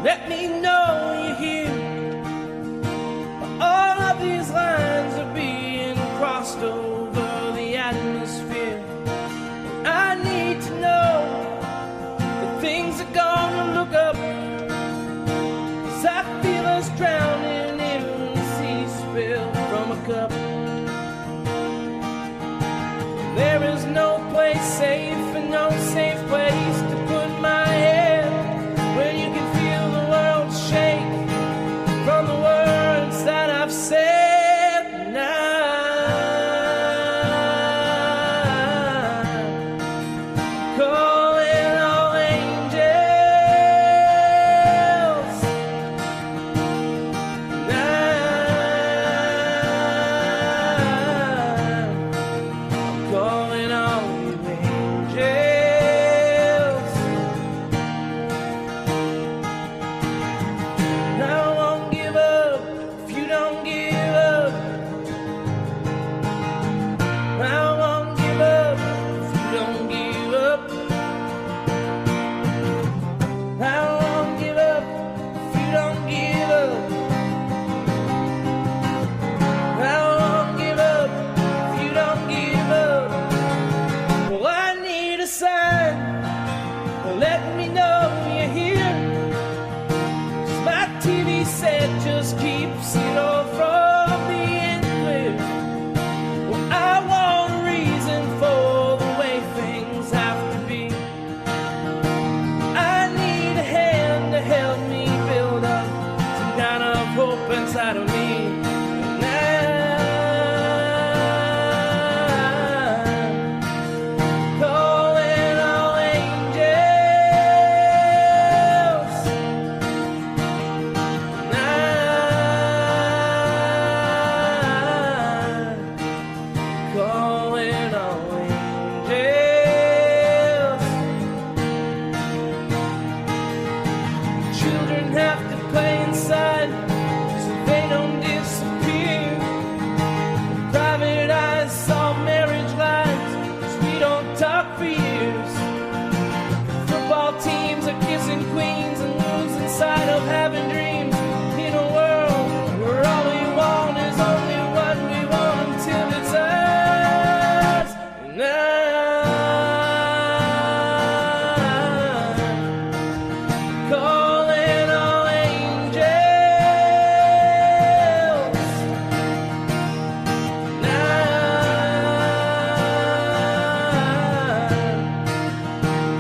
Let me know you're here. All of these lines are being crossed over the atmosphere. I need to know that things are gonna look up, 'cause I feel us drowning in the sea spill from a cup. There is no place safe and no safe place to put my head when you can feel the world shake from the words that I've said now. Calling all angels now. Calling all you angels. I won't give up if you don't give up. I won't give up if you don't give up. I won't give up if you don't give up. I won't give up if you don't give up. Well, I need a sign. Let me know you're here. 'Cause my TV set just keeps it all from being clear. Well, I want a reason for the way things have to be. I need a hand to help me build up some kind of hope inside of me. Calling all angels now. Calling all angels. Children have to play inside so they don't disappear. Private eyes saw marriage lines 'cause we don't talk for years. Football teams are kissing queens and losing sight of having dreams in a world where all we want is only what we want until it's ours. And I'm calling all angels now.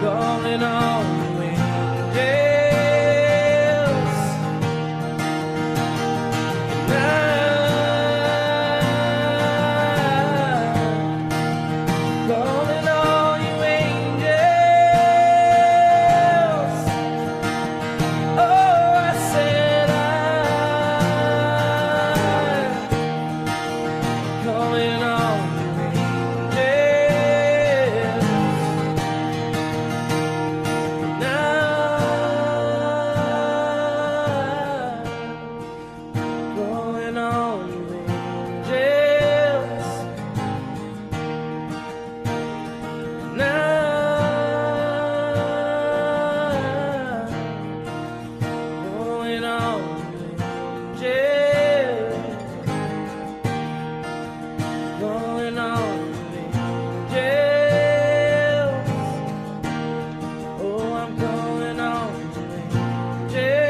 Calling all angels now. Calling all you angels. Oh, I said I'm calling all you angels now. Calling all you angels now. Calling all you angels. Calling all you angels. Oh, I'm calling all you angels.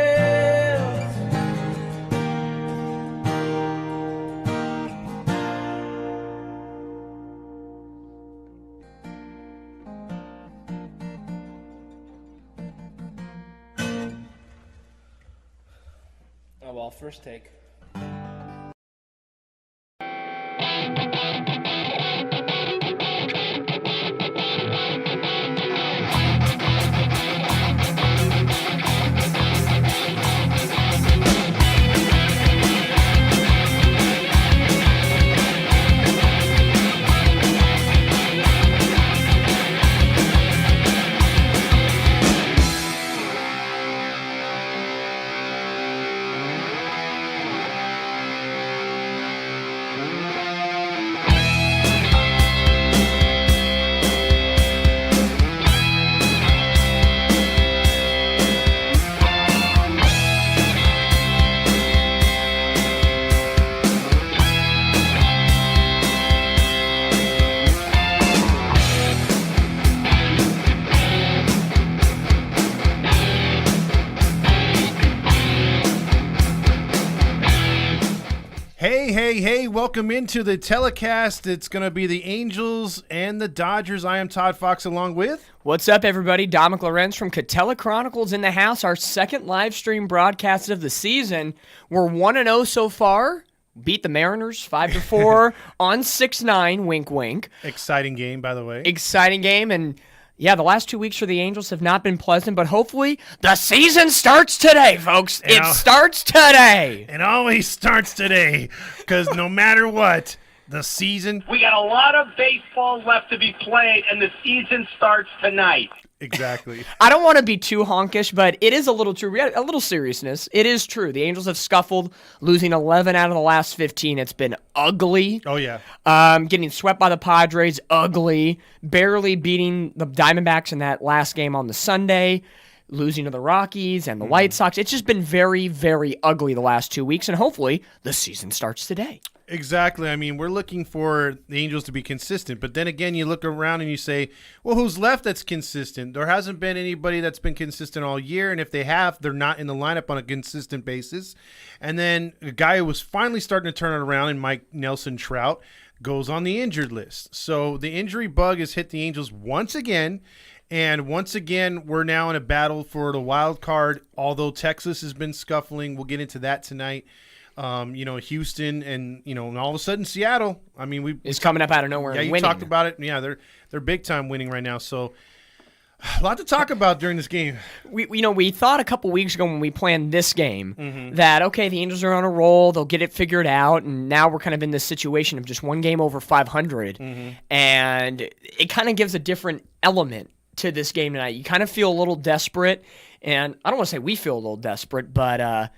Oh, well, first take. Hey, welcome into the telecast. It's going to be the Angels and the Dodgers. I am Todd Fox along with... What's up, everybody? Dominic Lorenz from Catella Chronicles in the house. Our second live stream broadcast of the season. We're 1-0 so far. Beat the Mariners 5-4 on 6-9. Wink, wink. Exciting game, by the way. Exciting game, and... yeah, the last 2 weeks for the Angels have not been pleasant, but hopefully the season starts today, folks. It starts today. It always starts today, because no matter what, the season... we got a lot of baseball left to be played, and the season starts tonight. Exactly. I don't want to be too honkish, but it is a little true. A little seriousness. It is true. The Angels have scuffled, losing 11 out of the last 15. It's been ugly. Oh, yeah. Getting swept by the Padres, ugly. Barely beating the Diamondbacks in that last game on the Sunday. Losing to the Rockies and the White Sox. It's just been very, very ugly the last 2 weeks, and hopefully the season starts today. Exactly. I mean, we're looking for the Angels to be consistent, but then again, you look around and you say, well, who's left that's consistent? There hasn't been anybody that's been consistent all year, and if they have, they're not in the lineup on a consistent basis. And then a guy who was finally starting to turn it around, and Mike Nelson Trout, goes on the injured list. So the injury bug has hit the Angels once again, and once again, we're now in a battle for the wild card, although Texas has been scuffling. We'll get into that tonight. Houston and all of a sudden Seattle. I mean, is coming up out of nowhere. Yeah, and you winning. talked about it. Yeah, they're big time winning right now. So a lot to talk about during this game. We thought a couple weeks ago when we planned this game that okay, the Angels are on a roll, they'll get it figured out, and now we're kind of in this situation of just one game over 500, and it kind of gives a different element to this game tonight. You kind of feel a little desperate, and I don't want to say we feel a little desperate, but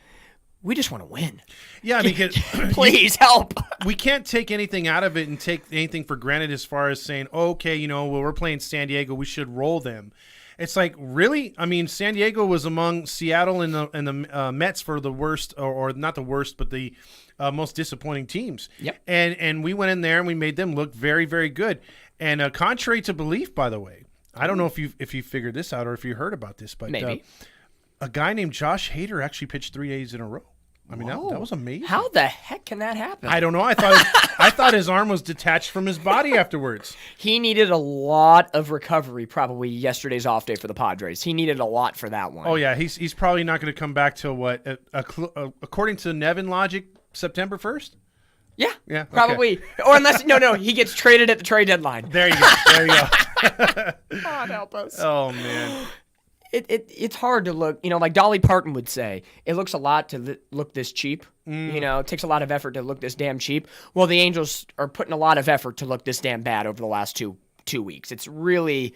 we just want to win. Yeah, because please help. We can't take anything out of it and take anything for granted as far as saying, okay, we're playing San Diego, we should roll them. It's like, really? I mean, San Diego was among Seattle and the Mets for the worst, or not the worst, but the most disappointing teams. Yep. And we went in there and we made them look very, very good. And contrary to belief, by the way, I don't know if you figured this out or if you heard about this, but maybe a guy named Josh Hader actually pitched 3 days in a row. I mean, that was amazing. How the heck can that happen? I don't know. I thought his arm was detached from his body afterwards. He needed a lot of recovery, probably yesterday's off day for the Padres. He needed a lot for that one. Oh, yeah. He's probably not going to come back till what? According to Nevin logic, September 1st? Yeah, probably. Okay. Or unless, no, he gets traded at the trade deadline. There you go. God help us. Oh, man. It's hard to look, like Dolly Parton would say, it looks a lot to look this cheap. It takes a lot of effort to look this damn cheap. Well, the Angels are putting a lot of effort to look this damn bad over the last two weeks. It's really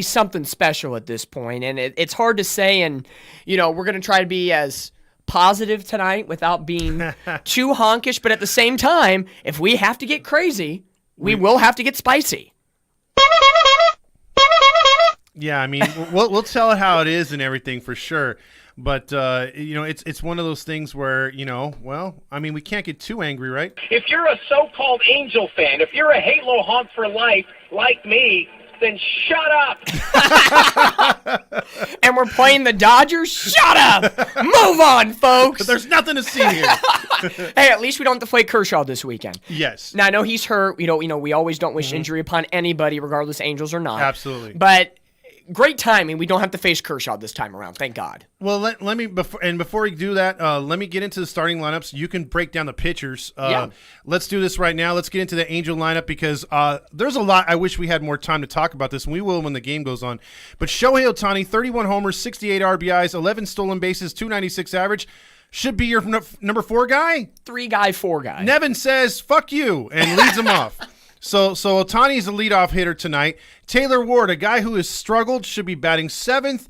something special at this point, and it's hard to say, and, we're going to try to be as positive tonight without being too honkish, but at the same time, if we have to get crazy, we will have to get spicy. Yeah, I mean, we'll tell it how it is and everything for sure. But, it's one of those things where, we can't get too angry, right? If you're a so-called Angel fan, if you're a Halo honk for life like me, then shut up. And we're playing the Dodgers? Shut up! Move on, folks! There's nothing to see here. Hey, at least we don't have to play Kershaw this weekend. Yes. Now, I know he's hurt. We always don't wish injury upon anybody, regardless Angels or not. Absolutely. But great timing. We don't have to face Kershaw this time around. Thank God. Well, let me before we do that, let me get into the starting lineups. You can break down the pitchers. Let's do this right now. Let's get into the Angel lineup because there's a lot. I wish we had more time to talk about this, and we will when the game goes on. But Shohei Ohtani, 31 homers, 68 RBIs, 11 stolen bases, 296 average. Should be your number 4 guy. 3 guy, 4 guy. Nevin says, fuck you, and leads him off. So Ohtani's a leadoff hitter tonight. Taylor Ward, a guy who has struggled, should be batting 7th.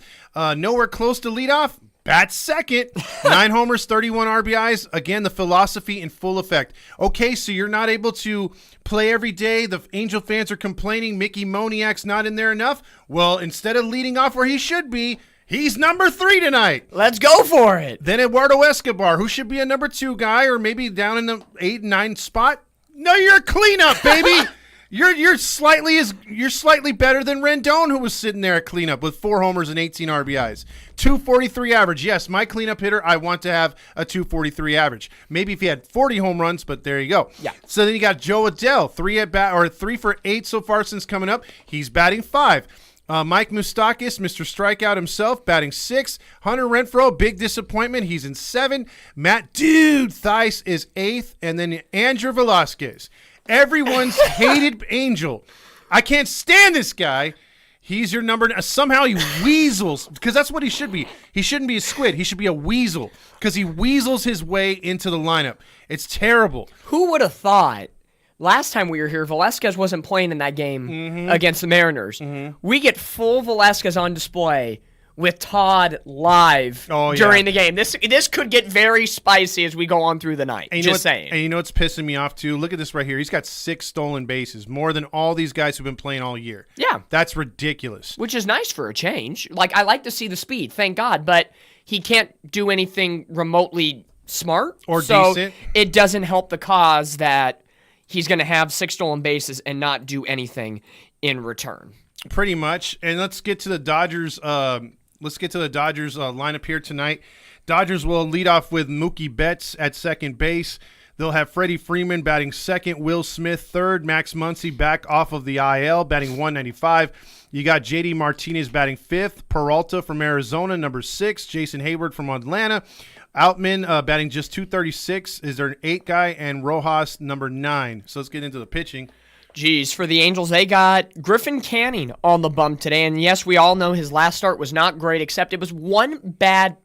Nowhere close to leadoff. Bats 2nd. 9 homers, 31 RBIs. Again, the philosophy in full effect. Okay, so you're not able to play every day. The Angel fans are complaining Mickey Moniak's not in there enough. Well, instead of leading off where he should be, he's number 3 tonight. Let's go for it. Then Eduardo Escobar, who should be a number 2 guy or maybe down in the 8 and 9 spot. No, you're a cleanup, baby. You're slightly better than Rendon, who was sitting there at cleanup with 4 homers and 18 RBIs. 243 average. Yes, my cleanup hitter, I want to have a 243 average. Maybe if he had 40 home runs, but there you go. Yeah. So then you got Joe Adell, 3 for 8 so far since coming up. He's batting 5. Mike Moustakas, Mr. Strikeout himself, batting 6. Hunter Renfroe, big disappointment. He's in 7. Matt Dude Theis is 8th. And then Andrew Velasquez, everyone's hated Angel. I can't stand this guy. He's your number. Somehow he weasels, because that's what he should be. He shouldn't be a squid. He should be a weasel, because he weasels his way into the lineup. It's terrible. Who would have thought last time we were here, Velasquez wasn't playing in that game against the Mariners. We get full Velasquez on display with Todd live during the game. This could get very spicy as we go on through the night. And Just saying. And you know what's pissing me off, too? Look at this right here. He's got 6 stolen bases, more than all these guys who've been playing all year. Yeah. That's ridiculous. Which is nice for a change. Like, I like to see the speed, thank God, but he can't do anything remotely smart. Or so decent. It doesn't help the cause that he's going to have 6 stolen bases and not do anything in return. Pretty much. And let's get to the Dodgers. Lineup here tonight. Dodgers will lead off with Mookie Betts at second base. They'll have Freddie Freeman batting second, Will Smith third, Max Muncy back off of the IL batting 195. You got JD Martinez batting fifth, Peralta from Arizona number 6, Jason Hayward from Atlanta. Outman batting just 236 is their 8th guy, and Rojas number 9. So let's get into the pitching. Geez, for the Angels, they got Griffin Canning on the bump today. And yes, we all know his last start was not great, except it was one bad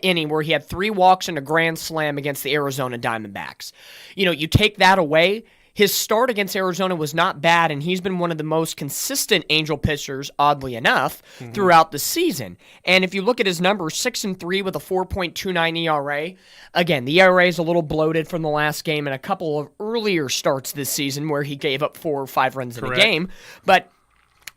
inning where he had 3 walks and a grand slam against the Arizona Diamondbacks. You know, you take that away, his start against Arizona was not bad, and he's been one of the most consistent Angel pitchers, oddly enough, throughout the season. And if you look at his numbers, 6-3 with a 4.29 ERA. Again, the ERA is a little bloated from the last game and a couple of earlier starts this season where he gave up 4 or 5 runs in a game. But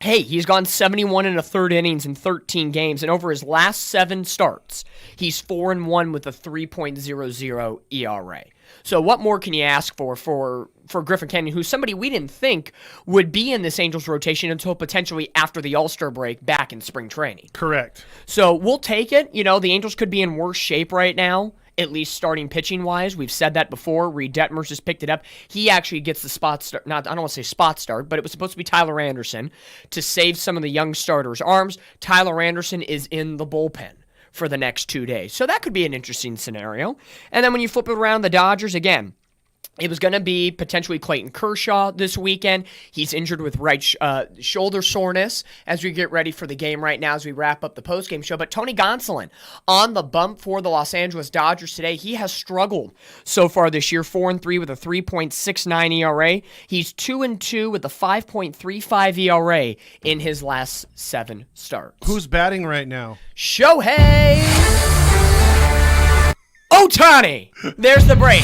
hey, he's gone 71 1/3 innings in 13 games, and over his last 7 starts, he's 4-1 with a 3.00 ERA. So what more can you ask for Griffin Canning, who's somebody we didn't think would be in this Angels rotation until potentially after the All-Star break back in spring training? Correct. So we'll take it. You know, the Angels could be in worse shape right now, at least starting pitching-wise. We've said that before. Reed Detmers just picked it up. He actually gets the spot start. I don't want to say spot start, but it was supposed to be Tyler Anderson to save some of the young starters' arms. Tyler Anderson is in the bullpen for the next 2 days. So that could be an interesting scenario. And then when you flip it around, the Dodgers, again, it was going to be potentially Clayton Kershaw this weekend. He's injured with right shoulder soreness as we get ready for the game right now as we wrap up the postgame show. But Tony Gonsolin on the bump for the Los Angeles Dodgers today. He has struggled so far this year, 4-3 with a 3.69 ERA. He's 2-2 with a 5.35 ERA in his last 7 starts. Who's batting right now? Shohei Ohtani. There's the break.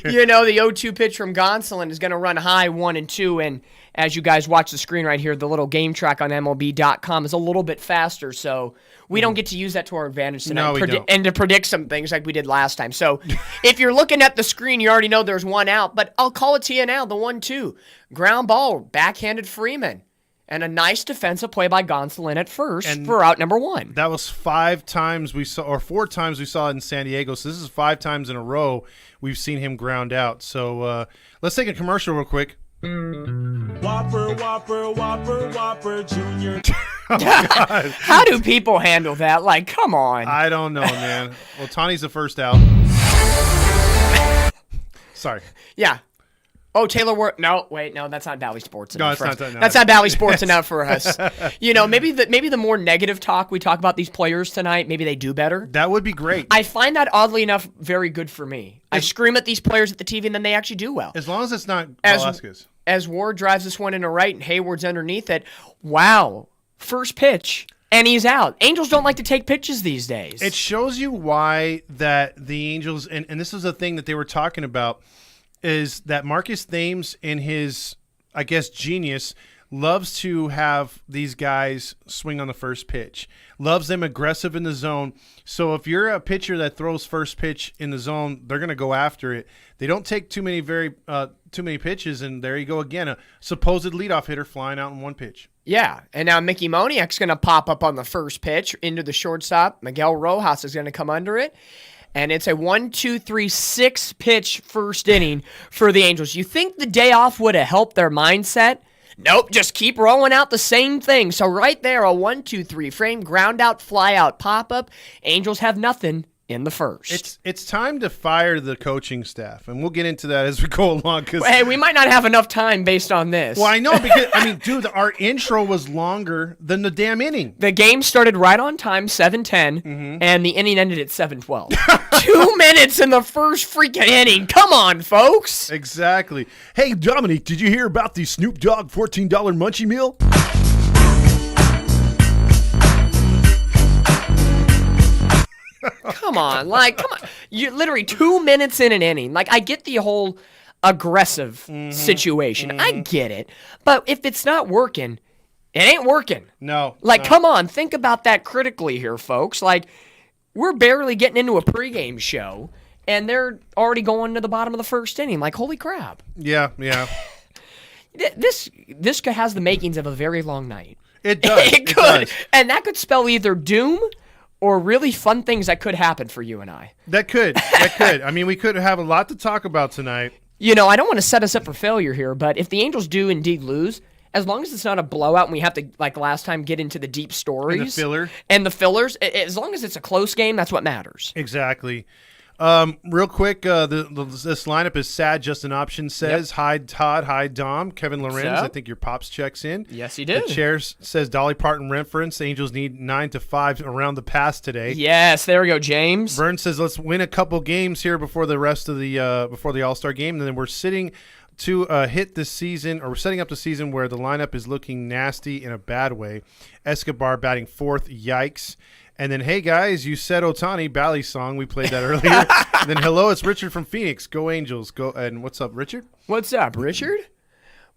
You know, the 0-2 pitch from Gonsolin is going to run high 1-2, and as you guys watch the screen right here, the little game track on MLB.com is a little bit faster, so we don't get to use that to our advantage tonight. No, we don't. And to predict some things like we did last time. So if you're looking at the screen, you already know there's one out, but I'll call it to you now, the 1-2. Ground ball, backhanded Freeman. And a nice defensive play by Gonsolin at first for out number 1. That was 5 times we saw, or 4 times we saw it in San Diego. So this is 5 times in a row we've seen him ground out. So let's take a commercial real quick. Whopper, Whopper, Whopper, Whopper, Junior. Oh, God. How do people handle that? Like, come on. I don't know, man. Well, Tawny's the first out. Sorry. Yeah. Oh, Taylor Ward. No, wait, no, that's not Bally Sports enough for us. No. That's not Bally Sports enough for us. You know, maybe the more negative talk we talk about these players tonight, maybe they do better. That would be great. I find that, oddly enough, very good for me. I scream at these players at the TV, and then they actually do well. As long as it's not Velasquez. As Ward drives this one in the right, and Hayward's underneath it, wow, first pitch, and he's out. Angels don't like to take pitches these days. It shows you why that the Angels, and this is a thing that they were talking about, is that Marcus Thames, in his, I guess, genius, loves to have these guys swing on the first pitch, loves them aggressive in the zone. So if you're a pitcher that throws first pitch in the zone, they're going to go after it. They don't take too many pitches, and there you go again, a supposed leadoff hitter flying out in one pitch. Yeah, and now Mickey Moniak's going to pop up on the first pitch into the shortstop. Miguel Rojas is going to come under it. And it's a 1-2-3-6 pitch first inning for the Angels. You think the day off would have helped their mindset? Nope, just keep rolling out the same thing. So right there, a 1-2-3 frame, ground out, fly out, pop up. Angels have nothing in the first. It's time to fire the coaching staff, and we'll get into that as we go along. Hey, we might not have enough time based on this. Well, I know, because, I mean, dude, our intro was longer than the damn inning. The game started right on time, 7:10, and the inning ended at 7:12. 2 minutes in the first freaking inning. Come on, folks. Exactly. Hey, Dominic, did you hear about the Snoop Dogg $14 Munchie Meal? Come on. You're literally 2 minutes in an inning. Like, I get the whole aggressive situation. I get it. But if it's not working, it ain't working. No. Come on. Think about that critically here, folks. Like, we're barely getting into a pregame show, and they're already going to the bottom of the first inning. Like, holy crap. Yeah. This has the makings of a very long night. It does. It could. And that could spell either doom or really fun things that could happen for you and I. That could. I mean, we could have a lot to talk about tonight. You know, I don't want to set us up for failure here, but if the Angels do indeed lose, as long as it's not a blowout and we have to, like last time, get into the deep stories. And the fillers, as long as it's a close game, that's what matters. Exactly. Real quick, this lineup is sad. Just an option says, Yep. Hi Todd, hi Dom, Kevin Lorenz. So? I think your pops checks in. Yes, he did. The chair says Dolly Parton reference. The Angels need 9 to 5 around the pass today. Yes, there we go, James. Vern says let's win a couple games here before the rest of the before the All-Star game, and then we're sitting to hit this season, or we're setting up the season where the lineup is looking nasty in a bad way. Escobar batting fourth, yikes. And then, hey, guys, you said Ohtani, Bally song. We played that earlier. And then, hello, it's Richard from Phoenix. Go Angels. Go. And what's up, Richard? What's up, Richard?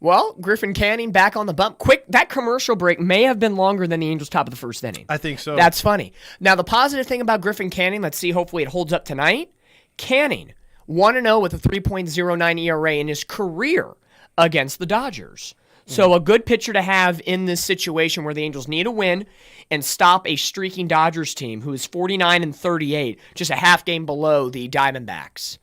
Well, Griffin Canning back on the bump. Quick, that commercial break may have been longer than the Angels' top of the first inning. I think so. That's funny. Now, the positive thing about Griffin Canning, let's see, hopefully it holds up tonight. Canning, 1-0 with a 3.09 ERA in his career against the Dodgers. So a good pitcher to have in this situation where the Angels need a win and stop a streaking Dodgers team who is 49-38, just a half game below the Diamondbacks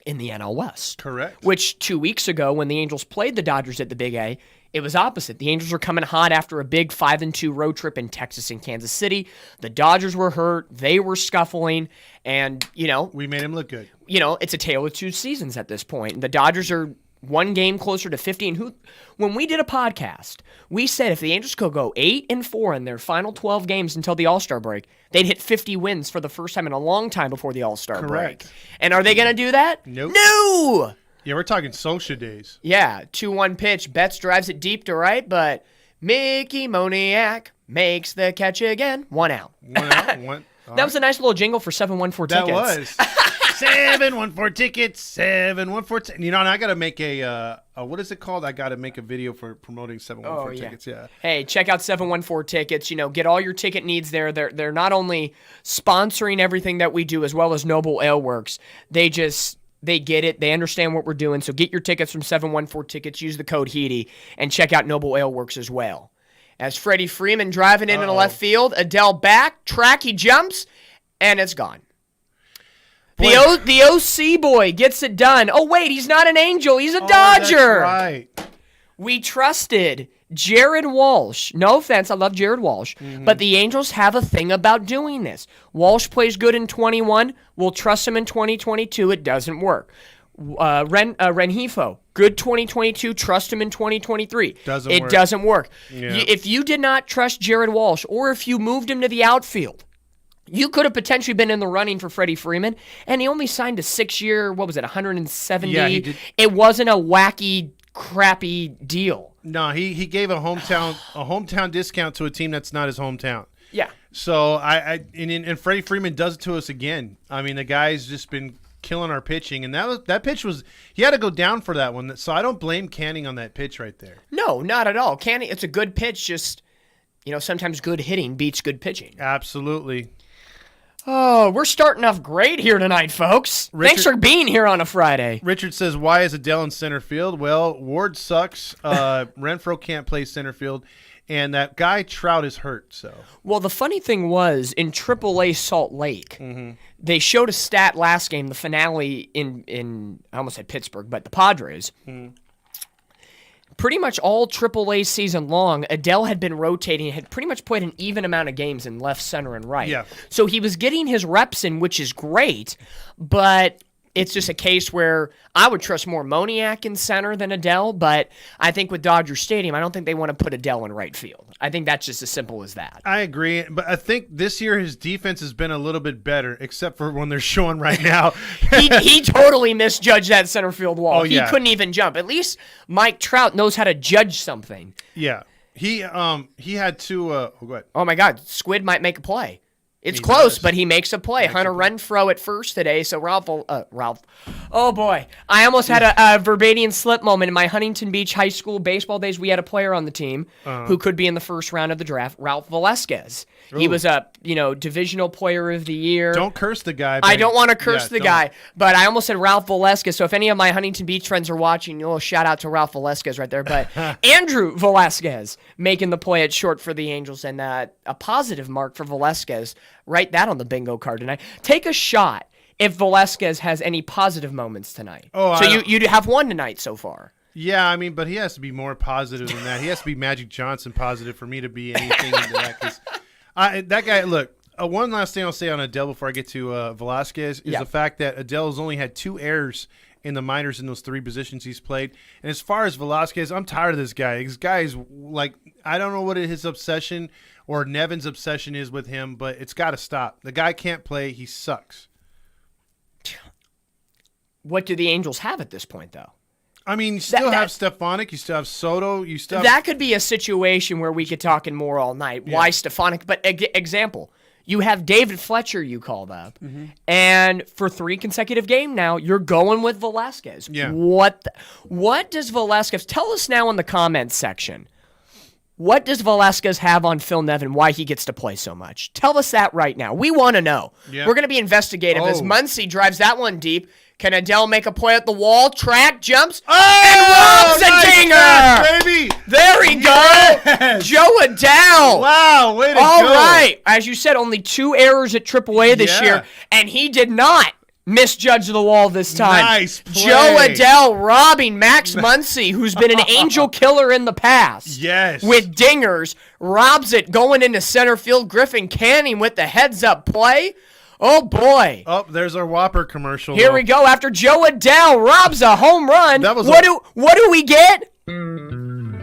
in the NL West. Correct. Which 2 weeks ago when the Angels played the Dodgers at the Big A, it was opposite. The Angels were coming hot after a big 5-2 road trip in Texas and Kansas City. The Dodgers were hurt. They were scuffling. And, we made him look good. It's a tale of two seasons at this point. And the Dodgers are one game closer to 50. And when we did a podcast, we said if the Angels could go 8-4 in their final 12 games until the All-Star break, they'd hit 50 wins for the first time in a long time before the All-Star break. And are they going to do that? Nope. No! Yeah, we're talking social days. Yeah, 2-1 pitch. Betts drives it deep to right, but Mickey Moniak makes the catch again. 1 out. 1 out. One. That was a nice little jingle for 714 tickets. That was. 714 tickets, 714. And I got to make a what is it called? I got to make a video for promoting 714 tickets. Yeah. Hey, check out 714 tickets. Get all your ticket needs there. They're not only sponsoring everything that we do as well as Noble Ale Works. They get it. They understand what we're doing. So get your tickets from 714 tickets. Use the code HEATY and check out Noble Ale Works as well. As Freddie Freeman driving into the left field, Adele back, track, he jumps, and it's gone. The OC boy gets it done. Oh, wait, he's not an Angel. He's a Dodger. That's right. We trusted Jared Walsh. No offense, I love Jared Walsh. But the Angels have a thing about doing this. Walsh plays good in 21. We'll trust him in 2022. It doesn't work. Rengifo, good 2022. Trust him in 2023. It doesn't work. Yeah. If you did not trust Jared Walsh, or if you moved him to the outfield, you could have potentially been in the running for Freddie Freeman, and he only signed a 6-year, 170? Yeah, he did. It wasn't a wacky, crappy deal. No, he gave a hometown discount to a team that's not his hometown. Yeah. So and Freddie Freeman does it to us again. I mean, the guy's just been killing our pitching, and that pitch was he had to go down for that one. So I don't blame Canning on that pitch right there. No, not at all. Canning, it's a good pitch. Just sometimes good hitting beats good pitching. Absolutely. Oh, we're starting off great here tonight, folks. Thanks for being here on a Friday. Richard says, why is Adele in center field? Well, Ward sucks. Renfroe can't play center field. And that guy Trout is hurt. So well, the funny thing was in AAA Salt Lake, they showed a stat last game, the finale in I almost said Pittsburgh, but the Padres. Pretty much all AAA season long, Adele had been rotating, had pretty much played an even amount of games in left, center, and right. Yeah. So he was getting his reps in, which is great, but it's just a case where I would trust more Moniak in center than Adele, but I think with Dodger Stadium, I don't think they want to put Adele in right field. I think that's just as simple as that. I agree, but I think this year his defense has been a little bit better, except for when they're showing right now. he totally misjudged that center field wall. Oh, yeah. He couldn't even jump. At least Mike Trout knows how to judge something. Yeah. He had to go ahead. Oh, my God. Squid might make a play. It's He close, does. but he makes a play. Hunter Renfroe at first today, so Ralph. Oh, boy. I almost had a verbatim slip moment. In my Huntington Beach high school baseball days, we had a player on the team who could be in the first round of the draft, Ralph Velasquez. He was a divisional player of the year. Don't curse the guy. I don't want to curse the guy, but I almost said Ralph Velasquez. So if any of my Huntington Beach friends are watching, shout out to Ralph Velasquez right there. But Andrew Velasquez making the play at short for the Angels, and a positive mark for Velasquez. Write that on the bingo card tonight. Take a shot if Velasquez has any positive moments tonight. Oh, so you have one tonight so far. Yeah, I mean, but he has to be more positive than that. He has to be Magic Johnson positive for me to be anything into that. Because that guy, look, one last thing I'll say on Adele before I get to Velasquez is the fact that Adele's only had 2 errors in the minors in those 3 positions he's played. And as far as Velasquez, I'm tired of this guy. This guy is like, I don't know what his obsession or Nevin's obsession is with him, but it's got to stop. The guy can't play. He sucks. What do the Angels have at this point, though? I mean, you still have Stefanik. You still have Soto. You still have... That could be a situation where we could talk in more all night. Yeah. Why Stefanik? But example, you have David Fletcher you called up, and for 3 consecutive games now, you're going with Velasquez. Yeah. What does Velasquez... Tell us now in the comments section. What does Velasquez have on Phil Nevin? Why he gets to play so much? Tell us that right now. We want to know. Yeah. We're going to be investigative as Muncy drives that one deep. Can Adele make a play at the wall? Track, jumps, and robs a dinger! Catch, baby! There we go! Joe Adele! Wow, way to go! All right. As you said, only 2 errors at AAA this year, and he did not misjudge the wall this time. Nice play. Joe Adele robbing Max Muncy, who's been an angel killer in the past. Yes. With dingers, robs it going into center field. Griffin Canning with the heads-up play. Oh, boy. Oh, there's our Whopper commercial. Here we go. After Joe Adele robs a home run, what do we get?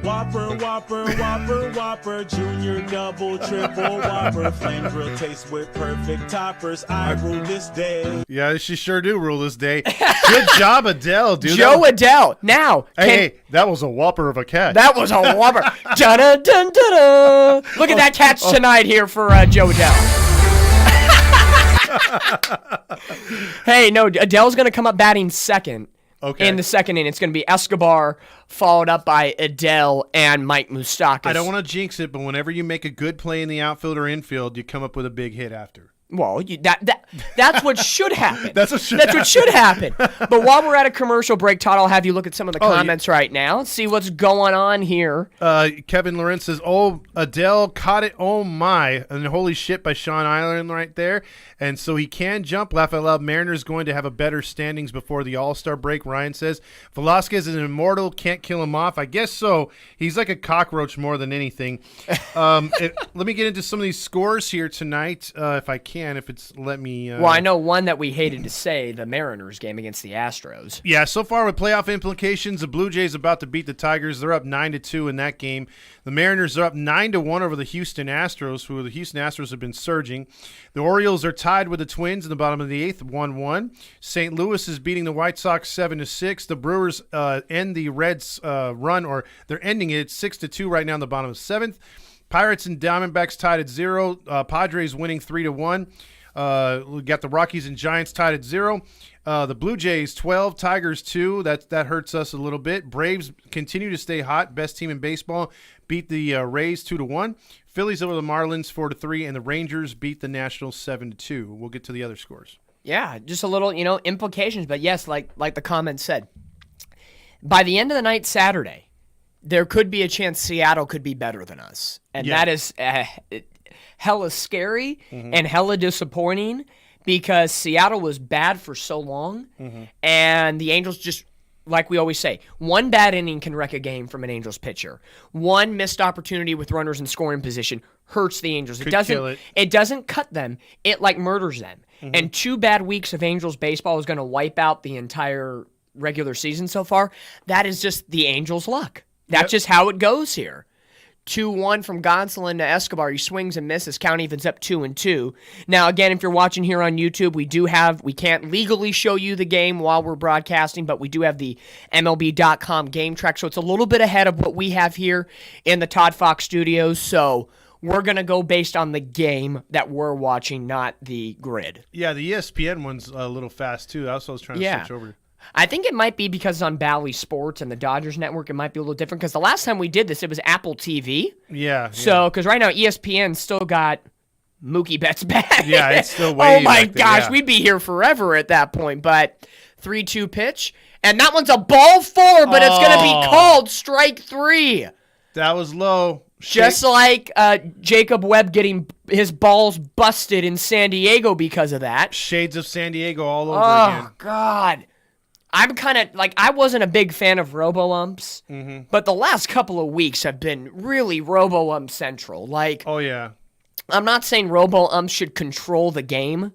Whopper, Whopper, Whopper, Whopper, Junior, Double, Triple, Whopper, Flame Grill taste with perfect toppers. I rule this day. Yeah, she sure do rule this day. Good job, Adele, dude. Joe Adele. Now, hey, that was a Whopper of a catch. That was a Whopper. Dun-dun-dun-dun-dun. Look at that catch tonight here for Joe Adele. Hey, no, Adele's going to come up batting second. Okay. In the second inning, it's going to be Escobar, followed up by Adele and Mike Moustakas. I don't want to jinx it, but whenever you make a good play in the outfield or infield, you come up with a big hit after. Well, that's what should happen. That's what should happen. But while we're at a commercial break, Todd, I'll have you look at some of the comments right now. See what's going on here. Kevin Lorenz says, "Oh, Adele caught it. Oh my!" And holy shit by Sean Island right there. And so he can jump. Laugh out loud. Mariners going to have a better standings before the All-Star break. Ryan says Velasquez is an immortal. Can't kill him off. I guess so. He's like a cockroach more than anything. Let me get into some of these scores here tonight, if I can. If it's let me. Well, I know one that we hated to say, the Mariners game against the Astros. Yeah, so far with playoff implications, the Blue Jays about to beat the Tigers. They're up 9-2 in that game. The Mariners are up 9-1 over the Houston Astros, who the Houston Astros have been surging. The Orioles are tied with the Twins in the bottom of the 8th, 1-1. St. Louis is beating the White Sox 7-6. The Brewers end the Reds' run, or they're ending it 6-2 right now in the bottom of 7th. Pirates and Diamondbacks tied at 0. Padres winning 3-1. We got the Rockies and Giants tied at 0. The Blue Jays 12, Tigers 2. That hurts us a little bit. Braves continue to stay hot. Best team in baseball. Beat the Rays 2-1. Phillies over the Marlins 4-3, and the Rangers beat the Nationals 7-2. We'll get to the other scores. Yeah, just a little, implications. But yes, like the comment said, by the end of the night Saturday, there could be a chance Seattle could be better than us, and that is hella scary and hella disappointing because Seattle was bad for so long, and the Angels just, like we always say, one bad inning can wreck a game from an Angels pitcher. One missed opportunity with runners in scoring position hurts the Angels. It doesn't cut them. It murders them. And 2 bad weeks of Angels baseball is going to wipe out the entire regular season so far. That is just the Angels' luck. That's just how it goes here. 2-1 from Gonsolin to Escobar. He swings and misses. Count evens up 2-2. Now, again, if you're watching here on YouTube, we can't legally show you the game while we're broadcasting, but we do have the MLB.com game track, so it's a little bit ahead of what we have here in the Todd Fox studios, so we're going to go based on the game that we're watching, not the grid. Yeah, the ESPN one's a little fast, too. That's what I was trying to switch over. I think it might be because it's on Bally Sports and the Dodgers Network. It might be a little different because the last time we did this, it was Apple TV. Yeah. So, because right now ESPN still got Mookie Betts back. Yeah, it's still way Oh my gosh, yeah. we'd be here forever at that point. But 3-2 pitch, and that one's a ball 4, but it's going to be called strike 3. That was low. Just like Jacob Webb getting his balls busted in San Diego because of that. Shades of San Diego all over again. Oh, God. I'm kind of, I wasn't a big fan of robo-umps, but the last couple of weeks have been really robo-ump central. Oh, yeah. I'm not saying robo-umps should control the game.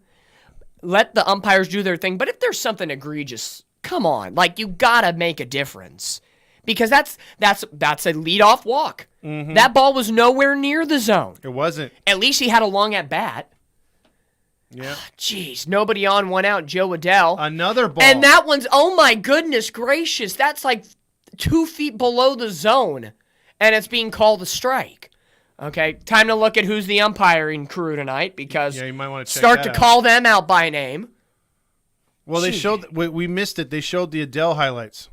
Let the umpires do their thing, but if there's something egregious, come on. You got to make a difference. Because that's a leadoff walk. That ball was nowhere near the zone. It wasn't. At least he had a long at-bat. Yeah. Jeez, nobody on, 1 out, Joe Adell. Another ball. And that one's, oh my goodness gracious, that's 2 feet below the zone, and it's being called a strike. Okay, time to look at who's the umpiring crew tonight because you might want to start to call them out by name. Well, they showed, we missed it. They showed the Adele highlights.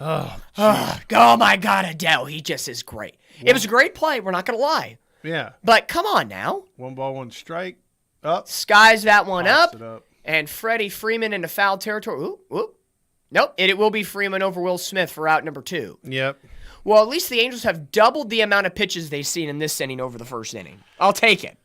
Oh my God, Adele, he just is great. It was a great play, we're not going to lie. Yeah. But come on now. 1 ball, 1 strike. Up. Skies that one Pops up. it up. And Freddie Freeman into foul territory. Ooh. Nope. It will be Freeman over Will Smith for out number 2. Yep. Well, at least the Angels have doubled the amount of pitches they've seen in this inning over the first inning. I'll take it.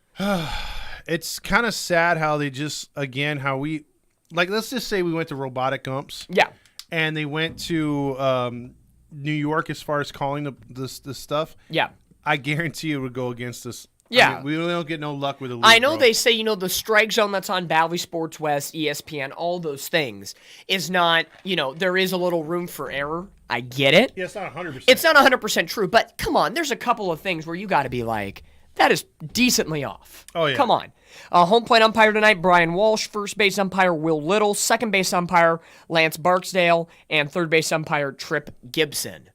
It's kind of sad how they just, again, how we, let's just say we went to robotic umps. Yeah. And they went to New York as far as calling this stuff. Yeah. I guarantee it would go against us. Yeah. I mean, we don't get no luck with the league. I know they say, the strike zone that's on Bally Sports West, ESPN, all those things is not, there is a little room for error. I get it. Yeah, it's not 100%. It's not 100% true, but come on, there's a couple of things where you got to be that is decently off. Oh, yeah. Come on. Home plate umpire tonight, Brian Walsh. First base umpire, Will Little. Second base umpire, Lance Barksdale. And third base umpire, Tripp Gibson.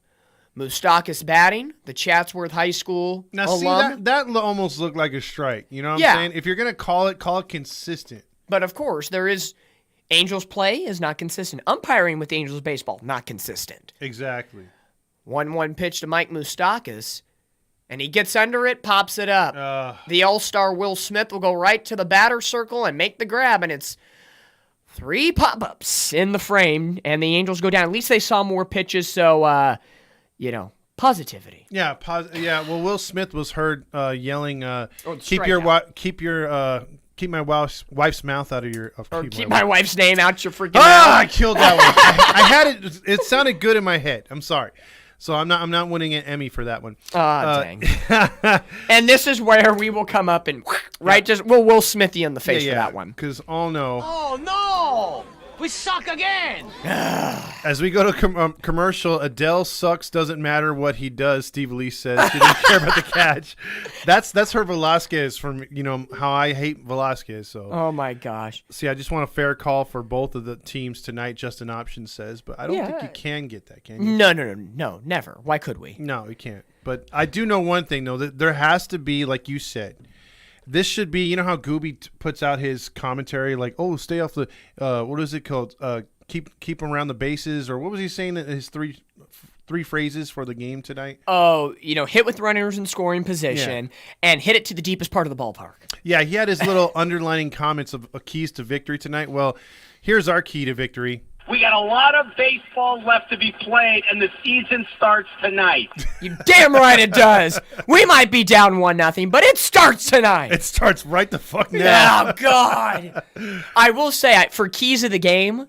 Moustakas batting, the Chatsworth High School now, alum. see, that almost looked like a strike. You know what I'm saying? If you're going to call it consistent. But, of course, there is Angels play is not consistent. Umpiring with the Angels baseball, not consistent. Exactly. 1-1 pitch to Mike Moustakas, and he gets under it, pops it up. The all-star Will Smith will go right to the batter circle and make the grab, and it's 3 pop-ups in the frame, and the Angels go down. At least they saw more pitches, so... positivity. Yeah, well, Will Smith was heard yelling, keep my wife's mouth out of your... keep my wife's name out your freaking mouth. I killed that one. I had it. It sounded good in my head. I'm sorry. So I'm not winning an Emmy for that one. Dang. And this is where we will come up and, we'll Will Smithy in the face for that one. Because, oh no! We suck again! As we go to commercial, Adele sucks, doesn't matter what he does, Steve Lee says. She didn't care about the catch. That's her Velasquez from, how I hate Velasquez. So. Oh, my gosh. See, I just want a fair call for both of the teams tonight, Justin Option says. But I don't think you can get that, can you? No, never. Why could we? No, we can't. But I do know one thing, though, that there has to be, like you said, This should be, you know how Gooby puts out his commentary like, oh, stay off the, what is it called? Keep around the bases, or what was he saying? His three phrases for the game tonight. Oh, hit with runners in scoring position and hit it to the deepest part of the ballpark. Yeah, he had his little underlining comments of keys to victory tonight. Well, here's our key to victory. We got a lot of baseball left to be played, and the season starts tonight. You damn right it does. We might be down 1-0, but it starts tonight. It starts right the fuck now. Oh, God. I will say, for keys of the game,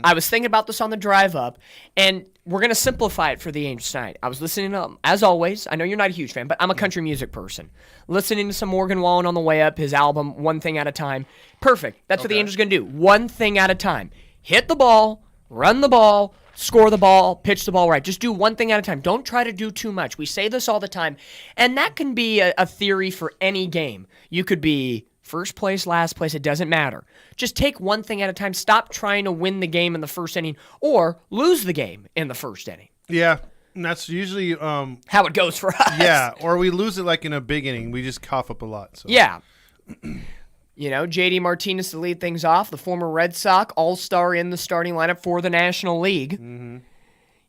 I was thinking about this on the drive up, and we're going to simplify it for the Angels tonight. I was listening to, as always, I know you're not a huge fan, but I'm a country music person. Listening to some Morgan Wallen on the way up, his album, One Thing at a Time. Perfect. That's what the Angels are going to do. One thing at a time. Hit the ball, run the ball, score the ball, pitch the ball right. Just do one thing at a time. Don't try to do too much. We say this all the time, and that can be a theory for any game. You could be first place, last place, it doesn't matter. Just take one thing at a time. Stop trying to win the game in the first inning or lose the game in the first inning. Yeah, and that's usually how it goes for us. Yeah, or we lose it like in a big inning. We just cough up a lot. So. Yeah. JD Martinez to lead things off, the former Red Sox all-star in the starting lineup for the National League. And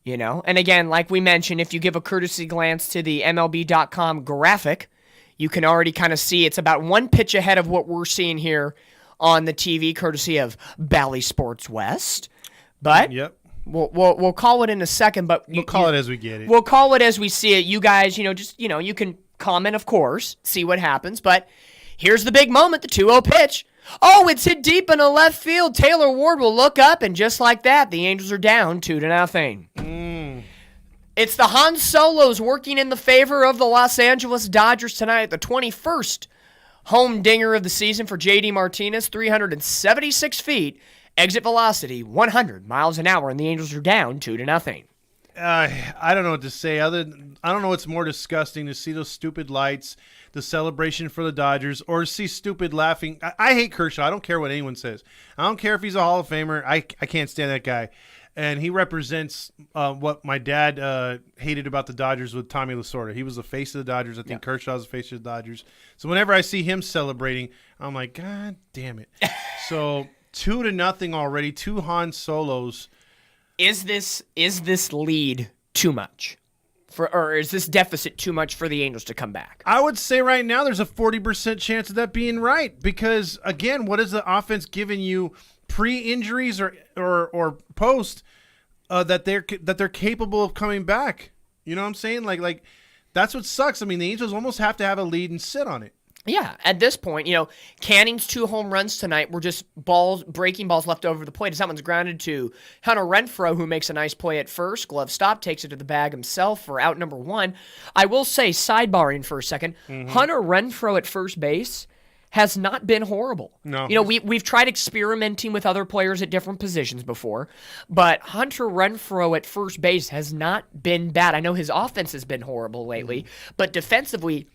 again, like we mentioned, if you give a courtesy glance to the MLB.com graphic, you can already kind of see it's about one pitch ahead of what we're seeing here on the TV, courtesy of Bally Sports West. But we'll call it in a second. But we'll call it as we get it. We'll call it as we see it. You guys, you can comment, of course, see what happens. But here's the big moment, the 2-0 pitch. Oh, it's hit deep in the left field. Taylor Ward will look up, and just like that, the Angels are down 2-0. It's the Han Solos working in the favor of the Los Angeles Dodgers tonight. The 21st home dinger of the season for JD Martinez, 376 feet, exit velocity 100 miles an hour, and the Angels are down 2-0. I don't know what to say. I don't know what's more disgusting, to see those stupid lights, the celebration for the Dodgers, or see stupid laughing. I hate Kershaw. I don't care what anyone says. I don't care if he's a Hall of Famer. I can't stand that guy. And he represents what my dad hated about the Dodgers with Tommy Lasorda. He was the face of the Dodgers. I think Kershaw's the face of the Dodgers. So whenever I see him celebrating, I'm like, God damn it. So 2-0 already, 2 Han Solos. Is this lead too much? Or is this deficit too much for the Angels to come back? I would say right now there's a 40% chance of that being right. Because, again, what is the offense giving you pre-injuries or post that they're capable of coming back? You know what I'm saying? Like that's what sucks. I mean, the Angels almost have to have a lead and sit on it. Yeah, at this point, Canning's 2 home runs tonight were just breaking balls left over the plate. As that one's grounded to Hunter Renfroe, who makes a nice play at first. Glove stop, takes it to the bag himself for out number 1. I will say, sidebarring for a second, Hunter Renfroe at first base has not been horrible. No. We've tried experimenting with other players at different positions before, but Hunter Renfroe at first base has not been bad. I know his offense has been horrible lately, but defensively,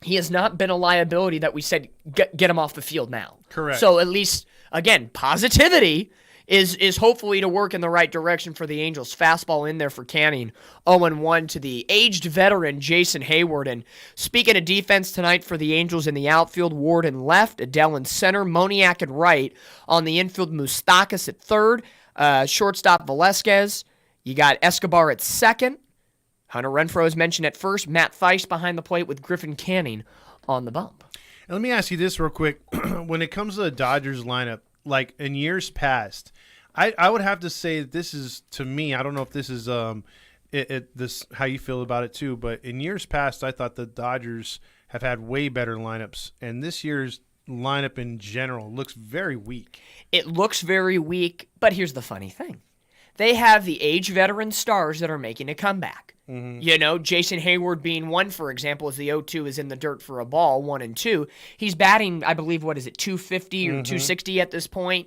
he has not been a liability that we said get him off the field now. Correct. So at least, again, positivity is hopefully to work in the right direction for the Angels. Fastball in there for Canning. 0-1 to the aged veteran Jason Hayward. And speaking of defense tonight for the Angels in the outfield, Ward in left, Adele in center, Moniak in right. On the infield, Moustakas at third, shortstop Velasquez. You got Escobar at second. Hunter Renfroe is mentioned at first. Matt Theis behind the plate with Griffin Canning on the bump. And let me ask you this real quick. When it comes to the Dodgers lineup, like in years past, I would have to say that this is, to me, I don't know if this is this how you feel about it too, but in years past, I thought the Dodgers have had way better lineups, and this year's lineup in general looks very weak. It looks very weak, but here's the funny thing. They have the age veteran stars that are making a comeback. Jason Hayward being one, for example, as the 0-2 is in the dirt for a ball, 1 and 2. He's batting, I believe, 250 or 260 at this point.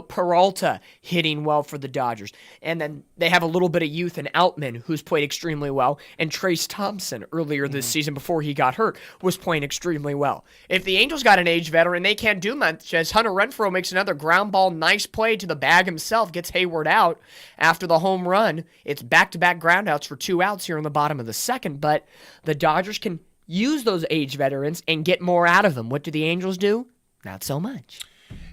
Peralta hitting well for the Dodgers. And then they have a little bit of youth in Outman, who's played extremely well. And Trace Thompson, earlier this season before he got hurt, was playing extremely well. If the Angels got an age veteran, they can't do much, as Hunter Renfroe makes another ground ball, nice play to the bag himself, gets Hayward out after the home run. It's back-to-back groundouts for 2 outs here in the bottom of the second, but the Dodgers can use those age veterans and get more out of them. What do the Angels do? Not so much.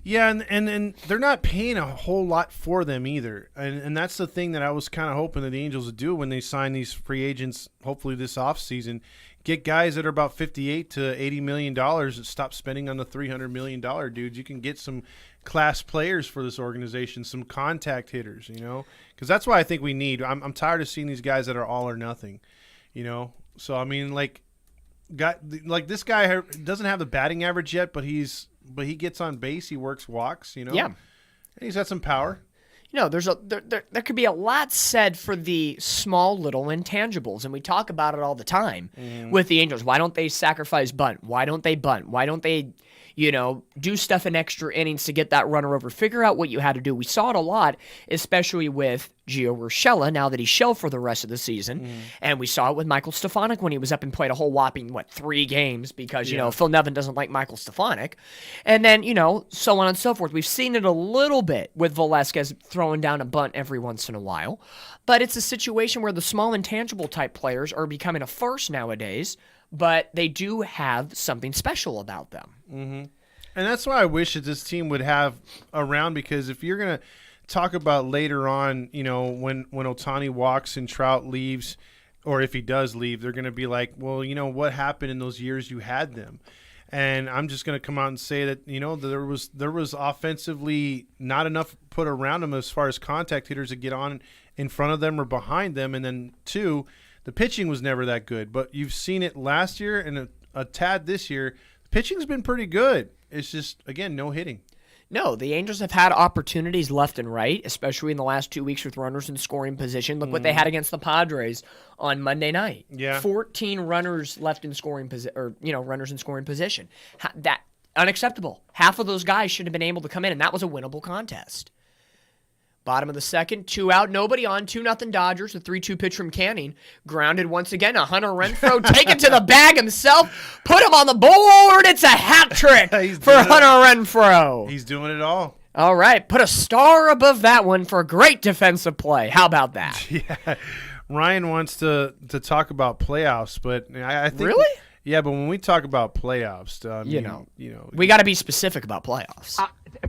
Yeah, and they're not paying a whole lot for them either. And that's the thing that I was kind of hoping that the Angels would do when they sign these free agents, hopefully this offseason. Get guys that are about $58 to $80 million and stop spending on the $300 million dudes. You can get some class players for this organization, some contact hitters, because that's what I think we need. I'm tired of seeing these guys that are all or nothing, So, I mean, this guy doesn't have the batting average yet, but he gets on base. He works walks, Yeah. And he's got some power. There could be a lot said for the small little intangibles, and we talk about it all the time with the Angels. Why don't they sacrifice bunt? Why don't they bunt? Why don't they, do stuff in extra innings to get that runner over? Figure out what you had to do. We saw it a lot, especially with Gio Urshela, now that he's shelved for the rest of the season. And we saw it with Michael Stefanik when he was up and played a whole whopping, 3 games because, Phil Nevin doesn't like Michael Stefanik. And then, so on and so forth. We've seen it a little bit with Velasquez throwing down a bunt every once in a while. But it's a situation where the small intangible type players are becoming a farce nowadays, but they do have something special about them. And that's why I wish that this team would have around, because if you're going to talk about later on, when Ohtani walks and Trout leaves, or if he does leave, they're going to be like, well, what happened in those years you had them? And I'm just going to come out and say that, there was offensively not enough put around them as far as contact hitters to get on in front of them or behind them. And then 2, the pitching was never that good. But you've seen it last year and a tad this year. The pitching's been pretty good. It's just, again, no hitting. No, the Angels have had opportunities left and right, especially in the last 2 weeks with runners in scoring position. Look what they had against the Padres on Monday night. Yeah. 14 runners left in scoring position, runners in scoring position. That unacceptable. Half of those guys should have been able to come in, and that was a winnable contest. Bottom of the second, 2 out, nobody on, 2-0 Dodgers, a 3-2 pitch from Canning. Grounded once again, a Hunter Renfroe taken to the bag himself, put him on the board. It's a hat trick for Hunter Renfroe. He's doing it all. All right, put a star above that one for a great defensive play. How about that? Yeah, Ryan wants to talk about playoffs, but I think really. Yeah, but when we talk about playoffs, we got to be specific about playoffs.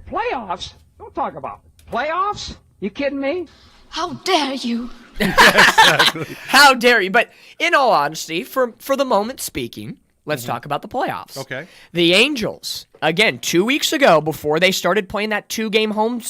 Playoffs? Don't talk about playoffs. You kidding me? How dare you? Exactly. How dare you? But in all honesty, for the moment speaking, let's talk about the playoffs. Okay. The Angels, again, 2 weeks ago, before they started playing that 2-game home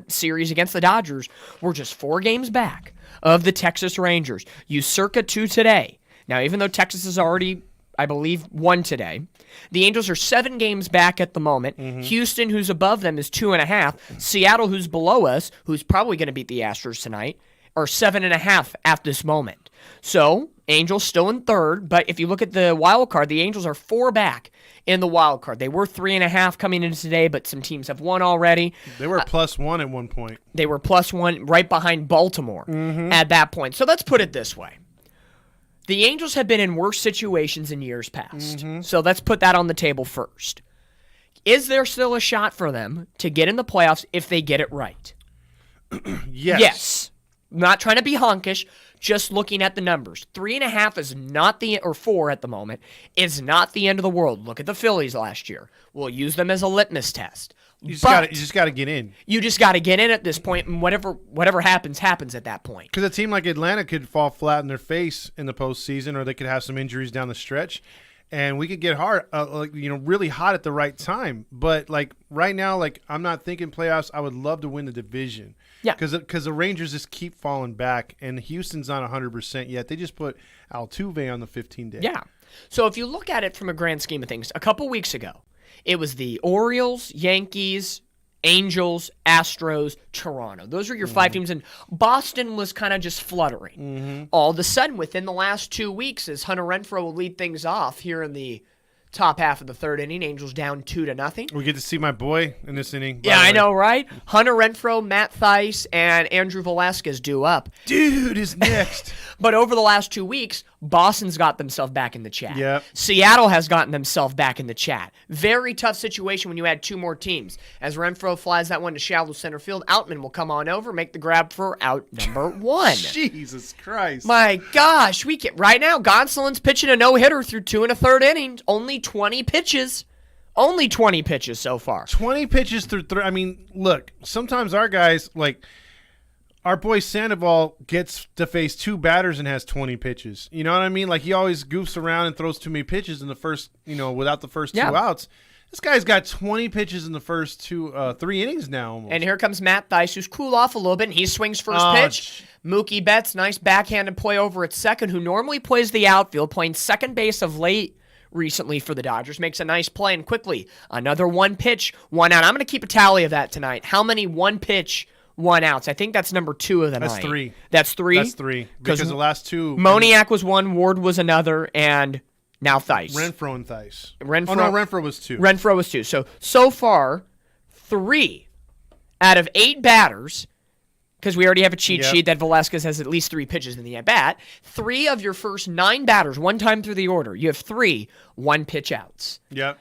series against the Dodgers, were just 4 games back of the Texas Rangers. You circa 2 today. Now, even though Texas has already, I believe, won today, the Angels are 7 games back at the moment. Houston, who's above them, is 2.5. Seattle, who's below us, who's probably going to beat the Astros tonight, are 7.5 at this moment. So, Angels still in third, but if you look at the wild card, the Angels are 4 back in the wild card. They were 3.5 coming into today, but some teams have won already. They were +1 at one point. They were +1 right behind Baltimore at that point. So let's put it this way. The Angels have been in worse situations in years past. So let's put that on the table first. Is there still a shot for them to get in the playoffs if they get it right? Yes. Not trying to be honkish, just looking at the numbers. 3.5 is not or 4 at the moment, is not the end of the world. Look at the Phillies last year. We'll use them as a litmus test. You just got to get in. You just got to get in at this point, and whatever happens at that point. Because a team like Atlanta could fall flat in their face in the postseason, or they could have some injuries down the stretch, and we could get really hot at the right time. But right now, I'm not thinking playoffs. I would love to win the division. Yeah. Because the Rangers just keep falling back, and Houston's not 100% yet. They just put Altuve on the 15-day. Yeah. So if you look at it from a grand scheme of things, a couple weeks ago, it was the Orioles, Yankees, Angels, Astros, Toronto. Those were your 5 teams, and Boston was kind of just fluttering. All of a sudden, within the last 2 weeks, as Hunter Renfroe will lead things off here in the top half of the third inning, Angels down 2-0. We get to see my boy in this inning. Yeah, I know, right? Hunter Renfroe, Matt Thaiss, and Andrew Velasquez due up. Dude is next. But over the last 2 weeks, Boston's got themselves back in the chat. Yep. Seattle has gotten themselves back in the chat. Very tough situation when you add 2 more teams. As Renfroe flies that one to shallow center field, Outman will come on over, make the grab for out number 1. Jesus Christ. My gosh, right now, Gonsolin's pitching a no-hitter through 2 1/3 innings. Only 20 pitches. Only 20 pitches so far. 20 pitches through 3. I mean, look, sometimes our guys, like our boy Sandoval, gets to face 2 batters and has 20 pitches. You know what I mean? Like, he always goofs around and throws too many pitches in the first, without the first 2 outs. This guy's got 20 pitches in the first 3 innings now almost. And here comes Matt Thaiss, who's cooled off a little bit, and he swings first pitch. Mookie Betts, nice backhanded play over at second, who normally plays the outfield, playing second base of late recently for the Dodgers, makes a nice play, and quickly, another 1 pitch, 1 out. I'm going to keep a tally of that tonight. How many 1 pitch, 1 outs? I think that's number 2 of the night. That's 3. That's 3? That's 3. Because the last 2. Moniak was 1, Ward was another, and now Thaiss. Renfroe and Thaiss. Renfroe was 2. Renfroe was 2. So far, 3 out of 8 batters, because we already have a cheat sheet that Velasquez has at least 3 pitches in the at-bat. 3 of your first 9 batters, one time through the order, you have 3 1-pitch outs. Yep.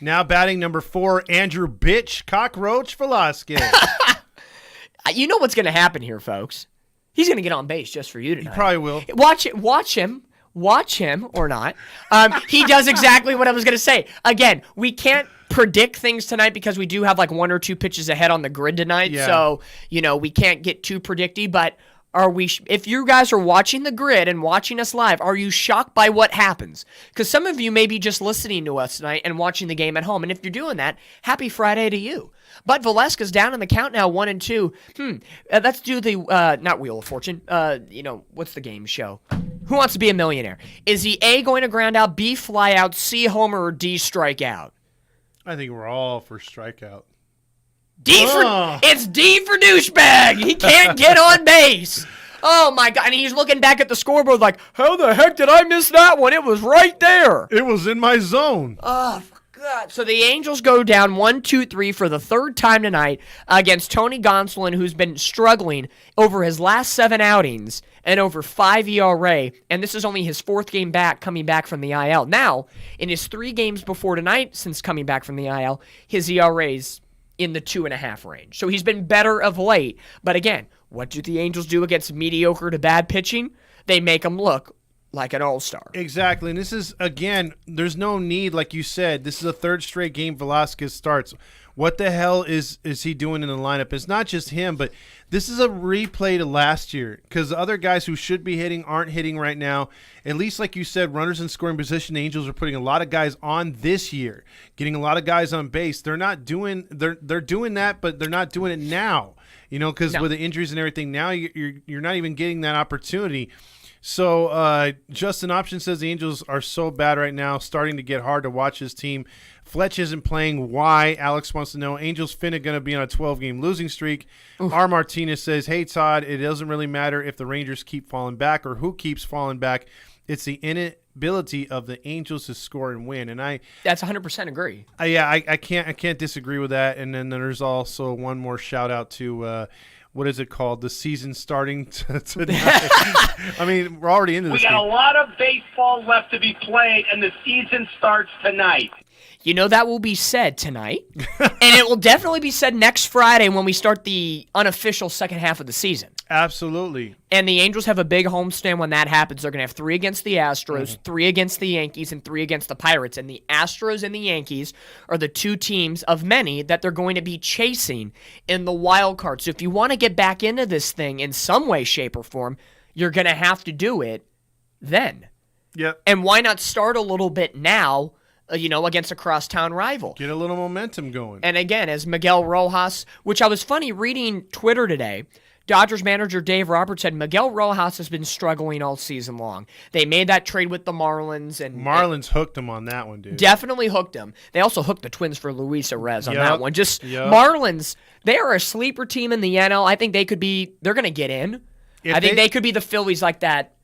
Now batting number 4, Andrew Bitch Cockroach Velasquez. You know what's going to happen here, folks. He's going to get on base just for you tonight. He probably will. Watch him or not. He does exactly what I was going to say. Again, we can't predict things tonight because we do have like 1 or 2 pitches ahead on the grid tonight. Yeah. So, we can't get too predicty, but if you guys are watching the grid and watching us live, are you shocked by what happens? Because some of you may be just listening to us tonight and watching the game at home. And if you're doing that, happy Friday to you. But Velasquez down in the count now, 1-2. Let's do the, not Wheel of Fortune, what's the game show? Who Wants to Be a Millionaire? Is he A, going to ground out, B, fly out, C, homer, or D, strike out? I think we're all for strikeout. It's D for douchebag. He can't get on base. Oh, my God. And he's looking back at the scoreboard like, how the heck did I miss that one? It was right there. It was in my zone. Oh, for God. So the Angels go down 1-2-3 for the 3rd time tonight against Tony Gonsolin, who's been struggling over his last 7 outings and over 5 ERA, and this is only his 4th game back, coming back from the IL. Now, in his 3 games before tonight, since coming back from the IL, his ERA's in the 2.5 range. So he's been better of late. But again, what do the Angels do against mediocre to bad pitching? They make him look like an all-star. Exactly. And this is, again, there's no need, like you said, this is a 3rd straight game Velasquez starts. What the hell is he doing in the lineup? It's not just him, but this is a replay to last year because the other guys who should be hitting aren't hitting right now. At least, like you said, runners in scoring position, the Angels are putting a lot of guys on this year, getting a lot of guys on base. They're doing that, but they're not doing it now. Because with the injuries and everything, now you're not even getting that opportunity. So Justin Option says the Angels are so bad right now, starting to get hard to watch his team. Fletch isn't playing. Why? Alex wants to know. Angels finna going to be on a 12-game losing streak. Oof. R. Martinez says, hey, Todd, it doesn't really matter if the Rangers keep falling back or who keeps falling back. It's the inability of the Angels to score and win. And that's 100% agree. I can't disagree with that. And then there's also one more shout out to what is it called? The season starting tonight. I mean, we're already into this. We got a lot of baseball left to be played, and the season starts tonight. That will be said tonight, and it will definitely be said next Friday when we start the unofficial second half of the season. Absolutely. And the Angels have a big homestand when that happens. They're going to have 3 against the Astros, 3 against the Yankees, and 3 against the Pirates. And the Astros and the Yankees are the 2 teams of many that they're going to be chasing in the wild card. So if you want to get back into this thing in some way, shape, or form, you're going to have to do it then. Yep. And why not start a little bit now, against a crosstown rival? Get a little momentum going. And again, as Miguel Rojas, which I was funny reading Twitter today, Dodgers manager Dave Roberts said Miguel Rojas has been struggling all season long. They made that trade with the Marlins. And Marlins hooked him on that one, dude. Definitely hooked him. They also hooked the Twins for Luis Arez on that one. Marlins, they are a sleeper team in the NL. I think they're going to get in. I think they could be the Phillies like that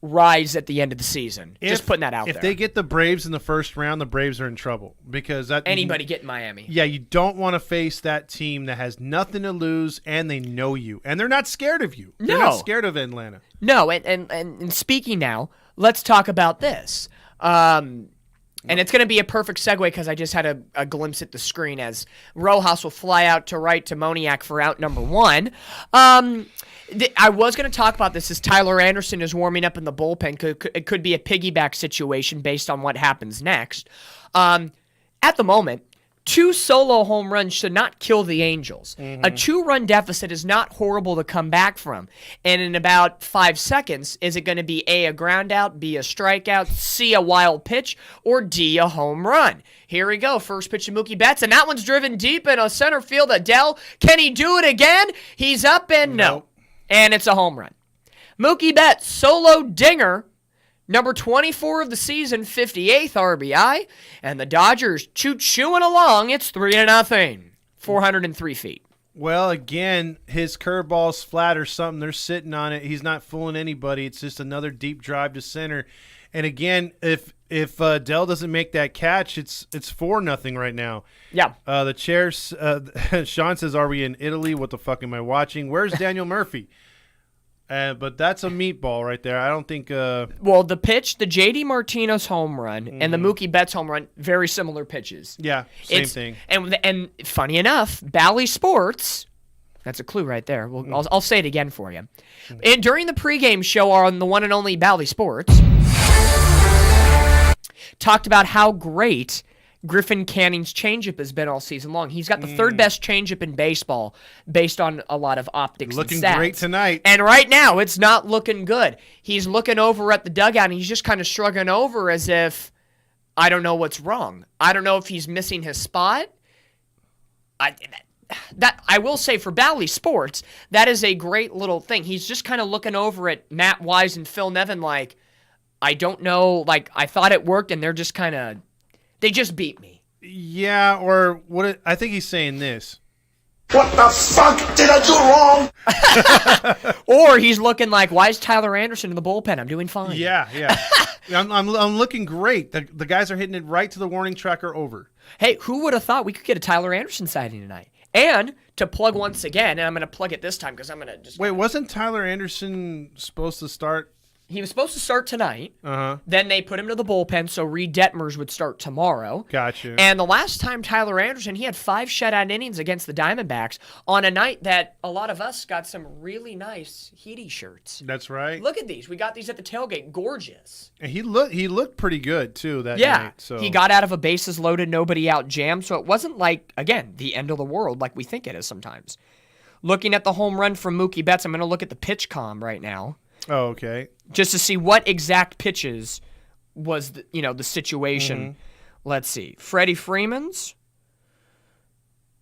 rise at the end of the season. Just putting that out there. If they get the Braves in the first round, the Braves are in trouble because anybody get in Miami. Yeah, you don't want to face that team that has nothing to lose and they know you. And they're not scared of you. They're not scared of Atlanta. No, and speaking now, let's talk about this. And it's going to be a perfect segue because I just had a glimpse at the screen as Rojas will fly out to right to Moniak for out number 1. I was going to talk about this as Tyler Anderson is warming up in the bullpen. It could be a piggyback situation based on what happens next. At the moment, 2 solo home runs should not kill the Angels. A 2-run deficit is not horrible to come back from. And in about 5 seconds, is it going to be A, a ground out, B, a strikeout, C, a wild pitch, or D, a home run? Here we go. First pitch to Mookie Betts, and that one's driven deep in a center field. Adele, can he do it again? He's up and no. And it's a home run. Mookie Betts, solo dinger. Number 24 of the season, 58th RBI, and the Dodgers chewing along. It's 3-0, 403 feet. Well, again, his curveball's flat or something. They're sitting on it. He's not fooling anybody. It's just another deep drive to center. And again, if Dell doesn't make that catch, it's 4-0 right now. Yeah. The chairs. Sean says, "Are we in Italy? What the fuck am I watching? Where's Daniel Murphy?" But that's a meatball right there. I don't think. Well, the pitch, the J.D. Martinez home run and the Mookie Betts home run, very similar pitches. Yeah, same thing. And funny enough, Bally Sports, that's a clue right there. I'll say it again for you. And during the pregame show on the one and only Bally Sports, talked about how great Griffin Canning's changeup has been all season long. He's got the third best changeup in baseball based on a lot of optics looking and stats. Great tonight. And right now, it's not looking good. He's looking over at the dugout, and he's just kind of shrugging over as if, I don't know what's wrong. I don't know if he's missing his spot. I will say for Bally Sports, that is a great little thing. He's just kind of looking over at Matt Wise and Phil Nevin like, I don't know, like, I thought it worked, and they're just kind of... They just beat me. Yeah, or what? I think he's saying this. What the fuck did I do wrong? Or he's looking like, why is Tyler Anderson in the bullpen? I'm doing fine. Yeah. I'm looking great. The guys are hitting it right to the warning track or over. Hey, who would have thought we could get a Tyler Anderson sighting tonight? And to plug once again, and I'm going to plug it this time because I'm going to just... Wait, wasn't Tyler Anderson supposed to start... He was supposed to start tonight. Then they put him to the bullpen, so Reed Detmers would start tomorrow. Gotcha. And the last time Tyler Anderson, he had 5 shutout innings against the Diamondbacks on a night that a lot of us got some really nice Heaty shirts. That's right. Look at these. We got these at the tailgate. Gorgeous. And he looked pretty good, too, that night. So. He got out of a bases loaded, nobody out jammed, so it wasn't like, again, the end of the world like we think it is sometimes. Looking at the home run from Mookie Betts, I'm going to look at the pitch comm right now. Oh, okay. Just to see what exact pitches was the situation. Let's see. Freddie Freeman's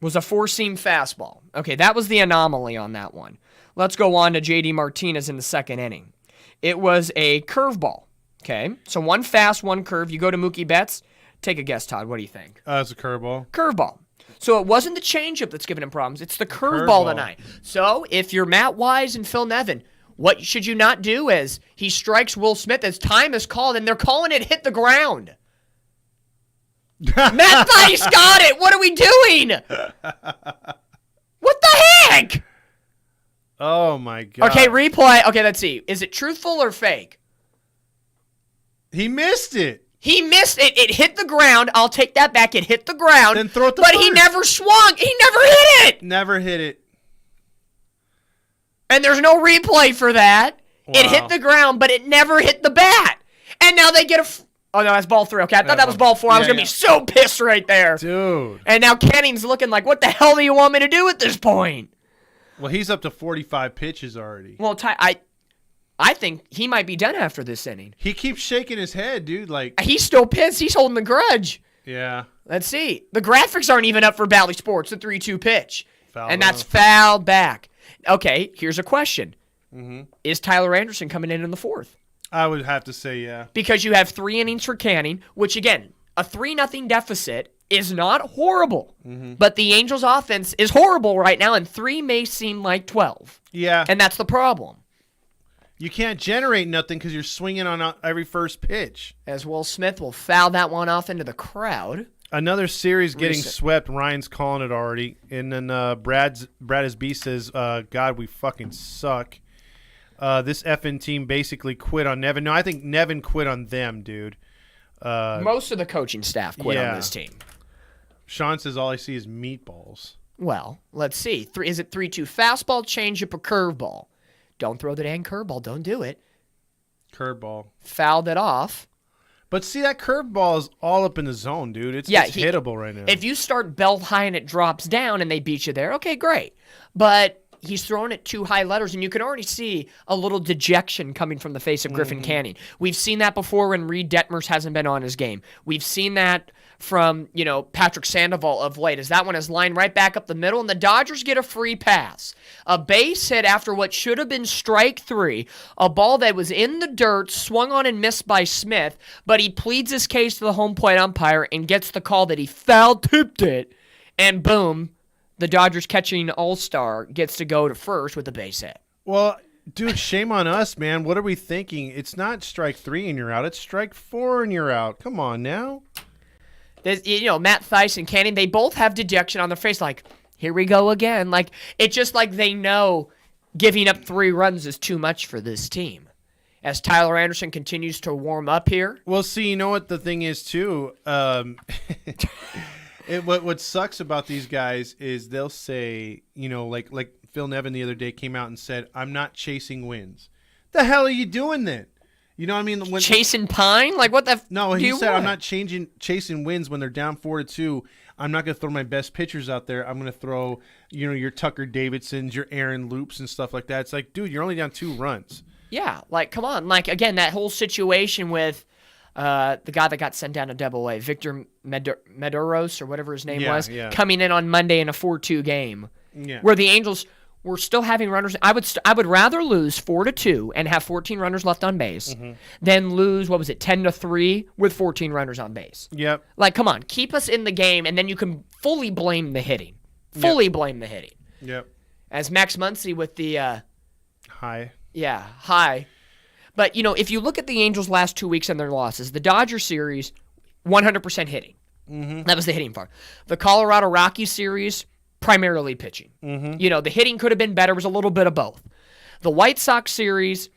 was a 4-seam fastball. Okay, that was the anomaly on that one. Let's go on to J.D. Martinez in the second inning. It was a curveball. Okay, so 1 fast, 1 curve. You go to Mookie Betts. Take a guess, Todd. What do you think? It's a curveball. Curveball. So it wasn't the changeup that's giving him problems. It's the curveball tonight. So if you're Matt Wise and Phil Nevin, what should you not do is he strikes Will Smith as time is called, and they're calling it hit the ground. Matt Thaiss got it. What are we doing? What the heck? Oh, my God. Okay, replay. Okay, let's see. Is it truthful or fake? He missed it. He missed it. It hit the ground. I'll take that back. It hit the ground. Then throw it to But first. he never swung. He never hit it. Never hit it. And there's no replay for that. Wow. It hit the ground, but it never hit the bat. And now they get oh, no, that's ball 3. Okay, I thought that was ball 4. I was going to be so pissed right there. Dude. And now Canning's looking like, what the hell do you want me to do at this point? Well, he's up to 45 pitches already. Well, I think he might be done after this inning. He keeps shaking his head, dude. Like He's still pissed. He's holding the grudge. Yeah. Let's see. The graphics aren't even up for Bally Sports, the 3-2 pitch. Fouled and that's off. fouled back. Okay, here's a question. Is Tyler Anderson coming in the 4th? I would have to say yeah. Because you have 3 innings for Canning, which, again, a 3-0 deficit is not horrible. But the Angels' offense is horrible right now, and 3 may seem like 12. Yeah. And that's the problem. You can't generate nothing because you're swinging on every first pitch. As Will Smith will foul that one off into the crowd. Another series getting Reset. swept. Ryan's calling it already. And then Brad S.B. says, God, we fucking suck. This effing team basically quit on Nevin. No, I think Nevin quit on them, dude. Most of the coaching staff quit on this team. Sean says all I see is meatballs. Well, let's see. Is it 3-2 fastball, changeup, or curveball? Don't throw the dang curveball. Don't do it. Curveball. Fouled it off. But see, that curveball is all up in the zone, dude. It's hittable right now. If you start belt high and it drops down and they beat you there, okay, great. But he's throwing it too high letters, and you can already see a little dejection coming from the face of Griffin Canning. We've seen that before when Reed Detmers hasn't been on his game. We've seen that from, Patrick Sandoval of late, as that one is lined right back up the middle, and the Dodgers get a free pass. A base hit after what should have been strike 3, a ball that was in the dirt, swung on and missed by Smith, but he pleads his case to the home plate umpire and gets the call that he foul-tipped it, and boom, the Dodgers catching all-star gets to go to first with a base hit. Well, dude, shame on us, man. What are we thinking? It's not strike 3 and you're out. It's strike 4 and you're out. Come on now. Matt Theis and Canning, they both have dejection on their face, like, here we go again. Like, it's just like they know giving up 3 runs is too much for this team. As Tyler Anderson continues to warm up here. Well, see, you know what the thing is, too? What sucks about these guys is they'll say, like Phil Nevin the other day came out and said, I'm not chasing wins. The hell are you doing then? You know what I mean? Chasing pine? Like, what the No, he said, I'm not chasing wins when they're down 4-2. I'm not going to throw my best pitchers out there. I'm going to throw, your Tucker Davidsons, your Aaron Loops and stuff like that. It's like, dude, you're only down 2 runs. Yeah, like, come on. Like, again, that whole situation with the guy that got sent down to Double-A, Victor Medeiros or whatever his name was, coming in on Monday in a 4-2 game, where the Angels were still having runners. I would rather lose 4-2 and have 14 runners left on base than lose 10-3 with 14 runners on base. Yep. Like, come on, keep us in the game, and then you can fully blame the hitting. Blame the hitting. Yep. As Max Muncy with the high. Yeah, high. But, if you look at the Angels' last 2 weeks and their losses, the Dodger series, 100% hitting. That was the hitting part. The Colorado Rockies series, primarily pitching. The hitting could have been better. It was a little bit of both. The White Sox series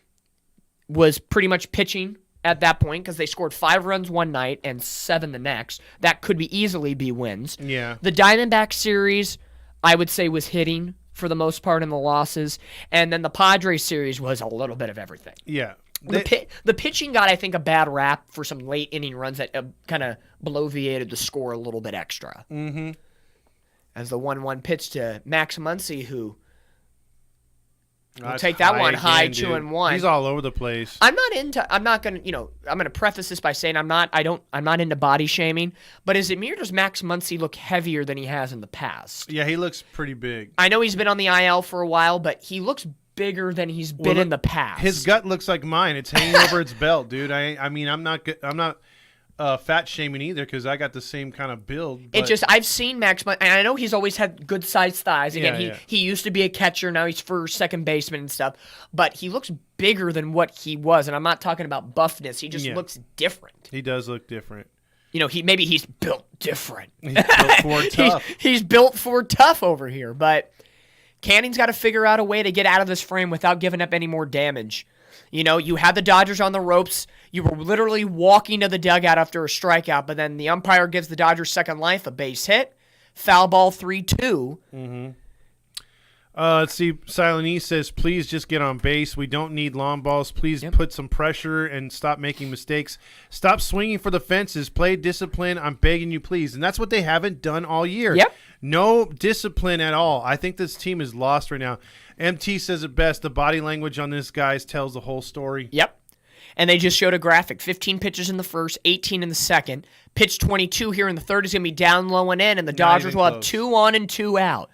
was pretty much pitching at that point because they scored 5 runs one night and 7 the next. That could easily be wins. Yeah. The Diamondback series, I would say, was hitting for the most part in the losses. And then the Padres series was a little bit of everything. Yeah. The pitching got, I think, a bad rap for some late inning runs that kind of bloviated the score a little bit extra. As the 1-1 pitch to Max Muncy, who will take that one high, 2-1. He's all over the place. I'm not gonna preface this by saying I'm not into body shaming, but is it me or does Max Muncy look heavier than he has in the past? Yeah, he looks pretty big. I know he's been on the IL for a while, but he looks bigger than he's been in the past. His gut looks like mine. It's hanging over its belt, dude. I mean, I'm not fat shaming either because I got the same kind of build. I've seen Max, and I know he's always had good sized thighs. Again, he used to be a catcher, now he's first, second baseman and stuff. But he looks bigger than what he was, and I'm not talking about buffness. He just looks different. He does look different. He's built different. He's built for tough. He's built for tough over here, but Canning's got to figure out a way to get out of this frame without giving up any more damage. You had the Dodgers on the ropes. You were literally walking to the dugout after a strikeout, but then the umpire gives the Dodgers second life, a base hit, foul ball 3-2. Let's see. Silent E says, please just get on base. We don't need long balls. Please put some pressure and stop making mistakes. Stop swinging for the fences. Play discipline. I'm begging you, please. And that's what they haven't done all year. Yep. No discipline at all. I think this team is lost right now. MT says it best. The body language on this guy tells the whole story. Yep. And they just showed a graphic. 15 pitches in the first, 18 in the second. Pitch 22 here in the third is going to be down low and in, and the Dodgers will have 2 on and 2 out.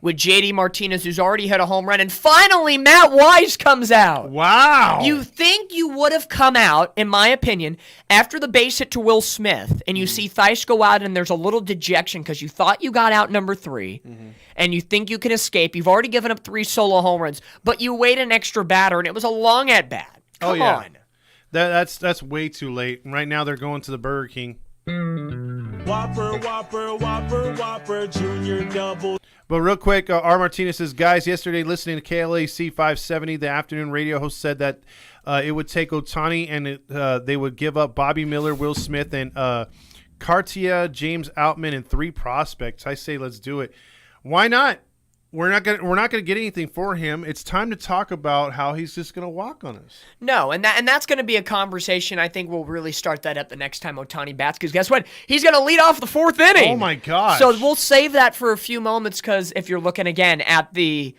With J.D. Martinez, who's already hit a home run. And finally, Matt Wise comes out. Wow. You think you would have come out, in my opinion, after the base hit to Will Smith, and you see Theis go out, and there's a little dejection because you thought you got out number 3, and you think you can escape. You've already given up 3 solo home runs, but you wait an extra batter, and it was a long at-bat. Come on. That's way too late. And right now they're going to the Burger King. Whopper, Whopper, Whopper, Whopper, Junior Double. But real quick, R. Martinez says, guys, yesterday listening to KLAC 570, the afternoon radio host said that it would take Ohtani and they would give up Bobby Miller, Will Smith, and Cartier, James Outman, and 3 prospects. I say let's do it. Why not? We're not gonna get anything for him. It's time to talk about how he's just gonna walk on us. No, and that's going to be a conversation. I think we'll really start that up the next time Ohtani bats, because guess what? He's going to lead off the 4th inning. Oh my gosh! So we'll save that for a few moments, because if you're looking again at the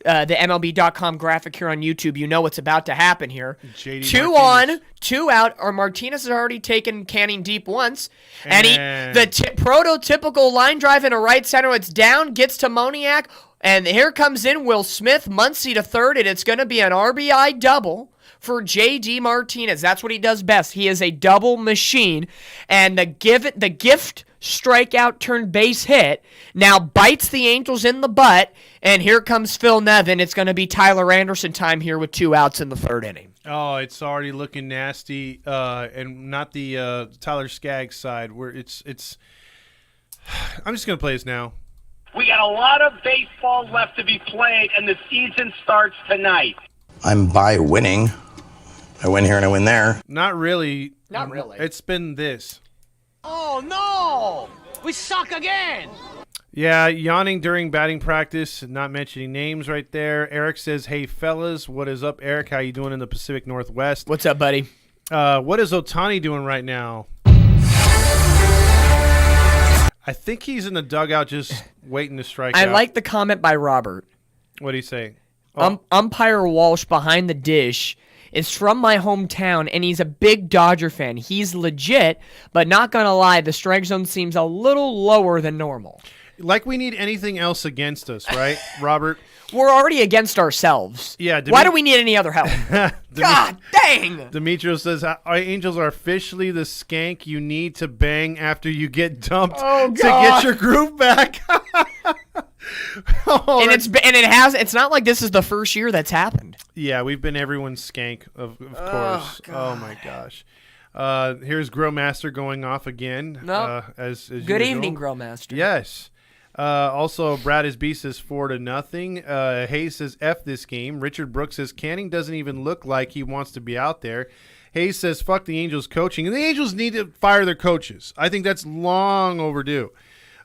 MLB.com graphic here on YouTube, you know what's about to happen here. JD 2 Martinez. on, 2 out. Or Martinez has already taken Canning deep once, and the prototypical line drive in a right center. It's down, gets to Moniak. And here comes in Will Smith, Muncy to third, and it's going to be an RBI double for J.D. Martinez. That's what he does best. He is a double machine, and the gift strikeout turned base hit now bites the Angels in the butt, and here comes Phil Nevin. It's going to be Tyler Anderson time here with 2 outs in the 3rd inning. Oh, it's already looking nasty, and not the Tyler Skaggs side where it's. I'm just going to play this now. We got a lot of baseball left to be played, and the season starts tonight. I'm by winning. I win here and I win there. Not really. Not really. It's been this. Oh, no! We suck again! Yeah, yawning during batting practice, not mentioning names right there. Eric says, hey, fellas, what is up, Eric? How you doing in the Pacific Northwest? What's up, buddy? What is Ohtani doing right now? I think he's in the dugout just waiting to strike out. I like the comment by Robert. What do you say? Oh. Umpire Walsh behind the dish is from my hometown, and he's a big Dodger fan. He's legit, but not going to lie, the strike zone seems a little lower than normal. Like we need anything else against us, right, Robert? We're already against ourselves. Yeah. Why do we need any other help? God dang! Demetrius says, our Angels are officially the skank you need to bang after you get dumped to get your groove back. It's not like this is the first year that's happened. Yeah, we've been everyone's skank, of course. Oh, my gosh. Here's Grillmaster going off again. No. As Good usual. evening, Grillmaster. Yes. Also, Brad is B says 4-0. Hayes says F this game. Richard Brooks says Canning doesn't even look like he wants to be out there. Hayes says fuck the Angels coaching. And the Angels need to fire their coaches. I think that's long overdue.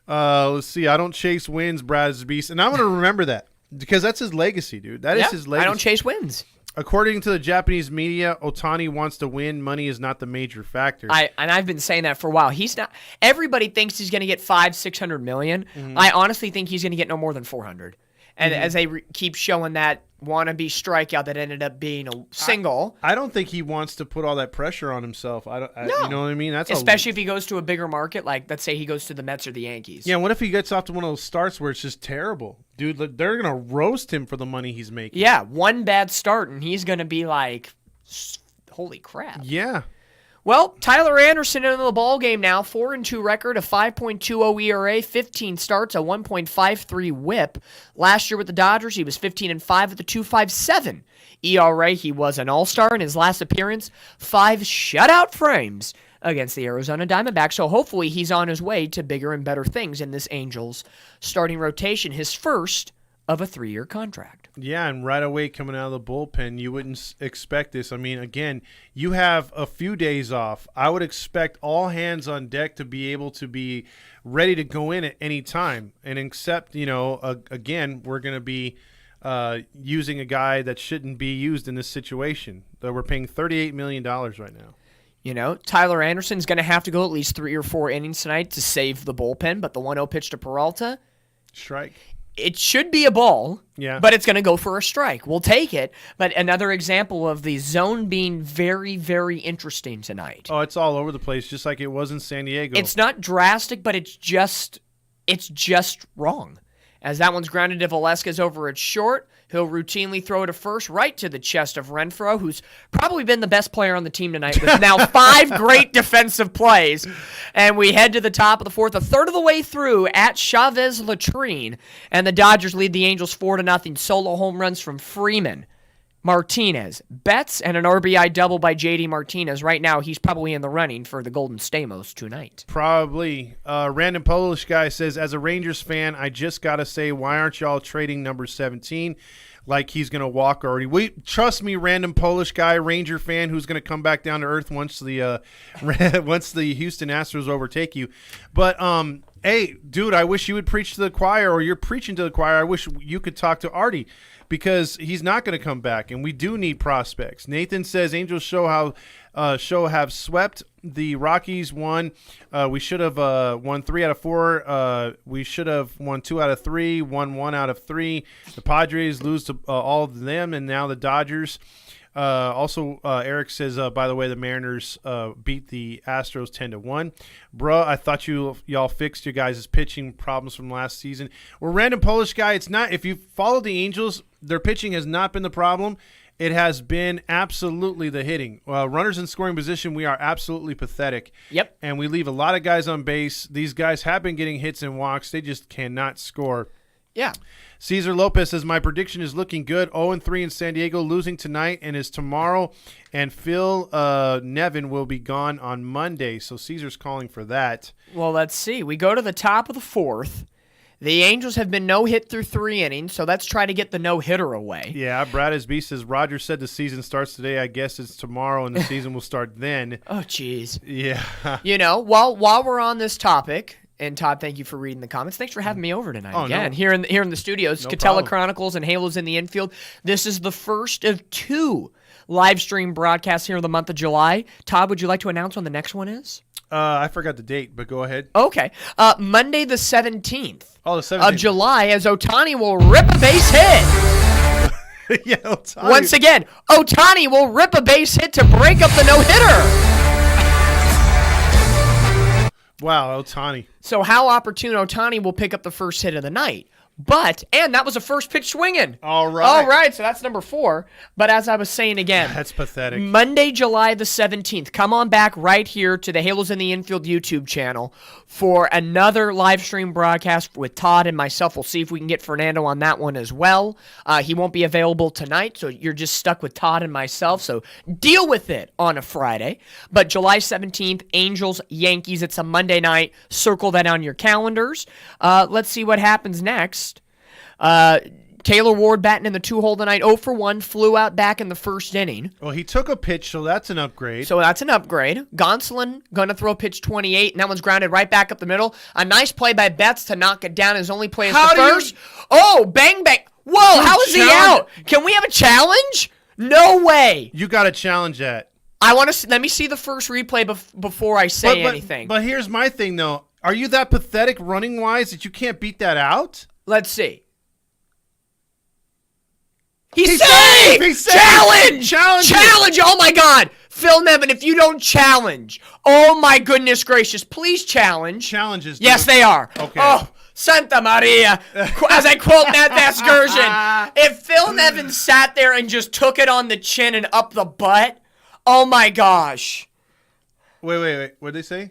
Let's see. I don't chase wins, Brad is Beast. And I'm going to remember that because that's his legacy, dude. That is his legacy. I don't chase wins. According to the Japanese media, Ohtani wants to win. Money is not the major factor. I've been saying that for a while. He's not. Everybody thinks he's going to get $500-600 million. Mm-hmm. I honestly think he's going to get no more than 400. And as they keep showing that wannabe strikeout that ended up being a single, I don't think he wants to put all that pressure on himself. You know what I mean? That's especially if he goes to a bigger market, like let's say he goes to the Mets or the Yankees. Yeah. What if he gets off to one of those starts where it's just terrible, dude? They're gonna roast him for the money he's making. Yeah, one bad start and he's gonna be like, holy crap. Yeah. Well, Tyler Anderson into the ball game now, 4-2 record, a 5.20 ERA, 15 starts, a 1.53 WHIP. Last year with the Dodgers, he was 15-5 with a 2.57 ERA. He was an All-Star in his last appearance, 5 shutout frames against the Arizona Diamondbacks. So hopefully he's on his way to bigger and better things in this Angels starting rotation, his first of a 3-year contract. Yeah, and right away coming out of the bullpen, you wouldn't expect this. I mean, again, you have a few days off. I would expect all hands on deck to be able to be ready to go in at any time. And except, again, we're going to be using a guy that shouldn't be used in this situation. We're paying $38 million right now. Tyler Anderson's going to have to go at least 3 or 4 innings tonight to save the bullpen, but the 1-0 pitch to Peralta, strike. It should be a ball, yeah, but it's going to go for a strike. We'll take it. But another example of the zone being very, very interesting tonight. Oh, it's all over the place, just like it was in San Diego. It's not drastic, but it's just wrong. As that one's grounded to Velasquez over at short, he'll routinely throw to first, right to the chest of Renfroe, who's probably been the best player on the team tonight with now 5 great defensive plays. And we head to the top of the 4th, a third of the way through at Chavez Latrine. And the Dodgers lead the Angels 4-0. Solo home runs from Freeman, Martinez, Betts, and an RBI double by JD Martinez. Right now, he's probably in the running for the Golden Stamos tonight. Probably. Random Polish guy says, as a Rangers fan, I just got to say, why aren't y'all trading number 17 like he's going to walk already? Trust me, random Polish guy, Ranger fan who's going to come back down to earth once the once the Houston Astros overtake you. But, hey, dude, I wish you would preach to the choir, or you're preaching to the choir. I wish you could talk to Artie, because he's not going to come back, and we do need prospects. Nathan says Angels show have swept. The Rockies won. We should have won 3 out of 4. We should have won 2 out of 3, won 1 out of 3. The Padres lose to all of them, and now the Dodgers. Also, Eric says, by the way, the Mariners beat the Astros 10-1. Bruh, I thought y'all fixed your guys' pitching problems from last season. Well, random Polish guy, it's not. If you follow the Angels, their pitching has not been the problem. It has been absolutely the hitting. Runners in scoring position, we are absolutely pathetic. Yep. And we leave a lot of guys on base. These guys have been getting hits and walks. They just cannot score. Yeah. Caesar Lopez says, my prediction is looking good. 0-3 in San Diego, losing tonight and is tomorrow. And Phil Nevin will be gone on Monday. So Caesar's calling for that. Well, let's see. We go to the top of the 4th. The Angels have been no-hit through 3 innings, so let's try to get the no-hitter away. Yeah, Brad Asby says, Roger said the season starts today. I guess it's tomorrow, and the season will start then. Oh, jeez. Yeah. You know, while we're on this topic, and Todd, thank you for reading the comments. Thanks for having me over tonight again. No. Here in the studios. No Catella problem. Chronicles and Halos in the infield. This is the first of 2 live stream broadcasts here in the month of July. Todd, would you like to announce when the next one is? I forgot the date, but go ahead. Okay. Monday the 17th. Oh, the 17th. Of July, as Ohtani will rip a base hit. Yeah, Ohtani. Once again, Ohtani will rip a base hit to break up the no-hitter. Wow, Ohtani. So how opportune Ohtani will pick up the first hit of the night. And that was a first pitch swinging. All right. All right, so that's number 4. But as I was saying again, That's pathetic. Monday, July the 17th, come on back right here to the Halos in the Infield YouTube channel for another live stream broadcast with Todd and myself. We'll see if we can get Fernando on that one as well. He won't be available tonight, so you're just stuck with Todd and myself, so deal with it on a Friday. But July 17th, Angels, Yankees, it's a Monday night. Circle that on your calendars. Let's see what happens next. Taylor Ward batting in the 2-hole tonight, 0-for-1, flew out back in the first inning. Well, he took a pitch, so that's an upgrade. Gonsolin going to throw pitch 28, and that one's grounded right back up the middle. A nice play by Betts to knock it down. His only play is the first. Oh, bang, bang. Whoa, how is he out? Can we have a challenge? No way. You got to challenge that. Let me see the first replay before I say anything. But here's my thing, though. Are you that pathetic running-wise that you can't beat that out? Let's see. He's safe! He's safe! Challenge! Challenge! Challenge! Oh, my God. Phil Nevin, if you don't challenge, oh, my goodness gracious, please challenge. Challenges. Yes, they are. Okay. Oh, Santa Maria, as I quote Matt Vasgersian. If Phil Nevin sat there and just took it on the chin and up the butt, oh, my gosh. Wait. What'd they say?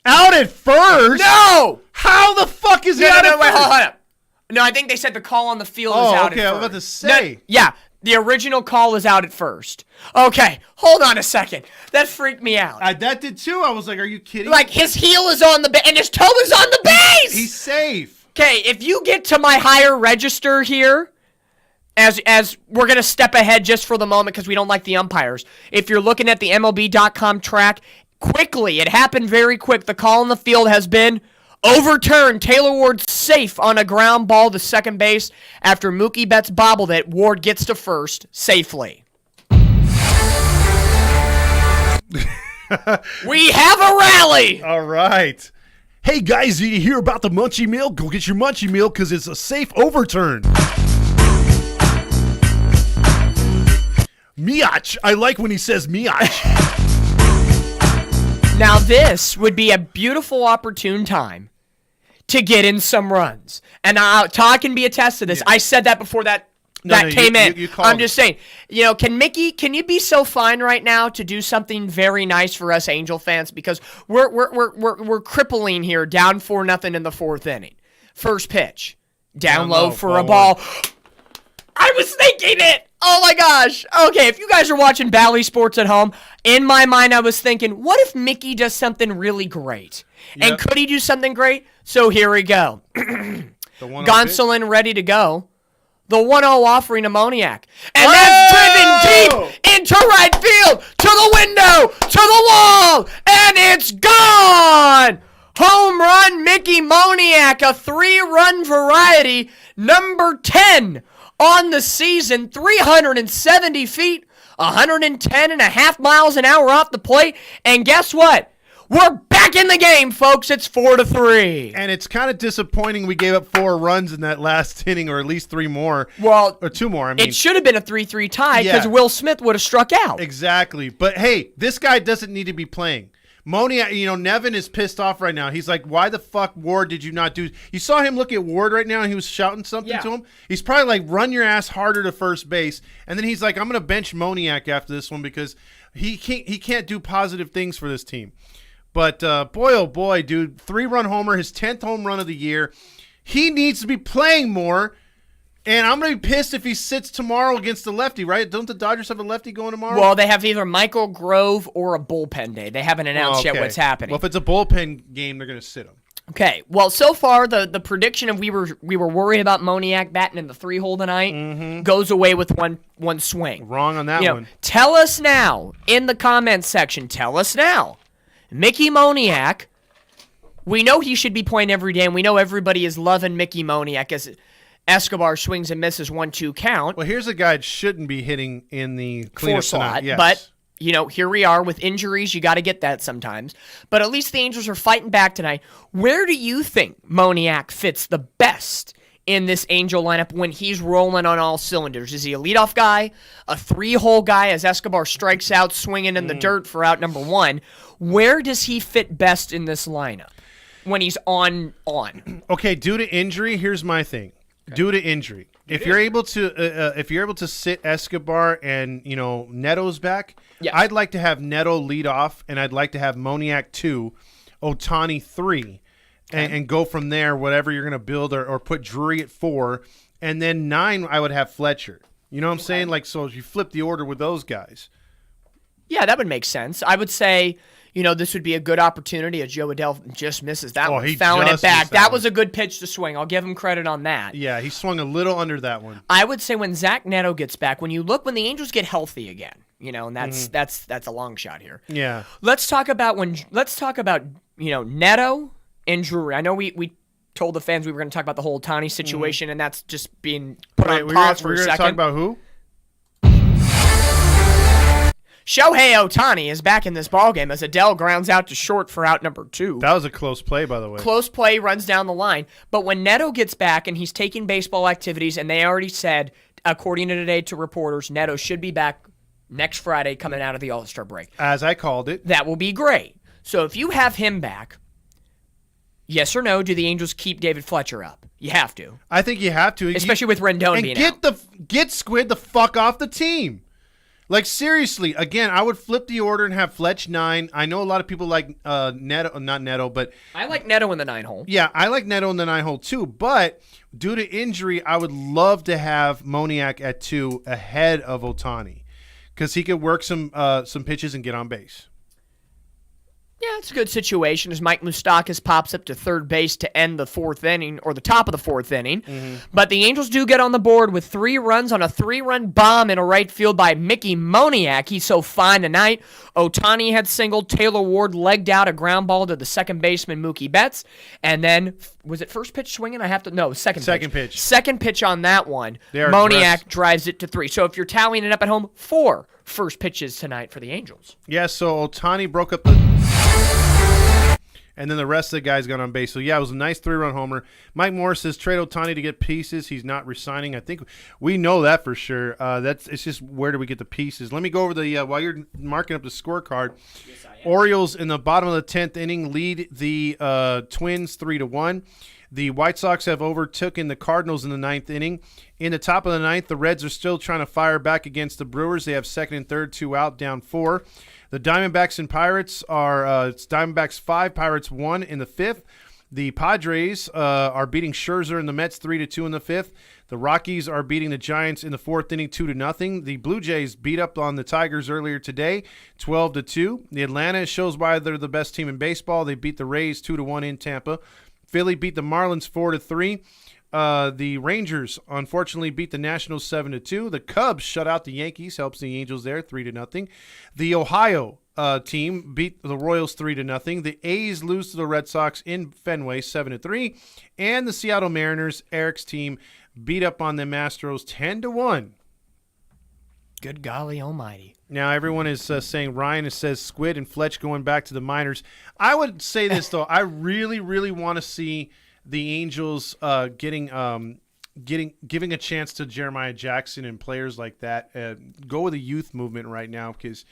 Out at first? No! How the fuck is he out at first? Hold up. No, I think they said the call on the field is out at first. Okay, I was about to say. Yeah, the original call is out at first. Okay, hold on a second. That freaked me out. That did too. I was like, are you kidding? Like, his heel is on the base, and his toe is on the base! He's safe. Okay, if you get to my higher register here, as we're going to step ahead just for the moment because we don't like the umpires. If you're looking at the MLB.com track, quickly, it happened very quick. The call on the field has been overturned. Taylor Ward safe on a ground ball to second base after Mookie Betts bobbled it. Ward gets to first safely. We have a rally. All right. Hey, guys, did you hear about the Munchie Meal? Go get your Munchie Meal because it's a safe overturn. Miach. I like when he says Miach. Now, this would be a beautiful opportune time to get in some runs. And Todd can be attest to this. Yeah. I said that before that came in. You I'm just saying, can you be so fine right now to do something very nice for us Angel fans? Because we're crippling here, down 4-0 in the 4th inning. First pitch. Down low for a ball. I was thinking it. Oh my gosh. Okay, if you guys are watching Bally Sports at home, in my mind I was thinking, what if Mickey does something really great? Yep. And could he do something great? So here we go. Gonsolin ready to go. The 1-0 offering to Moniak. And that's driven deep into right field, to the window, to the wall, and it's gone! Home run, Mickey Moniak, a 3-run variety, number 10 on the season, 370 feet, 110.5 miles an hour off the plate, and guess what? We're back in the game, folks. It's 4-3. And it's kind of disappointing we gave up 4 runs in that last inning, or at least 3 more. Well, or 2 more. I mean, it should have been a 3-3 tie because Will Smith would have struck out. Exactly. But hey, this guy doesn't need to be playing. Moniak, Nevin is pissed off right now. He's like, why the fuck, Ward, did you not do? You saw him look at Ward right now, and he was shouting something to him. He's probably like, run your ass harder to first base. And then he's like, I'm going to bench Moniak after this one because he can't do positive things for this team. But boy, oh boy, dude, 3-run homer, his 10th home run of the year. He needs to be playing more. And I'm going to be pissed if he sits tomorrow against the lefty, right? Don't the Dodgers have a lefty going tomorrow? Well, they have either Michael Grove or a bullpen day. They haven't announced yet what's happening. Well, if it's a bullpen game, they're going to sit him. Okay. Well, so far the prediction of we were worried about Moniak batting in the 3-hole tonight goes away with one swing. Wrong on that one. Tell us now in the comments section. Tell us now, Mickey Moniak. We know he should be playing every day, and we know everybody is loving Mickey Moniak as Escobar swings and misses 1-2 count. Well, here's a guy that shouldn't be hitting in the cleanup slot, yes. But here we are with injuries. You got to get that sometimes. But at least the Angels are fighting back tonight. Where do you think Moniak fits the best in this Angel lineup when he's rolling on all cylinders? Is he a leadoff guy, a 3-hole guy as Escobar strikes out swinging in the dirt for out number 1? Where does he fit best in this lineup when he's on? Okay, due to injury, here's my thing. Due to injury, if you're able to sit Escobar and Neto's back, I'd like to have Neto lead off, and I'd like to have Moniak 2, Ohtani 3, and go from there. Whatever you're gonna build, or put Drury at 4, and then 9 I would have Fletcher. You know what I'm saying? Like, so you flip the order with those guys. Yeah, that would make sense. I would say, this would be a good opportunity as Joe Adell just misses that one. He fouling it just back. missed That that was a good pitch to swing. I'll give him credit on that. Yeah, he swung a little under that one. I would say when Zach Neto gets back, when the Angels get healthy again, and that's a long shot here. Yeah. Let's talk about Neto and Drury. I know we told the fans we were going to talk about the whole Ohtani situation, and that's just being put on pause for a second. We're going to talk about who? Shohei Ohtani is back in this ballgame as Adell grounds out to short for out number 2. That was a close play, by the way. Close play, runs down the line. But when Neto gets back and he's taking baseball activities, and they already said, according to today to reporters, Neto should be back next Friday coming out of the All-Star break. As I called it. That will be great. So if you have him back, yes or no, do the Angels keep David Fletcher up? You have to. I think you have to. Especially with Rendon being out. Get Squid the fuck off the team. Like, seriously, again, I would flip the order and have Fletch 9. I know a lot of people like Neto, not Neto, but... I like Neto in the 9-hole. Yeah, I like Neto in the 9-hole too, but due to injury, I would love to have Moniak at 2 ahead of Ohtani because he could work some pitches and get on base. Yeah, it's a good situation as Mike Moustakas pops up to third base to end the 4th inning, or the top of the 4th inning. But the Angels do get on the board with 3 runs on a 3-run bomb in a right field by Mickey Moniak. He's so fine tonight. Ohtani had singled. Taylor Ward legged out a ground ball to the second baseman Mookie Betts. And then, was it first pitch swinging? Second pitch. Second pitch on that one. Moniak drives it to 3. So if you're tallying it up at home, 4 first pitches tonight for the Angels. Yeah, so Ohtani broke up the... And then the rest of the guys got on base. So, yeah, it was a nice 3-run homer. Mike Morris says trade Ohtani to get pieces. He's not resigning. I think we know that for sure. It's just where do we get the pieces. Let me go over the while you're marking up the scorecard. Yes, Orioles in the bottom of the 10th inning lead the Twins 3-1. The White Sox have overtaken the Cardinals in the 9th inning. In the top of the 9th, the Reds are still trying to fire back against the Brewers. They have second and third, 2 out, down 4. The Diamondbacks and Pirates are it's Diamondbacks 5, Pirates 1 in the 5th. The Padres are beating Scherzer and the Mets 3-2 in the fifth. The Rockies are beating the Giants in the fourth inning 2-0. The Blue Jays beat up on the Tigers earlier today 12-2. The Atlanta shows why they're the best team in baseball. They beat the Rays 2-1 in Tampa. Philly beat the Marlins 4-3. The Rangers unfortunately beat the Nationals 7-2. The Cubs shut out the Yankees, helps the Angels there 3-0. The Ohio team beat the Royals 3-0. The A's lose to the Red Sox in Fenway 7-3, and the Seattle Mariners, Eric's team, beat up on the Astros 10-1. Good golly almighty. Now everyone is saying Ryan says Squid and Fletch going back to the minors. I would say this though, I really, really want to see the Angels giving a chance to Jeremiah Jackson and players like that. Go with the youth movement right now, because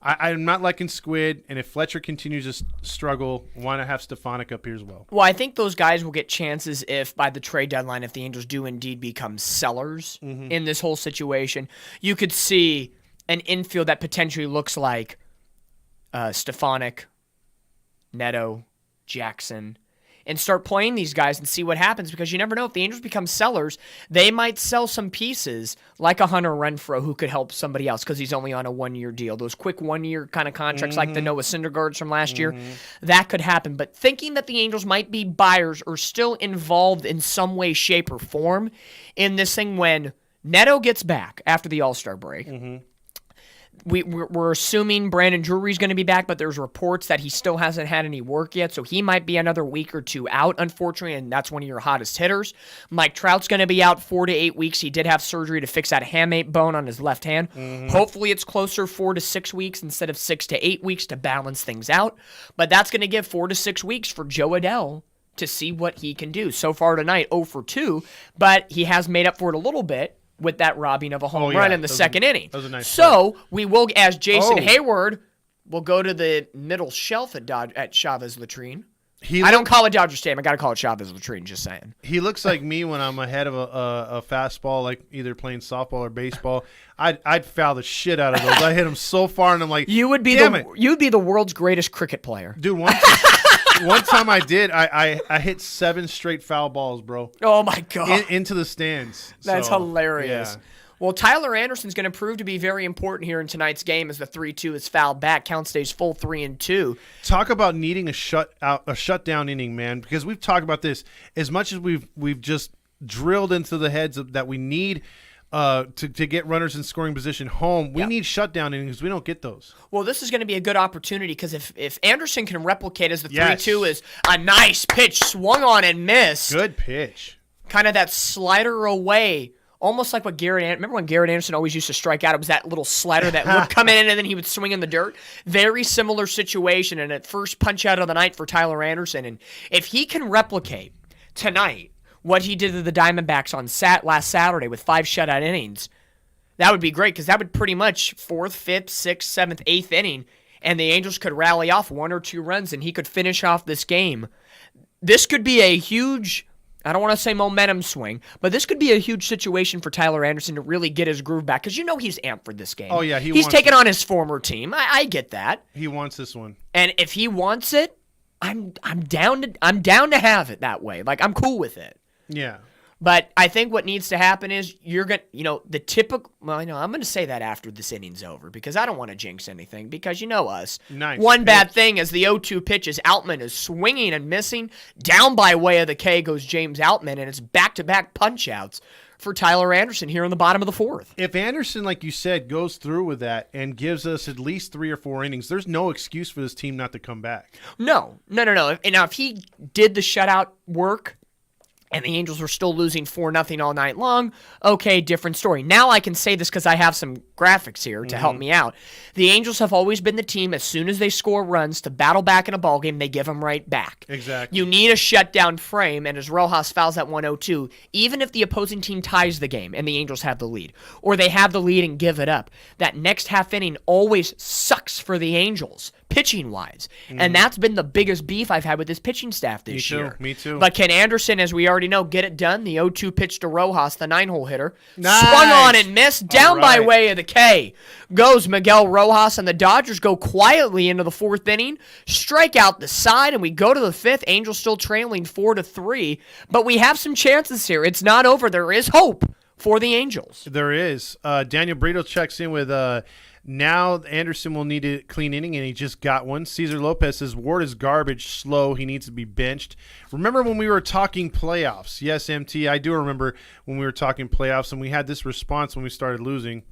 I'm not liking Squid, and if Fletcher continues to struggle, why not have Stefanik up here as well? Well, I think those guys will get chances if by the trade deadline, if the Angels do indeed become sellers in this whole situation, you could see an infield that potentially looks like Stefanik, Neto, Jackson, and start playing these guys and see what happens, because you never know. If the Angels become sellers, they might sell some pieces like a Hunter Renfroe who could help somebody else because he's only on a one-year deal. Those quick one-year kind of contracts like the Noah Syndergaards from last year, that could happen. But thinking that the Angels might be buyers or still involved in some way, shape, or form in this thing when Neto gets back after the All-Star break, We're assuming Brandon Drury's going to be back, but there's reports that he still hasn't had any work yet, so he might be another week or two out, unfortunately, and that's one of your hottest hitters. Mike Trout's going to be out 4 to 8 weeks. He did have surgery to fix that hamate bone on his left hand. Hopefully it's closer 4 to 6 weeks instead of 6 to 8 weeks to balance things out, but that's going to give 4 to 6 weeks for Joe Adell to see what he can do. So far tonight, 0 for 2, but he has made up for it a little bit with that robbing of a home run in the second inning. That was a nice so we will, as Jason Hayward will go to the middle shelf at Chavez Latrine. I don't call it Dodger Stadium. I got to call it Chavez Latrine, just saying. He looks like me when I'm ahead of a fastball, like either playing softball or baseball. I'd foul the shit out of those. I hit him so far, and I'm like, you'd be the world's greatest cricket player. Dude, one time I did. I hit 7 straight foul balls, bro. Oh, my God. Into the stands. That's hilarious. Yeah. Well, Tyler Anderson's going to prove to be very important here in tonight's game as the 3-2 is fouled back. Count stays full 3-2. Talk about needing a shutdown inning, man, because we've talked about this. As much as we've just drilled into the heads that we need to get runners in scoring position home, we need shutdown innings. We don't get those. Well, this is going to be a good opportunity because if Anderson can replicate as the 3-2 is a nice pitch swung on and missed. Good pitch. Kind of that slider away. Almost like what remember when Garrett Anderson always used to strike out? It was that little slider that would come in and then he would swing in the dirt. Very similar situation, and at first punch out of the night for Tyler Anderson. And if he can replicate tonight what he did to the Diamondbacks on last Saturday with 5 shutout innings, that would be great because that would pretty much 4th, 5th, 6th, 7th, 8th inning, and the Angels could rally off 1 or 2 runs and he could finish off this game. This could be a huge, I don't want to say momentum swing, but this could be a huge situation for Tyler Anderson to really get his groove back because you know he's amped for this game. Oh, yeah. He's taking on his former team. I get that. He wants this one. And if he wants it, I'm down to have it that way. Like, I'm cool with it. Yeah. But I think what needs to happen is the typical, I'm going to say that after this inning's over because I don't want to jinx anything because you know us. Nice. One bad thing is the 0-2 pitch is Outman is swinging and missing. Down by way of the K goes James Outman, and it's back-to-back punch-outs for Tyler Anderson here in the bottom of the 4th. If Anderson, like you said, goes through with that and gives us at least 3 or 4 innings, there's no excuse for this team not to come back. No. Now, if he did the shutout work, and the Angels were still losing 4-0 all night long, okay, different story. Now I can say this because I have some graphics here to help me out. The Angels have always been the team, as soon as they score runs to battle back in a ballgame, they give them right back. Exactly. You need a shutdown frame, and as Rojas fouls at 1-0-2, even if the opposing team ties the game and the Angels have the lead, or they have the lead and give it up, that next half inning always sucks for the Angels pitching-wise. And that's been the biggest beef I've had with this pitching staff this year. Me too. But can Anderson, as we already know, get it done? The 0-2 pitch to Rojas, the 9-hole hitter. Nice. Swung on and missed. Down by right. way of the K goes Miguel Rojas, and the Dodgers go quietly into the 4th inning, strike out the side, and we go to the 5th. Angels still trailing 4-3. But we have some chances here. It's not over. There is hope for the Angels. There is. Daniel Brito checks in with now Anderson will need a clean inning, and he just got one. Cesar Lopez says Ward is garbage, slow. He needs to be benched. Remember when we were talking playoffs? Yes, MT, I do remember when we were talking playoffs, and we had this response when we started losing.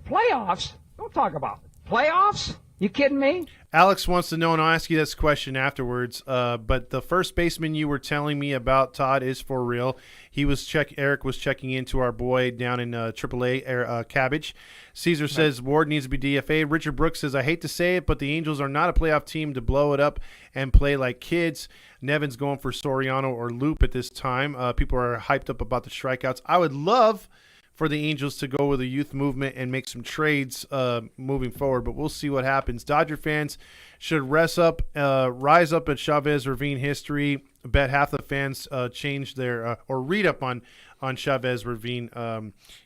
Playoffs? Don't talk about it. Playoffs? You kidding me? Alex wants to know, and I'll ask you this question afterwards. But the first baseman you were telling me about, Todd, is for real. Eric was checking into our boy down in AAA, Cabbage. Caesar says Ward needs to be DFA'd. Richard Brooks says, I hate to say it, but the Angels are not a playoff team to blow it up and play like kids. Nevin's going for Soriano or Loop at this time. People are hyped up about the strikeouts. I would love for the Angels to go with a youth movement and make some trades moving forward, but we'll see what happens. Dodger fans should rise up at Chavez Ravine history. I bet half the fans change their or read up on Chavez Ravine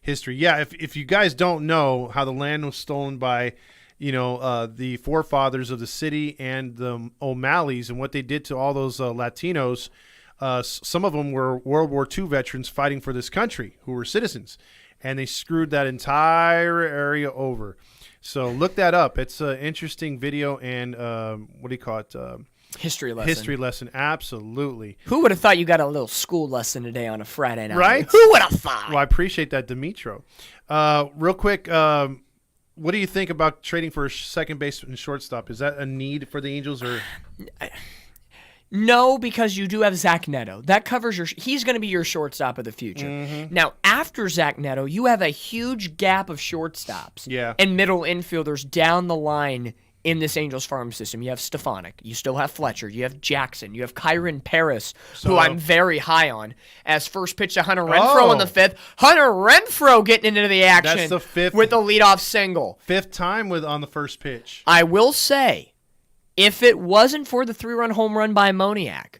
history. Yeah, if you guys don't know how the land was stolen by the forefathers of the city and the O'Malleys and what they did to all those Latinos, some of them were World War II veterans fighting for this country who were citizens. And they screwed that entire area over. So look that up. It's an interesting video and what do you call it? History lesson. History lesson, absolutely. Who would have thought you got a little school lesson today on a Friday night? Right? Who would have thought? Well, I appreciate that, Dimitro. Real quick, what do you think about trading for a second base and shortstop? Is that a need for the Angels or? No, because you do have Zach Neto. That covers he's going to be your shortstop of the future. Mm-hmm. Now, after Zach Neto, you have a huge gap of shortstops and middle infielders down the line in this Angels farm system. You have Stefanik. You still have Fletcher. You have Jackson. You have Kyron Paris, who I'm very high on. As first pitch to Hunter Renfroe in the 5th. Hunter Renfroe getting into the action. That's the 5th. With the leadoff single. 5th time on the first pitch. I will say, if it wasn't for the 3-run home run by Moniak,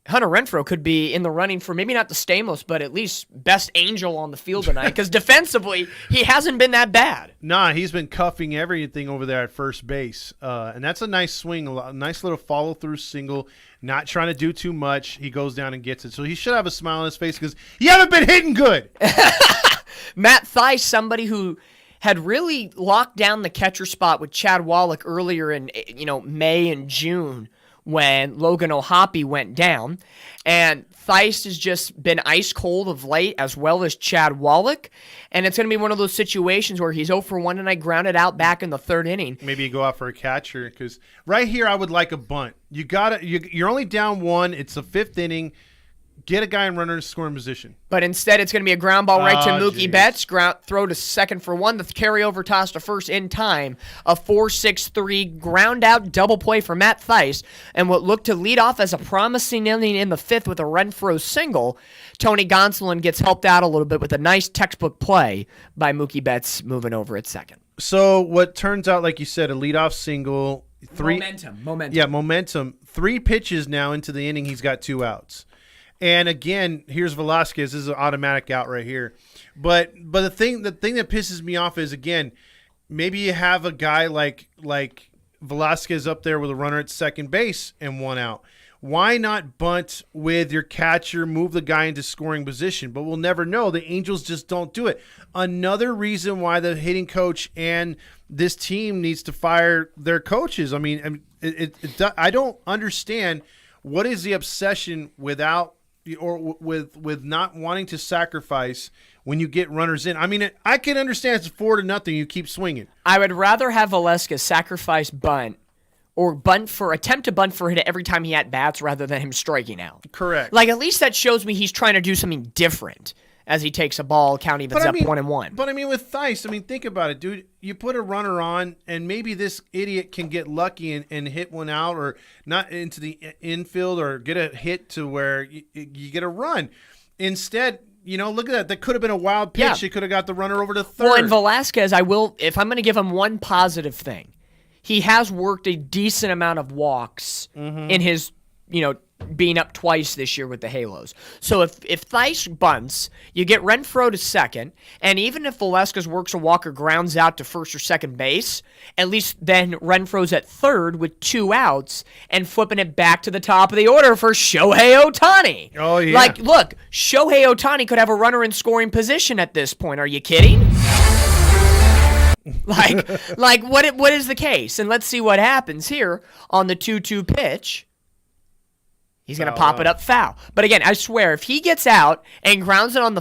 Hunter Renfroe could be in the running for maybe not the Stamos, but at least best Angel on the field tonight, because defensively, he hasn't been that bad. Nah, he's been cuffing everything over there at first base. And that's a nice swing, a nice little follow-through single, not trying to do too much. He goes down and gets it. So he should have a smile on his face because you haven't been hitting good. Matt Theis, somebody who had really locked down the catcher spot with Chad Wallach earlier in May and June when Logan O'Hoppe went down. And Theis has just been ice cold of late, as well as Chad Wallach. And it's going to be one of those situations where he's 0 for 1 tonight, grounded out back in the 3rd inning. Maybe you go out for a catcher, because right here I would like a bunt. You're only down 1. It's the 5th inning. Get a guy in runner's scoring position. But instead, it's going to be a ground ball right to Mookie Betts. Throw to second for 1. The carryover toss to first in time. A 4-6-3 ground out double play for Matt Theis. And what looked to lead off as a promising inning in the 5th with a Renfroe single, Tony Gonsolin gets helped out a little bit with a nice textbook play by Mookie Betts moving over at second. So what turns out, like you said, a leadoff single. Momentum. Yeah, momentum. 3 pitches now into the inning, he's got 2 outs. And again, here's Velasquez. This is an automatic out right here. But the thing that pisses me off is, again, maybe you have a guy like Velasquez up there with a runner at second base and 1 out. Why not bunt with your catcher, move the guy into scoring position? But we'll never know. The Angels just don't do it. Another reason why the hitting coach and this team needs to fire their coaches. I mean, I don't understand what is the obsession with not wanting to sacrifice when you get runners in. I mean, I can understand it's 4-0. You keep swinging. I would rather have Velasquez sacrifice bunt or attempt to bunt for hit every time he at bats rather than him striking out. Correct. Like, at least that shows me he's trying to do something different as he takes a ball, count evens up 1-1. But I mean, with Theis, think about it, dude. You put a runner on, and maybe this idiot can get lucky and hit one out, or not into the infield, or get a hit to where you get a run. Instead, look at that. That could have been a wild pitch. Yeah. He could have got the runner over to third. Well, and Velasquez, if I'm going to give him one positive thing, he has worked a decent amount of walks in his, being up twice this year with the Halos. So if Theis bunts, you get Renfroe to second, and even if Velasquez works a walk or grounds out to first or second base, at least then Renfroe's at third with 2 outs and flipping it back to the top of the order for Shohei Ohtani. Oh, yeah. Like, look, Shohei Ohtani could have a runner in scoring position at this point. Are you kidding? like what is the case? And let's see what happens here on the 2-2 pitch. He's going to pop it up foul. But again, I swear, if he gets out and grounds it on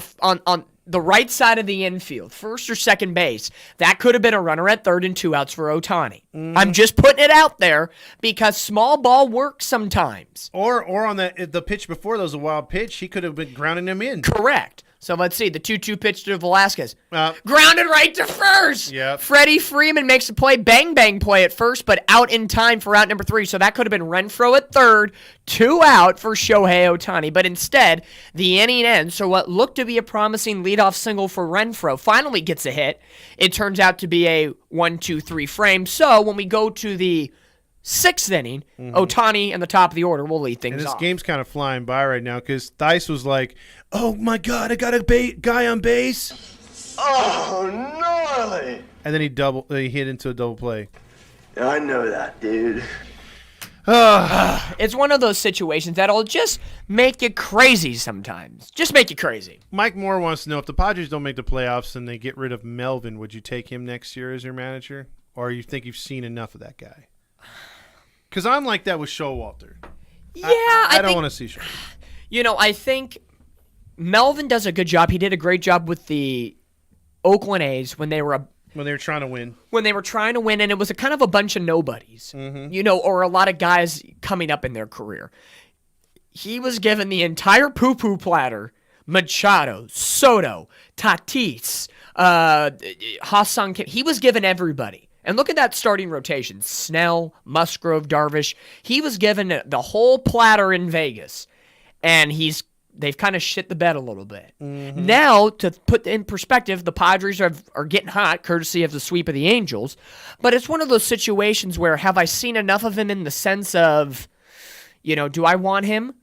the right side of the infield, first or second base, that could have been a runner at third and 2 outs for Ohtani. I'm just putting it out there because small ball works sometimes. Or on the pitch before, that was a wild pitch. He could have been grounding him in. Correct. So let's see. The 2-2 pitch to Velasquez. Grounded right to first. Yep. Freddie Freeman makes a play. Bang, bang play at first, but out in time for out number 3. So that could have been Renfroe at third. 2 out for Shohei Ohtani. But instead, the inning ends. So what looked to be a promising leadoff single for Renfroe finally gets a hit. It turns out to be a 1-2-3 frame. So when we go to the 6th inning, Ohtani in the top of the order will lead things and this off. game's kind of flying by right now because Theis was like, oh my God, I got a guy on base. Oh, gnarly. And then he hit into a double play. I know that, dude. It's one of those situations that'll just make you crazy sometimes. Just make you crazy. Mike Moore wants to know, if the Padres don't make the playoffs and they get rid of Melvin, would you take him next year as your manager? Or you think you've seen enough of that guy? Because I'm like that with Showalter. Yeah, I don't want to see Showalter. I think Melvin does a good job. He did a great job with the Oakland A's when they were trying to win. When they were trying to win, and it was a kind of a bunch of nobodies, or a lot of guys coming up in their career. He was given the entire poo-poo platter. Machado, Soto, Tatis, Ha-Seong Kim. He was given everybody. And look at that starting rotation. Snell, Musgrove, Darvish. He was given the whole platter in Vegas. And they've kind of shit the bed a little bit. Now, to put in perspective, the Padres are getting hot, courtesy of the sweep of the Angels. But it's one of those situations where, have I seen enough of him in the sense of, do I want him?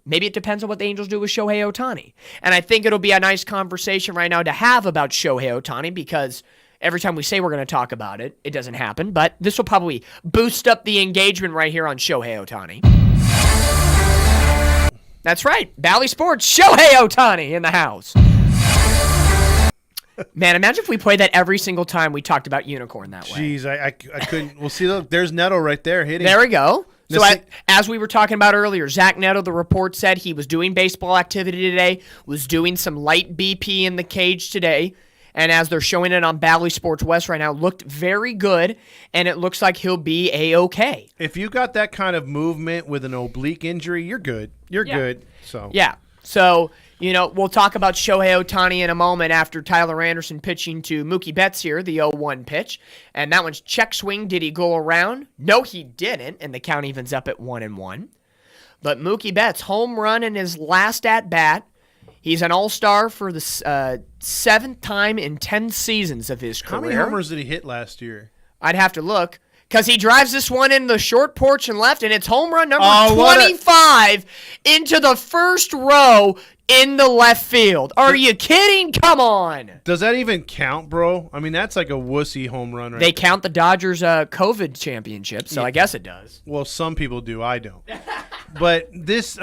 Maybe it depends on what the Angels do with Shohei Ohtani. And I think it'll be a nice conversation right now to have about Shohei Ohtani because every time we say we're going to talk about it, it doesn't happen. But this will probably boost up the engagement right here on Shohei Ohtani. That's right. Bally Sports, Shohei Ohtani in the house. Man, imagine if we played that every single time we talked about Unicorn that way. Jeez, I couldn't. Well, see, look, there's Neto right there hitting. There we go. So as we were talking about earlier, Zach Neto, the report said he was doing baseball activity today, was doing some light BP in the cage today. And as they're showing it on Bally Sports West right now, looked very good, and it looks like he'll be A-okay. If you got that kind of movement with an oblique injury, you're good. You're good. So yeah. So, we'll talk about Shohei Ohtani in a moment after Tyler Anderson pitching to Mookie Betts here, the 0-1 pitch. And that one's check swing. Did he go around? No, he didn't, and the count evens up at 1-1. But Mookie Betts, home run in his last at-bat. He's an all-star for the 7th time in 10 seasons of his career. How many homers did he hit last year? I'd have to look. Because he drives this one in the short porch and left, and it's home run number 25 into the first row in the left field. Are you kidding? Come on. Does that even count, bro? I mean, that's like a wussy home run right They count the Dodgers' COVID championship, so I guess it does. Well, some people do. I don't. But this,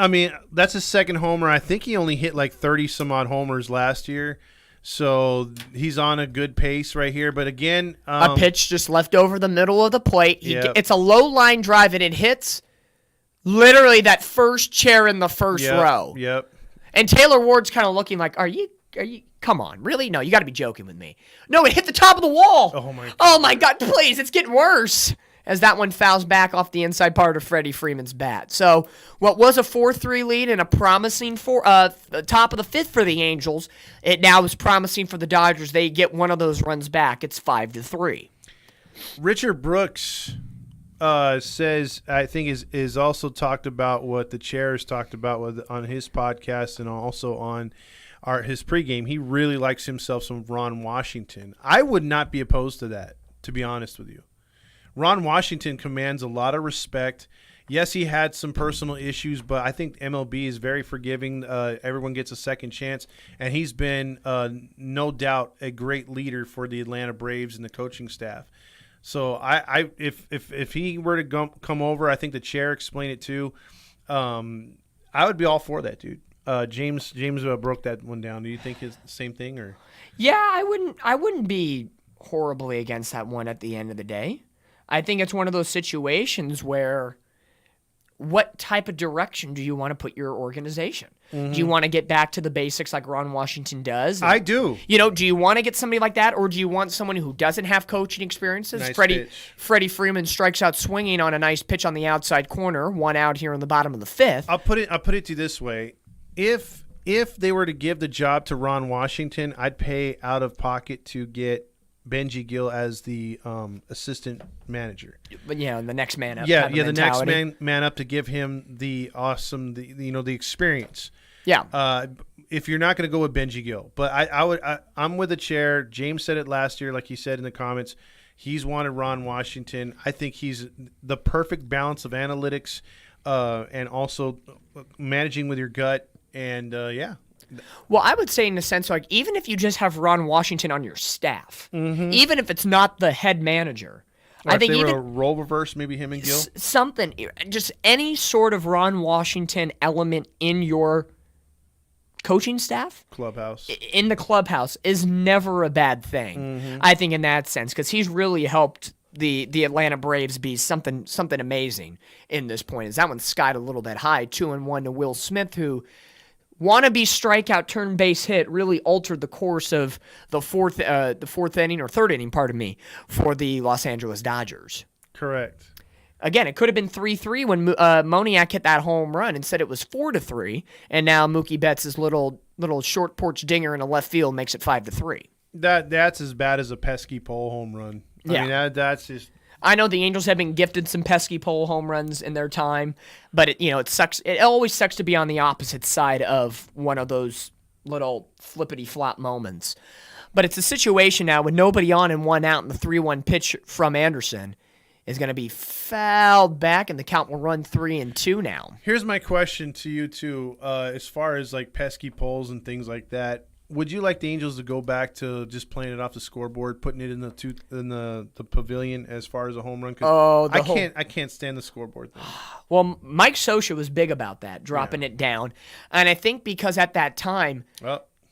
that's his second homer. I think he only hit like 30-some-odd homers last year. So he's on a good pace right here. But again, a pitch just left over the middle of the plate. It's a low line drive, and it hits literally that first chair in the first row. Yep. And Taylor Ward's kind of looking like, are you? Come on, really? No, you got to be joking with me. No, it hit the top of the wall. Oh my God. Oh my God! Please, it's getting worse. As that one fouls back off the inside part of Freddie Freeman's bat. So what was a 4-3 lead and a promising top of the 5th for the Angels, it now is promising for the Dodgers. They get one of those runs back. It's 5-3. Richard Brooks says, I think is also talked about what the chair has talked about on his podcast and also on his pregame. He really likes himself some Ron Washington. I would not be opposed to that, to be honest with you. Ron Washington commands a lot of respect. Yes, he had some personal issues, but I think MLB is very forgiving. Everyone gets a second chance, and he's been, no doubt, a great leader for the Atlanta Braves and the coaching staff. So if he were to come over, I think the chair explained it too. I would be all for that, dude. James broke that one down. Do you think it's the same thing, or? Yeah, I wouldn't be horribly against that one at the end of the day. I think it's one of those situations where what type of direction do you want to put your organization? Do you want to get back to the basics like Ron Washington does? I do. Do you want to get somebody like that, or do you want someone who doesn't have coaching experiences? Nice Freddie Freeman strikes out swinging on a nice pitch on the outside corner, one out here in the bottom of the fifth. I'll put it to you this way: if they were to give the job to Ron Washington, I'd pay out of pocket to get Benji Gill as the assistant manager. But the next man up. Yeah, the next man up to give him the awesome, the experience. Yeah. If you're not going to go with Benji Gill, but I'm with the chair. James said it last year, like he said in the comments. He's wanted Ron Washington. I think he's the perfect balance of analytics and also managing with your gut. And yeah. Well, I would say in the sense, like, even if you just have Ron Washington on your staff, even if it's not the head manager, or I think they were a role reverse, maybe him and Gill? Something, just any sort of Ron Washington element in your coaching staff, in the clubhouse, is never a bad thing. I think in that sense, because he's really helped the Atlanta Braves be something amazing in this point. Is that one skied a little bit high, 2-1 to Will Smith, who wannabe strikeout turn base hit really altered the course of the fourth inning or third inning, for the Los Angeles Dodgers. Correct. Again, it could have been 3-3 when Moniak hit that home run. Instead, it was 4-3, and now Mookie Betts' little short porch dinger in the left field makes it 5-3. That's as bad as a pesky pole home run. I mean, that's just. I know the Angels have been gifted some pesky pole home runs in their time, but it sucks. It always sucks to be on the opposite side of one of those little flippity flop moments. But it's a situation now with nobody on and one out, and the 3-1 pitch from Anderson is going to be fouled back, and the count will run 3-2 now. Here's my question to you too, as far as like pesky poles and things like that. Would you like the Angels to go back to just playing it off the scoreboard, putting it in the pavilion as far as a home run? I can't stand the scoreboard thing. Well, Mike Scioscia was big about that, dropping it down, and I think because at that time,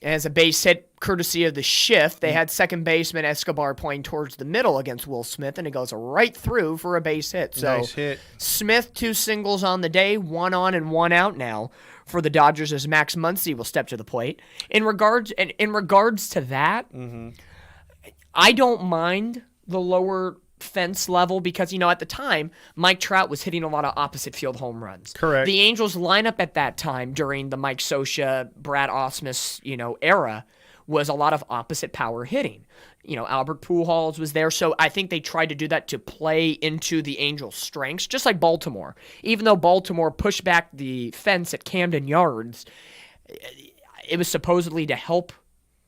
as a base hit, courtesy of the shift, they had second baseman Escobar playing towards the middle against Will Smith, and it goes right through for a base hit. So nice hit. Smith 2 singles on the day, 1 on and 1 out now for the Dodgers as Max Muncy will step to the plate. In regards to that, I don't mind the lower fence level because, at the time, Mike Trout was hitting a lot of opposite field home runs. Correct. The Angels lineup at that time during the Mike Scioscia, Brad Ausmus, era was a lot of opposite power hitting. Albert Pujols was there, so I think they tried to do that to play into the Angels' strengths, just like Baltimore. Even though Baltimore pushed back the fence at Camden Yards, it was supposedly to help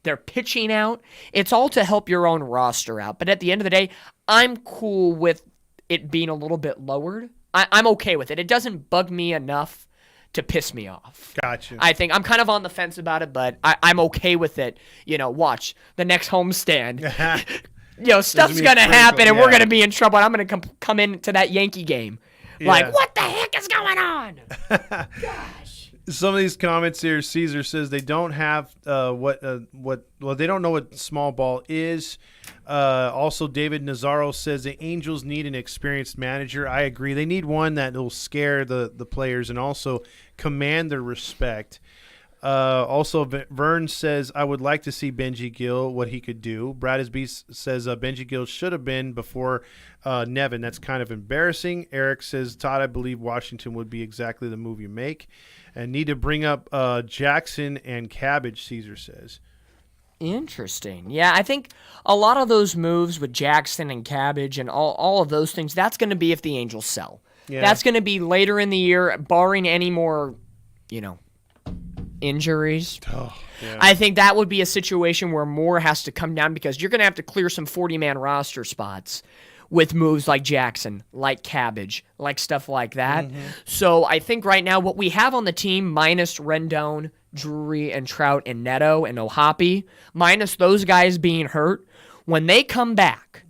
their pitching out. It's all to help your own roster out. But at the end of the day, I'm cool with it being a little bit lowered. I'm okay with it. It doesn't bug me enough to piss me off. Gotcha. I think I'm kind of on the fence about it, but I'm okay with it. Watch the next homestand. Stuff's going to happen, and we're going to be in trouble. I'm going to come into that Yankee game. Like, what the heck is going on? Gosh. Some of these comments here, Caesar says they don't have they don't know what small ball is. Also, David Nazaro says the Angels need an experienced manager. I agree. They need one that will scare the players and also command their respect. Also, Vern says, I would like to see Benji Gill, what he could do. Bradisby says Benji Gill should have been before Nevin. That's kind of embarrassing. Eric says, Todd, I believe Washington would be exactly the move you make. And need to bring up Jackson and Cabbage, Caesar says. Interesting. Yeah, I think a lot of those moves with Jackson and Cabbage and all of those things, that's going to be if the Angels sell. Yeah. That's going to be later in the year, barring any more, injuries. Oh, yeah. I think that would be a situation where more has to come down because you're going to have to clear some 40-man roster spots with moves like Jackson, like Cabbage, like stuff like that. So I think right now what we have on the team, minus Rendon, Drury, and Trout, and Neto, and Ohtani, minus those guys being hurt, when they come back,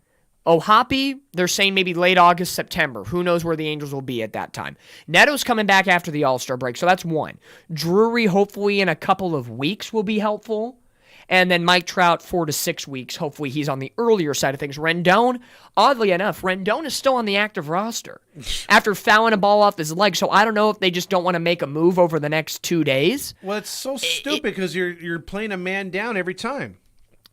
Ohtani, they're saying maybe late August, September. Who knows where the Angels will be at that time. Neto's coming back after the All-Star break, so that's one. Drury, hopefully in a couple of weeks, will be helpful. And then Mike Trout, 4 to 6 weeks. Hopefully he's on the earlier side of things. Rendon, oddly enough, Rendon is still on the active roster after fouling a ball off his leg. So I don't know if they just don't want to make a move over the next 2 days. Well, it's so stupid because you're playing a man down every time.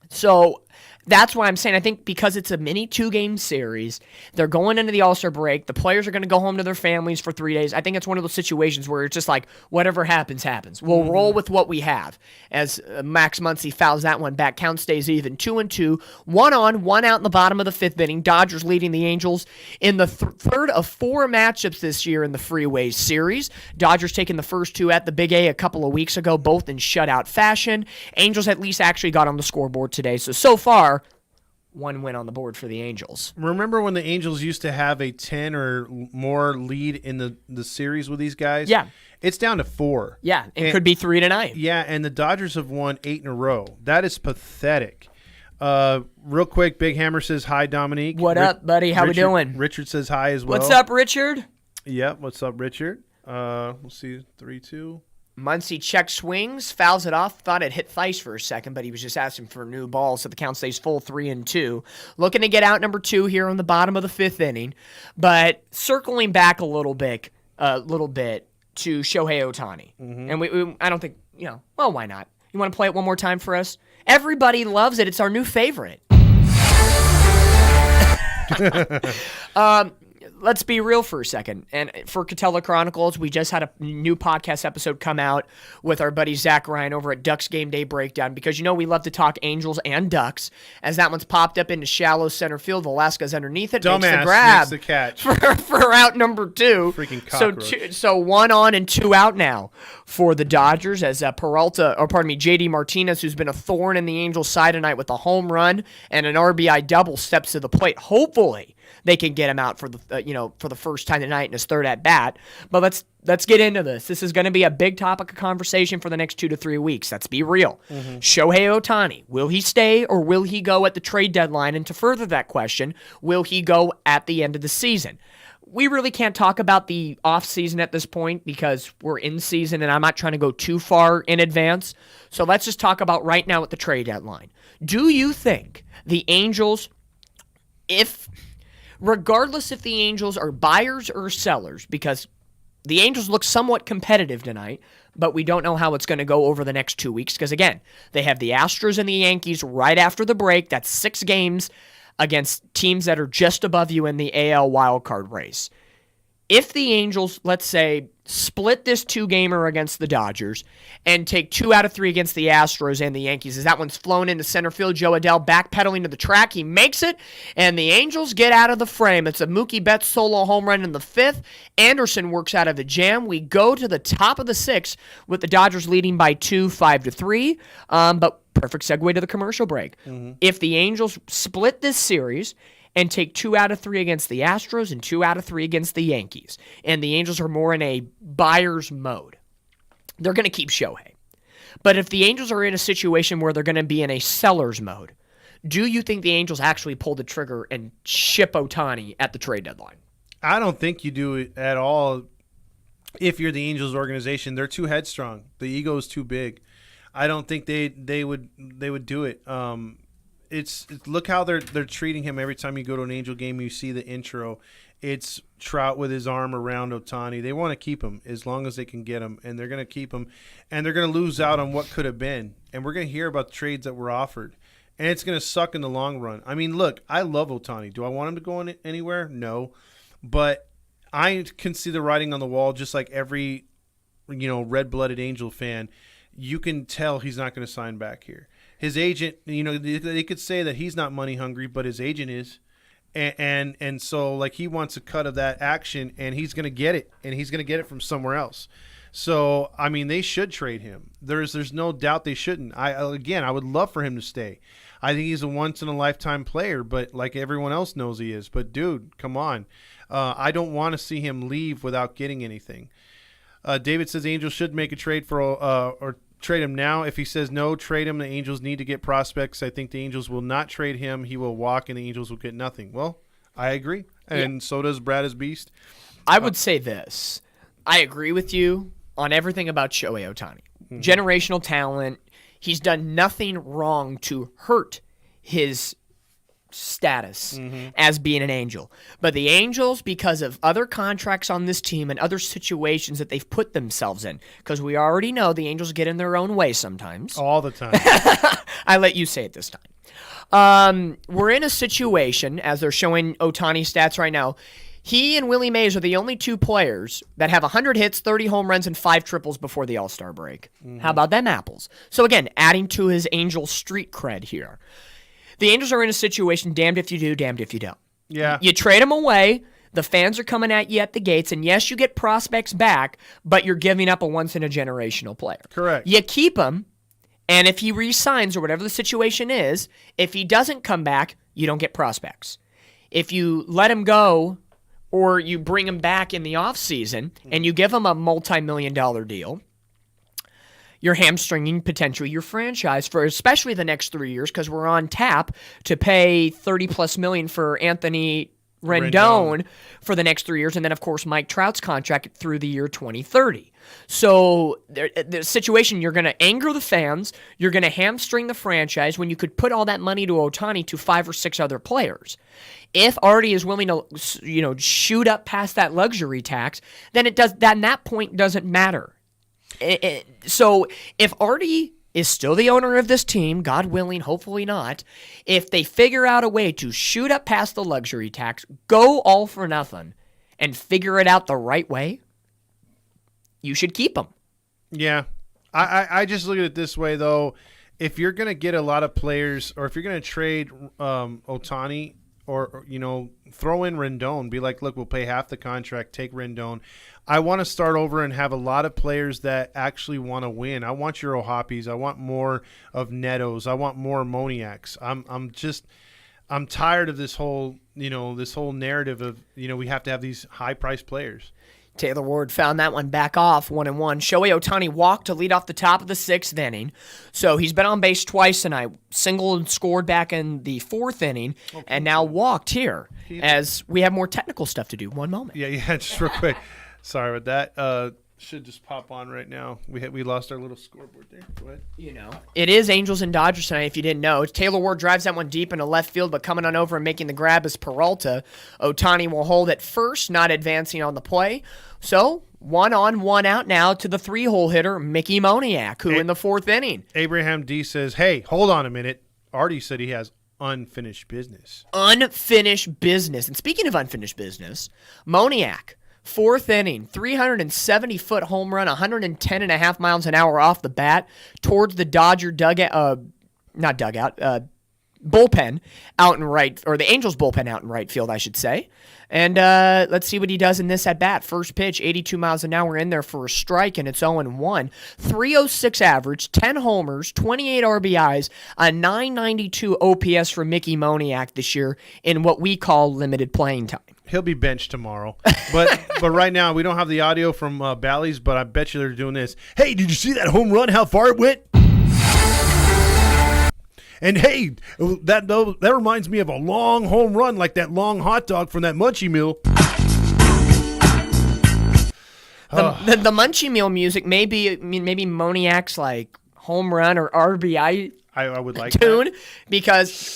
So that's why I'm saying I think because it's a mini 2-game series, they're going into the All-Star break. The players are going to go home to their families for 3 days. I think it's one of those situations where it's just like, whatever happens, happens. We'll roll with what we have. As Max Muncy fouls that one back, count stays even, 2-2. 1 on, 1 out in the bottom of the 5th inning. Dodgers leading the Angels in the third of 4 matchups this year in the Freeways series. Dodgers taking the first 2 at the Big A couple of weeks ago, both in shutout fashion. Angels at least actually got on the scoreboard today. So far, 1 win on the board for the Angels. Remember when the Angels used to have a 10 or more lead in the series with these guys? Yeah. It's down to 4. Yeah, it could be 3 tonight. Yeah, and the Dodgers have won 8 in a row. That is pathetic. Real quick, Big Hammer says hi, Dominique. What up, buddy? How we doing? Richard says hi as well. What's up, Richard? Yep, what's up, Richard? We'll see, 3-2. Muncy check swings, fouls it off. Thought it hit Theis for a second, but he was just asking for a new ball, so the count stays full 3-2. Looking to get out number 2 here on the bottom of the 5th inning, but circling back a little bit to Shohei Ohtani. And I don't think, well, why not? You want to play it one more time for us? Everybody loves it. It's our new favorite. Let's be real for a second. And for Catella Chronicles, we just had a new podcast episode come out with our buddy Zach Ryan over at Ducks Game Day Breakdown because we love to talk Angels and Ducks. As that one's popped up into shallow center field, Velasquez underneath it makes the grab makes the catch. for out number 2. Freaking cockroach. So 1 on and 2 out now for the Dodgers as JD Martinez, who's been a thorn in the Angels' side tonight with a home run and an RBI double, steps to the plate. Hopefully they can get him out for the first time tonight in his 3rd at bat. But let's get into this. This is going to be a big topic of conversation for the next 2 to 3 weeks. Let's be real. Shohei Ohtani, will he stay or will he go at the trade deadline? And to further that question, will he go at the end of the season? We really can't talk about the offseason at this point because we're in season and I'm not trying to go too far in advance. So let's just talk about right now at the trade deadline. Do you think the Angels, regardless if the Angels are buyers or sellers, because the Angels look somewhat competitive tonight, but we don't know how it's going to go over the next 2 weeks because, again, they have the Astros and the Yankees right after the break. That's 6 games against teams that are just above you in the AL wildcard race. If the Angels, let's say, split this 2-gamer against the Dodgers and take 2 out of 3 against the Astros and the Yankees, as that one's flown into center field, Joe Adell backpedaling to the track, he makes it, and the Angels get out of the frame. It's a Mookie Betts solo home run in the 5th. Anderson works out of the jam. We go to the top of the 6th with the Dodgers leading by 2, 5-3. But perfect segue to the commercial break. If the Angels split this series and take 2 out of 3 against the Astros and 2 out of 3 against the Yankees, and the Angels are more in a buyer's mode, they're going to keep Shohei. But if the Angels are in a situation where they're going to be in a seller's mode, do you think the Angels actually pull the trigger and ship Ohtani at the trade deadline? I don't think you do it at all. If you're the Angels organization, they're too headstrong. The ego is too big. I don't think they would do it. It's look how they're treating him every time you go to an Angel game. You see the intro. It's Trout with his arm around Ohtani. They want to keep him as long as they can get him, and they're going to keep him, and they're going to lose out on what could have been. And we're going to hear about the trades that were offered, and it's going to suck in the long run. I mean, look, I love Ohtani. Do I want him to go anywhere? No, but I can see the writing on the wall, just like every red-blooded Angel fan. You can tell he's not going to sign back here. His agent, they could say that he's not money hungry, but his agent is. And so, like, he wants a cut of that action, and he's going to get it, and he's going to get it from somewhere else. So, I mean, they should trade him. There's no doubt they shouldn't. I would love for him to stay. I think he's a once-in-a-lifetime player, but like everyone else knows he is. But, dude, come on. I don't want to see him leave without getting anything. David says Angels should make a trade for or trade him now. If he says no, trade him. The Angels need to get prospects. I think the Angels will not trade him. He will walk, and the Angels will get nothing. Well, I agree, and so does Brad as Beast. I would say this. I agree with you on everything about Shohei Ohtani. Generational talent. He's done nothing wrong to hurt his status as being an Angel. But the Angels, because of other contracts on this team and other situations that they've put themselves in, because we already know the Angels get in their own way sometimes. All the time. I let you say it this time. We're in a situation, as they're showing Ohtani stats right now, he and Willie Mays are the only two players that have 100 hits, 30 home runs, and 5 triples before the All-Star break. How about them apples? So again, adding to his Angel street cred here. The Angels are in a situation, damned if you do, damned if you don't. Yeah. You trade them away, the fans are coming at you at the gates, and yes, you get prospects back, but you're giving up a once-in-a-generational player. Correct. You keep him, and if he re-signs or whatever the situation is, if he doesn't come back, you don't get prospects. If you let him go or you bring him back in the offseason and you give him a multi-million-dollar deal, you're hamstringing potentially your franchise for especially the next 3 years because we're on tap to pay $30+ million for Anthony Rendon for the next 3 years, and then, of course, Mike Trout's contract through the year 2030. So the situation, you're going to anger the fans, you're going to hamstring the franchise when you could put all that money to Ohtani to 5 or 6 other players. If Artie is willing to, shoot up past that luxury tax, then that point doesn't matter. So if Artie is still the owner of this team, God willing, hopefully not, if they figure out a way to shoot up past the luxury tax, go all for nothing, and figure it out the right way, you should keep them. Yeah. I just look at it this way, though. If you're going to get a lot of players, or if you're going to trade Ohtani, or throw in Rendon, be like, look, we'll pay half the contract, take Rendon. I want to start over and have a lot of players that actually want to win. I want your O'Hoppys. I want more of Netos. I want more Moniacs. I'm tired of this whole narrative of, we have to have these high-priced players. Taylor Ward found that one back off 1-1. Shohei Ohtani walked to lead off the top of the 6th inning. So he's been on base twice tonight. Singled and scored back in the 4th inning, and now walked here as we have more technical stuff to do. One moment. Yeah, just real quick. Sorry about that. Should just pop on right now. We lost our little scoreboard there. Go ahead. It is Angels and Dodgers tonight, if you didn't know. Taylor Ward drives that one deep into left field, but coming on over and making the grab is Peralta. Ohtani will hold at first, not advancing on the play. So, 1 on, 1 out now to the 3-hole hitter, Mickey Moniak, who in the 4th inning. Abraham D says, hey, hold on a minute. Artie said he has unfinished business. Unfinished business. And speaking of unfinished business, Moniak, 4th inning, 370-foot home run, 110.5 miles an hour off the bat towards the Dodger bullpen out in right, or the Angels bullpen out in right field, I should say. And let's see what he does in this at-bat. First pitch, 82 miles an hour in there for a strike, and it's 0-1. 306 average, 10 homers, 28 RBIs, a 992 OPS for Mickey Moniak this year in what we call limited playing time. He'll be benched tomorrow. But right now, we don't have the audio from Bally's, but I bet you they're doing this. Hey, did you see that home run, how far it went? And hey, that reminds me of a long home run, like that long hot dog from that Munchie Meal. The Munchie Meal music, maybe Moniak's like home run or RBI I would like tune, that. because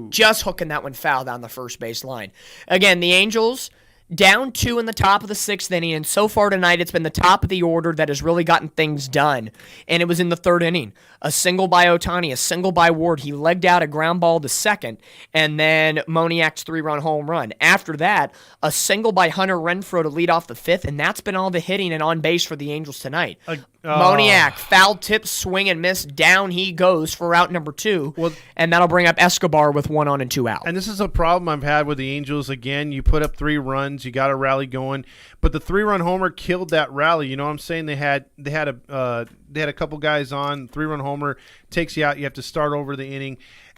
just hooking that one foul down the first base line. Again, the Angels down 2 in the top of the 6th inning, and so far tonight it's been the top of the order that has really gotten things done, and it was in the 3rd inning. A single by Ohtani, a single by Ward. He legged out a ground ball to second, and then Moniak's 3-run home run. After that, a single by Hunter Renfroe to lead off the 5th, and that's been all the hitting and on base for the Angels tonight. Moniak, foul tip, swing and miss, down he goes for out number 2, and that'll bring up Escobar with 1 on and 2 out. And this is a problem I've had with the Angels. Again, you put up 3 runs, you got a rally going, but the 3-run homer killed that rally. You know what I'm saying? They had a couple guys on, 3-run homer takes you out. You have to start over the inning.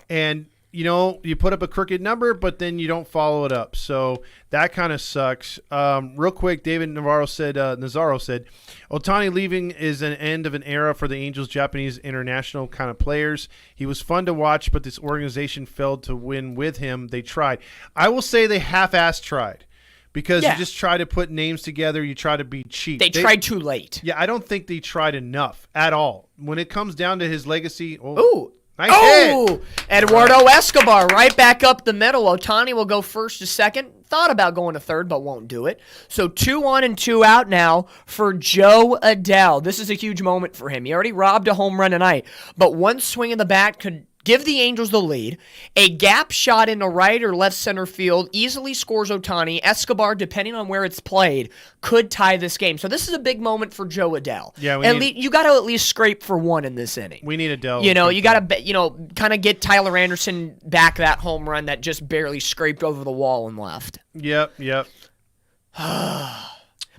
And you put up a crooked number, but then you don't follow it up. So that kind of sucks. Real quick, David Navarro said, Ohtani leaving is an end of an era for the Angels' Japanese international kind of players. He was fun to watch, but this organization failed to win with him. They tried. I will say they half-assed tried. Because you just try to put names together, you try to be cheap. They tried too late. Yeah, I don't think they tried enough at all. When it comes down to his legacy, nice hit. Eduardo Escobar right back up the middle. Ohtani will go first to second. Thought about going to third, but won't do it. So 2 on and 2 out now for Joe Adell. This is a huge moment for him. He already robbed a home run tonight, but one swing in the bat could give the Angels the lead. A gap shot in the right or left center field easily scores Ohtani. Escobar, depending on where it's played, could tie this game. So this is a big moment for Joe Adell. Yeah, you got to at least scrape for one in this inning. We need Adell. You got to, kind of get Tyler Anderson back that home run that just barely scraped over the wall and left. Yep.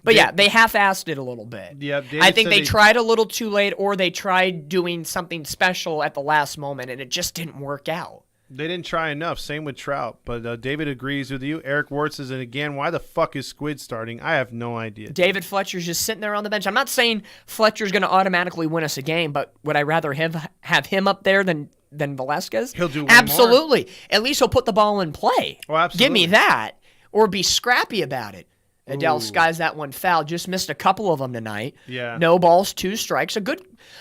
But yeah, they half-assed it a little bit. Yeah, I think they tried a little too late, or they tried doing something special at the last moment, and it just didn't work out. They didn't try enough. Same with Trout. But David agrees with you. Eric Ward says, and again, why the fuck is Squid starting? I have no idea. David Fletcher's just sitting there on the bench. I'm not saying Fletcher's going to automatically win us a game, but would I rather have him up there than Velasquez? He'll do way absolutely. more. At least he'll put the ball in play. Oh, absolutely. Give me that, or be scrappy about it. Adell skies that one foul. Just missed a couple of them tonight. Yeah. No balls, 2 strikes.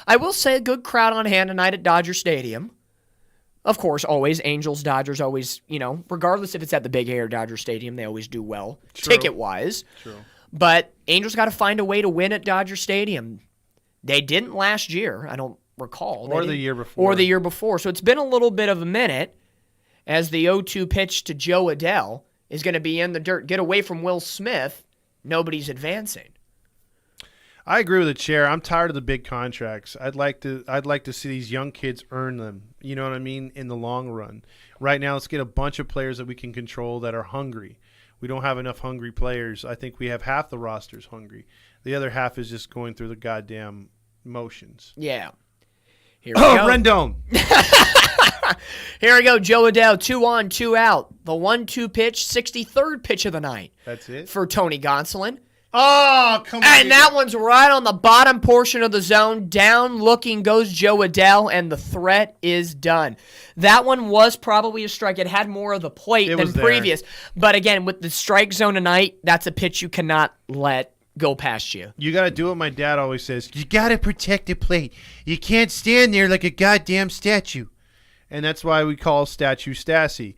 I will say a good crowd on hand tonight at Dodger Stadium. Of course, always. Angels, Dodgers always, regardless if it's at the Big A or Dodger Stadium, they always do well, ticket-wise. True. But Angels got to find a way to win at Dodger Stadium. They didn't last year, I don't recall. Or the year before. So it's been a little bit of a minute as the 0-2 pitch to Joe Adell is going to be in the dirt. Get away from Will Smith. Nobody's advancing. I agree with the chair. I'm tired of the big contracts. I'd like to see these young kids earn them. You know what I mean? In the long run. Right now, let's get a bunch of players that we can control that are hungry. We don't have enough hungry players. I think we have half the rosters hungry. The other half is just going through the goddamn motions. Yeah. Here we go. Rendon. Here we go. Joe Adell, 2 on, 2 out. The 1-2 pitch, 63rd pitch of the night. That's it? For Tony Gonsolin. Oh, come on. And that one's right on the bottom portion of the zone. Down looking goes Joe Adell, and the threat is done. That one was probably a strike. It had more of the plate than previous. But again, with the strike zone tonight, that's a pitch you cannot let go past you. You got to do what my dad always says. You got to protect the plate. You can't stand there like a goddamn statue. And that's why we call statue Stassi.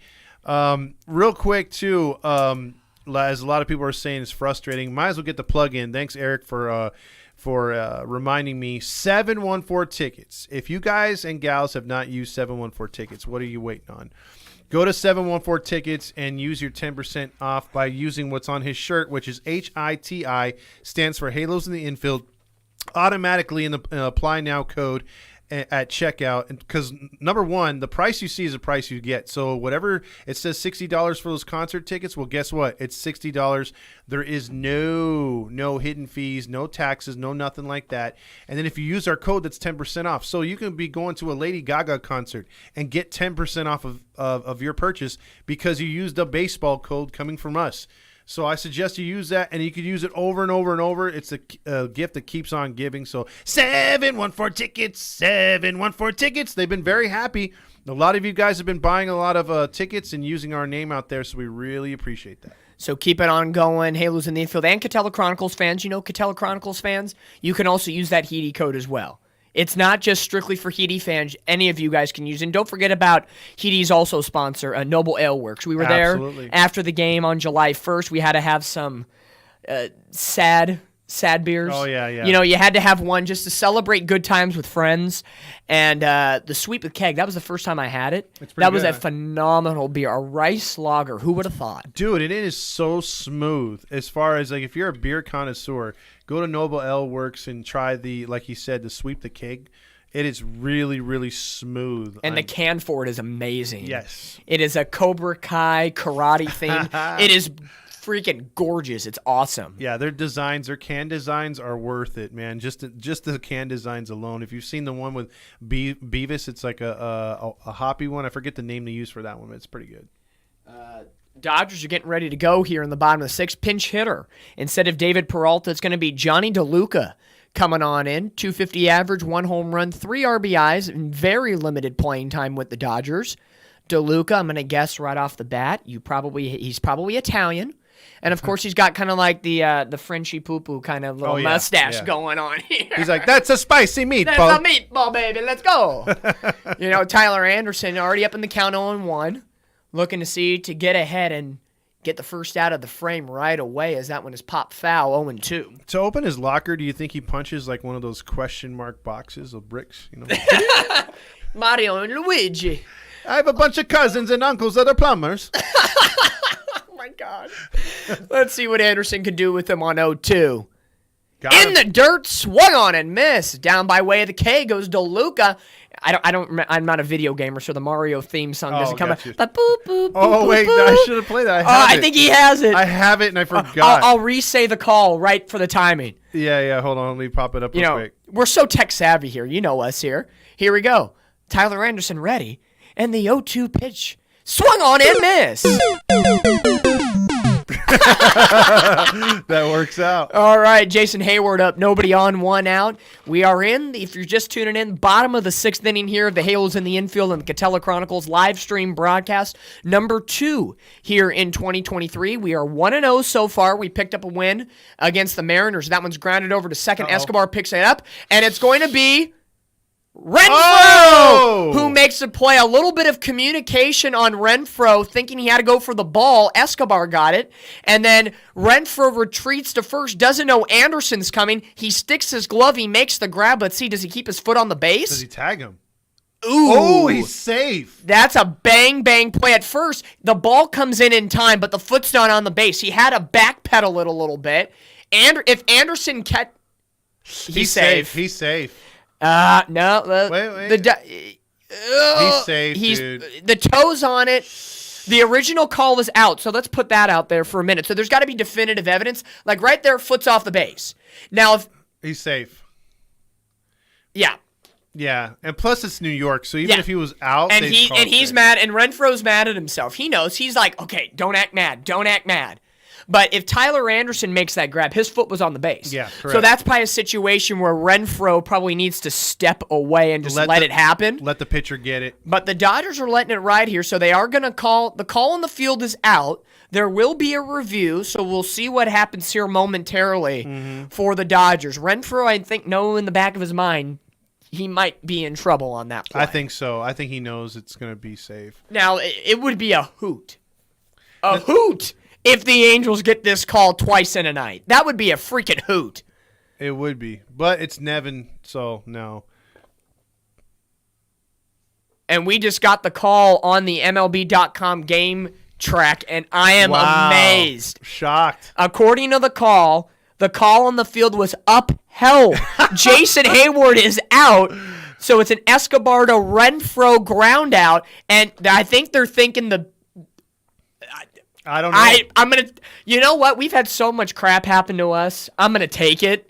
Real quick, too, as a lot of people are saying, it's frustrating. Might as well get the plug in. Thanks, Eric, for reminding me. 714 tickets. If you guys and gals have not used 714 tickets, what are you waiting on? Go to 714 tickets and use your 10% off by using what's on his shirt, which is HITI, stands for Halos in the Infield, automatically in the Apply Now code at checkout. Because, number one, the price you see is the price you get. So whatever it says $60 for those concert tickets, well, guess what? It's $60. There is no hidden fees, no taxes, no nothing like that. And then if you use our code, that's 10% off. So you can be going to a Lady Gaga concert and get 10% off of your purchase because you used a baseball code coming from us. So I suggest you use that, and you could use it over and over and over. It's a gift that keeps on giving. So 714 tickets, 714 tickets. They've been very happy. A lot of you guys have been buying a lot of tickets and using our name out there, so we really appreciate that. So keep it on going. Halos in the Infield and Catella Chronicles fans. Catella Chronicles fans, you can also use that Heedy code as well. It's not just strictly for Heedy fans. Any of you guys can use it. And don't forget about Heedy's also sponsor, Noble Ale Works. We were there after the game on July 1st. We had to have some sad beers. Oh, yeah. You had to have one just to celebrate good times with friends. And the Sweep the Keg, that was the first time I had it. That was a phenomenal beer. A rice lager. Who would have thought? Dude, it is so smooth. As far as, if you're a beer connoisseur, go to Noble Ale Works and try like he said, the Sweep the Keg. It is really, really smooth. And the can for it is amazing. Yes. It is a Cobra Kai karate theme. It is freaking gorgeous. It's awesome. Yeah, their can designs are worth it, man. Just the can designs alone. If you've seen the one with Beavis, it's like a hoppy one. I forget the name they use for that one, but it's pretty good. Dodgers are getting ready to go here in the bottom of the 6th. Pinch hitter. Instead of David Peralta, it's going to be Johnny DeLuca coming on in. 250 average, 1 home run, 3 RBIs, and very limited playing time with the Dodgers. DeLuca, I'm going to guess right off the bat, he's probably Italian. And, of course, he's got kind of like the Frenchy poo-poo kind of little mustache going on here. He's like, that's a spicy meatball. That's a meatball, baby. Let's go. Tyler Anderson already up in the count 0-1. Looking to get ahead and get the first out of the frame right away as that one is popped foul, 0-2. To open his locker, do you think he punches like one of those question mark boxes of bricks? Mario and Luigi. I have a bunch of cousins and uncles that are plumbers. Oh, my God. Let's see what Anderson can do with him on 0-2. In the dirt, swung on and missed. Down by way of the K goes DeLuca. I'm not a video gamer, so the Mario theme song doesn't come out. But boop, boop, oh, boop, wait, boop. I should have played that. I think he has it. I have it, and I forgot. I'll re-say the call right for the timing. Yeah, hold on. Let me pop it up real quick. We're so tech-savvy here. You know us here. Here we go. Tyler Anderson ready, and the 0-2 pitch swung on and missed. That works out. All right, Jason Hayward up. Nobody on, 1 out. We are in, if you're just tuning in, bottom of the 6th inning here of the Halos in the Infield and the Catella Chronicles live stream broadcast. Number 2 here in 2023. We are 1-0 so far. We picked up a win against the Mariners. That one's grounded over to second. Escobar picks it up, and it's going to be Renfroe, who makes a play. A little bit of communication on Renfroe, thinking he had to go for the ball. Escobar got it. And then Renfroe retreats to first, doesn't know Anderson's coming. He sticks his glove. He makes the grab. Let's see, does he keep his foot on the base? Does he tag him? Ooh. Oh, he's safe. That's a bang play. At first, the ball comes in time, but the foot's not on the base. He had to backpedal it a little bit. And if Anderson he's safe. He's safe. No. Wait. He's safe, dude. The toes on it. The original call was out, so let's put that out there for a minute. So there's got to be definitive evidence. Like right there, foot's off the base. Now, if he's safe. Yeah. Yeah, and plus it's New York, so even if he was out, and he's mad, and Renfroe's mad at himself. He knows. He's like, okay, don't act mad. But if Tyler Anderson makes that grab, his foot was on the base. Yeah, correct. So that's probably a situation where Renfroe probably needs to step away and just let it happen. Let the pitcher get it. But the Dodgers are letting it ride here, so they are going to call. The call on the field is out. There will be a review, so we'll see what happens here momentarily for the Dodgers. Renfroe, I think, in the back of his mind, he might be in trouble on that play. I think so. I think he knows it's going to be safe. Now, it would be a hoot. A hoot! If the Angels get this call twice in a night. That would be a freaking hoot. It would be. But it's Nevin, so no. And we just got the call on the MLB.com game track, and I am amazed. Shocked. According to the call on the field was upheld. Jason Hayward is out. So it's an Escobar to Renfroe ground out, and I think they're thinking I don't know. I'm going to... You know what? We've had so much crap happen to us. I'm going to take it.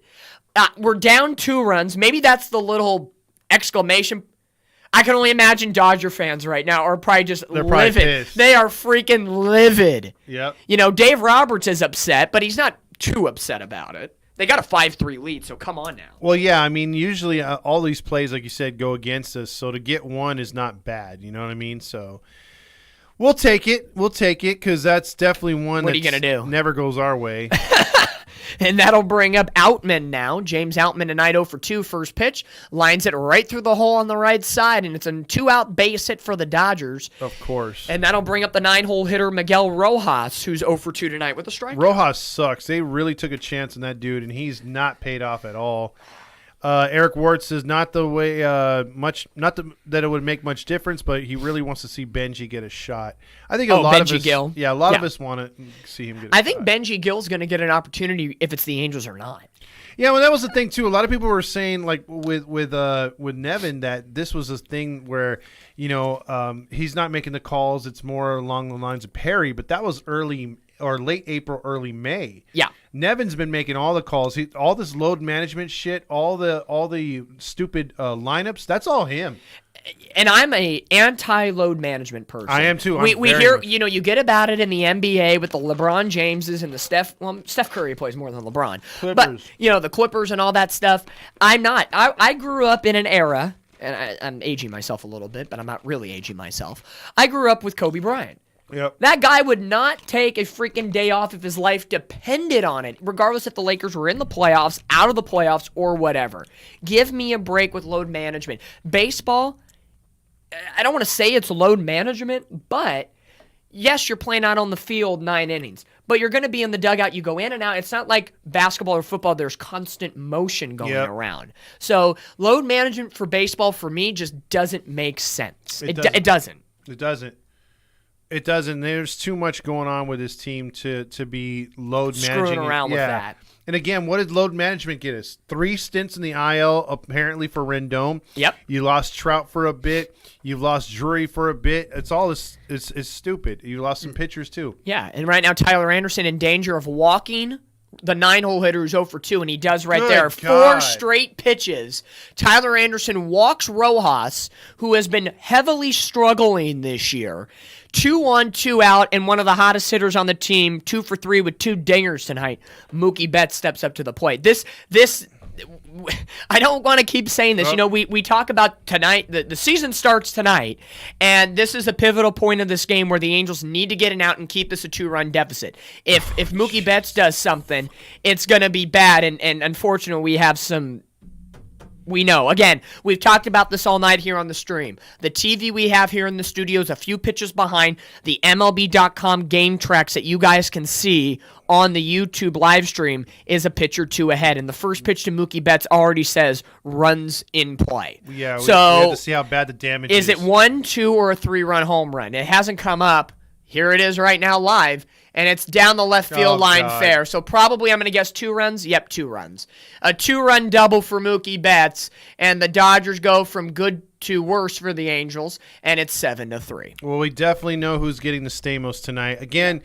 We're down 2 runs. Maybe that's the little exclamation. I can only imagine Dodger fans right now are probably just livid. Pissed. They are freaking livid. Yep. Dave Roberts is upset, but he's not too upset about it. They got a 5-3 lead, so come on now. Well, yeah, I mean, usually all these plays, like you said, go against us, so to get one is not bad. You know what I mean? So... We'll take it because that's definitely one what are you gonna do? Never goes our way. And that'll bring up Outman now. James Outman tonight 0 for 2 first pitch. Lines it right through the hole on the right side, and it's a 2-out base hit for the Dodgers. Of course. And that'll bring up the 9-hole hitter Miguel Rojas, who's 0 for 2 tonight with a strikeout. Rojas sucks. They really took a chance on that dude, and he's not paid off at all. Eric Ward says not the way that it would make much difference, but he really wants to see Benji get a shot. I think a lot of us, Gill. Yeah, a lot of us want to see him get a shot. I think Benji Gill's going to get an opportunity if it's the Angels or not. Yeah, well, that was the thing too. A lot of people were saying, like with Nevin, that this was a thing where he's not making the calls. It's more along the lines of Perry, but that was early or late April, early May. Yeah. Nevin's been making all the calls. All this load management shit, all the stupid lineups. That's all him. And I'm a anti-load management person. I am too. We hear, you get about it in the NBA with the LeBron Jameses and the Steph Curry plays more than LeBron. Clippers. But, the Clippers and all that stuff. I'm not. I grew up in an era, and I'm aging myself a little bit, but I'm not really aging myself. I grew up with Kobe Bryant. Yep. That guy would not take a freaking day off if his life depended on it, regardless if the Lakers were in the playoffs, out of the playoffs, or whatever. Give me a break with load management. Baseball, I don't want to say it's load management, but yes, you're playing out on the field 9 innings, but you're going to be in the dugout. You go in and out. It's not like basketball or football. There's constant motion going around. So load management for baseball, for me, just doesn't make sense. It doesn't. It doesn't. It doesn't. There's too much going on with this team to be load Screwing managing. around with that. And again, what did load management get us? 3 stints in the IL, apparently, for Rendon. Yep. You lost Trout for a bit. You've lost Drury for a bit. It's all it's stupid. You lost some pitchers, too. Yeah, and right now Tyler Anderson in danger of walking the 9-hole hitter who's 0 for 2, and he does right Good there. God. 4 straight pitches. Tyler Anderson walks Rojas, who has been heavily struggling this year. 2 on, 2 out, and one of the hottest hitters on the team, 2 for 3 with 2 dingers tonight. Mookie Betts steps up to the plate. This I don't want to keep saying this. We talk about tonight. The season starts tonight, and this is a pivotal point of this game where the Angels need to get an out and keep this a 2-run deficit. If Mookie Betts does something, it's going to be bad, and unfortunately we have some. We know. Again, we've talked about this all night here on the stream. The TV we have here in the studio is a few pitches behind the MLB.com game tracks that you guys can see on the YouTube live stream is a pitch or 2 ahead. And the first pitch to Mookie Betts already says runs in play. Yeah, we so have to see how bad the damage is. Is it 1, 2, or a 3-run home run? It hasn't come up. Here it is right now live, and it's down the left field line fair. So probably I'm going to guess 2 runs. Yep, 2 runs. A 2-run double for Mookie Betts, and the Dodgers go from good to worse for the Angels, and it's 7-3. Well, we definitely know who's getting the Stamos tonight. Again,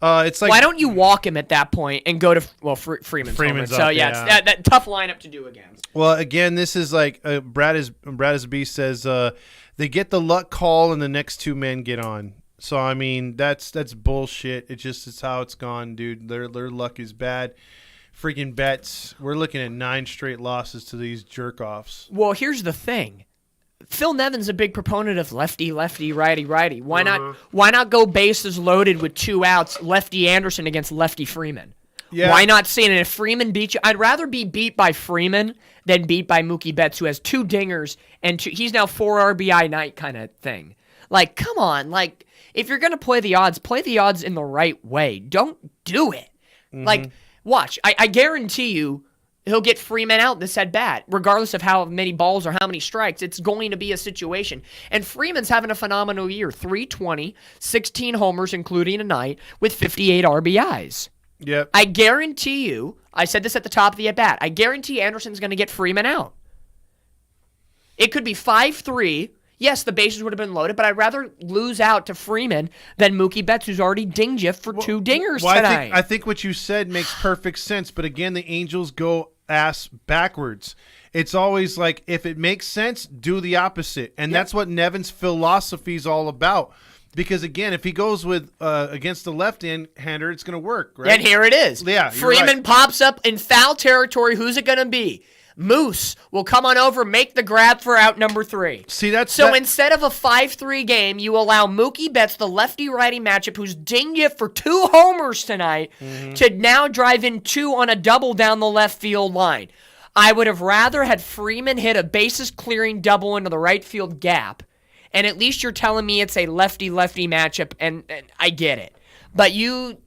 it's like... Why don't you walk him at that point and go to, Freeman's Freeman's home run. So, yeah. It's that tough lineup to do against. Well, again, this is like Brad as B says, they get the luck call and the next 2 men get on. So, I mean, that's bullshit. It's how it's gone, dude. Their luck is bad. Freaking Betts. We're looking at 9 straight losses to these jerk-offs. Well, here's the thing. Phil Nevin's a big proponent of lefty, lefty, righty, righty. Why not go bases loaded with 2 outs, lefty Anderson against lefty Freeman? Yeah. Why not see it? And if Freeman beats you, I'd rather be beat by Freeman than beat by Mookie Betts, who has 2 dingers and he's now 4 RBI night kind of thing. Like, come on. Like, if you're going to play the odds in the right way. Don't do it. Mm-hmm. Like, watch. I guarantee you he'll get Freeman out this at bat. Regardless of how many balls or how many strikes, it's going to be a situation. And Freeman's having a phenomenal year. 320, 16 homers, including a night, with 58 RBIs. Yep. I guarantee you, I said this at the top of the at-bat, I guarantee Anderson's going to get Freeman out. It could be 5-3. Yes, the bases would have been loaded, but I'd rather lose out to Freeman than Mookie Betts, who's already dinged you for 2 dingers tonight. I think what you said makes perfect sense, but again, the Angels go ass backwards. It's always like, if it makes sense, do the opposite. And that's what Nevin's philosophy is all about. Because, again, if he goes with against the left-hander, it's going to work, right? And here it is. Yeah, Freeman pops up in foul territory. Who's it going to be? Moose will come on over, make the grab for out number 3. See, instead of a 5-3 game, you allow Mookie Betts, the lefty-righty matchup, who's dinged you for 2 homers tonight, to now drive in 2 on a double down the left field line. I would have rather had Freeman hit a bases-clearing double into the right field gap, and at least you're telling me it's a lefty-lefty matchup, and I get it. But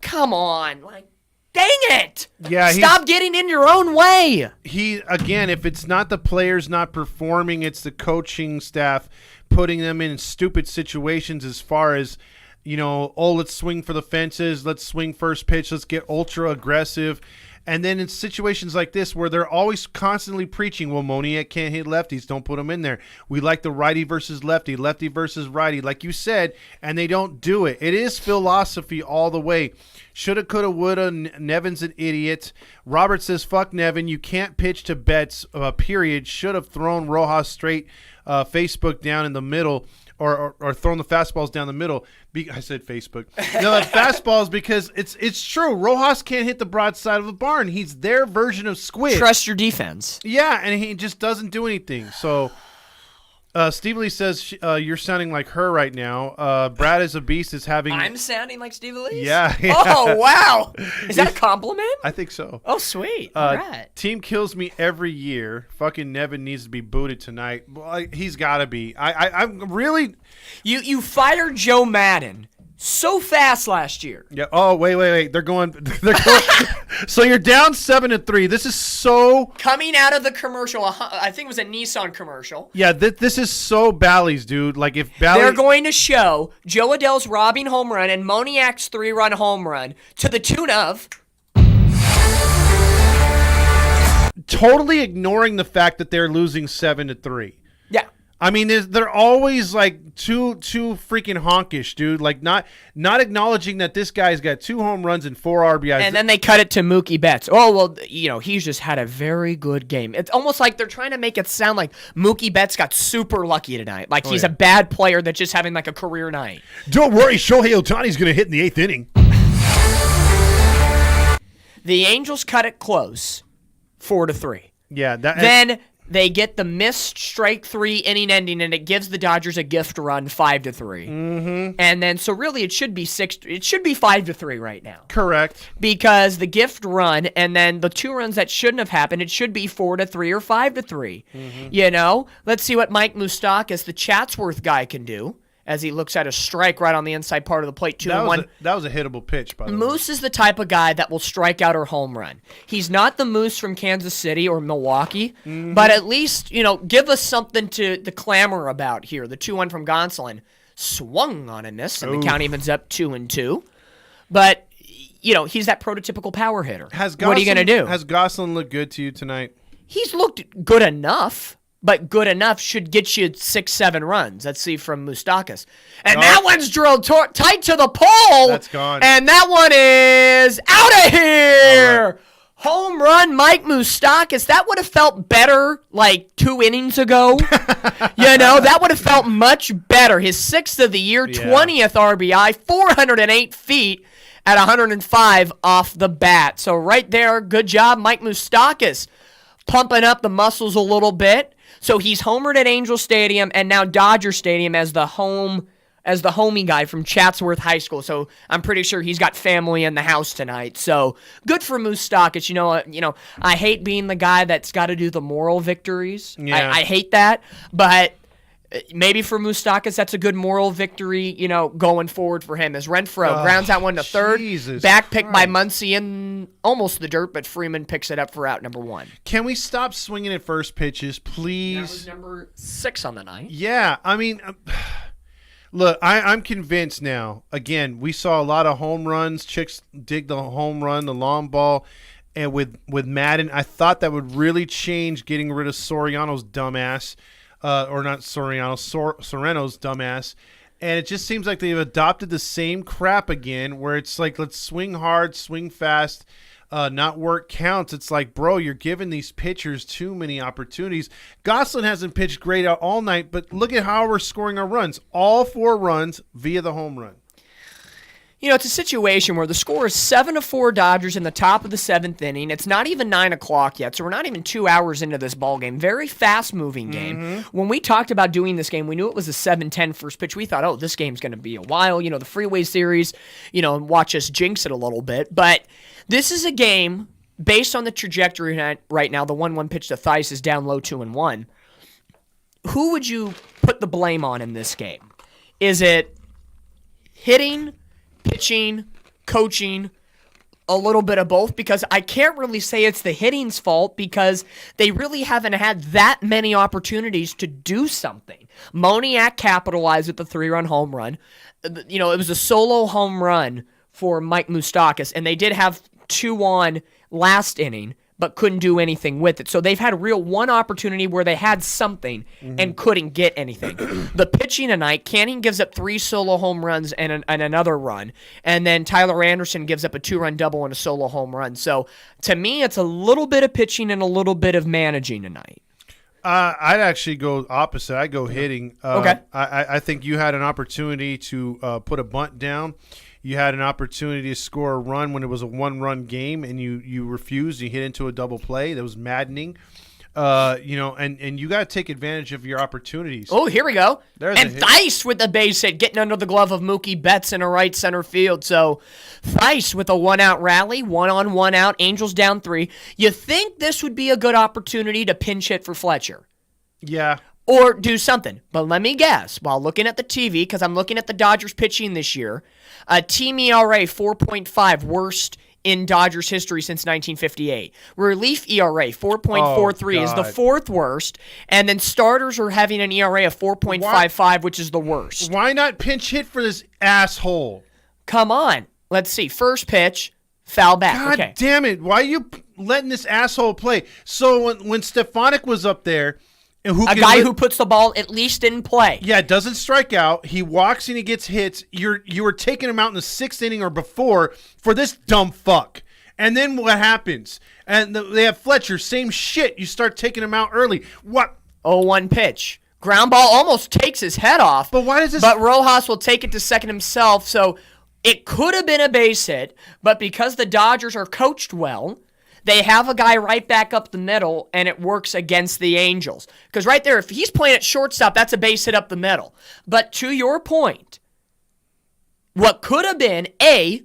come on, like, dang it! Yeah, stop getting in your own way. If it's not the players not performing, it's the coaching staff putting them in stupid situations as far as, let's swing for the fences, let's swing first pitch, let's get ultra aggressive. And then in situations like this where they're always constantly preaching, well, Moniak can't hit lefties, don't put him in there. We like the righty versus lefty, lefty versus righty, like you said, and they don't do it. It is philosophy all the way. Shoulda, coulda, woulda. Nevin's an idiot. Robert says, fuck Nevin. You can't pitch to Betts, period. Should have thrown Rojas straight Facebook down in the middle or thrown the fastballs down the middle. I said Facebook. No, fastballs because it's true. Rojas can't hit the broadside of the barn. He's their version of Squid. Trust your defense. Yeah, and he just doesn't do anything. So Steve Lee says you're sounding like her right now. Brad is a beast is having. I'm sounding like Steve Lee? Yeah. Oh, wow. Is that a compliment? I think so. Oh, sweet. All right. Team kills me every year. Fucking Nevin needs to be booted tonight. Well, he's got to be. I'm really. You fired Joe Madden so fast last year. Yeah. Oh, wait. They're going. So you're down 7-3. This is so coming out of the commercial. I think it was a Nissan commercial. Yeah, this is so Bally's, dude. Like if Bally, they're going to show Joe Adell's robbing home run and Moniak's 3-run home run to the tune of totally ignoring the fact that they're losing 7-3. Yeah. I mean, they're always like too freaking honkish, dude. Like not acknowledging that this guy's got 2 home runs and 4 RBIs. And then they cut it to Mookie Betts. Oh, well, he's just had a very good game. It's almost like they're trying to make it sound like Mookie Betts got super lucky tonight. Like he's a bad player that's just having like a career night. Don't worry, Shohei Ohtani's going to hit in the 8th inning. The Angels cut it close, 4-3. Yeah. Then they get the missed strike 3 inning ending, and it gives the Dodgers a gift run 5-3. Mm-hmm. And then, so really, it should be 5-3 right now. Correct. Because the gift run, and then the 2 runs that shouldn't have happened, it should be 4-3 or 5-3. Mm-hmm. Let's see what Mike Moustakas, the Chatsworth guy, can do as he looks at a strike right on the inside part of the plate, 2-1. That was a hittable pitch, by the way. Moose is the type of guy that will strike out or home run. He's not the Moose from Kansas City or Milwaukee, but at least, give us something to clamor about here. The 2-1 from Gonsolin swung on a miss, and the count evens up 2-2. But, he's that prototypical power hitter. What are you going to do? Has Gosselin looked good to you tonight? He's looked good enough. But good enough should get you 6-7 runs. Let's see from Moustakas. And that one's drilled tight to the pole. That's gone. And that one is out of here. Right. Home run, Mike Moustakas. That would have felt better like 2 innings ago. That would have felt much better. His 6th of the year, 20th RBI, 408 feet at 105 off the bat. So right there, good job, Mike Moustakas. Pumping up the muscles a little bit. So he's homered at Angel Stadium and now Dodger Stadium as the homie guy from Chatsworth High School. So I'm pretty sure he's got family in the house tonight. So good for Moustakas. I hate being the guy that's got to do the moral victories. Yeah. I hate that, but maybe for Moustakas, that's a good moral victory, going forward for him. As Renfroe grounds that one to third. Jesus back pick by Muncy in almost the dirt, but Freeman picks it up for out number 1. Can we stop swinging at first pitches, please? That was number 6 on the night. Yeah, I mean, look, I'm convinced now. Again, we saw a lot of home runs. Chicks dig the home run, the long ball. And with Madden, I thought that would really change getting rid of Soriano's dumbass. Or not Soriano, Soreno's dumbass. And it just seems like they've adopted the same crap again where it's like, let's swing hard, swing fast, not work counts. It's like, bro, you're giving these pitchers too many opportunities. Gosselin hasn't pitched great out all night, but look at how we're scoring our runs. All 4 runs via the home run. It's a situation where the score is 7-4 Dodgers in the top of the 7th inning. It's not even 9 o'clock yet, so we're not even 2 hours into this ball game. Very fast-moving game. Mm-hmm. When we talked about doing this game, we knew it was a 7-10 first pitch. We thought, this game's going to be a while. The Freeway Series, and watch us jinx it a little bit. But this is a game, based on the trajectory right now, the 1-1 pitch to Theis is down low 2-1. Who would you put the blame on in this game? Is it hitting, pitching, coaching, a little bit of both? Because I can't really say it's the hitting's fault because they really haven't had that many opportunities to do something. Moniak capitalized with the 3-run home run. It was a solo home run for Mike Moustakas, and they did have 2 on last inning, but couldn't do anything with it. So they've had one opportunity where they had something and couldn't get anything. The pitching tonight, Canning gives up 3 solo home runs and another run, and then Tyler Anderson gives up a 2-run double and a solo home run. So to me, it's a little bit of pitching and a little bit of managing tonight. I'd actually go opposite. I'd go hitting. Okay. I think you had an opportunity to put a bunt down. You had an opportunity to score a run when it was a 1-run game, and you refused. You hit into a double play. That was maddening. And you got to take advantage of your opportunities. Oh, here we go. There's and Theis with the base hit, getting under the glove of Mookie Betts in a right center field. So Theis with a 1-out rally, 1-on, 1-out, Angels down 3. You think this would be a good opportunity to pinch hit for Fletcher? Yeah. Or do something. But let me guess, while looking at the TV, because I'm looking at the Dodgers pitching this year, team ERA 4.5, worst in Dodgers history since 1958. Relief ERA 4.43 is the 4th worst, and then starters are having an ERA of 4.55, which is the worst. Why not pinch hit for this asshole? Come on. Let's see. First pitch, foul back. God damn it. Why are you letting this asshole play? So when Stefanik was up there, and who puts the ball at least in play. Yeah, doesn't strike out. He walks and he gets hits. You were taking him out in the 6th inning or before for this dumb fuck. And then what happens? And they have Fletcher, same shit. You start taking him out early. What? 0-1 pitch. Ground ball almost takes his head off. But why does this? But Rojas will take it to second himself. So it could have been a base hit, but because the Dodgers are coached well, they have a guy right back up the middle, and it works against the Angels. Because right there, if he's playing at shortstop, that's a base hit up the middle. But to your point, what could have been a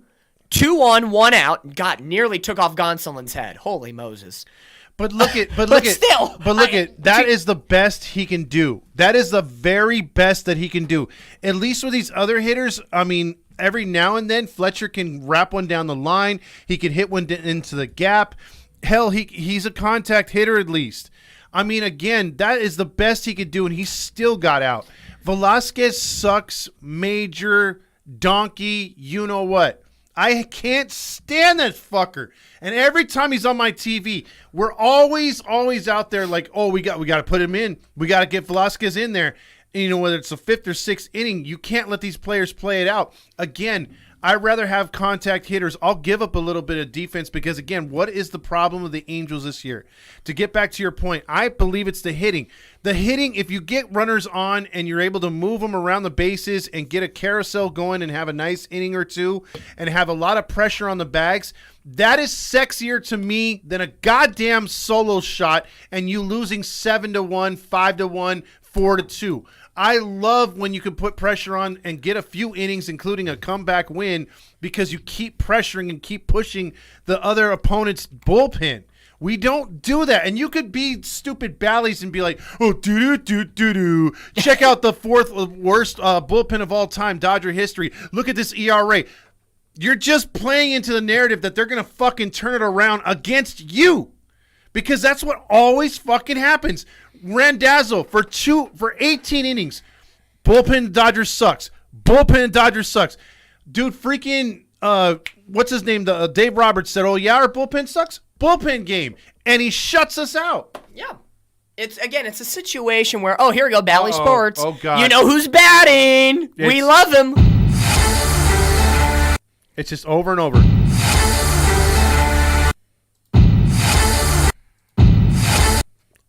2-on, 1-out, nearly took off Gonsolin's head. Holy Moses. But look at that is the best he can do. That is the very best that he can do. At least with these other hitters, I mean, every now and then Fletcher can wrap one down the line. He can hit one into the gap. Hell, he's a contact hitter at least. I mean, again, that is the best he could do, and he still got out. Velasquez sucks, major, donkey, you know what. I can't stand that fucker. And every time he's on my TV, we're always out there like, oh, we got to put him in. We got to get Velasquez in there. And, you know, whether it's the 5th or 6th inning, you can't let these players play it out. Again, I'd rather have contact hitters. I'll give up a little bit of defense because, again, what is the problem with the Angels this year? To get back to your point, I believe it's the hitting. The hitting, if you get runners on and you're able to move them around the bases and get a carousel going and have a nice inning or two and have a lot of pressure on the bags, that is sexier to me than a goddamn solo shot and you losing 7-1, 5-1, 4-2. I love when you can put pressure on and get a few innings, including a comeback win, because you keep pressuring and keep pushing the other opponent's bullpen. We don't do that. And you could be stupid Bally's and be like, oh, do-do-do-do-do. Check out the 4th worst bullpen of all time, Dodger history. Look at this ERA. You're just playing into the narrative that they're going to fucking turn it around against you. Because that's what always fucking happens. Randazzo for 18 innings. Bullpen Dodgers sucks. Bullpen Dodgers sucks. Dude, freaking what's his name? Dave Roberts said, "Oh yeah, our bullpen sucks." Bullpen game, and he shuts us out. Yeah. It's a situation where, oh, here we go, Bally Sports. Oh God. You know who's batting. We love him. It's just over and over.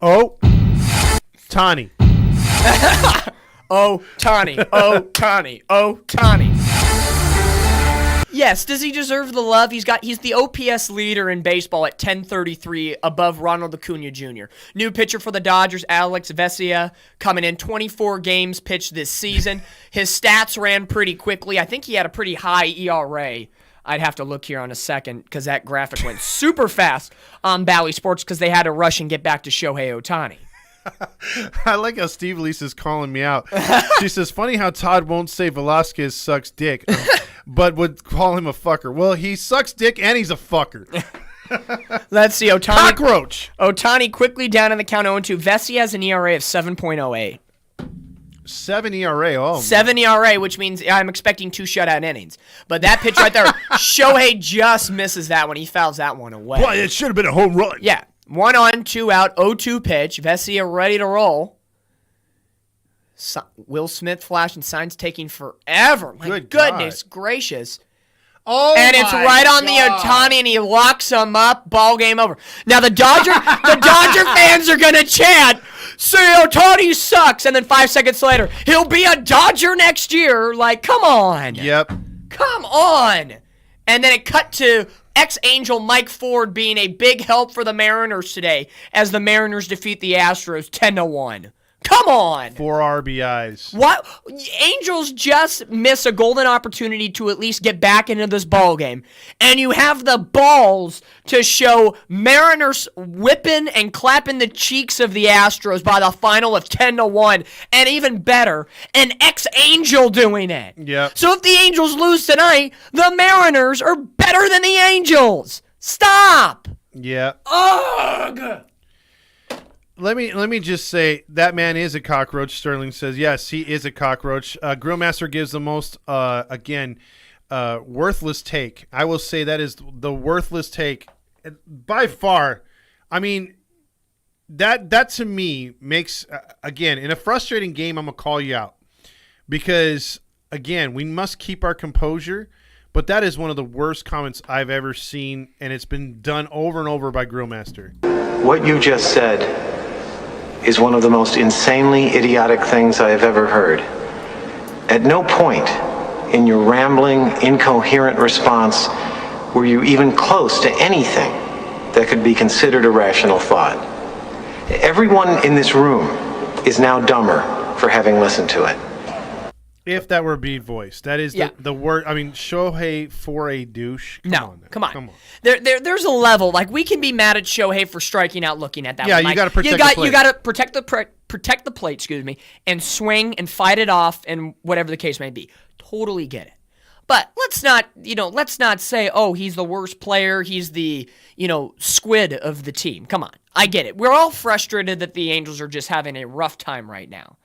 Oh, Tani. Oh, Tani. Oh, Tani. Oh, Tani. Yes, does he deserve the love? He's the OPS leader in baseball at 1033 above Ronald Acuna Jr. New pitcher for the Dodgers, Alex Vesia, coming in 24 games pitched this season. His stats ran pretty quickly. I think he had a pretty high ERA. I'd have to look here on a second because that graphic went super fast on Bally Sports because they had to rush and get back to Shohei Ohtani. I like how Steve Lisa's calling me out. She says, funny how Todd won't say Velasquez sucks dick, but would call him a fucker. Well, he sucks dick and he's a fucker. Let's see. Cockroach. Ohtani quickly down in the count 0-2. Vesey has an ERA of 7.08. 7 ERA. Oh, 7 ERA, which means I'm expecting 2 shutout innings. But that pitch right there, Shohei just misses that one. He fouls that one away. Boy, it should have been a home run. Yeah. 1 on, 2 out, 0-2 pitch. Vesia ready to roll. Will Smith flashing signs taking forever. My goodness gracious. Oh, and it's right on the Ohtani, and he locks him up. Ball game over. Now the Dodger fans are gonna chant, "Say Ohtani sucks," and then 5 seconds later, he'll be a Dodger next year. Like, come on. Yep. Come on. And then it cut to ex-Angel Mike Ford being a big help for the Mariners today as the Mariners defeat the Astros 10-1. Come on. 4 RBIs. What? Angels just miss a golden opportunity to at least get back into this ball game, and you have the balls to show Mariners whipping and clapping the cheeks of the Astros by the final of 10-1, and even better, an ex-Angel doing it. Yeah. So if the Angels lose tonight, the Mariners are better than the Angels. Stop. Yeah. Ugh. Let me just say that man is a cockroach. Sterling says yes, he is a cockroach. Grillmaster gives the most worthless take. I will say that is the worthless take by far. I mean, that to me makes again, in a frustrating game, I'm gonna call you out because again, we must keep our composure. But that is one of the worst comments I've ever seen, and it's been done over and over by Grillmaster. What you just said is one of the most insanely idiotic things I have ever heard. At no point in your rambling, incoherent response were you even close to anything that could be considered a rational thought. Everyone in this room is now dumber for having listened to it. If that were beat voice, that is the word. I mean, Shohei for a douche. Come on. There's a level. Like, we can be mad at Shohei for striking out looking at that. Yeah, one. you got to protect the plate. You got to protect the plate, and swing and fight it off and whatever the case may be. Totally get it. But let's not say, oh, he's the worst player. He's the, squid of the team. Come on. I get it. We're all frustrated that the Angels are just having a rough time right now.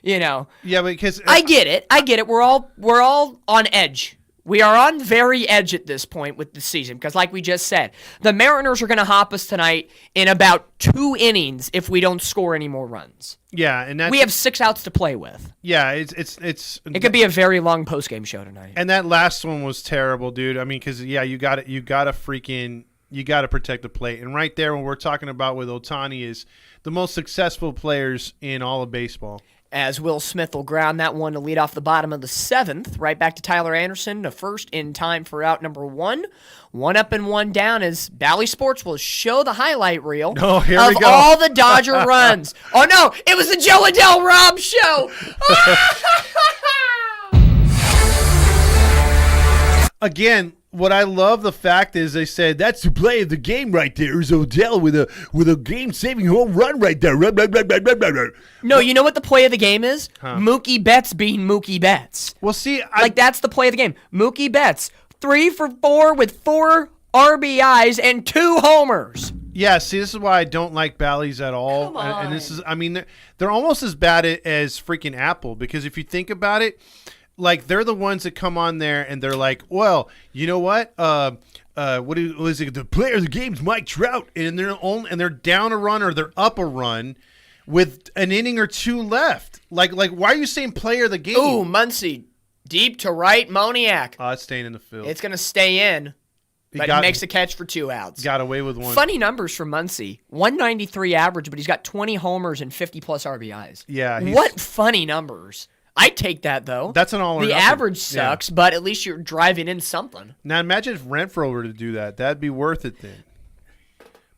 Yeah, because I get it. We're all on edge. We are on very edge at this point with the season because, like we just said, the Mariners are going to hop us tonight in about 2 innings if we don't score any more runs. Yeah, and we have 6 outs to play with. Yeah, it could be a very long postgame show tonight. And that last one was terrible, dude. I mean, because you got to protect the plate. And right there, when we're talking about with Ohtani is the most successful players in all of baseball. As Will Smith will ground that one to lead off the bottom of the 7th. Right back to Tyler Anderson, the first in time for out number 1. 1 up and 1 down as Bally Sports will show the highlight reel of all the Dodger runs. Oh, no, it was the Joe Adele Rob show. Again, what I love the fact is they said that's the play of the game right there is Odell with a game-saving home run right there. No, you know what the play of the game is? Mookie Betts being Mookie Betts. Well, see, that's the play of the game. Mookie Betts, 3 for 4 with 4 RBIs and 2 homers. Yeah, see, this is why I don't like Bally's at all. Come on. And this is, I mean, they're almost as bad as freaking Apple because if you think about it, like they're the ones that come on there and they're like, well, you know what? What is it? The player of the game's Mike Trout, and they're down a run or they're up a run with an inning or 2 left. Like why are you saying player of the game? Ooh, Muncy, deep to right, Moniak. It's staying in the field. It's gonna stay in. But he makes a catch for 2 outs. Got away with 1. Funny numbers for Muncy. 193 average, but he's got 20 homers and 50-plus RBIs. Yeah. What funny numbers. I'd take that, though. That's an all or The nothing. average sucks, but at least you're driving in something. Now, imagine if Renfroe were to do that. That'd be worth it then.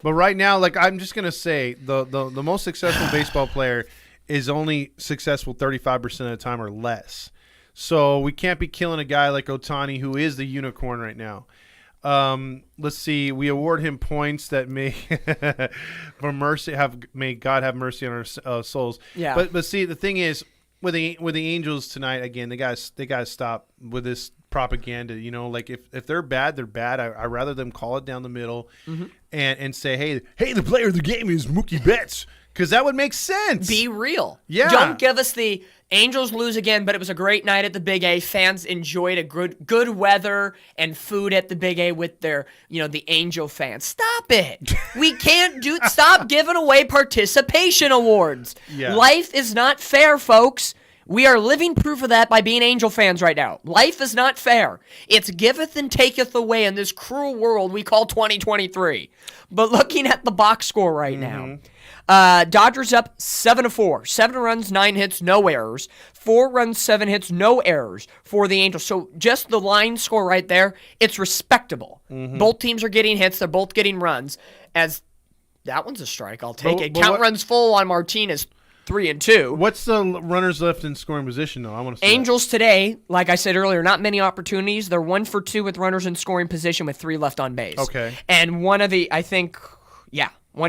But right now, like I'm just going to say, the most successful baseball player is only successful 35% of the time or less. So we can't be killing a guy like Ohtani, who is the unicorn right now. Let's see. We award him points that may may God have mercy on our souls. Yeah. But see, the thing is, with the Angels tonight, again, they gotta stop with this propaganda. Like if they're bad, they're bad. I rather them call it down the middle and say, hey, the player of the game is Mookie Betts, because that would make sense. Be real. Yeah. Don't give us the Angels lose again, but it was a great night at the Big A. Fans enjoyed a good weather and food at the Big A with their, the Angel fans. Stop it. We can't stop giving away participation awards. Yeah. Life is not fair, folks. We are living proof of that by being Angel fans right now. Life is not fair. It's giveth and taketh away in this cruel world we call 2023. But looking at the box score right now, Dodgers up 7-4. 7 runs, 9 hits, no errors. 4 runs, 7 hits, no errors for the Angels. So just the line score right there, it's respectable. Both teams are getting hits. They're both getting runs. As that one's a strike, I'll take it. Count runs full on Martinez. 3-2. What's the runners left in scoring position, though? I want to see Angels today, like I said earlier, not many opportunities. They're 1 for 2 with runners in scoring position with 3 left on base. Okay. And 1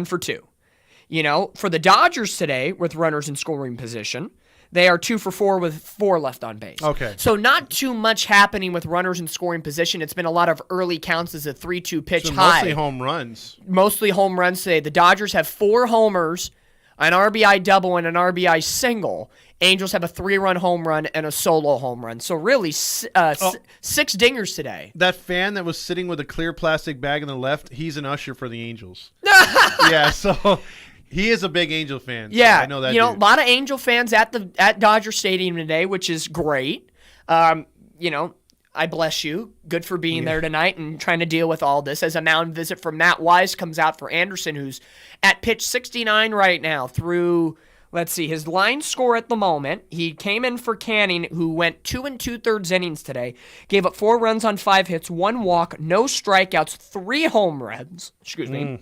for 2. For the Dodgers today with runners in scoring position, they are 2 for 4 with 4 left on base. Okay. So not too much happening with runners in scoring position. It's been a lot of early counts as a 3-2 pitch so high. Mostly home runs. Mostly home runs today. The Dodgers have 4 homers, an RBI double, and an RBI single. Angels have a 3-run home run and a solo home run. So really, 6 dingers today. That fan that was sitting with a clear plastic bag on the left, he's an usher for the Angels. Yeah, so he is a big Angel fan. Yeah, so I know that. A lot of Angel fans at Dodger Stadium today, which is great. I bless you. Good for being there tonight and trying to deal with all this. As a mound visit from Matt Wise comes out for Anderson, who's at pitch 69 right now through, let's see, his line score at the moment. He came in for Canning, who went 2 2/3 innings today, gave up 4 runs on 5 hits, 1 walk, no strikeouts, 3 home runs. Excuse me.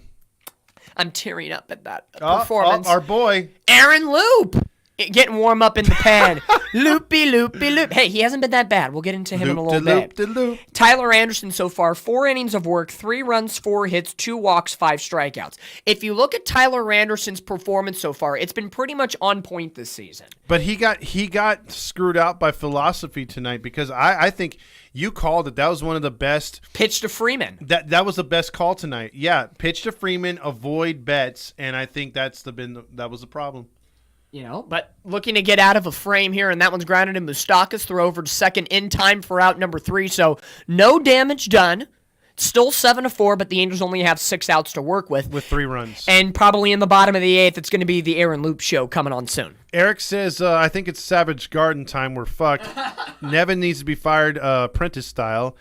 I'm tearing up at that performance. Our boy. Aaron Loop. Getting warm up in the pen. Loopy, loopy, loop. Hey, he hasn't been that bad. We'll get into him in a little bit. Loop. Tyler Anderson so far, 4 innings of work, 3 runs, 4 hits, 2 walks, 5 strikeouts. If you look at Tyler Anderson's performance so far, it's been pretty much on point this season. But he got screwed out by philosophy tonight because I think you called it. That was one of the best. Pitch to Freeman. That was the best call tonight. Yeah, pitch to Freeman, avoid bets, and I think that was the problem. But looking to get out of a frame here, and that one's grounded in Moustakas, throw over to second in time for out number 3. So no damage done. Still 7-4, but the Angels only have 6 outs to work with. With 3 runs. And probably in the bottom of the 8th, it's going to be the Aaron Loop show coming on soon. Eric says, I think it's Savage Garden time. We're fucked. Nevin needs to be fired Prentice style.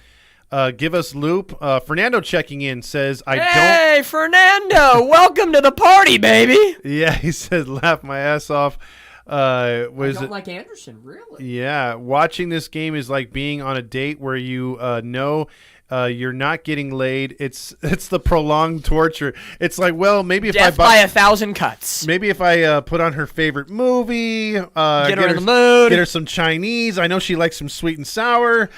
Give us Loop. Fernando checking in says, Hey, Fernando, welcome to the party, baby. Yeah, he said, laugh my ass off. I don't like Anderson, really. Yeah, watching this game is like being on a date where you know you're not getting laid. It's the prolonged torture. It's like, well, maybe if Death by 1,000 cuts. Maybe if I put on her favorite movie, get her in the mood, get her some Chinese. I know she likes some sweet and sour.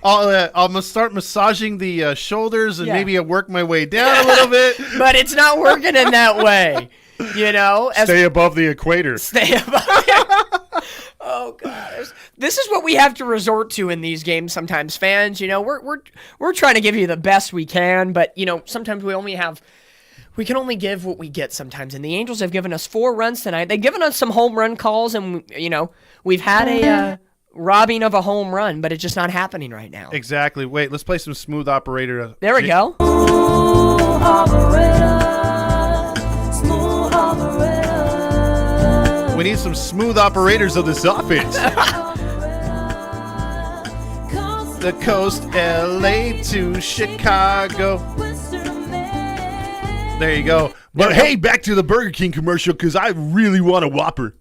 I'll start massaging the shoulders and maybe I'll work my way down a little bit. But it's not working in that way. Stay above the equator. Stay above. Oh God, this is what we have to resort to in these games. Sometimes, fans, we're trying to give you the best we can, but sometimes we can only give what we get sometimes. And the Angels have given us 4 runs tonight. They've given us some home run calls, and we've had a robbing of a home run, but it's just not happening right now. Exactly. Wait, let's play some Smooth Operator. There we go. We need some smooth operators of this offense. The coast, LA to Chicago. There you go. But hey, back to the Burger King commercial because I really want a Whopper.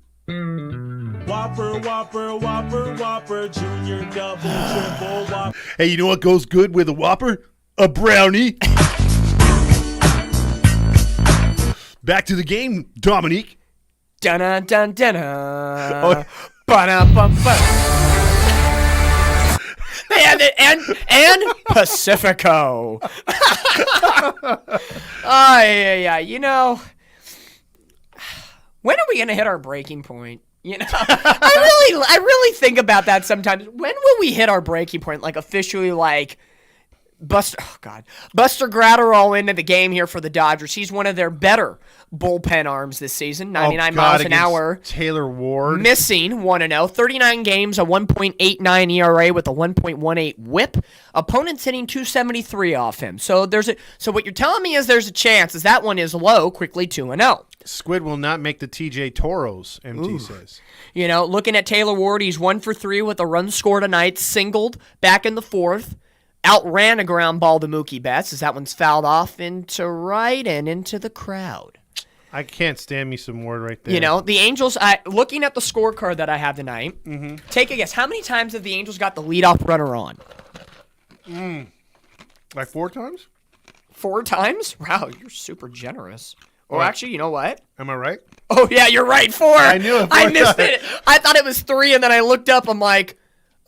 Whopper, Whopper, Whopper, Whopper, Junior, Double, Triple, Whopper. Hey, you know what goes good with a Whopper? A brownie. Back to the game, Dominique. Dun dun dun. Oh. And Pacifico. Yeah. When are we gonna hit our breaking point? I really think about that sometimes. When will we hit our breaking point? Like officially, like Buster Gratterall into the game here for the Dodgers. He's one of their better bullpen arms this season, 99 miles an hour. Taylor Ward. Missing 1-0, 39 games, a 1.89 ERA with a 1.18 whip. Opponents hitting 273 off him. So what you're telling me is there's a chance as that one is low, quickly 2-0. Squid will not make the TJ Toros, MT says. You know, looking at Taylor Ward, he's 1 for 3 with a run scored tonight, singled back in the fourth. Outran a ground ball to Mookie Betts as that one's fouled off into right and into the crowd. I can't stand me some Ward right there. You know, the Angels, looking at the scorecard that I have tonight, take a guess. How many times have the Angels got the leadoff runner on? Like 4 times? 4 times? Wow, you're super generous. Or actually, you know what? Am I right? Oh, yeah, you're right. 4. I knew it. I missed it. I thought it was 3, and then I looked up. I'm like,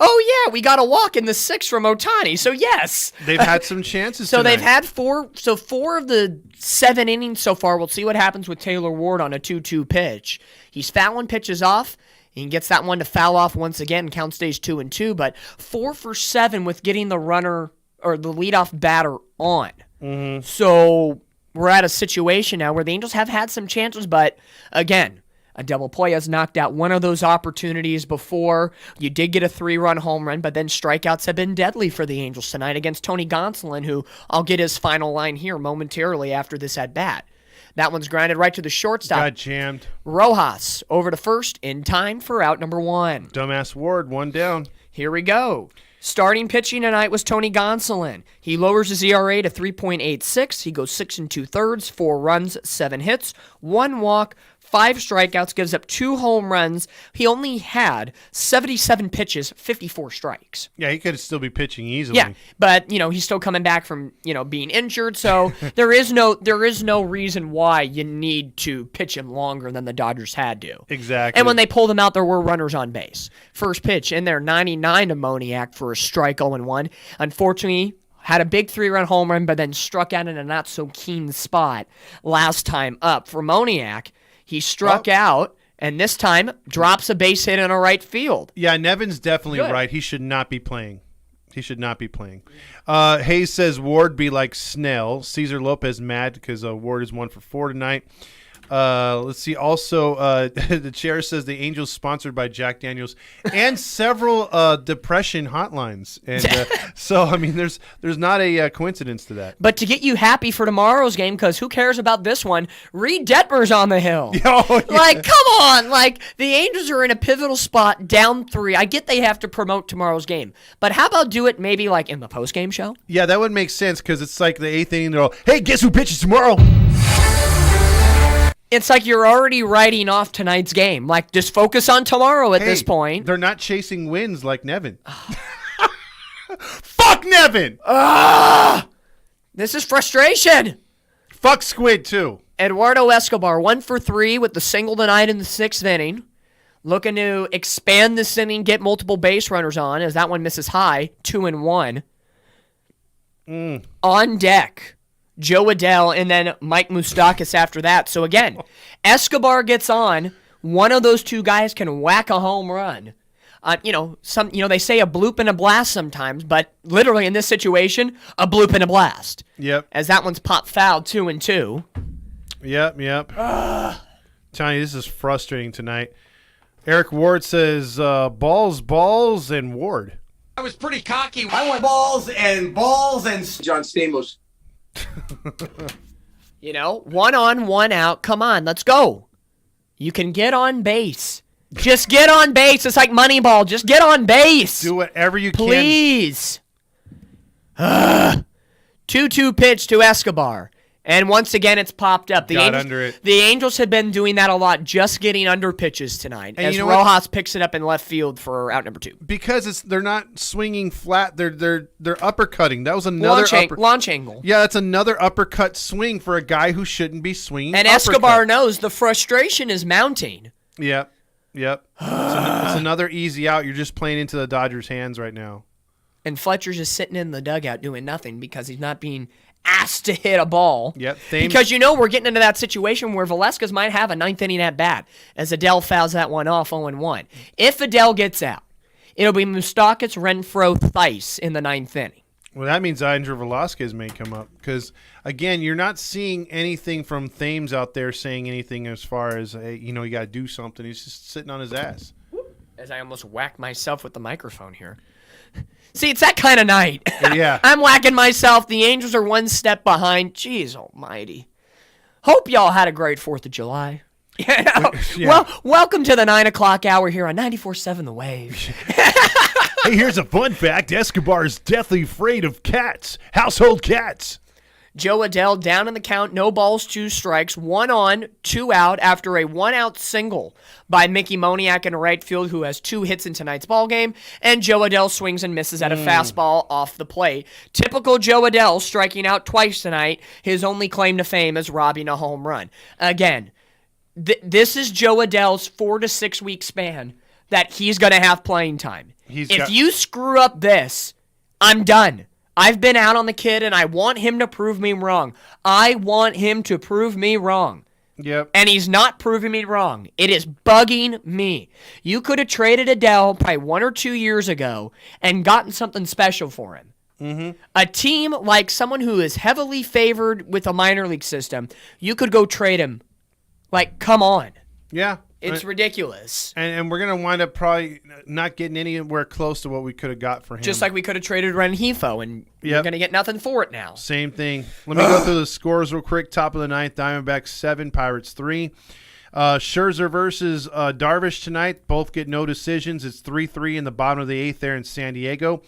oh, yeah, we got a walk in the 6th from Ohtani. So, yes. They've had some chances So tonight. they've had 4. So 4 of the 7 innings so far. We'll see what happens with Taylor Ward on a 2-2 pitch. He's fouling pitches off. He gets that one to foul off once again. Count stays 2-2. But 4 for 7 with getting the runner or the leadoff batter on. So we're at a situation now where the Angels have had some chances. But, again, a double play has knocked out one of those opportunities before. You did get a 3-run home run, but then strikeouts have been deadly for the Angels tonight against Tony Gonsolin, who I'll get his final line here momentarily after this at-bat. That one's grounded right to the shortstop. Got jammed. Rojas over to first in time for out number 1. Dumbass Ward, 1 down. Here we go. Starting pitching tonight was Tony Gonsolin. He lowers his ERA to 3.86. He goes 6 2/3, 4 runs, 7 hits, 1 walk, 5 strikeouts, gives up 2 home runs. He only had 77 pitches, 54 strikes. Yeah, he could still be pitching easily. Yeah, but, he's still coming back from, being injured, so there is no reason why you need to pitch him longer than the Dodgers had to. Exactly. And when they pulled him out, there were runners on base. First pitch in there, 99 to Moniak for a strike 0-1. Unfortunately, had a big 3-run home run, but then struck out in a not-so-keen spot last time up. For Moniak, he struck out, and this time drops a base hit in a right field. Yeah, Nevin's definitely Good. right. He should not be playing. Hayes says Ward be like Snell. Cesar Lopez mad because Ward is 1 for 4 tonight. Let's see. Also, the chair says the Angels sponsored by Jack Daniels and several depression hotlines. And so, I mean, there's not a coincidence to that. But to get you happy for tomorrow's game, because who cares about this one? Reed Detmer's on the hill. Oh, yeah. Like, come on. Like, the Angels are in a pivotal spot, down 3. I get they have to promote tomorrow's game. But how about do it maybe like in the postgame show? Yeah, that would make sense because it's like the 8th inning. They're all, hey, guess who pitches tomorrow? It's like you're already writing off tonight's game. Like, just focus on tomorrow at this point. They're not chasing wins like Nevin. Fuck Nevin! This is frustration. Fuck Squid, too. Eduardo Escobar, 1 for 3 with the single tonight in the 6th inning. Looking to expand this inning, get multiple base runners on, as that one misses high, 2-1. On deck, Joe Adell, and then Mike Moustakas after that. So again, Escobar gets on. One of those 2 guys can whack a home run. They say a bloop and a blast sometimes, but literally in this situation, a bloop and a blast. Yep. As that one's popped foul, 2-2. Yep. Tony, this is frustrating tonight. Eric Ward says, balls, and Ward. I was pretty cocky. I want balls and John Stamos. 1 on, 1 out. Come on, let's go. You can get on base. Just get on base. It's like Moneyball. Just get on base. Do whatever you can. Please. 2-2 pitch to Escobar. And once again, it's popped up. Got under it. The Angels have been doing that a lot, just getting under pitches tonight. And as you know Rojas picks it up in left field for out number 2. Because they're not swinging flat. They're uppercutting. That was another launch angle. Yeah, that's another uppercut swing for a guy who shouldn't be swinging. And Escobar knows the frustration is mounting. Yep. It's another easy out. You're just playing into the Dodgers' hands right now. And Fletcher's just sitting in the dugout doing nothing because he's not being asked to hit a ball. Yep. Because we're getting into that situation where Velasquez might have a 9th inning at bat as Adell fouls that one off 0-1. If Adell gets out, it'll be Moustakas, Renfroe, Theis in the 9th inning. Well, that means Andrew Velasquez may come up because, again, you're not seeing anything from Thames out there saying anything as far as, hey, you got to do something. He's just sitting on his ass. As I almost whacked myself with the microphone here. See, it's that kind of night. Yeah. I'm whacking myself. The Angels are one step behind. Jeez almighty. Hope y'all had a great 4th of July. Yeah. Well, welcome to the 9 o'clock hour here on 94.7 The Wave. Hey, here's a fun fact. Escobar is deathly afraid of cats, household cats. Joe Adell down in the count, no balls, 2 strikes, 1 on, 2 out after a 1-out single by Mickey Moniak in right field, who has 2 hits in tonight's ballgame, and Joe Adell swings and misses at a fastball off the plate. Typical Joe Adell striking out twice tonight. His only claim to fame is robbing a home run. Again, this is Joe Adell's 4 to 6 week span that he's going to have playing time. If you screw up this, I'm done. I've been out on the kid, and I want him to prove me wrong. I want him to prove me wrong. Yep. And he's not proving me wrong. It is bugging me. You could have traded Adell probably 1 or 2 years ago and gotten something special for him. Mm-hmm. A team like someone who is heavily favored with a minor league system, you could go trade him. Like, come on. Yeah. It's ridiculous. And we're going to wind up probably not getting anywhere close to what we could have got for him. Just like we could have traded Rengifo, and you're going to get nothing for it now. Same thing. Let me go through the scores real quick. Top of the 9th, Diamondbacks 7, Pirates 3. Scherzer versus Darvish tonight. Both get no decisions. It's 3-3 in the bottom of the 8th there in San Diego.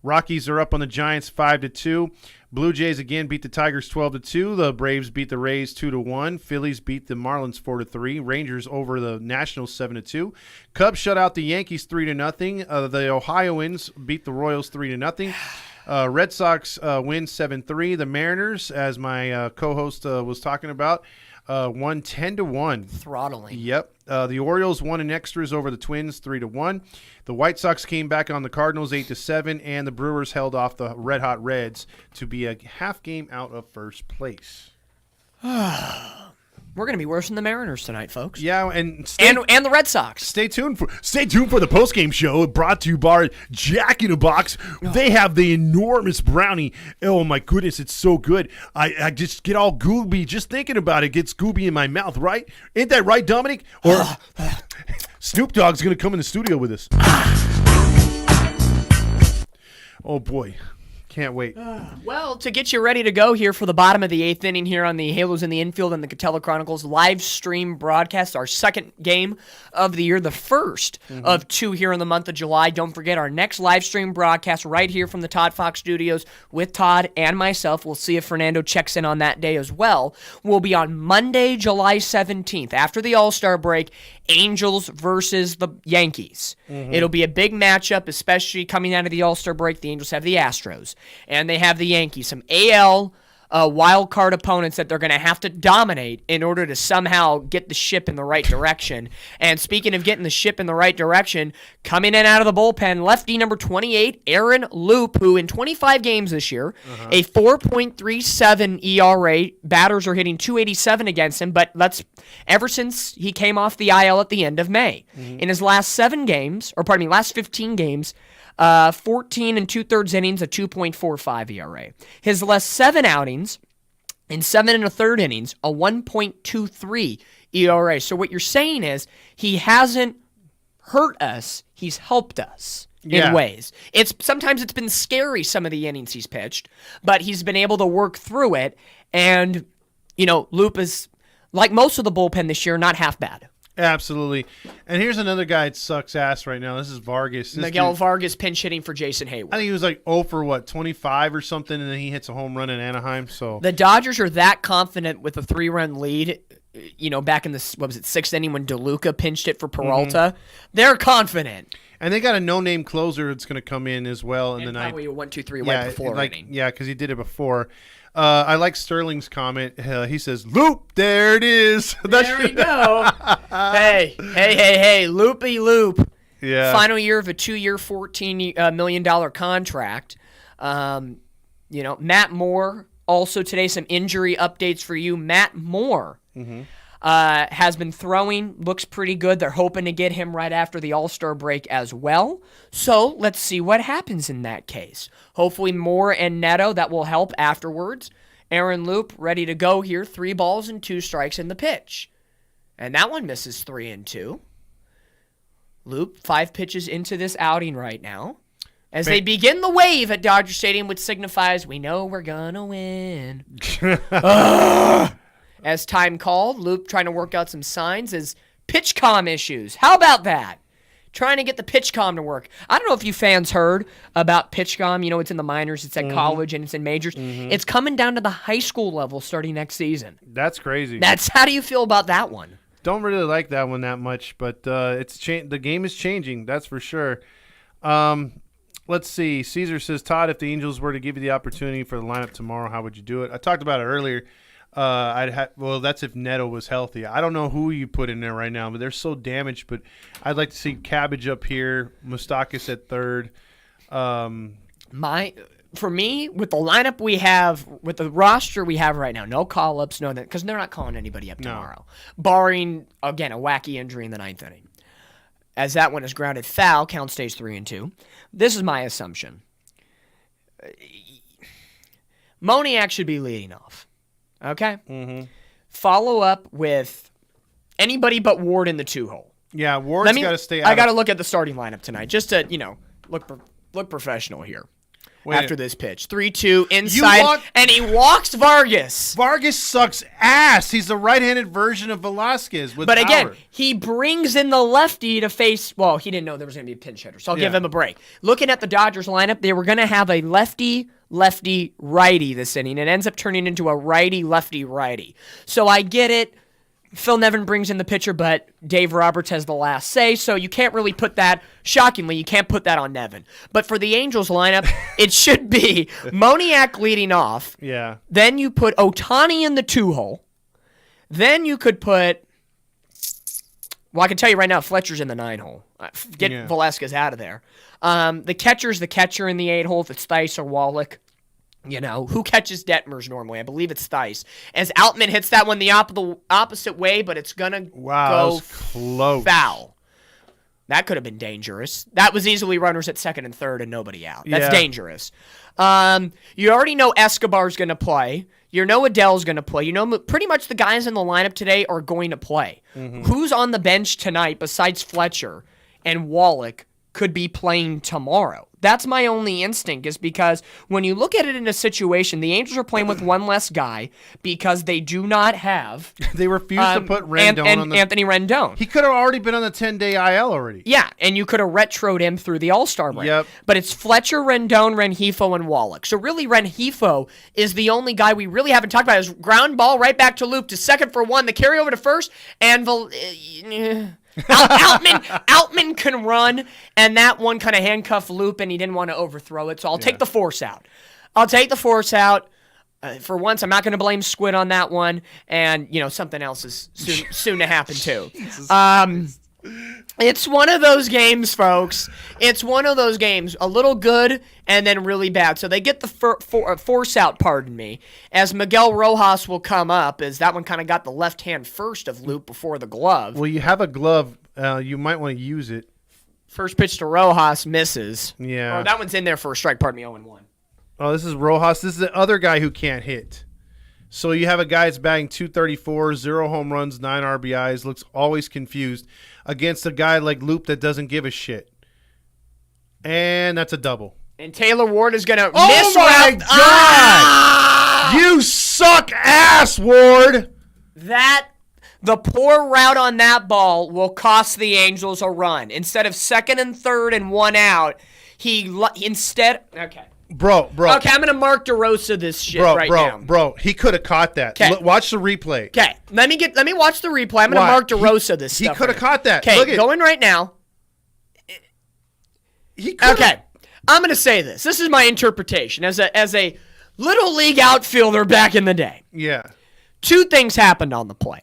Rockies are up on the Giants 5-2. Blue Jays again beat the Tigers 12-2. The Braves beat the Rays 2-1. Phillies beat the Marlins 4-3. Rangers over the Nationals 7-2. Cubs shut out the Yankees 3-0. The Ohioans beat the Royals 3-0. Red Sox win 7-3. The Mariners, as my co-host was talking about, won 10-1. Throttling. Yep. The Orioles won in extras over the Twins 3-1. The White Sox came back on the Cardinals 8-7, and the Brewers held off the Red Hot Reds to be a half game out of first place. We're going to be worse than the Mariners tonight, folks. Yeah, and the Red Sox. Stay tuned for the postgame show brought to you by Jack in a Box. They have the enormous brownie. Oh my goodness, it's so good. I just get all gooby just thinking about it. Gets gooby in my mouth, right? Ain't that right, Dominic? Or Snoop Dogg's gonna come in the studio with us. Oh boy. Can't wait. Well, to get you ready to go here for the bottom of the 8th inning here on the Halos in the Infield and the Catella Chronicles live stream broadcast, our second game of the year, the first of 2 here in the month of July. Don't forget our next live stream broadcast right here from the Todd Fox Studios with Todd and myself. We'll see if Fernando checks in on that day as well. Will be on Monday, July 17th, after the All-Star break, Angels versus the Yankees. It'll be a big matchup, especially coming out of the All-Star break. The Angels have the Astros. And they have the Yankees, some AL wild card opponents that they're going to have to dominate in order to somehow get the ship in the right direction. And speaking of getting the ship in the right direction, coming in out of the bullpen, lefty number 28, Aaron Loop, who in 25 games this year, a 4.37 ERA. Batters are hitting .287 against him, but ever since he came off the IL at the end of May. In his last 15 games, 14 and 2/3 innings, a 2.45 ERA. His last 7 outings, in 7 1/3 innings, a 1.23 ERA. So what you're saying is he hasn't hurt us, he's helped us in ways. Sometimes it's been scary, some of the innings he's pitched, but he's been able to work through it. And, Loop is, like most of the bullpen this year, not half bad. Absolutely. And here's another guy that sucks ass right now. This is Vargas. Miguel Vargas pinch hitting for Jason Hayward. I think he was like 0 for 25 or something, and then he hits a home run in Anaheim. So the Dodgers are that confident with a 3-run lead, back in the, 6th inning when DeLuca pinched it for Peralta. They're confident. And they got a no-name closer that's going to come in as well in the night. Probably a 1-2-3 right before inning. Yeah, because he did it before. I like Sterling's comment. He says, Loop, there it is. There we go. Hey, Loopy Loop. Yeah. Final year of a 2-year, $14 million contract. Matt Moore, also today some injury updates for you. Matt Moore Has been throwing, looks pretty good. They're hoping to get him right after the All-Star break as well. So let's see what happens in that case. Hopefully Moore and Neto, that will help afterwards. Aaron Loop ready to go here. 3 balls and 2 strikes in the pitch. And that one misses 3-2. Loop, 5 pitches into this outing right now. As they begin the wave at Dodger Stadium, which signifies we know we're gonna win. As time called, Loop trying to work out some signs as pitch comm issues. How about that? Trying to get the pitch comm to work. I don't know if you fans heard about pitch comm. You know, it's in the minors, it's at college, and it's in majors. It's coming down to the high school level starting next season. That's crazy. How do you feel about that one? Don't really like that one that much, but the game is changing, that's for sure. Let's see. Caesar says, Todd, if the Angels were to give you the opportunity for the lineup tomorrow, how would you do it? I talked about it earlier. That's if Neto was healthy. I don't know who you put in there right now, but they're so damaged. But I'd like to see Cabbage up here, Moustakas at third. For me, with the lineup we have, with the roster we have right now, no call-ups, no, because they're not calling anybody up tomorrow, barring again a wacky injury in the 9th inning. As that one is grounded foul, count stays 3-2. This is my assumption. Moniak should be leading off. Okay? Follow up with anybody but Ward in the 2-hole. Yeah, Ward's got to stay out. I got to look at the starting lineup tonight just to, look professional here. After this pitch. 3-2 inside, and he walks Vargas. Vargas sucks ass. He's the right-handed version of Velasquez with But power. again, he brings in the lefty to face, well, he didn't know there was going to be a pinch hitter, so I'll give him a break. Looking at the Dodgers lineup, they were going to have a lefty-righty this inning. It ends up turning into a righty-lefty-righty. So I get it. Phil Nevin brings in the pitcher, but Dave Roberts has the last say, so you can't really put that, shockingly, you can't put that on Nevin. But for the Angels lineup, it should be Moniak leading off. Yeah. Then you put Ohtani in the 2-hole. Then you could put, well, I can tell you right now, Fletcher's in the 9-hole. Get Velasquez out of there. The catcher's the catcher in the 8-hole, if it's Theis or Wallach. Who catches Detmers normally? I believe it's Theis. As Outman hits that one the opposite way, but it's going to go close. Foul. That could have been dangerous. That was easily runners at second and third and nobody out. That's dangerous. You already know Escobar's going to play. You know Adele's going to play. You know pretty much the guys in the lineup today are going to play. Who's on the bench tonight besides Fletcher and Wallach could be playing tomorrow? That's my only instinct, is because when you look at it in a situation, the Angels are playing with one less guy because they do not have. They refuse to put Rendon on the Anthony Rendon. He could have already been on the 10-day IL already. Yeah, and you could have retroed him through the All-Star break. Yep. But it's Fletcher, Rendon, Rengifo, and Wallach. So really, Rengifo is the only guy we really haven't talked about. His ground ball right back to Loop to second for 1, the carry over to first, and Outman can run, and that one kind of handcuffed Loop, and he didn't want to overthrow it, so I'll take the force out. For once, I'm not going to blame Squid on that one, and, something else is soon to happen, too. It's one of those games, folks. It's one of those games. A little good and then really bad. So they get the force out, pardon me, as Miguel Rojas will come up, as that one kind of got the left hand first of Loop before the glove. Well, you have a glove. You might want to use it. First pitch to Rojas misses. Yeah. Oh, that one's in there for a strike, pardon me, 0-1. Oh, this is Rojas. This is the other guy who can't hit. So you have a guy that's batting .234, 0 home runs, 9 RBIs, looks always confused, against a guy like Loop that doesn't give a shit. And that's a double. And Taylor Ward is going to miss. Oh, my God! Ah! You suck ass, Ward! The poor route on that ball will cost the Angels a run. Instead of second and third and 1 out, okay. Bro. Okay, I'm going to Mark DeRosa this shit now. Bro, he could have caught that. Watch the replay. Okay, let me watch the replay. I'm going to Mark DeRosa this stuff. He could have caught that. Okay, going right now. Okay, I'm going to say this. This is my interpretation as a Little League outfielder back in the day. Yeah. 2 things happened on the play.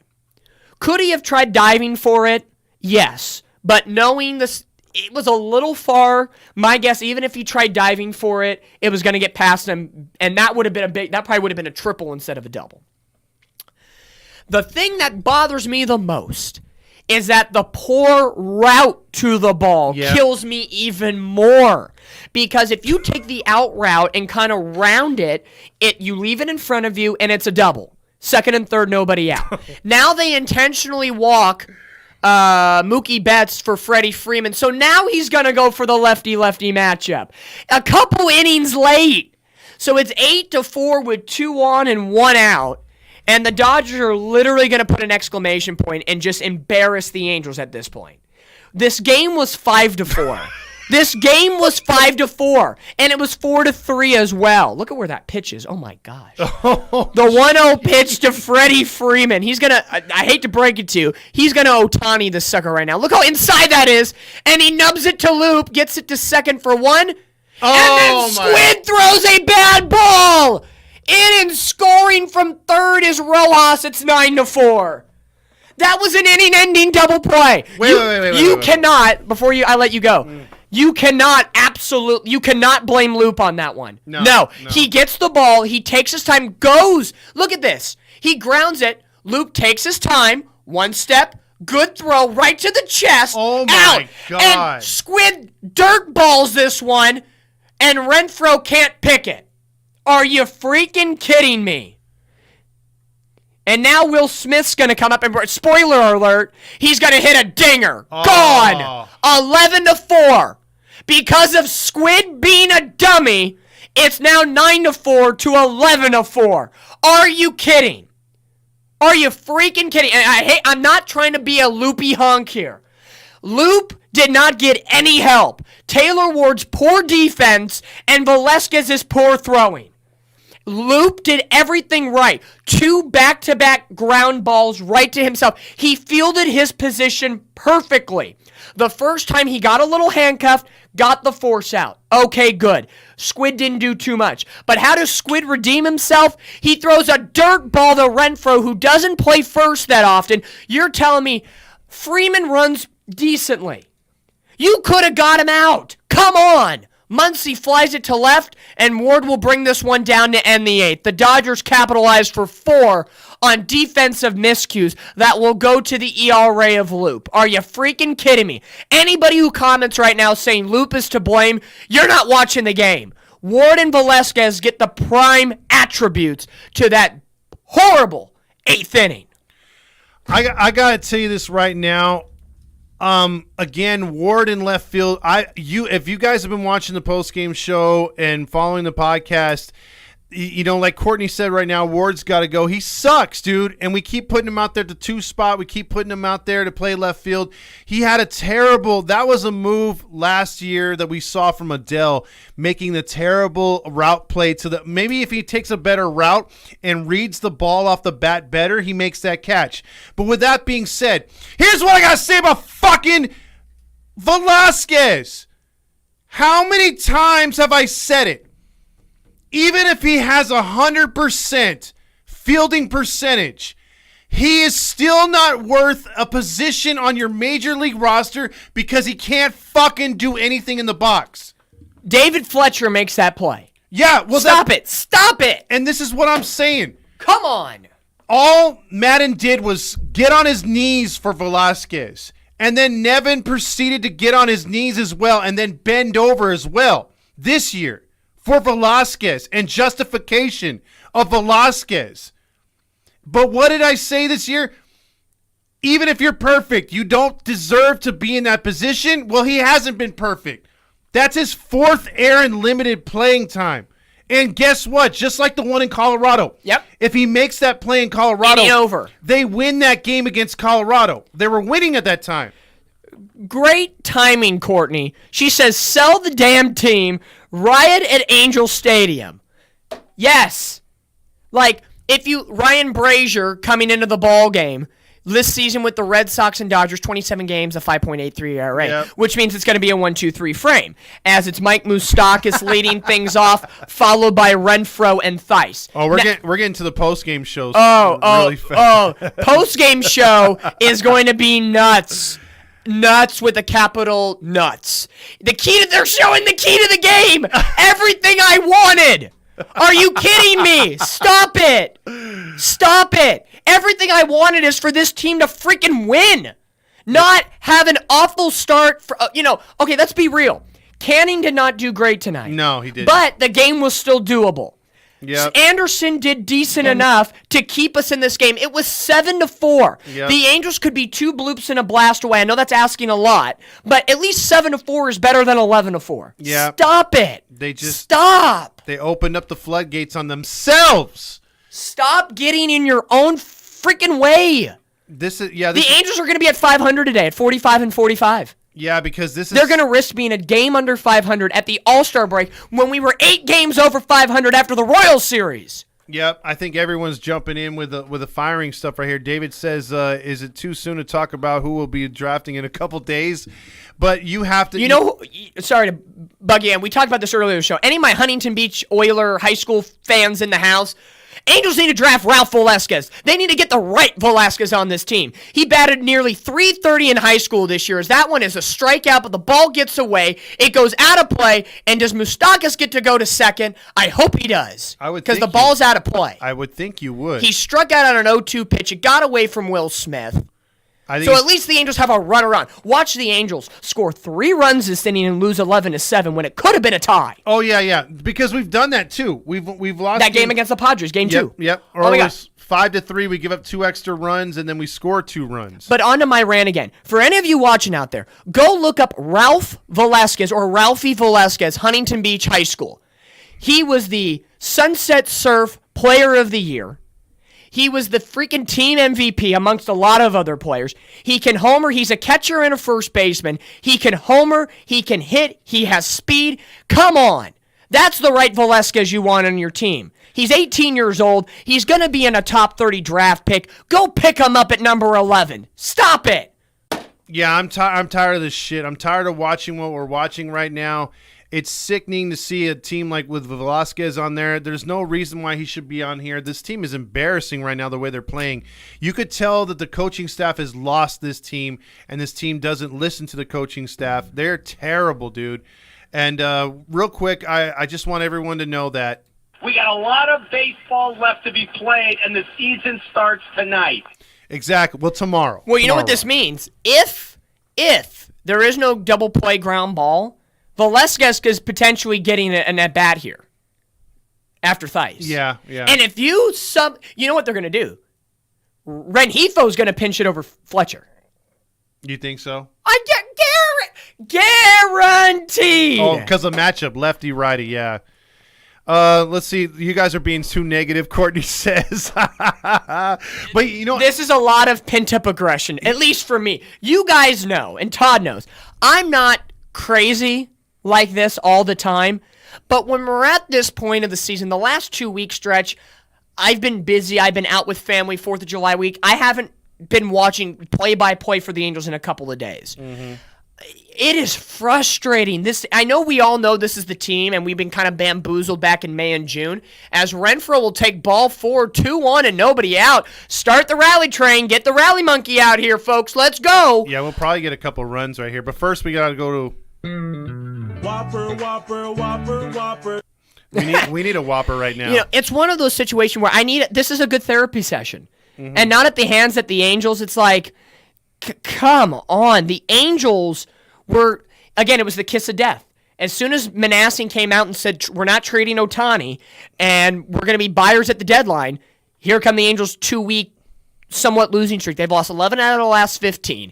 Could he have tried diving for it? Yes. But knowing this, it was a little far. My guess, even if he tried diving for it, it was going to get past him, and that would have been that probably would have been a triple instead of a double. The thing that bothers me the most is that the poor route to the ball kills me even more. Because if you take the out route and kind of round it, you leave it in front of you, and it's a double. Second and third, nobody out. Now they intentionally walk Mookie Betts for Freddie Freeman, so now he's going to go for the lefty-lefty matchup. A couple innings late. So it's 8-4 with 2 on and 1 out. And the Dodgers are literally going to put an exclamation point and just embarrass the Angels at this point. This game was 5-4. This game was 5-4, and it was 4-3 as well. Look at where that pitch is. Oh my gosh. The 1-0 pitch to Freddie Freeman. He's gonna. I hate to break it to you. He's gonna Ohtani this sucker right now. Look how inside that is, and he nubs it to Loop, gets it to second for 1, and then Squid throws a bad ball. In and scoring from third is Rojas. It's 9-4. That was an inning-ending double play. Wait. You cannot, before I let you go, you cannot blame Loop on that one. No. He gets the ball. He takes his time, goes. Look at this. He grounds it. Loop takes his time. 1 step. Good throw right to the chest. Oh, my God. And Squid dirt balls this one, and Renfroe can't pick it. Are you freaking kidding me? And now Will Smith's going to come up and, spoiler alert, he's going to hit a dinger. Gone. 11-4. Because of Squid being a dummy, it's now 9-4 to 11-4. Are you kidding? Are you freaking kidding? And I'm not trying to be a loopy honk here. Loop did not get any help. Taylor Ward's poor defense and Velasquez's poor throwing. Loop did everything right. 2 back-to-back ground balls right to himself. He fielded his position perfectly. The first time he got a little handcuffed, got the force out. Okay, good. Squid didn't do too much. But how does Squid redeem himself? He throws a dirt ball to Renfroe, who doesn't play first that often. You're telling me Freeman runs decently. You could have got him out. Come on. Muncy flies it to left, and Ward will bring this one down to end the 8th. The Dodgers capitalized for 4 on defensive miscues that will go to the ERA of Loop. Are you freaking kidding me? Anybody who comments right now saying Loop is to blame, you're not watching the game. Ward and Velasquez get the prime attributes to that horrible 8th inning. I got to tell you this right now. Again, Ward in left field. If you guys have been watching the post-game show and following the podcast, like Courtney said right now, Ward's got to go. He sucks, dude. And we keep putting him out there at the 2 spot. We keep putting him out there to play left field. He had that was a move last year that we saw from Adele, making the terrible route play maybe if he takes a better route and reads the ball off the bat better, he makes that catch. But with that being said, here's what I got to say about fucking Velasquez. How many times have I said it? Even if he has 100% fielding percentage, he is still not worth a position on your major league roster because he can't fucking do anything in the box. David Fletcher makes that play. Yeah, well, Stop it. And this is what I'm saying. Come on. All Madden did was get on his knees for Velasquez. And then Nevin proceeded to get on his knees as well and then bend over as well this year for Velasquez and justification of Velasquez. But what did I say this year? Even if you're perfect, you don't deserve to be in that position. Well, he hasn't been perfect. That's his 4th Aaron limited playing time. And guess what? Just like the one in Colorado. Yep. If he makes that play in Colorado, over. They win that game against Colorado. They were winning at that time. Great timing, Courtney. She says, sell the damn team, riot at Angel Stadium. Yes. Like, Ryan Brazier coming into the ball game this season with the Red Sox and Dodgers, 27 games, a 5.83 ERA, which means it's going to be a 1-2-3 frame, as it's Mike Moustakas leading things off, followed by Renfroe and Theis. Oh, we're getting to the post-game shows really fast. Post-game show is going to be nuts. Nuts with a capital nuts. They're showing the key to the game. Everything I wanted. Are you kidding me? Stop it. Stop it. Everything I wanted is for this team to freaking win. Not have an awful start. Okay, let's be real. Canning did not do great tonight. No, he didn't. But the game was still doable. Yep. Anderson did decent enough to keep us in this game. It was 7-4. Yep. The Angels could be 2 bloops and a blast away. I know that's asking a lot, but at least 7-4 is better than 11-4. Yeah. Stop it. Stop. They opened up the floodgates on themselves. Stop getting in your own freaking way. The Angels are going to be at 500 today, at 45-45. Yeah, because they're going to risk being a game under 500 at the All-Star break when we were 8 games over 500 after the Royals series. Yep, I think everyone's jumping in with the firing stuff right here. David says, is it too soon to talk about who will be drafting in a couple days? But you have to... sorry to bug you, and we talked about this earlier in the show. Any of my Huntington Beach Oiler high school fans in the house... Angels need to draft Ralph Velasquez. They need to get the right Velasquez on this team. He batted nearly .330 in high school this year. That one is a strikeout, but the ball gets away. It goes out of play. And does Moustakas get to go to second? I hope he does. Because the ball's out of play. I would think you would. He struck out on an 0-2 pitch. It got away from Will Smith. So at least the Angels have a runner on. Watch the Angels score 3 runs this inning and lose 11-7 when it could have been a tie. Oh yeah, because we've done that too. We've lost that game against the Padres, game 2. Yep. Or it was 5-3. We give up 2 extra runs and then we score 2 runs. But on to my rant again. For any of you watching out there, go look up Ralph Velasquez or Ralphie Velasquez, Huntington Beach High School. He was the Sunset Surf Player of the Year. He was the freaking team MVP amongst a lot of other players. He can homer. He's a catcher and a first baseman. He can homer. He can hit. He has speed. Come on. That's the right Velasquez you want on your team. He's 18 years old. He's going to be in a top 30 draft pick. Go pick him up at number 11. Stop it. Yeah, I'm tired of this shit. I'm tired of watching what we're watching right now. It's sickening to see a team like with Velasquez on there. There's no reason why he should be on here. This team is embarrassing right now the way they're playing. You could tell that the coaching staff has lost this team, and this team doesn't listen to the coaching staff. They're terrible, dude. And real quick, I just want everyone to know that we got a lot of baseball left to be played, and the season starts tonight. Exactly. Well, tomorrow. Well, you know what this means? If there is no double play ground ball, Velasquez is potentially getting an at-bat here after Theis. Yeah. And if you know what they're going to do? Rengifo is going to pinch it over Fletcher. You think so? I guaranteed. Oh, because of matchup, lefty-righty, yeah. Let's see. You guys are being too negative, Courtney says. But, you know... This is a lot of pent-up aggression, at least for me. You guys know, and Todd knows, I'm not crazy like this all the time, but when we're at this point of the season, the last 2-week stretch, I've been busy. I've been out with family 4th of July week. I haven't been watching play-by-play for the Angels in a couple of days. Mm-hmm. It is frustrating. I know we all know this is the team, and we've been kind of bamboozled back in May and June, as Renfroe will take ball 4, 2-1, and nobody out. Start the rally train. Get the rally monkey out here, folks. Let's go. Yeah, we'll probably get a couple runs right here, but first we got to go to... Whopper. We need a Whopper right now. You know, it's one of those situations where this is a good therapy session. Mm-hmm. And not at the hands of the Angels. It's like, come on. The Angels were, again, it was the kiss of death. As soon as Manasseh came out and said, we're not trading Ohtani, and we're going to be buyers at the deadline, here come the Angels' 2-week, somewhat losing streak. They've lost 11 out of the last 15.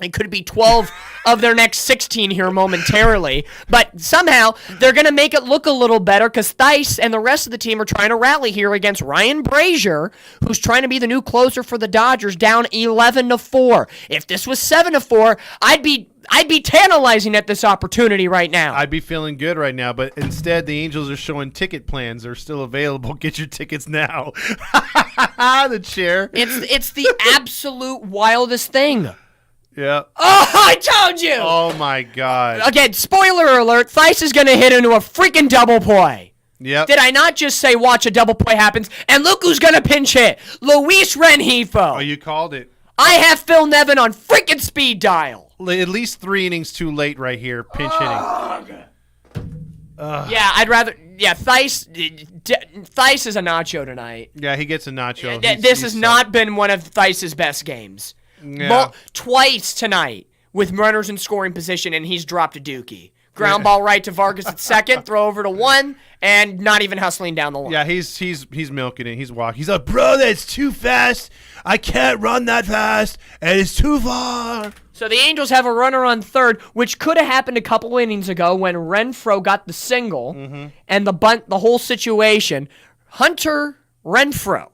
It could be 12 of their next 16 here momentarily. But somehow, they're going to make it look a little better because Theis and the rest of the team are trying to rally here against Ryan Brazier, who's trying to be the new closer for the Dodgers, down 11-4. If this was 7-4, I'd be tantalizing at this opportunity right now. I'd be feeling good right now, but instead the Angels are showing ticket plans. They're still available. Get your tickets now. The chair. It's the absolute wildest thing. Yeah. Oh, I told you! Oh, my God. Again, spoiler alert, Theis is going to hit into a freaking double play. Yep. Did I not just say watch a double play happens? And look who's going to pinch hit. Luis Rengifo. Oh, you called it. I have Phil Nevin on freaking speed dial. At least 3 innings too late right here, pinch hitting. Yeah, I'd rather. Yeah, Theis is a nacho tonight. Yeah, he gets a nacho. This has not been one of Theis's best games. Yeah. Twice tonight with runners in scoring position, and he's dropped a dookie. Ground ball right to Vargas at second, throw over to one, and not even hustling down the line. Yeah, he's milking it. He's walking. He's like, bro, that's too fast. I can't run that fast, and it's too far. So the Angels have a runner on third, which could have happened a couple innings ago when Renfroe got the single and the bunt, the whole situation. Hunter Renfroe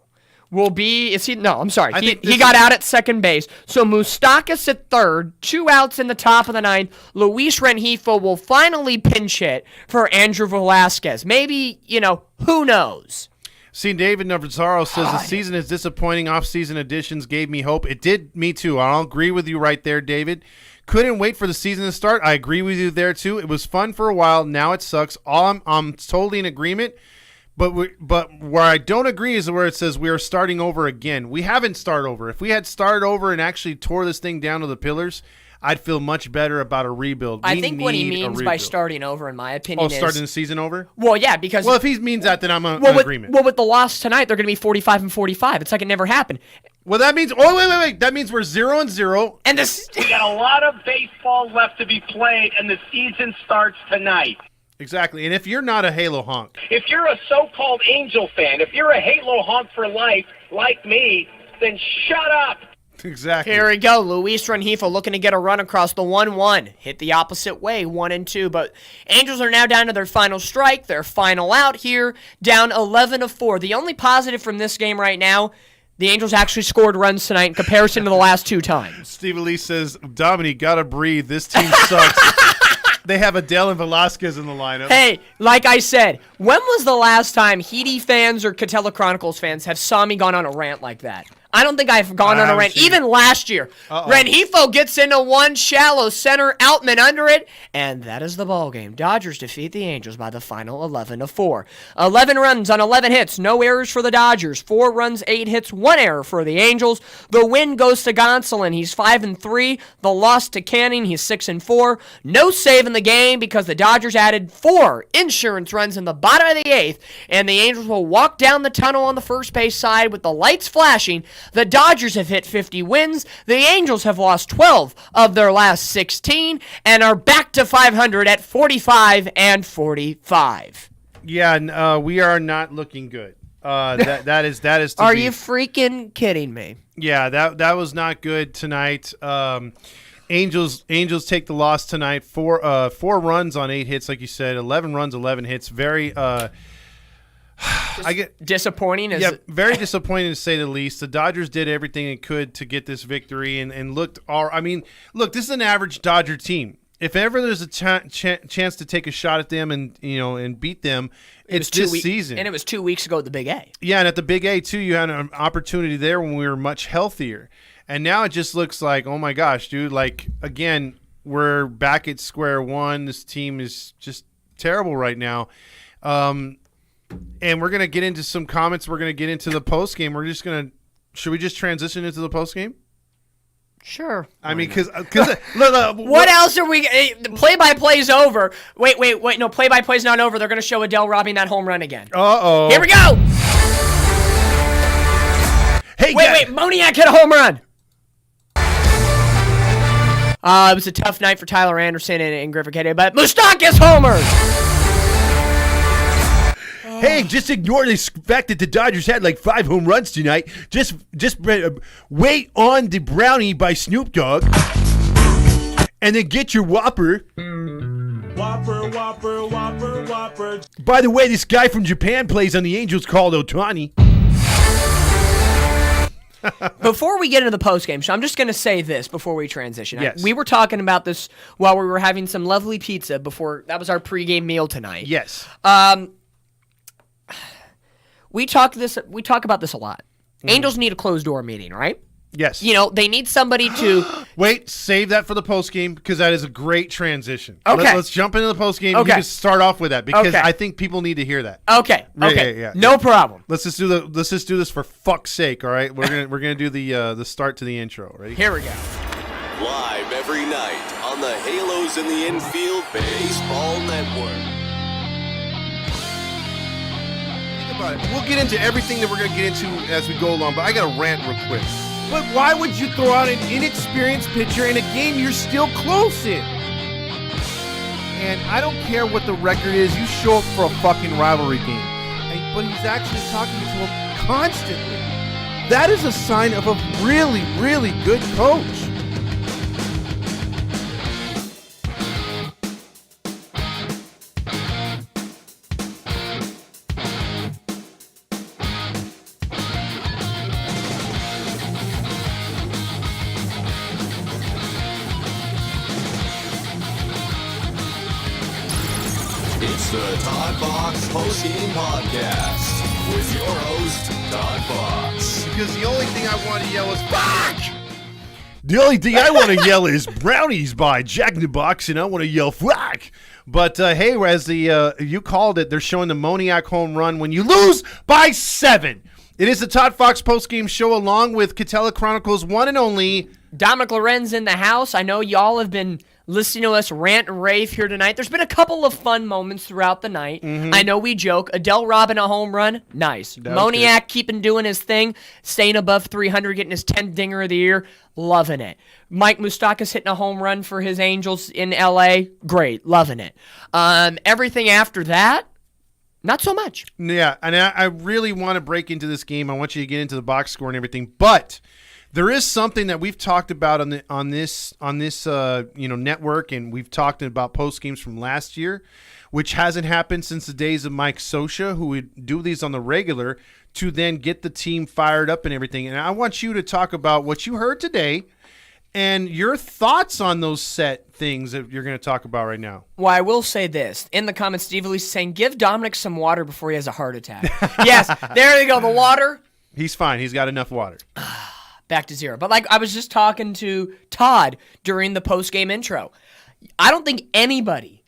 will be, he got out at second base. So Moustakas at third, 2 outs in the top of the ninth. Luis Rengifo will finally pinch hit for Andrew Velasquez. Maybe, who knows? See, David Navarro says the season is disappointing. Off-season additions gave me hope. It did me too. I'll agree with you right there, David. Couldn't wait for the season to start. I agree with you there too. It was fun for a while. Now it sucks. I'm totally in agreement. But where I don't agree is where it says we are starting over again. We haven't started over. If we had started over and actually tore this thing down to the pillars, I'd feel much better about a rebuild. I think what he means by starting over, in my opinion, is starting the season over. Well, yeah, because if he means that, then I'm in agreement. Well, with the loss tonight, they're going to be 45-45. It's like it never happened. Well, that means wait. That means we're 0-0. And this we got a lot of baseball left to be played, and the season starts tonight. Exactly. And if you're not a Halo honk, if you're a so-called Angel fan, if you're a Halo honk for life like me, then shut up. Exactly. Here we go. Luis Rengifo looking to get a run across the 1-1. Hit the opposite way, 1-2. But Angels are now down to their final strike, their final out here, down 11-4. The only positive from this game right now, the Angels actually scored runs tonight in comparison to the last 2 times. Steve Elise says, Dominique, gotta breathe. This team sucks. They have Adele and Velasquez in the lineup. Hey, like I said, when was the last time Heedy fans or Catella Chronicles fans have saw me gone on a rant like that? I don't think I've gone on a rant. Even last year, Rengifo gets into one shallow center, Outman under it, and that is the ball game. Dodgers defeat the Angels by the final 11-4. 11 runs on 11 hits, no errors for the Dodgers. 4 runs, 8 hits, 1 error for the Angels. The win goes to Gonsolin. He's 5-3. The loss to Canning. He's 6-4. No save in the game because the Dodgers added 4 insurance runs in the bottom of the 8th, and the Angels will walk down the tunnel on the first base side with the lights flashing. The Dodgers have hit 50 wins. The Angels have lost 12 of their last 16 and are back to 500 at 45-45. Yeah, we are not looking good. That is. Are you freaking kidding me? Yeah, that was not good tonight. Angels take the loss tonight. 4 runs on 8 hits, like you said. 11 runs, 11 hits. Very. Disappointing. Very disappointing to say the least. The Dodgers did everything it could to get this victory and looked. Look, this is an average Dodger team. If ever there's a chance to take a shot at them and beat them, it's this season. And it was 2 weeks ago at the Big A. Yeah, and at the Big A too, you had an opportunity there when we were much healthier. And now it just looks like, oh my gosh, dude! Like again, we're back at square one. This team is just terrible right now. And we're going to get into some comments. We're going to get into the post game. Should we just transition into the post game? Sure. I mean, because what else are we? The play-by-play is over. Wait. No, play-by-play is not over. They're going to show Adele robbing that home run again. Uh-oh. Here we go. Hey, wait. Moniak hit a home run. It was a tough night for Tyler Anderson and Griffin Kennedy, but Moustakas homers. Hey, just ignore the fact that the Dodgers had like 5 home runs tonight. Just wait on the brownie by Snoop Dogg, and then get your Whopper. Whopper. By the way, this guy from Japan plays on the Angels called Ohtani. Before we get into the postgame show, I'm just going to say this before we transition. Yes. We were talking about this while we were having some lovely pizza before. That was our pregame meal tonight. Yes. We talk about this a lot. Angels need a closed-door meeting, right? Yes. They need somebody to... Wait, save that for the postgame because that is a great transition. Okay. Let's jump into the postgame. Okay. You can start off with that because I think people need to hear that. Okay. Yeah. No problem. Let's just do this for fuck's sake, all right? We're gonna do the start to the intro. Ready? Here we go. Live every night on the Halos in the Infield Baseball Network. about it. We'll get into everything that we're going to get into as we go along, but I got to rant real quick. But why would you throw out an inexperienced pitcher in a game you're still close in? And I don't care what the record is. You show up for a fucking rivalry game. But he's actually talking to him constantly. That is a sign of a really, really good coach. It's the Todd Fox Postgame Podcast with your host, Todd Fox. Because the only thing I want to yell is fuck! The only thing I want to yell is Brownies by Jack in the Box, and I want to yell fuck! But hey, as you called it, they're showing the Moniak home run when you lose by 7. It is the Todd Fox postgame show along with Catella Chronicles' one and only Dominic Lorenz in the house. I know y'all have been listening to us rant and rave here tonight. There's been a couple of fun moments throughout the night. I know we joke. Adele Robin a home run. Nice. Moniak keeping doing his thing, staying above 300, getting his 10th dinger of the year. Loving it. Mike Moustakas hitting a home run for his Angels in L.A. Great. Loving it. Everything after that, not so much. Yeah, and I really want to break into this game. I want you to get into the box score and everything, but there is something that we've talked about on this network, and we've talked about post games from last year, which hasn't happened since the days of Mike Scioscia, who would do these on the regular to then get the team fired up and everything. And I want you to talk about what you heard today and your thoughts on those set things that you're going to talk about right now. Well, I will say this. In the comments, Steve Elise is saying, give Dominic some water before he has a heart attack. Yes, there you go. The water. He's fine. He's got enough water. Back to zero. But like I was just talking to Todd during the post-game intro. I don't think anybody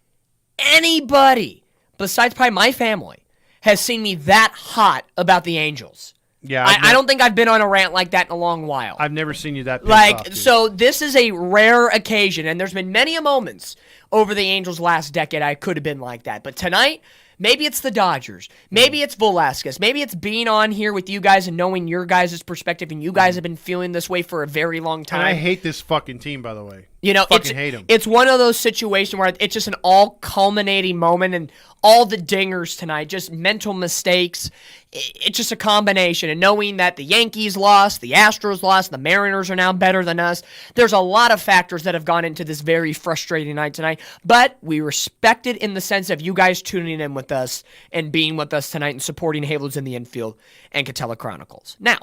besides probably my family has seen me that hot about the Angels. Yeah, I don't think I've been on a rant like that in a long while. I've never seen you that pissed off, dude. So this is a rare occasion, and there's been many a moments over the Angels' last decade I could have been like that. But tonight, maybe it's the Dodgers. Maybe it's Velasquez. Maybe it's being on here with you guys and knowing your guys' perspective, and you guys have been feeling this way for a very long time. And I hate this fucking team, by the way. You know, fucking hate them. It's one of those situations where it's just an all-culminating moment, and all the dingers tonight, just mental mistakes. It's just a combination. And knowing that the Yankees lost, the Astros lost, the Mariners are now better than us, there's a lot of factors that have gone into this very frustrating night tonight. But we respect it in the sense of you guys tuning in with us and being with us tonight and supporting Halos in the Infield and Catella Chronicles. Now,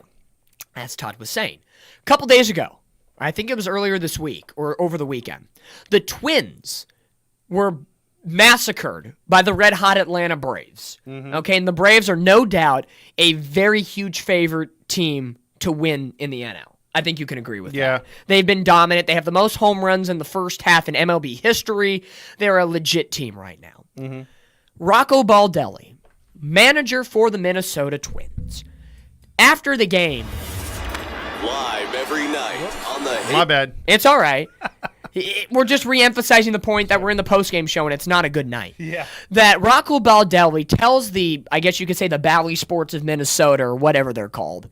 as Todd was saying, a couple days ago, I think it was earlier this week or over the weekend, the Twins were massacred by the red-hot Atlanta Braves. Okay, and the Braves are no doubt a very huge favorite team to win in the NL. I think you can agree with that. They've been dominant. They have the most home runs in the first half in MLB history. They're a legit team right now. Rocco Baldelli, manager for the Minnesota Twins. After the game, Live every night on the My bad. it's all right. We're just re-emphasizing the point that we're in the post-game show and it's not a good night. Yeah. That Rocco Baldelli tells I guess you could say the Bally Sports of Minnesota or whatever they're called.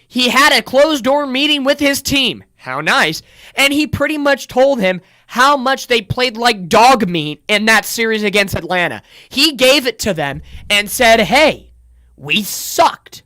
He had a closed-door meeting with his team. How nice. And he pretty much told him how much they played like dog meat in that series against Atlanta. He gave it to them and said, hey, we sucked.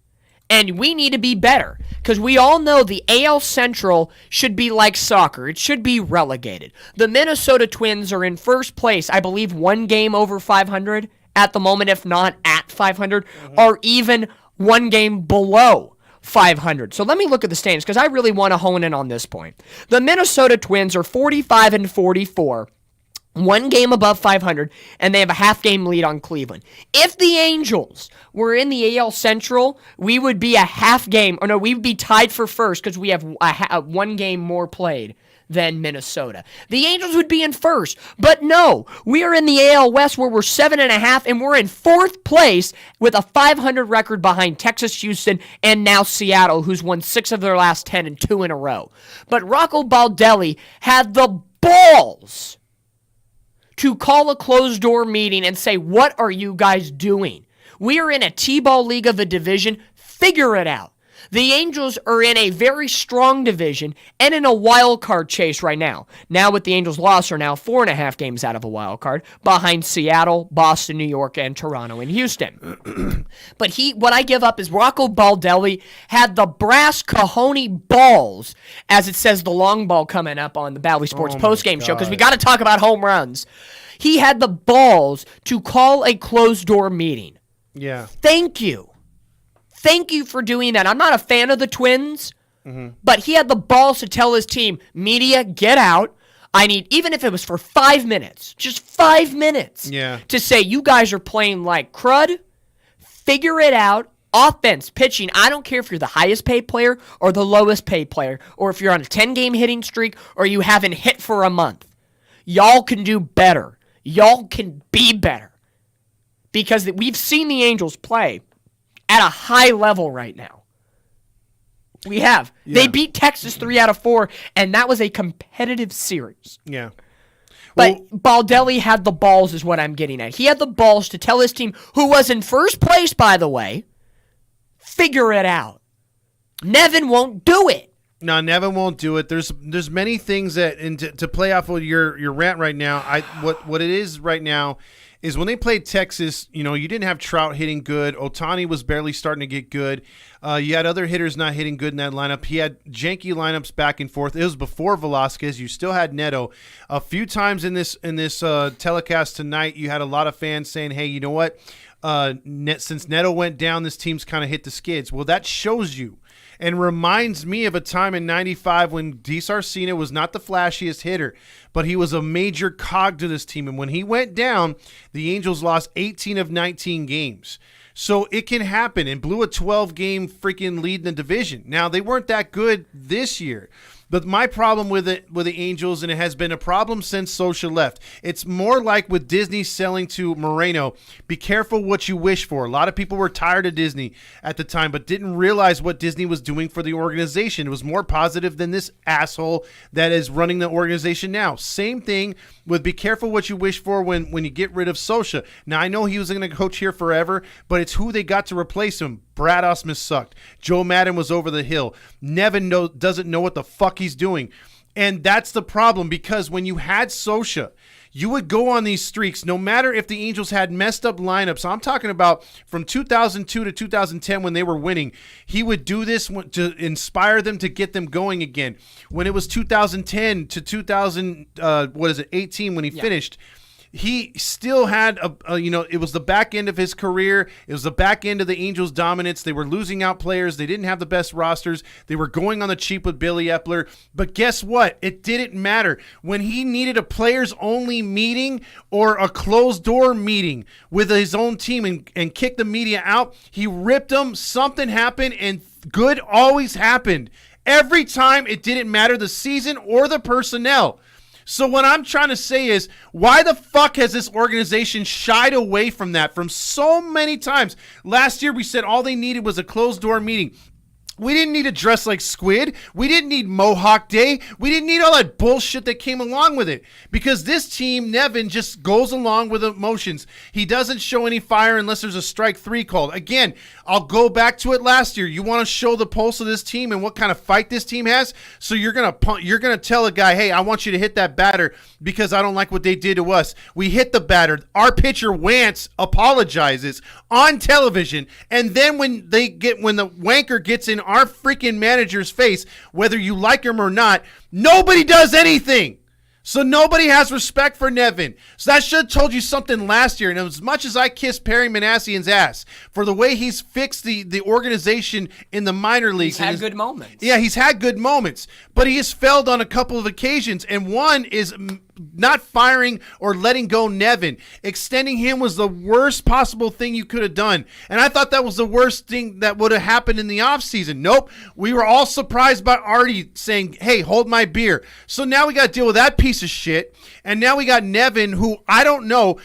And we need to be better because we all know the AL Central should be like soccer. It should be relegated. The Minnesota Twins are in first place, I believe, one game over 500 at the moment, if not at 500, or even one game below 500. So let me look at the standings because I really want to hone in on this point. The Minnesota Twins are 45-44. One game above 500, and they have a half-game lead on Cleveland. If the Angels were in the AL Central, we would be we would be tied for first because we have one game more played than Minnesota. The Angels would be in first, but no, we are in the AL West where we're 7.5, and we're in fourth place with a 500 record behind Texas, Houston, and now Seattle, who's won 6 of their last 10 and 2 in a row. But Rocco Baldelli had the balls to call a closed-door meeting and say, what are you guys doing? We are in a T-ball league of a division. Figure it out. The Angels are in a very strong division and in a wild card chase right now. Now with the Angels' loss are now 4.5 games out of a wild card behind Seattle, Boston, New York, and Toronto and Houston. But what I give up is Rocco Baldelli had the brass cojones balls, as it says the long ball coming up on the Bally Sports postgame show, because we got to talk about home runs. He had the balls to call a closed-door meeting. Yeah. Thank you. Thank you for doing that. I'm not a fan of the Twins, but he had the balls to tell his team, media, get out. I need, even if it was for 5 minutes, just 5 minutes, to say, you guys are playing like crud. Figure it out. Offense, pitching, I don't care if you're the highest paid player or the lowest paid player, or if you're on a 10-game hitting streak or you haven't hit for a month. Y'all can do better. Y'all can be better. Because we've seen the Angels play at a high level right now. We have. Yeah. They beat Texas 3 out of 4, and that was a competitive series. Yeah. But Baldelli had the balls is what I'm getting at. He had the balls to tell his team, who was in first place, by the way, figure it out. Nevin won't do it. No, Nevin won't do it. There's many things that, and to play off of your rant right now, what it is right now is when they played Texas, you didn't have Trout hitting good. Ohtani was barely starting to get good. You had other hitters not hitting good in that lineup. He had janky lineups back and forth. It was before Velasquez. You still had Neto. A few times in this telecast tonight, you had a lot of fans saying, hey, you know what? Since Neto went down, this team's kind of hit the skids. Well, that shows you and reminds me of a time in 95 when DeSarcina was not the flashiest hitter, but he was a major cog to this team. And when he went down, the Angels lost 18 of 19 games. So it can happen, and blew a 12-game freaking lead in the division. Now, they weren't that good this year. But my problem with the Angels, and it has been a problem since Socha left, it's more like with Disney selling to Moreno. Be careful what you wish for. A lot of people were tired of Disney at the time, but didn't realize what Disney was doing for the organization. It was more positive than this asshole that is running the organization now. Same thing with be careful what you wish for when you get rid of Socha. Now, I know he was going to coach here forever, but it's who they got to replace him. Brad Osmus sucked. Joe Madden was over the hill. Nevin doesn't know what the fuck he's doing. And that's the problem, because when you had Socha, you would go on these streaks no matter if the Angels had messed up lineups. I'm talking about from 2002 to 2010 when they were winning. He would do this to inspire them, to get them going again. When it was 2010 to 2018 when he finished, he still had it was the back end of his career. It was the back end of the Angels' dominance. They were losing out players. They didn't have the best rosters. They were going on the cheap with Billy Epler. But guess what? It didn't matter. When he needed a players-only meeting or a closed-door meeting with his own team and kicked the media out, he ripped them. Something happened, and good always happened. Every time, it didn't matter the season or the personnel. So what I'm trying to say is, why the fuck has this organization shied away from that from so many times? Last year we said all they needed was a closed-door meeting. We didn't need to dress like Squid. We didn't need Mohawk Day. We didn't need all that bullshit that came along with it. Because this team, Nevin, just goes along with emotions. He doesn't show any fire unless there's a strike 3 called. Again, I'll go back to it last year. You want to show the pulse of this team and what kind of fight this team has? So you're gonna tell a guy, hey, I want you to hit that batter because I don't like what they did to us. We hit the batter. Our pitcher, Wance, apologizes on television. And then when the wanker gets in our freaking manager's face, whether you like him or not, nobody does anything. So nobody has respect for Nevin. So that should have told you something last year. And as much as I kiss Perry Manassian's ass for the way he's fixed the organization in the minor leagues. He's had good moments. Yeah, he's had good moments. But he has failed on a couple of occasions. And one is not firing or letting go Nevin. Extending him was the worst possible thing you could have done. And I thought that was the worst thing that would have happened in the offseason. Nope. We were all surprised by Artie saying, hey, hold my beer. So now we got to deal with that piece of shit. And now we got Nevin, who I don't know.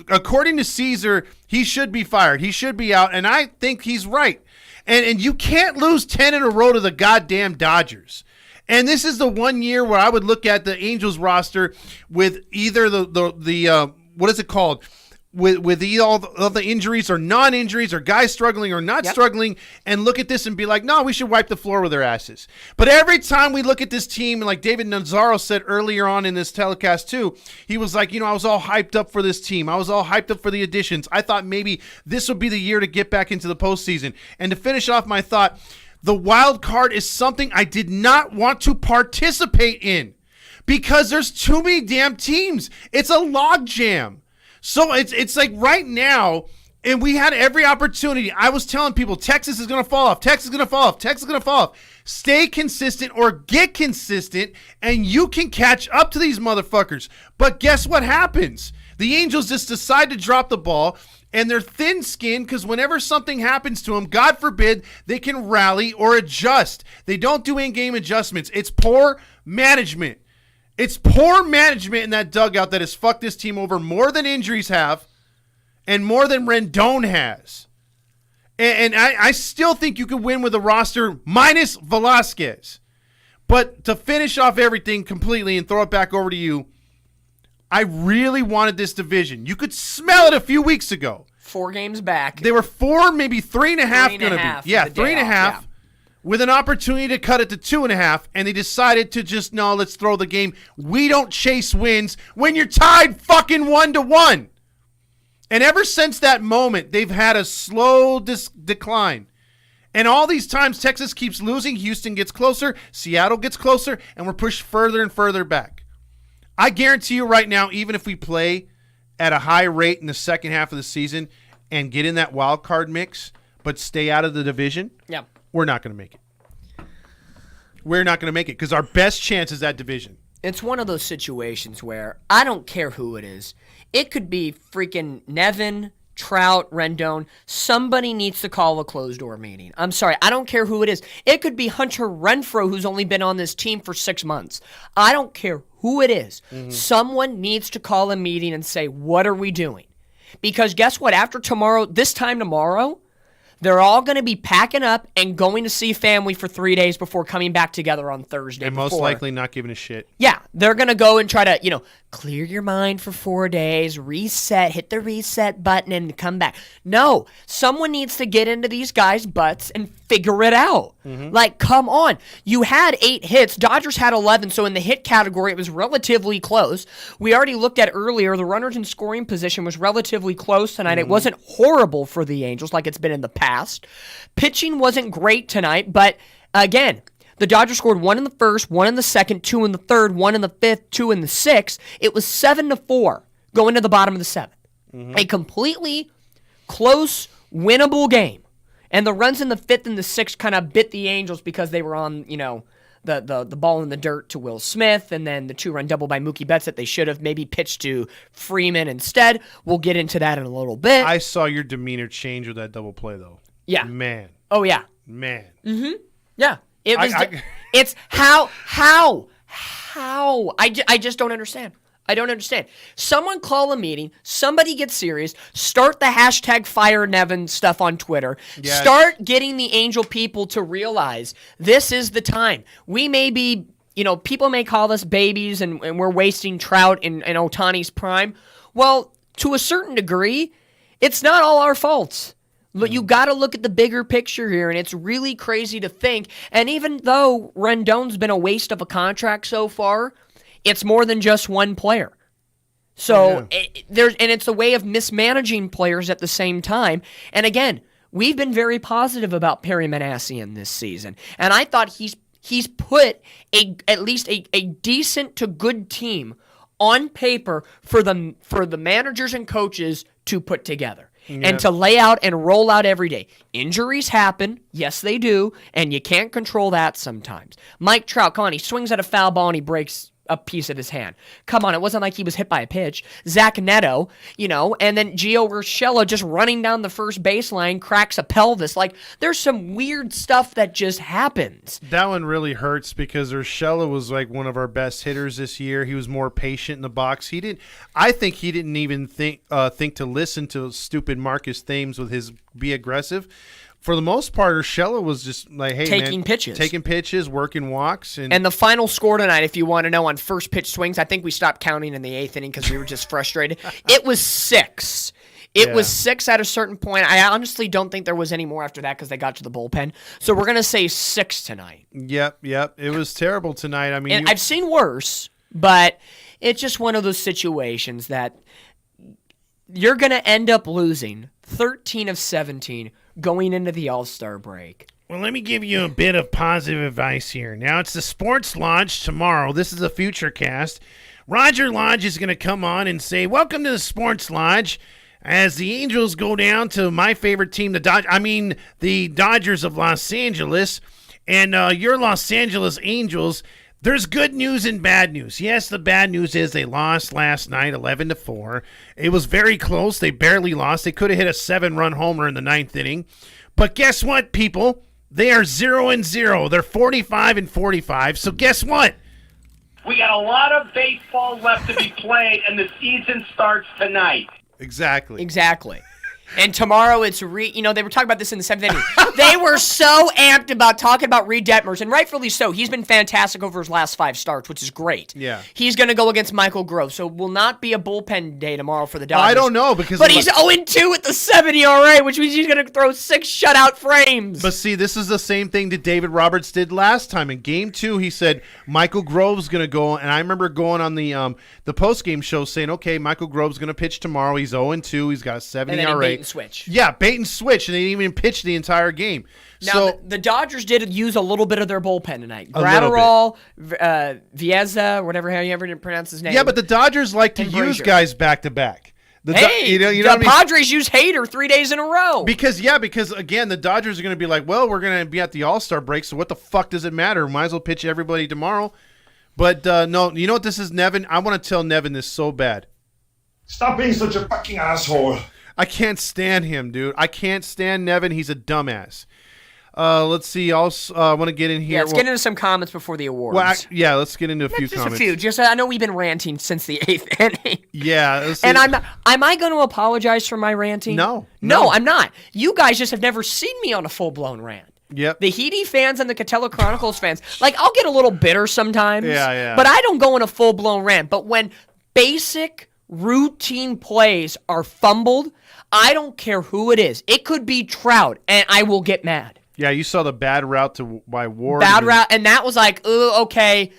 According to Caesar, he should be fired. He should be out. And I think he's right. And you can't lose 10 in a row to the goddamn Dodgers. And this is the 1 year where I would look at the Angels roster with either the what is it called? with all the injuries or non-injuries or guys struggling or not struggling and look at this and be like, no, we should wipe the floor with their asses. But every time we look at this team, and like David Nazzaro said earlier on in this telecast too, he was like, I was all hyped up for this team. I was all hyped up for the additions. I thought maybe this would be the year to get back into the postseason. And to finish off my thought, the wild card is something I did not want to participate in because there's too many damn teams. It's a log jam. So it's like right now, and we had every opportunity. I was telling people, Texas is going to fall off. Texas is going to fall off. Texas is going to fall off. Stay consistent or get consistent, and you can catch up to these motherfuckers. But guess what happens? The Angels just decide to drop the ball, and they're thin-skinned because whenever something happens to them, God forbid, they can rally or adjust. They don't do in-game adjustments. It's poor management. It's poor management in that dugout that has fucked this team over more than injuries have and more than Rendon has. And I still think you could win with a roster minus Velasquez. But to finish off everything completely and throw it back over to you, I really wanted this division. You could smell it a few weeks ago. 4 games back. They were 4, maybe 3.5 going to be. Yeah, 3.5. Yeah. With an opportunity to cut it to 2.5, and they decided to just, no, let's throw the game. We don't chase wins when you're tied fucking 1-1. And ever since that moment, they've had a slow decline. And all these times, Texas keeps losing. Houston gets closer. Seattle gets closer. And we're pushed further and further back. I guarantee you right now, even if we play at a high rate in the second half of the season and get in that wild card mix, but stay out of the division, we're not going to make it. We're not going to make it because our best chance is that division. It's one of those situations where I don't care who it is. It could be freaking Nevin, Trout, Rendon. Somebody needs to call a closed-door meeting. I'm sorry. I don't care who it is. It could be Hunter Renfroe, who's only been on this team for 6 months. I don't care who it is. Mm-hmm. Someone needs to call a meeting and say, what are we doing? Because guess what? After tomorrow, this time tomorrow, they're all going to be packing up and going to see family for 3 days before coming back together on Thursday. And most likely not giving a shit. Yeah, they're going to go and try to, clear your mind for 4 days, reset, hit the reset button, and come back. No, someone needs to get into these guys' butts and figure it out. Mm-hmm. Like, come on. You had 8 hits. Dodgers had 11, so in the hit category, it was relatively close. We already looked at earlier, the runners in scoring position was relatively close tonight. Mm-hmm. It wasn't horrible for the Angels like it's been in the past. Pitching wasn't great tonight, but again, the Dodgers scored 1 in the first, 1 in the second, 2 in the third, 1 in the fifth, 2 in the sixth. It was 7-4 going to the bottom of the 7th. Mm-hmm. A completely close, winnable game. And the runs in the 5th and the 6th kind of bit the Angels because they were on, the ball in the dirt to Will Smith, and then the 2-run double by Mookie Betts that they should have maybe pitched to Freeman instead. We'll get into that in a little bit. I saw your demeanor change with that double play, though. Yeah. Man. Oh, yeah. Man. Mm-hmm. Yeah. It was. It's how. I just don't understand. I don't understand. Someone call a meeting. Somebody get serious. Start the hashtag Fire Nevin stuff on Twitter. Yes. Start getting the Angel people to realize this is the time. We may be, people may call us babies and we're wasting Trout in Ohtani's prime. Well, to a certain degree, it's not all our faults. But you got to look at the bigger picture here, and it's really crazy to think. And even though Rendon's been a waste of a contract so far, it's more than just one player. So it's a way of mismanaging players at the same time. And again, we've been very positive about Perry Manassian this season, and I thought he's put at least a decent to good team on paper for the managers and coaches to put together. And to lay out and roll out every day. Injuries happen. Yes, they do. And you can't control that sometimes. Mike Trout, come on, he swings at a foul ball and he breaks a piece of his hand. Come on, it wasn't like he was hit by a pitch. Zach Neto, and then Gio Urshela just running down the first baseline cracks a pelvis. Like, there's some weird stuff that just happens. That one really hurts because Urshela was like one of our best hitters this year. He was more patient in the box. I think he didn't even think to listen to stupid Marcus Thames with his be aggressive. For the most part, Urshela was just like, hey, taking pitches, working walks. And the final score tonight, if you want to know, on first pitch swings, I think we stopped counting in the 8th inning because we were just frustrated. It was 6. It was 6 at a certain point. I honestly don't think there was any more after that because they got to the bullpen. So we're going to say 6 tonight. Yep. It was terrible tonight. I mean, and I've seen worse, but it's just one of those situations that you're going to end up losing 13 of 17 going into the All-Star break. Well, let me give you a bit of positive advice here. Now, it's the Sports Lodge tomorrow. This is a future cast. Roger Lodge is going to come on and say, welcome to the Sports Lodge, as the Angels go down to my favorite team, the Dodgers of Los Angeles, and your Los Angeles Angels. There's good news and bad news. Yes, the bad news is they lost last night 11-4. It was very close. They barely lost. They could have hit a 7-run homer in the 9th inning. But guess what, people? They are 0-0. They're 45-45. So guess what? We got a lot of baseball left to be played, and the season starts tonight. Exactly. And tomorrow it's they were talking about this in the 7th inning. They were so amped about talking about Reed Detmers, and rightfully so. He's been fantastic over his last 5 starts, which is great. Yeah. He's going to go against Michael Grove, so it will not be a bullpen day tomorrow for the Dodgers. I don't know but he's 0-2 at the 7 ERA, which means he's going to throw 6 shutout frames. But see, this is the same thing that David Roberts did last time. In Game 2, he said Michael Grove's going to go, and I remember going on the post-game show saying, okay, Michael Grove's going to pitch tomorrow. He's 0-2. He's got a 7 and ERA. then he bait and switch. Yeah, bait and switch, and they didn't even pitch the entire game. Now, so the Dodgers did use a little bit of their bullpen tonight. Gratterall, Vieza, whatever, how you ever pronounce his name. Yeah, but the Dodgers like to use guys back-to-back. The what Padres use Hader 3 days in a row. Because again, the Dodgers are going to be like, well, we're going to be at the All-Star break, so what the fuck does it matter? Might as well pitch everybody tomorrow. But no, you know what this is, Nevin? I want to tell Nevin this so bad. Stop being such a fucking asshole. I can't stand him, dude. I can't stand Nevin. He's a dumbass. Let's see. I want to get in here. Yeah, let's get into some comments before the awards. Well, let's get into a few comments. Just a few. I know we've been ranting since the 8th inning. Yeah. And am I going to apologize for my ranting? No, I'm not. You guys just have never seen me on a full-blown rant. Yep. The Heedy fans and the Catella Chronicles fans, I'll get a little bitter sometimes. Yeah. But I don't go in a full-blown rant. But when basic routine plays are fumbled, I don't care who it is. It could be Trout, and I will get mad. Yeah, you saw the bad route by Ward. And that was like, ooh, okay,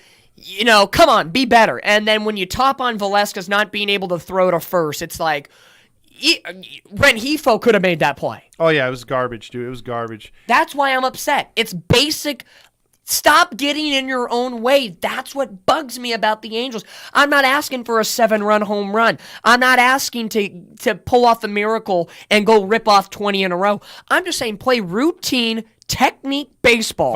come on, be better. And then when you top on Velasquez not being able to throw to first, it's like, Brent Hefo could have made that play. Oh, yeah, it was garbage, dude. It was garbage. That's why I'm upset. It's basic. Stop getting in your own way. That's what bugs me about the Angels. I'm not asking for a 7-run home run. I'm not asking to pull off the miracle and go rip off 20 in a row. I'm just saying play routine, technique baseball.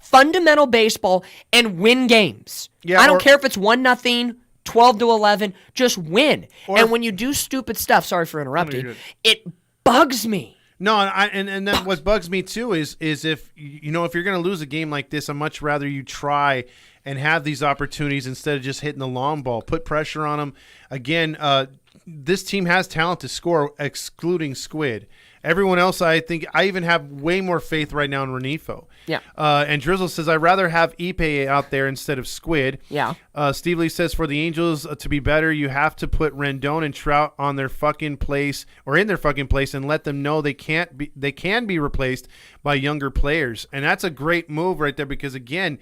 Fundamental baseball and win games. Yeah, I don't care if it's 1-0, 12-11. Just win. And when you do stupid stuff, sorry for interrupting, it bugs me. No, and then what bugs me too is if you're going to lose a game like this, I'd much rather you try and have these opportunities instead of just hitting the long ball. Put pressure on them. Again, this team has talent to score, excluding Squid. Everyone else, I think, I even have way more faith right now in Renifo. Yeah. And Drizzle says, I'd rather have Ipe out there instead of Squid. Yeah. Steve Lee says, for the Angels to be better, you have to put Rendon and Trout on their fucking place or in their fucking place and let them know they can be replaced by younger players. And that's a great move right there because, again,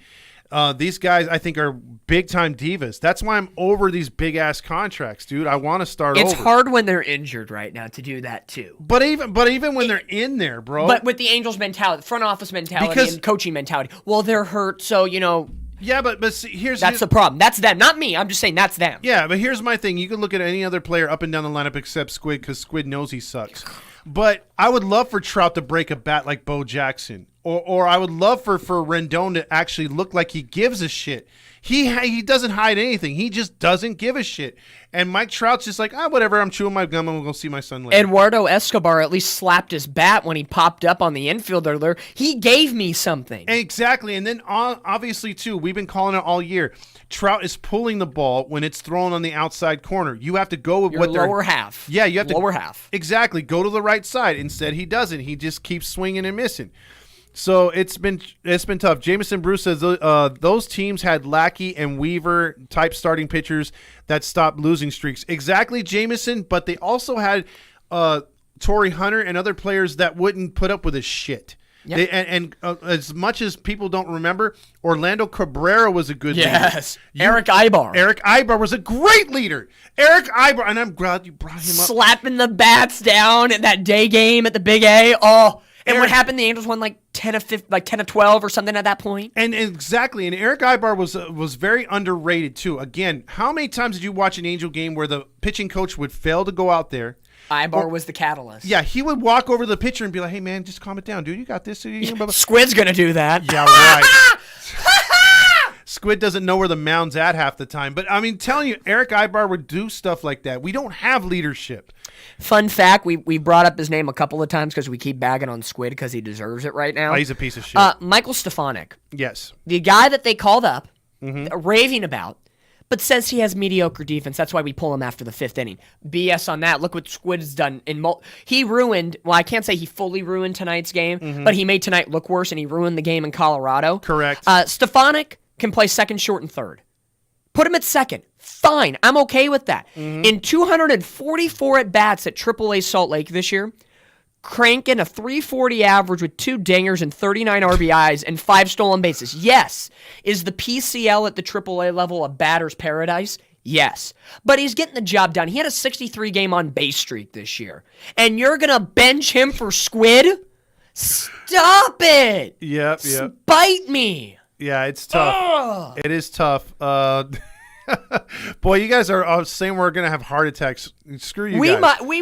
these guys, I think, are big-time divas. That's why I'm over these big-ass contracts, dude. I want to start over. It's hard when they're injured right now to do that, too. But even when they're in there, bro. But with the Angels mentality, front office mentality, and coaching mentality, well, they're hurt, so, Yeah, but see, that's the problem. That's them, not me. I'm just saying that's them. Yeah, but here's my thing. You can look at any other player up and down the lineup except Squid because Squid knows he sucks. But I would love for Trout to break a bat like Bo Jackson. Or I would love for Rendon to actually look like he gives a shit. He doesn't hide anything. He just doesn't give a shit. And Mike Trout's just like, whatever, I'm chewing my gum and we'll go see my son later. Eduardo Escobar at least slapped his bat when he popped up on the infield earlier. He gave me something. Exactly. And then obviously, too, we've been calling it all year. Trout is pulling the ball when it's thrown on the outside corner. You have to go with what they're... lower half. Yeah, you have to... Lower half. Exactly. Go to the right side. Instead, he doesn't. He just keeps swinging and missing. So it's been tough. Jameson Bruce says those teams had Lackey and Weaver type starting pitchers that stopped losing streaks. Exactly, Jameson, but they also had Torrey Hunter and other players that wouldn't put up with his shit. Yep. As much as people don't remember, Orlando Cabrera was a good leader. Yes. Eric Ibar. Eric Ibar was a great leader. Eric Ibar, and I'm glad you brought him up. Slapping the bats down in that day game at the Big A. Oh, and what happened? The Angels won like 10 of 12 or something at that point. And exactly. And Eric Ibar was very underrated too. Again, how many times did you watch an Angel game where the pitching coach would fail to go out there? Ibar was the catalyst. Yeah, he would walk over to the pitcher and be like, "Hey man, just calm it down, dude. You got this." Squid's gonna do that. Yeah, right. Squid doesn't know where the mound's at half the time. But I mean, telling you, Eric Ibar would do stuff like that. We don't have leadership. Fun fact, we brought up his name a couple of times because we keep bagging on Squid because he deserves it right now. Oh, he's a piece of shit. Michael Stefanik. Yes. The guy that they called up, raving about, but says he has mediocre defense. That's why we pull him after the 5th inning. BS on that. Look what Squid's done. He ruined, well, I can't say he fully ruined tonight's game, but he made tonight look worse, and he ruined the game in Colorado. Correct. Stefanik can play second, short, and third. Put him at second. Fine. I'm okay with that. In 244 at-bats at AAA Salt Lake this year, cranking a 340 average with 2 dingers and 39 RBIs and 5 stolen bases. Yes. Is the PCL at the AAA level a batter's paradise? Yes. But he's getting the job done. He had a 63-game on-base streak this year. And you're going to bench him for Squid? Stop it! Yep. Spite me! Yeah, it's tough. Ugh. It is tough. Boy, you guys are saying we're going to have heart attacks. Screw you guys. We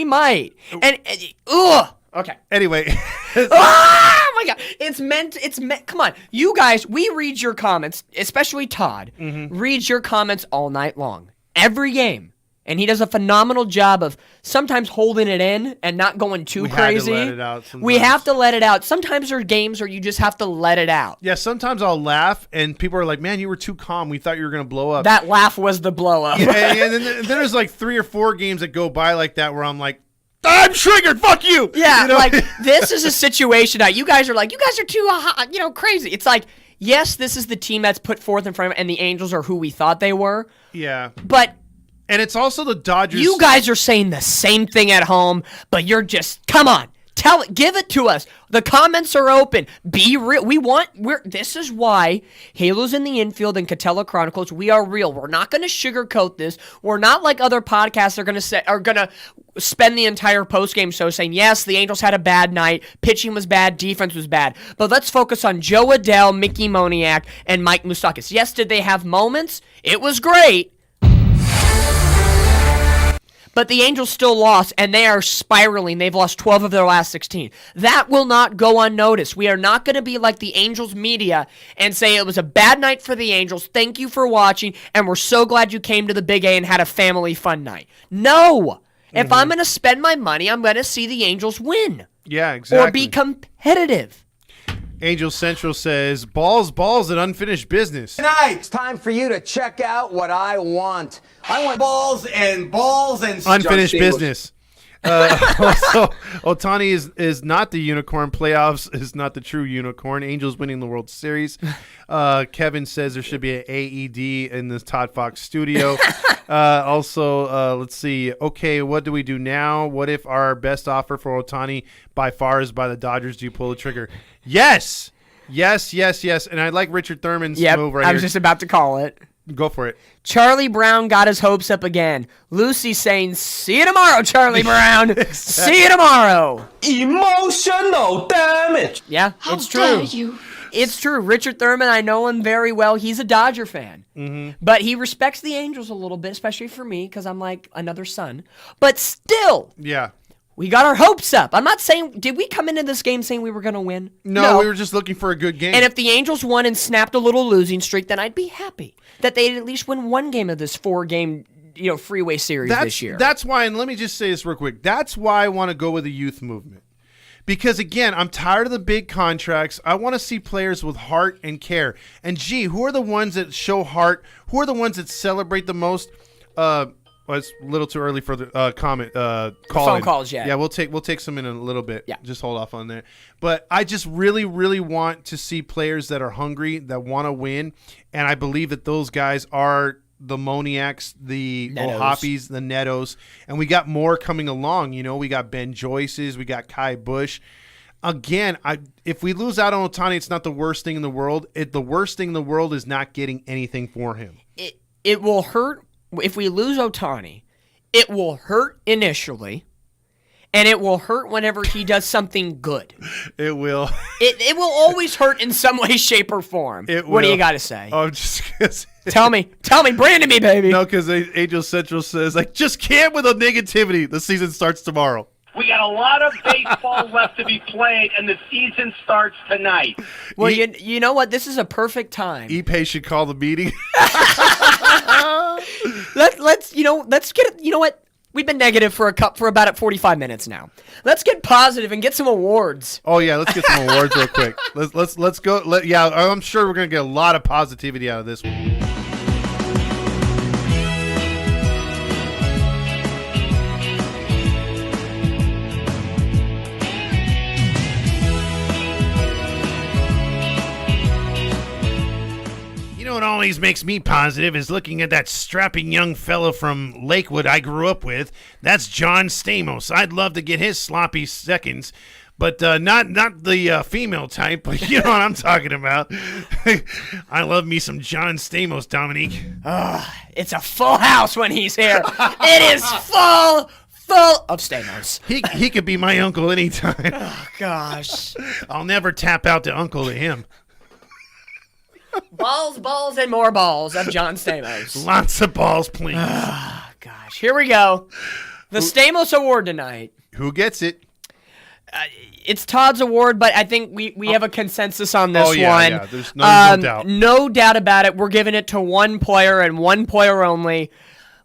might. And ugh. Okay. Anyway. Oh my God. It's meant. Come on. You guys, we read your comments, especially Todd, reads your comments all night long. Every game. And he does a phenomenal job of sometimes holding it in and not going too crazy. We have to let it out sometimes. We have to let it out. Sometimes there are games where you just have to let it out. Yeah, sometimes I'll laugh and people are like, "Man, you were too calm. We thought you were going to blow up." That laugh was the blow up. Yeah, and then there's like 3 or 4 games that go by like that where I'm like, "I'm triggered. Fuck you." Yeah, you know? like this is a situation that you guys are too crazy. It's like, yes, this is the team that's put forth in front of, and the Angels are who we thought they were. Yeah. But and it's also the Dodgers. You guys are saying the same thing at home, but you're just, come on, give it to us. The comments are open. Be real. This is why Halos in the Infield and Catella Chronicles, we are real. We're not going to sugarcoat this. We're not like other podcasts are going to spend the entire postgame show saying, yes, the Angels had a bad night, pitching was bad, defense was bad. But let's focus on Joe Adell, Mickey Moniak, and Mike Moustakas. Yes, did they have moments? It was great. But the Angels still lost, and they are spiraling. They've lost 12 of their last 16. That will not go unnoticed. We are not going to be like the Angels media and say it was a bad night for the Angels. Thank you for watching, and we're so glad you came to the Big A and had a family fun night. No! If I'm going to spend my money, I'm going to see the Angels win. Yeah, exactly. Or be competitive. Angel Central says, balls, and unfinished business. Tonight, it's time for you to check out what I want. I want balls and unfinished business. Also, Ohtani is not the unicorn. Playoffs is not the true unicorn. Angels winning the World Series. Kevin says there should be an AED in the Todd Fox studio. Also, let's see. Okay, what do we do now? What if our best offer for Ohtani by far is by the Dodgers? Do you pull the trigger? Yes. And I like Richard Thurman's move right here. I was just about to call it. Go for it. Charlie Brown got his hopes up again. Lucy saying, see you tomorrow, Charlie Brown. Exactly. See you tomorrow. Emotional damage. Yeah, How it's true. dare you? It's true. Richard Thurman, I know him very well. He's a Dodger fan. But he respects the Angels a little bit, especially for me, because I'm like another son. But still. Yeah. We got our hopes up. I'm not saying, did we come into this game saying we were going to win? No, we were just looking for a good game. And if the Angels won and snapped a little losing streak, then I'd be happy that they'd at least win one game of this 4-game, freeway series this year. That's why, and let me just say this real quick. That's why I want to go with the youth movement. Because, again, I'm tired of the big contracts. I want to see players with heart and care. And, who are the ones that show heart? Who are the ones that celebrate the most? Well, it's a little too early for the phone calls. Yeah, we'll take some in a little bit. Yeah, just hold off on that. But I just really, really want to see players that are hungry, that want to win, and I believe that those guys are the Moniacs, the Netos. Ohopis, the Netos, and we got more coming along. You know, we got Ben Joyce's, we got Kai Bush. Again, if we lose out on Ohtani, it's not the worst thing in the world. The worst thing in the world is not getting anything for him. It will hurt if we lose Ohtani. It will hurt initially, and it will hurt whenever he does something good. It will. It will always hurt in some way, shape, or form. What do you got to say? Oh, just because. Tell me, brand me, baby. No, because Angel Central says, like, just can't with the negativity. The season starts tomorrow. We got a lot of baseball left to be played, and the season starts tonight. Well, you know what? This is a perfect time. Ipe should call the meeting. Let's get it. You know what? We've been negative for about 45 minutes now. Let's get positive and get some awards. Oh yeah, let's get some awards real quick. Let's go. Yeah, I'm sure we're gonna get a lot of positivity out of this one. You know what always makes me positive is looking at that strapping young fellow from Lakewood I grew up with. That's John Stamos. I'd love to get his sloppy seconds, but not the female type, but you know what I'm talking about. I love me some John Stamos, Dominique. It's a full house when he's here. It is full of Stamos. He could be my uncle anytime. Oh, gosh. I'll never tap out to uncle to him. Balls, and more balls of John Stamos. Lots of balls, please. Gosh, here we go. The Stamos Award tonight. Who gets it? It's Todd's award, but I think we have a consensus on this one. Yeah, there's no doubt. No doubt about it. We're giving it to one player and one player only.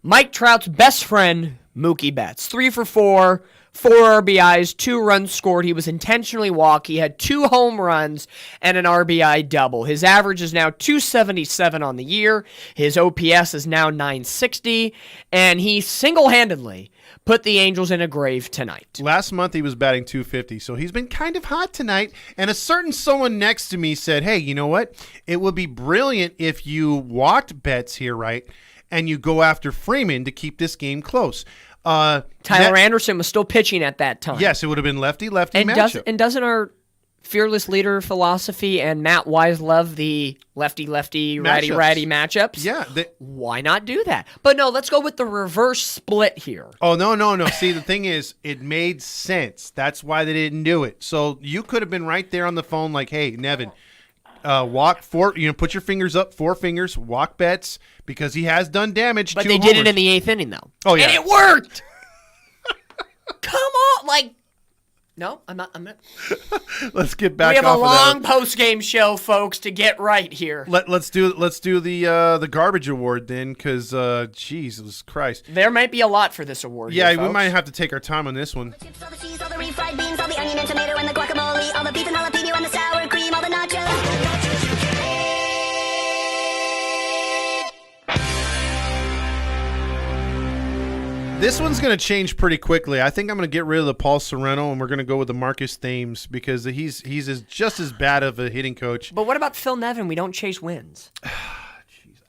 Mike Trout's best friend, Mookie Betts. 3 for 4. 4 RBIs, 2 runs scored. He was intentionally walk. He had 2 home runs and an RBI double. His average is now 277 on the year. His OPS is now 960, and he single-handedly put the Angels in a grave tonight. Last month he was batting 250, so he's been kind of hot tonight. And a certain someone next to me said, hey, you know what? It would be brilliant if you walked Betts here, right, and you go after Freeman to keep this game close. Tyler Anderson was still pitching at that time. Yes, it would have been lefty-lefty matchup. And doesn't our fearless leader philosophy and Matt Wise love the lefty-lefty, righty-righty matchups? Yeah. Why not do that? But no, let's go with the reverse split here. Oh, no. See, the thing is, it made sense. That's why they didn't do it. So you could have been right there on the phone like, hey, Nevin, walk 4, put your fingers up, 4 fingers, walk Betts, because he has done damage. But 2 they homers. did it in the 8th inning, though. Oh, yeah. And it worked! Come on, no, I'm not. Let's get back. We have off a of that. long post-game show, folks, to get right here. Let's do the garbage award then, because Jesus Christ, there might be a lot for this award. Yeah, here, we folks. might have to take our time on this one. All the cheese, all the refried beans, all the onion and tomato and the guacamole, all the beef and jalapeno and the sour cream, all the nachos. This one's going to change pretty quickly. I think I'm going to get rid of the Paul Sereno, and we're going to go with the Marcus Thames because he's just as bad of a hitting coach. But what about Phil Nevin? We don't chase wins.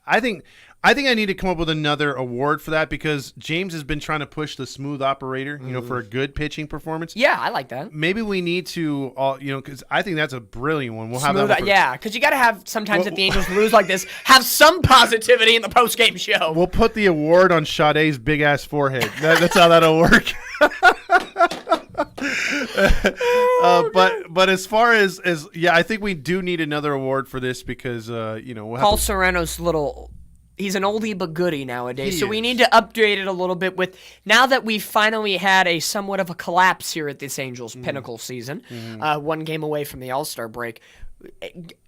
I think I need to come up with another award for that because James has been trying to push the smooth operator, for a good pitching performance. Yeah, I like that. Maybe we need to, because I think that's a brilliant one. We'll have that one yeah, because you got to have sometimes if the Angels lose like this, have some positivity in the post-game show. We'll put the award on Sade's big-ass forehead. That's how that'll work. But as far as I think we do need another award for this because we'll Paul Sereno's he's an oldie but goodie nowadays, so we need to update it a little bit with now that we've finally had a somewhat of a collapse here at this Angels pinnacle season, 1 game away from the All-Star break.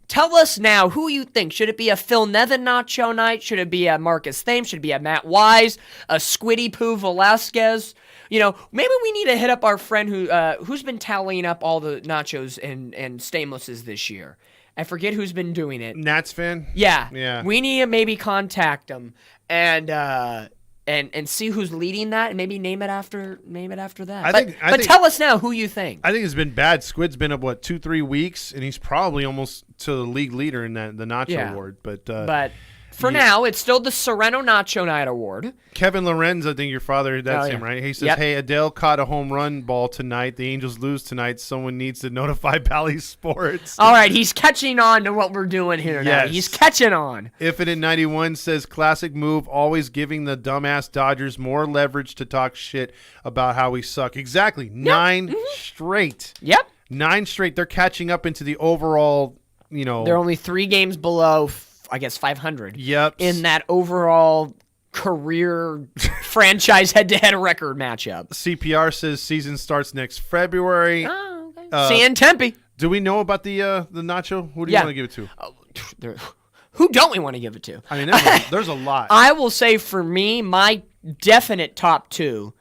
Tell us now who you think. Should it be a Phil Nevin nacho night? Should it be a Marcus Thames? Should it be a Matt Wise? A Squiddy Poo Velasquez? Maybe we need to hit up our friend who's been tallying up all the nachos and Stamos's this year. I forget who's been doing it. Nats fan? Yeah. We need to maybe contact him and see who's leading that and maybe name it after that. But tell us now who you think. I think it's been bad. Squid's been up 2-3 weeks and he's probably almost to the league leader in the nacho award. But For now, it's still the Sereno Nacho Night Award. Kevin Lorenz, I think your father, that's him, right? He says, hey, Adele caught a home run ball tonight. The Angels lose tonight. Someone needs to notify Bally Sports. All right, he's catching on to what we're doing here now. He's catching on. Infinite 91 says, classic move, always giving the dumbass Dodgers more leverage to talk shit about how we suck. Exactly. 9 straight. Yep. 9 straight. They're catching up into the overall, They're only 3 games below, I guess, 500. Yep. In that overall career franchise head-to-head record matchup. CPR says season starts next February. Oh, okay. See you in Tempe. Do we know about the nacho? Who do you want to give it to? Who don't we want to give it to? I mean, there's a lot. I will say for me, my definite top 2,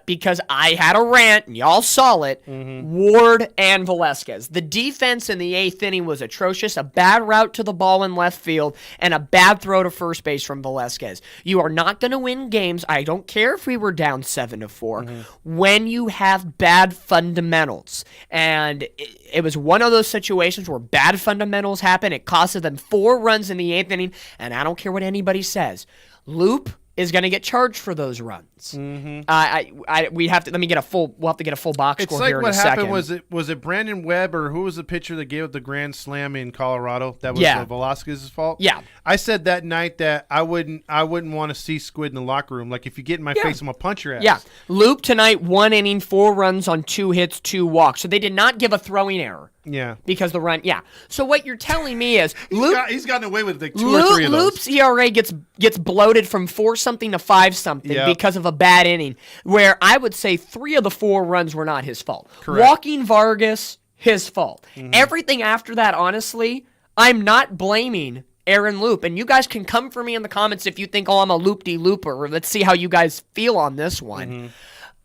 because I had a rant, and y'all saw it, Ward and Velasquez. The defense in the 8th inning was atrocious. A bad route to the ball in left field and a bad throw to first base from Velasquez. You are not going to win games. I don't care if we were down 7-4 when you have bad fundamentals. And it was one of those situations where bad fundamentals happen. It costed them 4 runs in the 8th inning, and I don't care what anybody says. Loop is going to get charged for those runs. We'll have to get a full box score here in a second. It's like what happened was it Brandon Webb or who was the pitcher that gave up the grand slam in Colorado? That was Velasquez's fault. Yeah, I said that night that I wouldn't want to see Squid in the locker room. Like if you get in my face, I'm gonna punch your ass. Yeah, Loop tonight 1 inning, 4 runs on 2 hits, 2 walks. So they did not give a throwing error. Yeah, because the run. Yeah. So what you're telling me is he's gotten away with like 2 or 3 of those. Loop's ERA gets bloated from 4-something to 5-something because of a bad inning. Where I would say 3 of the 4 runs were not his fault. Correct. Walking Vargas, his fault. Everything after that, honestly, I'm not blaming Aaron Loop. And you guys can come for me in the comments if you think, I'm a loop-de-looper. Let's see how you guys feel on this one.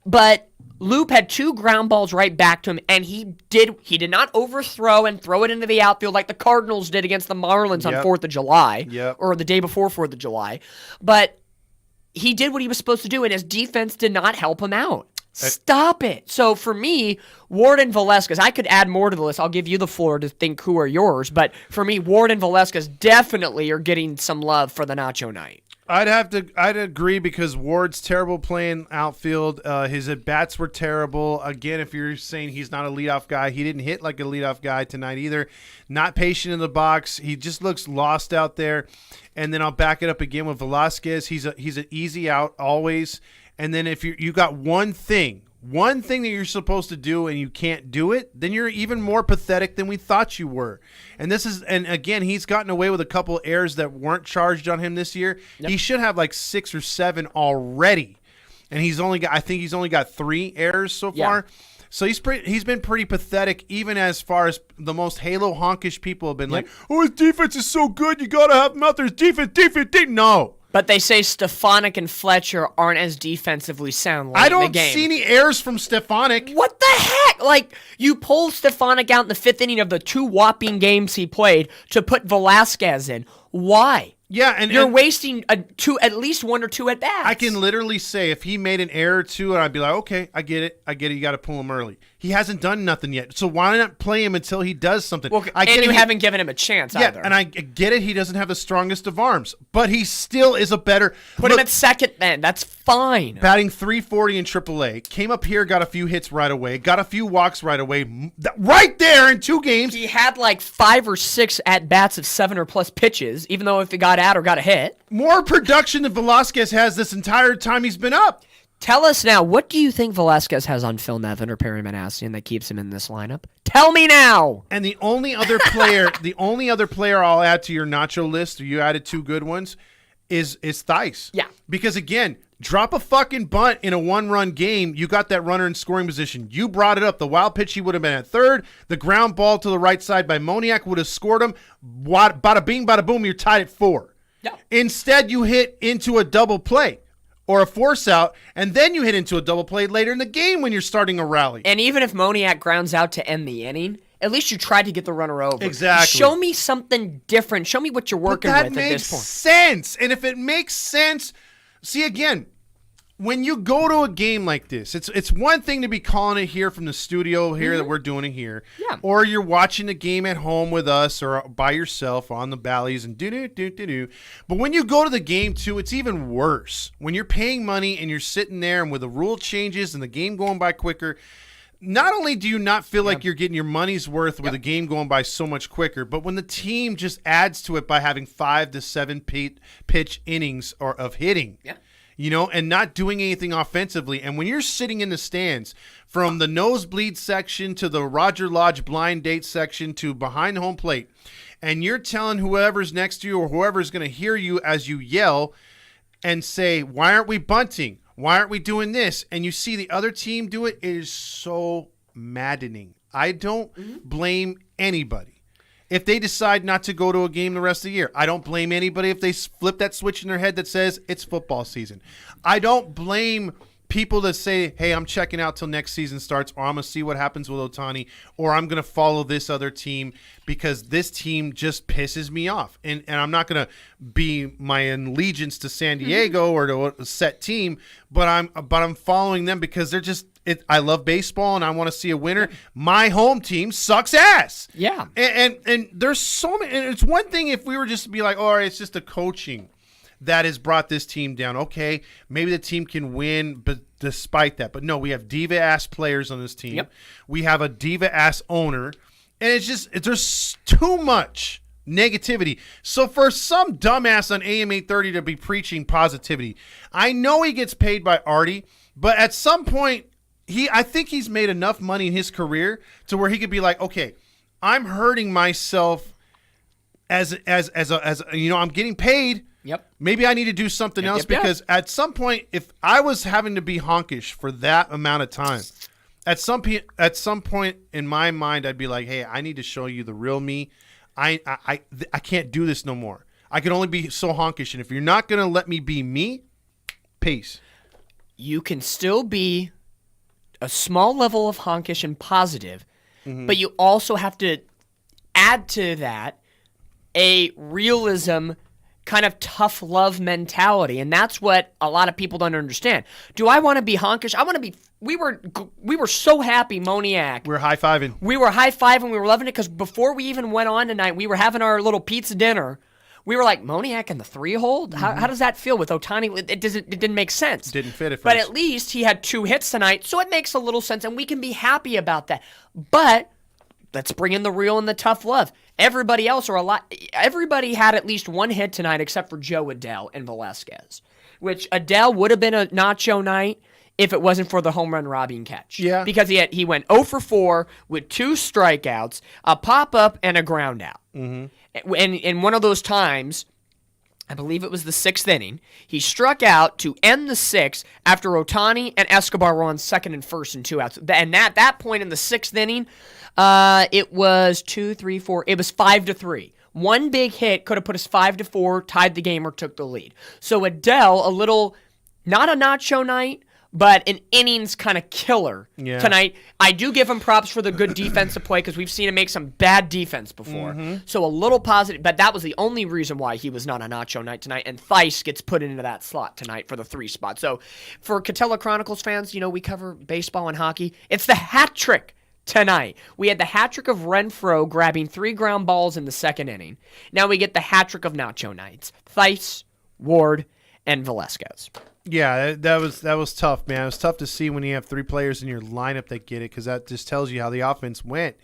But Loop had 2 ground balls right back to him, and he did not overthrow and throw it into the outfield like the Cardinals did against the Marlins on 4th of July, or the day before 4th of July. But he did what he was supposed to do, and his defense did not help him out. Stop it. So for me, Ward and Velasquez, I could add more to the list. I'll give you the floor to think who are yours. But for me, Ward and Velasquez definitely are getting some love for the Nacho Night. I'd agree because Ward's terrible playing outfield. His at-bats were terrible. Again, if you're saying he's not a leadoff guy, he didn't hit like a leadoff guy tonight either. Not patient in the box. He just looks lost out there. And then I'll back it up again with Velasquez. He's an easy out always. And then if you got one thing that you're supposed to do and you can't do it, then you're even more pathetic than we thought you were. And again, he's gotten away with a couple errors that weren't charged on him this year. He should have like 6 or 7 already. And he's only got 3 errors so far. So he's been pretty pathetic, even as far as the most Halo honkish people have been like, his defense is so good, you gotta have him out there. His defense. No. But they say Stefanik and Fletcher aren't as defensively sound late in the game. I don't see any errors from Stefanik. What the heck? Like, you pulled Stefanik out in the 5th inning of the 2 whopping games he played to put Velasquez in. Why? Yeah, and you're wasting at least 1 or 2 at bats. I can literally say if he made an error or 2, and I'd be like, okay, I get it. You got to pull him early. He hasn't done nothing yet, so why not play him until he does something? Well, you haven't given him a chance either. And I get it. He doesn't have the strongest of arms, but he still is a better. Put him at second, then. That's fine. Batting .340 in AAA. Came up here, got a few hits right away, got a few walks right away. Right there in 2 games. He had like 5 or 6 at bats of 7 or plus pitches, even though if he got out or got a hit. More production than Velasquez has this entire time he's been up. Tell us now, what do you think Velasquez has on Phil Nevin or Perry Manassian that keeps him in this lineup? Tell me now. And the only other player I'll add to your nacho list, you added 2 good ones, is Theis. Yeah. Because again, drop a fucking bunt in a 1-run game, you got that runner in scoring position. You brought it up. The wild pitch, he would have been at third. The ground ball to the right side by Moniak would have scored him. Bada bing, bada boom, you're tied at 4. Yeah. Instead, you hit into a double play or a force out, and then you hit into a double play later in the game when you're starting a rally. And even if Moniak grounds out to end the inning, at least you tried to get the runner over. Exactly. Show me something different. Show me what you're working with at this point. That makes sense. And if it makes sense, see, again, when you go to a game like this, it's one thing to be calling it here from the studio here that we're doing it here. Yeah. Or you're watching the game at home with us or by yourself on the Bally's and do. But when you go to the game too, it's even worse. When you're paying money and you're sitting there and with the rule changes and the game going by quicker, not only do you not feel like you're getting your money's worth with the game going by so much quicker, but when the team just adds to it by having 5 to 7 pitch innings of hitting, and not doing anything offensively. And when you're sitting in the stands, from the nosebleed section to the Roger Lodge blind date section to behind home plate, and you're telling whoever's next to you or whoever's going to hear you as you yell and say, why aren't we bunting? Why aren't we doing this? And you see the other team do it, it is so maddening. I don't blame anybody if they decide not to go to a game the rest of the year. I don't blame anybody if they flip that switch in their head that says it's football season. I don't blame people that say, hey, I'm checking out till next season starts, or I'm going to see what happens with Ohtani, or I'm going to follow this other team because this team just pisses me off. And I'm not going to be my allegiance to San Diego or to a set team, but I'm following them because they're just I love baseball and I want to see a winner. My home team sucks ass. Yeah. And there's so many, and it's one thing if we were just to be like, all right, it's just the coaching that has brought this team down. Okay, maybe the team can win, but despite that. But no, we have diva-ass players on this team. Yep. We have a diva-ass owner. And there's too much negativity. So for some dumbass on AM 830 to be preaching positivity, I know he gets paid by Artie, but at some point, I think he's made enough money in his career to where he could be like, okay, I'm hurting myself as I'm getting paid. Yep. Maybe I need to do something else because at some point, if I was having to be honkish for that amount of time, at some point in my mind, I'd be like, hey, I need to show you the real me. I can't do this no more. I can only be so honkish. And if you're not going to let me be me, peace. You can still be a small level of honkish and positive, but you also have to add to that a realism kind of tough love mentality, and that's what a lot of people don't understand. Do I want to be honkish? I want to be. We were so happy, Moniac. We're high-fiving. We were high-fiving. We were loving it because before we even went on tonight, we were having our little pizza dinner. We were like, Moniac in the 3-hole? How does that feel with Ohtani? It didn't make sense. Didn't fit at first. But at least he had 2 hits tonight, so it makes a little sense, and we can be happy about that. But let's bring in the real and the tough love. Everybody had at least 1 hit tonight except for Joe Adell and Velasquez, which Adell would have been a nacho night if it wasn't for the home run robbing catch. Yeah. Because he went 0 for 4 with 2 strikeouts, a pop-up, and a ground out. Mm-hmm. And in one of those times, I believe it was the 6th inning, he struck out to end the 6th after Ohtani and Escobar were on second and first and 2 outs. And at that point in the 6th inning, it was 2, 3, 4. It was 5-3. One big hit could have put us 5-4, tied the game, or took the lead. So Adell, a little, not a nacho night, but an innings kind of killer tonight. I do give him props for the good defensive play because we've seen him make some bad defense before. So a little positive, but that was the only reason why he was not a nacho night tonight, and Theis gets put into that slot tonight for the 3 spot. So for Catella Chronicles fans, we cover baseball and hockey. It's the hat trick tonight. We had the hat trick of Renfroe grabbing 3 ground balls in the 2nd inning. Now we get the hat trick of nacho nights. Theis, Ward, and Velasquez. Yeah, that was tough, man. It was tough to see when you have 3 players in your lineup that get it because that just tells you how the offense went.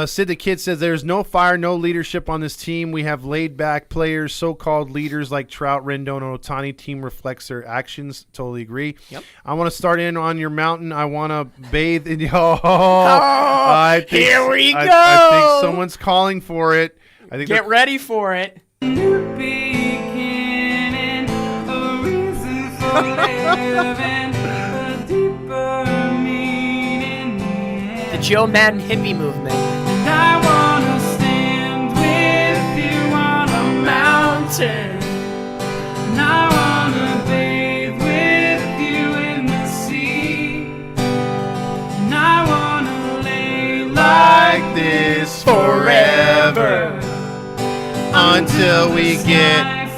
Sid the Kid says there's no fire, no leadership on this team. We have laid-back players, so-called leaders like Trout, Rendon, and Ohtani. Team reflects their actions. Totally agree. Yep. I want to start in on your mountain. I want to bathe in here we go. I think someone's calling for it. I think Get ready for it. The Joe Madden hippie movement. And I wanna stand with you on a mountain. And I wanna bathe with you in the sea. And I wanna lay like this forever until we get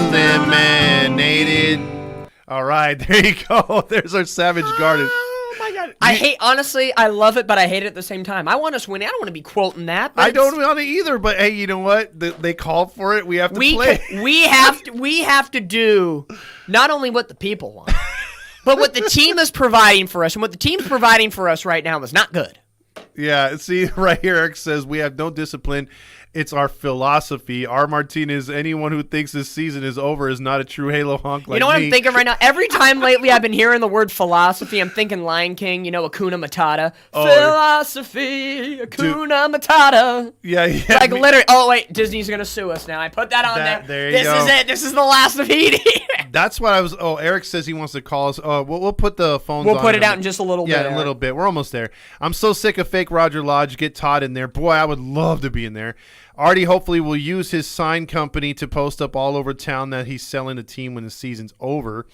eliminated. All right, there you go. There's our Savage Garden. Oh my God! I love it, but I hate it at the same time. I want us winning. I don't want to be quoting that. I don't want to either. But hey, you know what? They called for it. We have to play. We have to do not only what the people want, but what the team is providing for us. And what the team's providing for us right now is not good. Yeah, see, right here, Eric says, we have no discipline. It's our philosophy. R. Martinez, anyone who thinks this season is over is not a true Halo honk like me. You know what I'm thinking right now? Every time lately I've been hearing the word philosophy, I'm thinking Lion King, Hakuna Matata. Philosophy, Hakuna Matata. Yeah. Like literally, oh wait, Disney's going to sue us now. I put that on there. There you go. This is it. This is the last of Edie. That's what I was. Oh, Eric says he wants to call us. We'll put the phones on. We'll put it out in just a little bit. Yeah, a little bit. We're almost there. I'm so sick of fake Roger Lodge. Get Todd in there. Boy, I would love to be in there. Artie hopefully will use his sign company to post up all over town that he's selling the team when the season's over.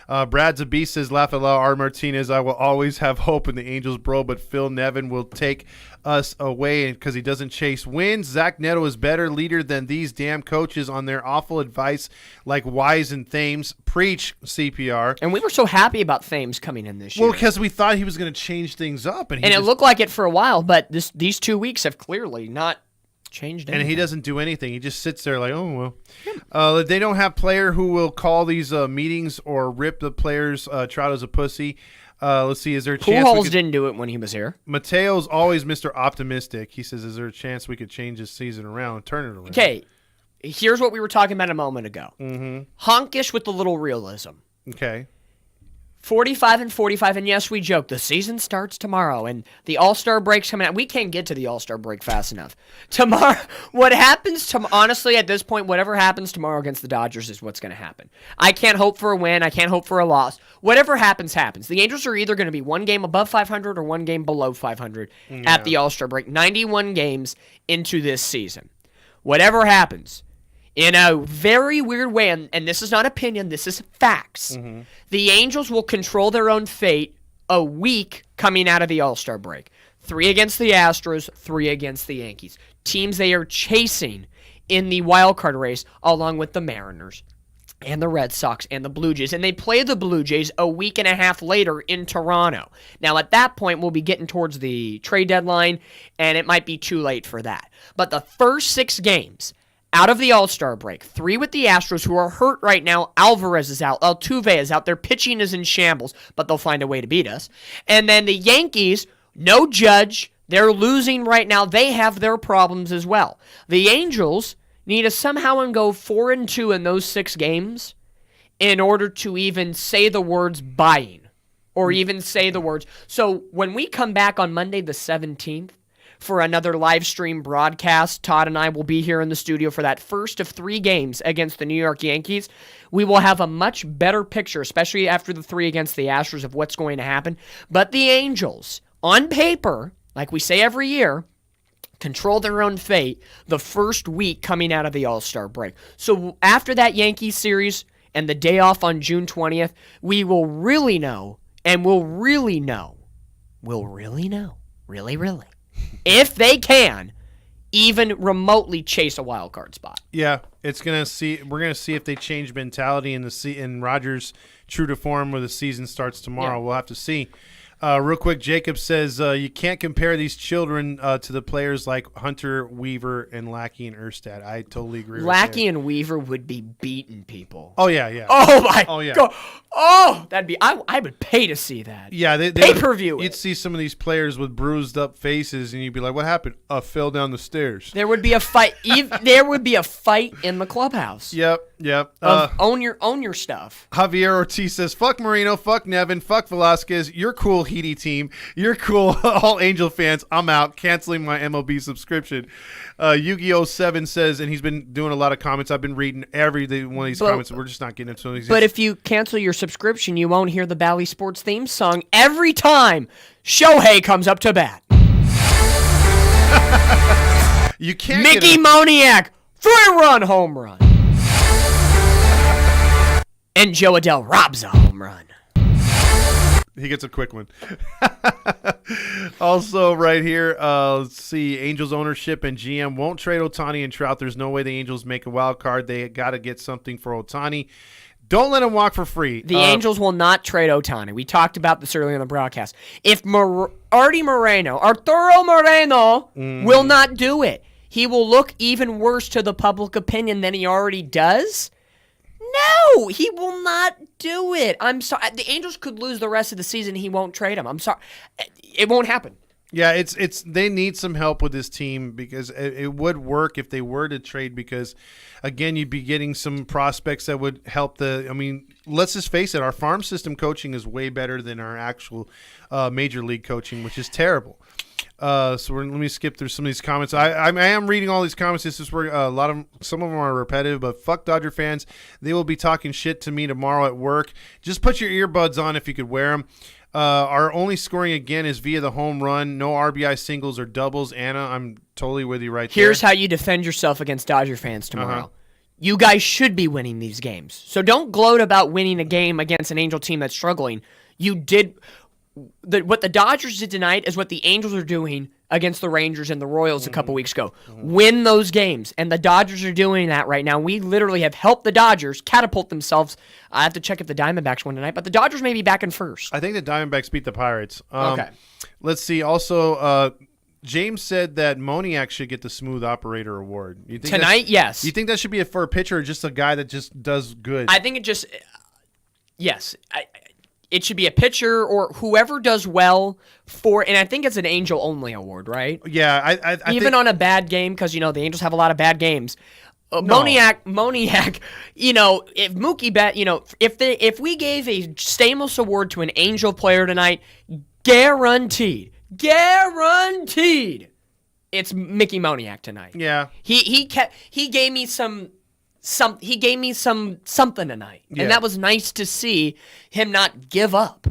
Brad Zabis says, laugh out loud, R. Martinez, I will always have hope in the Angels, bro, but Phil Nevin will take us away because he doesn't chase wins. Zach Neto is better leader than these damn coaches on their awful advice like Wise and Thames. Preach, CPR. And we were so happy about Thames coming in this year. Well, because we thought he was going to change things up. And it looked like it for a while, but these 2 weeks have clearly not changed anything. And he doesn't do anything. He just sits there like, oh, well. They don't have player who will call these meetings or rip the players Trout as a pussy. Let's see. Is there a chance? Pujols didn't do it when he was here. Mateo's always Mr. Optimistic. He says, is there a chance we could change this season around and turn it around? Okay. Here's what we were talking about a moment ago. Mm-hmm. Honkish with the little realism. Okay. 45-45, and yes, we joke. The season starts tomorrow, and the All-Star break's coming out. We can't get to the All-Star break fast enough. Tomorrow, what happens honestly, at this point, whatever happens tomorrow against the Dodgers is what's going to happen. I can't hope for a win. I can't hope for a loss. Whatever happens, happens. The Angels are either going to be one game above 500 or one game below 500 at the All-Star break. 91 games into this season. Whatever happens, in a very weird way, and this is not opinion, this is facts, the Angels will control their own fate a week coming out of the All-Star break. 3 against the Astros, 3 against the Yankees. Teams they are chasing in the wild card race, along with the Mariners and the Red Sox and the Blue Jays. And they play the Blue Jays a week and a half later in Toronto. Now, at that point, we'll be getting towards the trade deadline, and it might be too late for that. But the first 6 games out of the All-Star break, 3 with the Astros, who are hurt right now. Alvarez is out. Altuve is out. Their pitching is in shambles, but they'll find a way to beat us. And then the Yankees, no Judge. They're losing right now. They have their problems as well. The Angels need to somehow go 4-2 in those 6 games in order to even say the words buying or even say the words. So when we come back on Monday the 17th, for another live stream broadcast, Todd and I will be here in the studio for that first of 3 games against the New York Yankees. We will have a much better picture, especially after the 3 against the Astros, of what's going to happen. But the Angels, on paper, like we say every year, control their own fate the first week coming out of the All-Star break. So after that Yankees series and the day off on June 20th, we will really know, and we'll really know, really, if they can even remotely chase a wild card spot. Yeah, we're gonna see if they change mentality in Rodgers' true to form where the season starts tomorrow. Yeah. We'll have to see. Real quick, Jacob says you can't compare these children to the players like Hunter, Weaver, and Lackey and Erstad. I totally agree with that. Lackey and Weaver would be beating people. Oh, yeah. Oh, my God. Oh, that'd be – I would pay to see that. Yeah. Pay-per-view You'd see some of these players with bruised up faces, and you'd be like, what happened? Fell down the stairs. There would be a fight. There would be a fight in the clubhouse. Yep. Own your stuff. Javier Ortiz says, fuck Marino, fuck Nevin, fuck Velasquez. You're cool, Heedy team. You're cool, all Angel fans. I'm out. Canceling my MLB subscription. Yu-Gi-Oh! 7 says, and he's been doing a lot of comments. I've been reading every one of these comments. We're just not getting into these. But if you cancel your subscription, you won't hear the Bally Sports theme song every time Shohei comes up to bat. You can't. Mickey Moniak, 3-run home run. And Joe Adell robs a home run. He gets a quick one. Also, right here, let's see. Angels ownership and GM won't trade Ohtani and Trout. There's no way the Angels make a wild card. They got to get something for Ohtani. Don't let him walk for free. The Angels will not trade Ohtani. We talked about this earlier in the broadcast. If Arturo Moreno will not do it, he will look even worse to the public opinion than he already does. No, he will not do it. I'm sorry. The Angels could lose the rest of the season. He won't trade him. I'm sorry. It won't happen. Yeah, it's they need some help with this team because it would work if they were to trade because, again, you'd be getting some prospects that would help let's just face it, our farm system coaching is way better than our actual major league coaching, which is terrible. Let me skip through some of these comments. I am reading all these comments. This is where some of them are repetitive, but fuck Dodger fans. They will be talking shit to me tomorrow at work. Just put your earbuds on if you could wear them. Our only scoring again is via the home run. No RBI singles or doubles. Anna, I'm totally with you right there. Here's how you defend yourself against Dodger fans tomorrow. You guys should be winning these games. So don't gloat about winning a game against an Angel team that's struggling. You did what the Dodgers did tonight is what the Angels are doing against the Rangers and the Royals a couple weeks ago. Win those games. And the Dodgers are doing that right now. We literally have helped the Dodgers catapult themselves. I have to check if the Diamondbacks won tonight, but the Dodgers may be back in first. I think the Diamondbacks beat the Pirates. Okay. Let's see. Also, James said that Moniak should get the Smooth Operator Award. You think tonight, yes. You think that should be for a pitcher or just a guy that just does good? I think yes. It should be a pitcher or whoever does well and I think it's an Angel-only award, right? Yeah. I Even think, on a bad game, because, the Angels have a lot of bad games. No. Moniak, if Mookie Bet, if we gave a Stamos Award to an Angel player tonight, guaranteed, it's Mickey Moniak tonight. Yeah. He gave me something tonight. Yeah. And that was nice to see him not give up.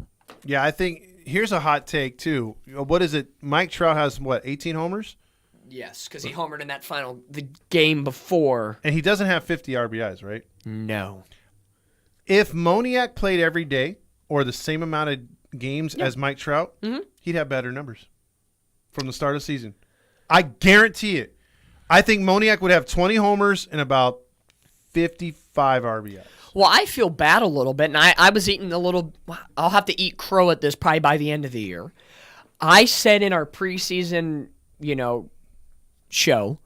Yeah, I think here's a hot take too. What is it? Mike Trout has 18 homers? Yes, because he homered in the game before. And he doesn't have 50 RBIs, right? No. If Moniak played every day or the same amount of games as Mike Trout, he'd have better numbers from the start of the season. I guarantee it. I think Moniak would have 20 homers and about 55 RBIs. Well, I feel bad a little bit, and I was eating I'll have to eat crow at this probably by the end of the year. I said in our preseason, show,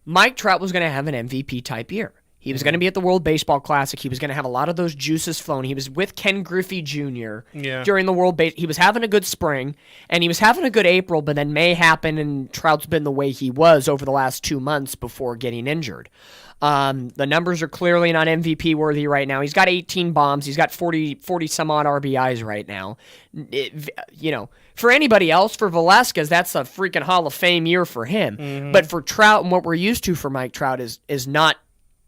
Mike Trout was going to have an MVP-type year. He was going to be at the World Baseball Classic. He was going to have a lot of those juices flowing. He was with Ken Griffey Jr. During the World Baseball. He was having a good spring, and he was having a good April, but then May happened, and Trout's been the way he was over the last 2 months before getting injured. The numbers are clearly not MVP worthy right now. He's got 18 bombs. He's got 40 some odd RBIs right now. For anybody else, for Velasquez, that's a freaking Hall of Fame year for him. But for Trout and what we're used to for Mike Trout is not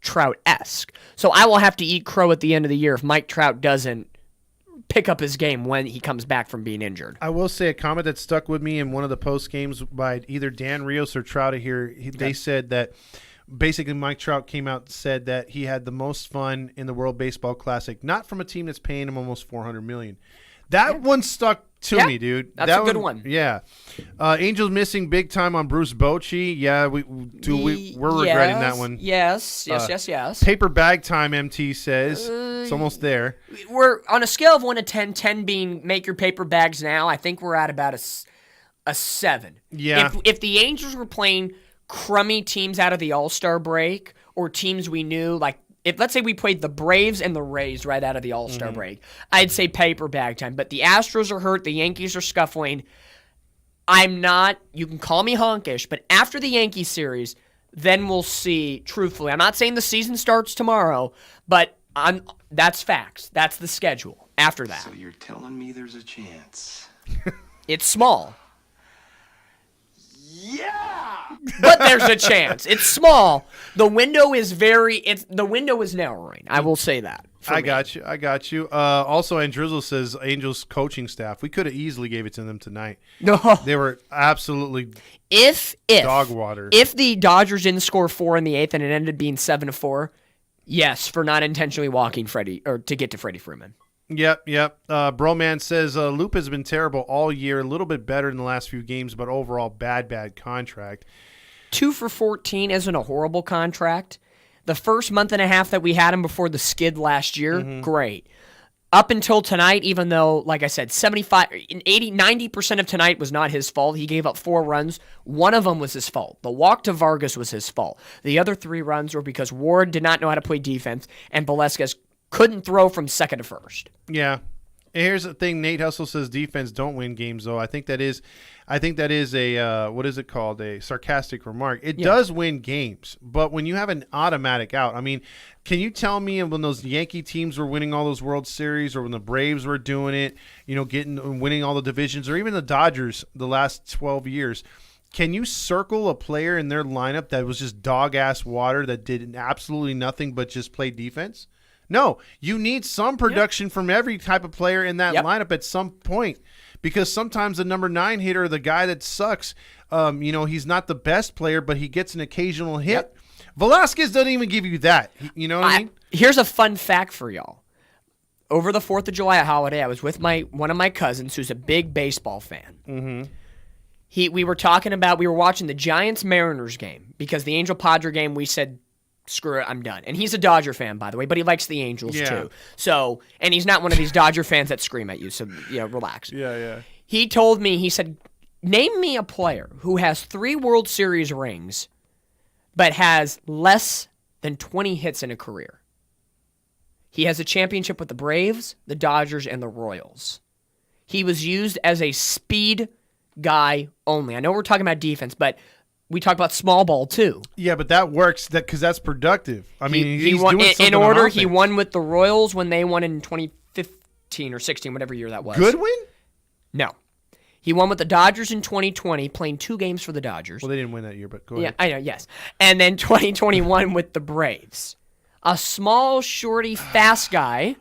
Trout-esque. So I will have to eat crow at the end of the year if Mike Trout doesn't pick up his game when he comes back from being injured. I will say a comment that stuck with me in one of the post games by either Dan Rios or Trout here. They said that basically Mike Trout came out and said that he had the most fun in the World Baseball Classic, not from a team that's paying him almost $400 million. That one stuck to me, dude. That's a good one. Yeah. Angels missing big time on Bruce Bochy. Yeah, we're regretting that one. Yes. Paper bag time, MT says. It's almost there. We're on a scale of 1 to 10, 10 being make your paper bags now. I think we're at about a 7. Yeah. If the Angels were playing crummy teams out of the All-Star break or teams we knew, like if let's say we played the Braves and the Rays right out of the All-Star break, I'd say paper bag time. But the Astros are hurt. The Yankees are scuffling. You can call me honkish, but after the Yankee series, then we'll see, truthfully. I'm not saying the season starts tomorrow, but that's facts. That's the schedule after that. So you're telling me there's a chance? It's small. Yeah! But there's a chance. It's small. The window is narrowing. I will say that. I got you. Also, Andrizzle says Angels coaching staff. We could have easily gave it to them tonight. No. They were absolutely dog water. If the Dodgers didn't score 4 in the 8th and it ended up being 7-4, yes, for not intentionally walking Freddie or to get to Freddie Freeman. Yep. Broman says Loop has been terrible all year, a little bit better in the last few games, but overall bad contract. 2 for 14 isn't a horrible contract. The first month and a half that we had him before the skid last year, great. Up until tonight, even though, like I said, 90% of tonight was not his fault. He gave up 4 runs. One of them was his fault. The walk to Vargas was his fault. The other 3 runs were because Ward did not know how to play defense, and Velasquez couldn't throw from second to first. Yeah. And here's the thing. Nate Hustle says defense don't win games, though. I think that is a what is it called? A sarcastic remark. It does win games, but when you have an automatic out, I mean, can you tell me when those Yankee teams were winning all those World Series, or when the Braves were doing it, winning all the divisions, or even the Dodgers the last 12 years? Can you circle a player in their lineup that was just dog-ass water that did absolutely nothing but just play defense? No, you need some production from every type of player in that lineup at some point, because sometimes the number 9 hitter, the guy that sucks, he's not the best player, but he gets an occasional hit. Velasquez doesn't even give you that. You know what I mean? Here's a fun fact for y'all. Over the 4th of July holiday, I was with one of my cousins who's a big baseball fan. Mm-hmm. We were watching the Giants-Mariners game, because the Angel-Padre game, we said, screw it, I'm done. And he's a Dodger fan, by the way, but he likes the Angels too. So, and he's not one of these Dodger fans that scream at you, so relax. Yeah. He told me, he said, name me a player who has 3 World Series rings but has less than 20 hits in a career. He has a championship with the Braves, the Dodgers, and the Royals. He was used as a speed guy only. I know we're talking about defense, but we talk about small ball too. Yeah, but that works because that's productive. I mean, he's won, doing something in order. on offense. He won with the Royals when they won in 2015 or 16, whatever year that was. Goodwin? No. He won with the Dodgers in 2020, playing 2 games for the Dodgers. Well, they didn't win that year, but go ahead. Yeah, I know, yes. And then 2021 with the Braves. A small, shorty, fast guy.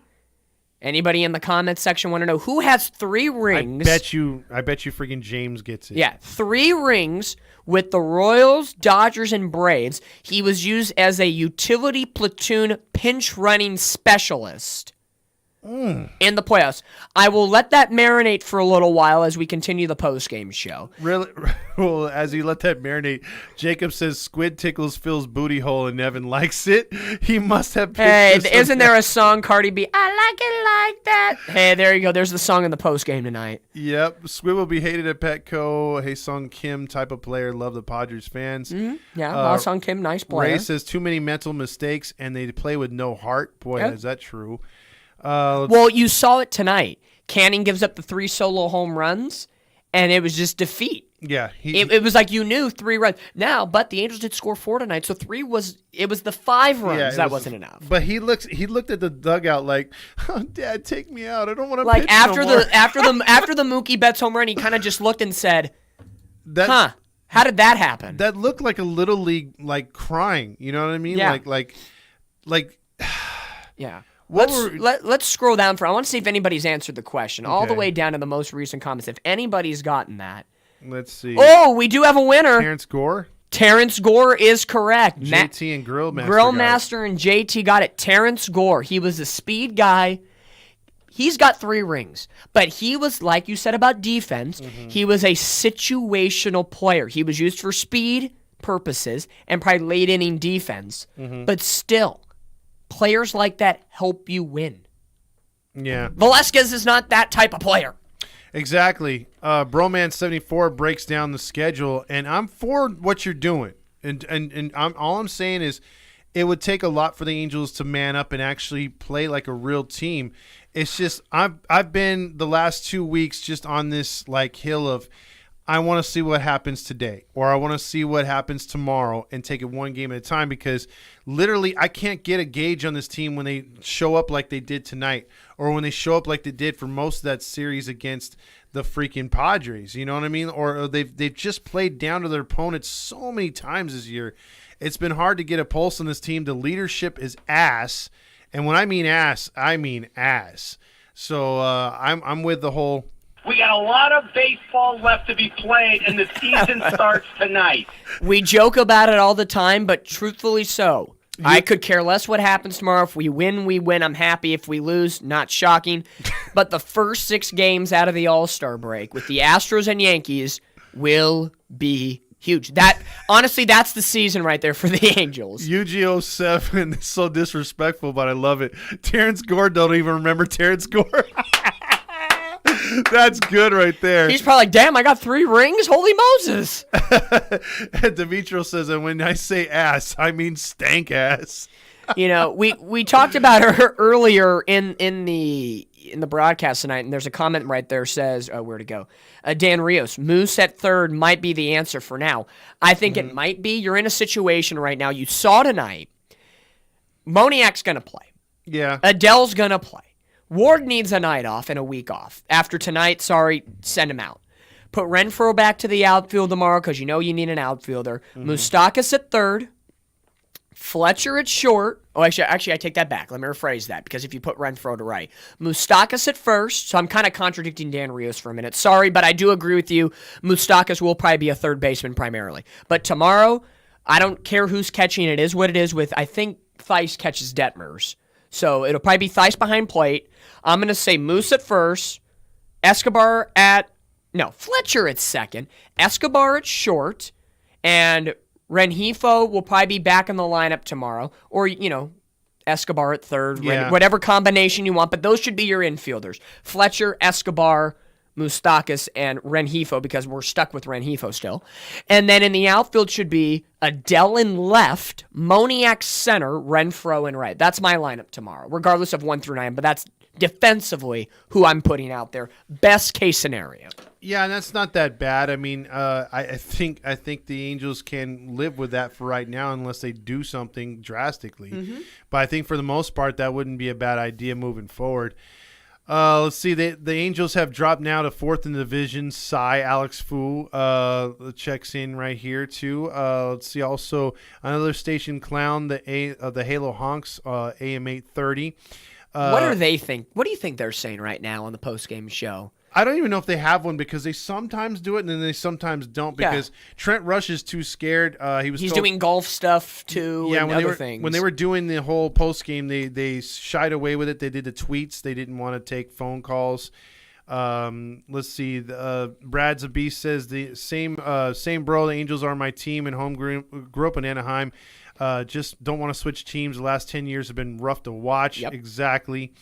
Anybody in the comments section want to know who has 3 rings? I bet you freaking James gets it. Yeah, 3 rings with the Royals, Dodgers, and Braves. He was used as a utility platoon pinch running specialist in the playoffs. I will let that marinate for a little while as we continue the post-game show. Really? Well, as you let that marinate, Jacob says Squid tickles Phil's booty hole and Nevin likes it. He must have Hey, isn't there a song, Cardi B? I like it like that. Hey, there you go. There's the song in the post-game tonight. Yep. Squid will be hated at Petco. Hey, Sung Kim type of player. Love the Padres fans. Mm-hmm. Yeah, Sung Kim, nice player. Ray says too many mental mistakes and they play with no heart. Boy, is that true. Well, you saw it tonight. Canning gives up the 3 solo home runs, and it was just defeat. Yeah. It was like you knew 3 runs. Now, but the Angels did score 4 tonight, so 3 was the 5 runs that wasn't enough. But he looked at the dugout like, oh, Dad, take me out. I don't want to pitch no more. after the Mookie Betts home run, he kind of just looked and said, how did that happen? That looked like a little league crying. You know what I mean? Yeah. Like yeah. Let's scroll down I want to see if anybody's answered the question. All the way down to the most recent comments. If anybody's gotten that. Let's see. Oh, we do have a winner. Terrence Gore? Terrence Gore is correct. JT and Grillmaster. Grillmaster and JT got it. Terrence Gore. He was a speed guy. He's got 3 rings. But he was, like you said about defense, he was a situational player. He was used for speed purposes and probably late inning defense. But still, players like that help you win. Yeah. Velasquez is not that type of player. Exactly. Broman74 breaks down the schedule, and I'm for what you're doing. And all I'm saying is it would take a lot for the Angels to man up and actually play like a real team. It's just I've been the last 2 weeks just on this hill of I want to see what happens today, or I want to see what happens tomorrow and take it one game at a time, because literally I can't get a gauge on this team when they show up like they did tonight, or when they show up like they did for most of that series against the freaking Padres. You know what I mean? Or they've just played down to their opponents so many times this year. It's been hard to get a pulse on this team. The leadership is ass, and when I mean ass, I mean ass. So I'm with the whole. We got a lot of baseball left to be played, and the season starts tonight. We joke about it all the time, but truthfully so. I could care less what happens tomorrow. If we win, we win. I'm happy. If we lose, not shocking. But the first 6 games out of the All-Star break with the Astros and Yankees will be Huge. That honestly, that's the season right there for the Angels. UG07 is so disrespectful, but I love it. Terrence Gore don't even remember Terrence Gore. That's good right there. He's probably like, damn, I got 3 rings? Holy Moses. And Demetrio says, and when I say ass, I mean stank ass. You know, we talked about her earlier in the broadcast tonight, and there's a comment right there says, where to go? Dan Rios, Moose at third might be the answer for now. I think it might be. You're in a situation right now. You saw tonight, Moniak's going to play. Yeah. Adele's going to play. Ward needs a night off and a week off. After tonight, sorry, send him out. Put Renfroe back to the outfield tomorrow because you know you need an outfielder. Moustakas at third. Fletcher at short. Oh, actually, I take that back. Let me rephrase that because if you put Renfroe to right. Moustakas at first. So I'm kind of contradicting Dan Rios for a minute. Sorry, but I do agree with you. Moustakas will probably be a third baseman primarily. But tomorrow, I don't care who's catching. It is what it is with, I think, Theis catches Detmers. So it'll probably be Theis behind plate. I'm going to say Moose at first, Fletcher at second, Escobar at short, and Rengifo will probably be back in the lineup tomorrow. Or, Escobar at third, whatever combination you want. But those should be your infielders. Fletcher, Escobar, Moustakas, and Rengifo because we're stuck with Rengifo still. And then in the outfield should be Adele in left, Moniak center, Renfroe in right. That's my lineup tomorrow, regardless of 1 through 9. But that's defensively who I'm putting out there. Best case scenario. Yeah, and that's not that bad. I mean, I think the Angels can live with that for right now unless they do something drastically. But I think for the most part that wouldn't be a bad idea moving forward. Let's see. The Angels have dropped now to 4th in the division. Alex Fu checks in right here too. Let's see. Also another station clown, the Halo Honks, AM 830. What do they think? What do you think they're saying right now on the postgame show? I don't even know if they have one because they sometimes do it and then they sometimes don't because Trent Rush is too scared. He's doing golf stuff too. Yeah, and other things. When they were doing the whole post game, they shied away with it. They did the tweets. They didn't want to take phone calls. Let's see. Brad Zabis says the same bro. The Angels are my team and home grew up in Anaheim. Just don't want to switch teams. The last 10 years have been rough to watch. Yep. Exactly.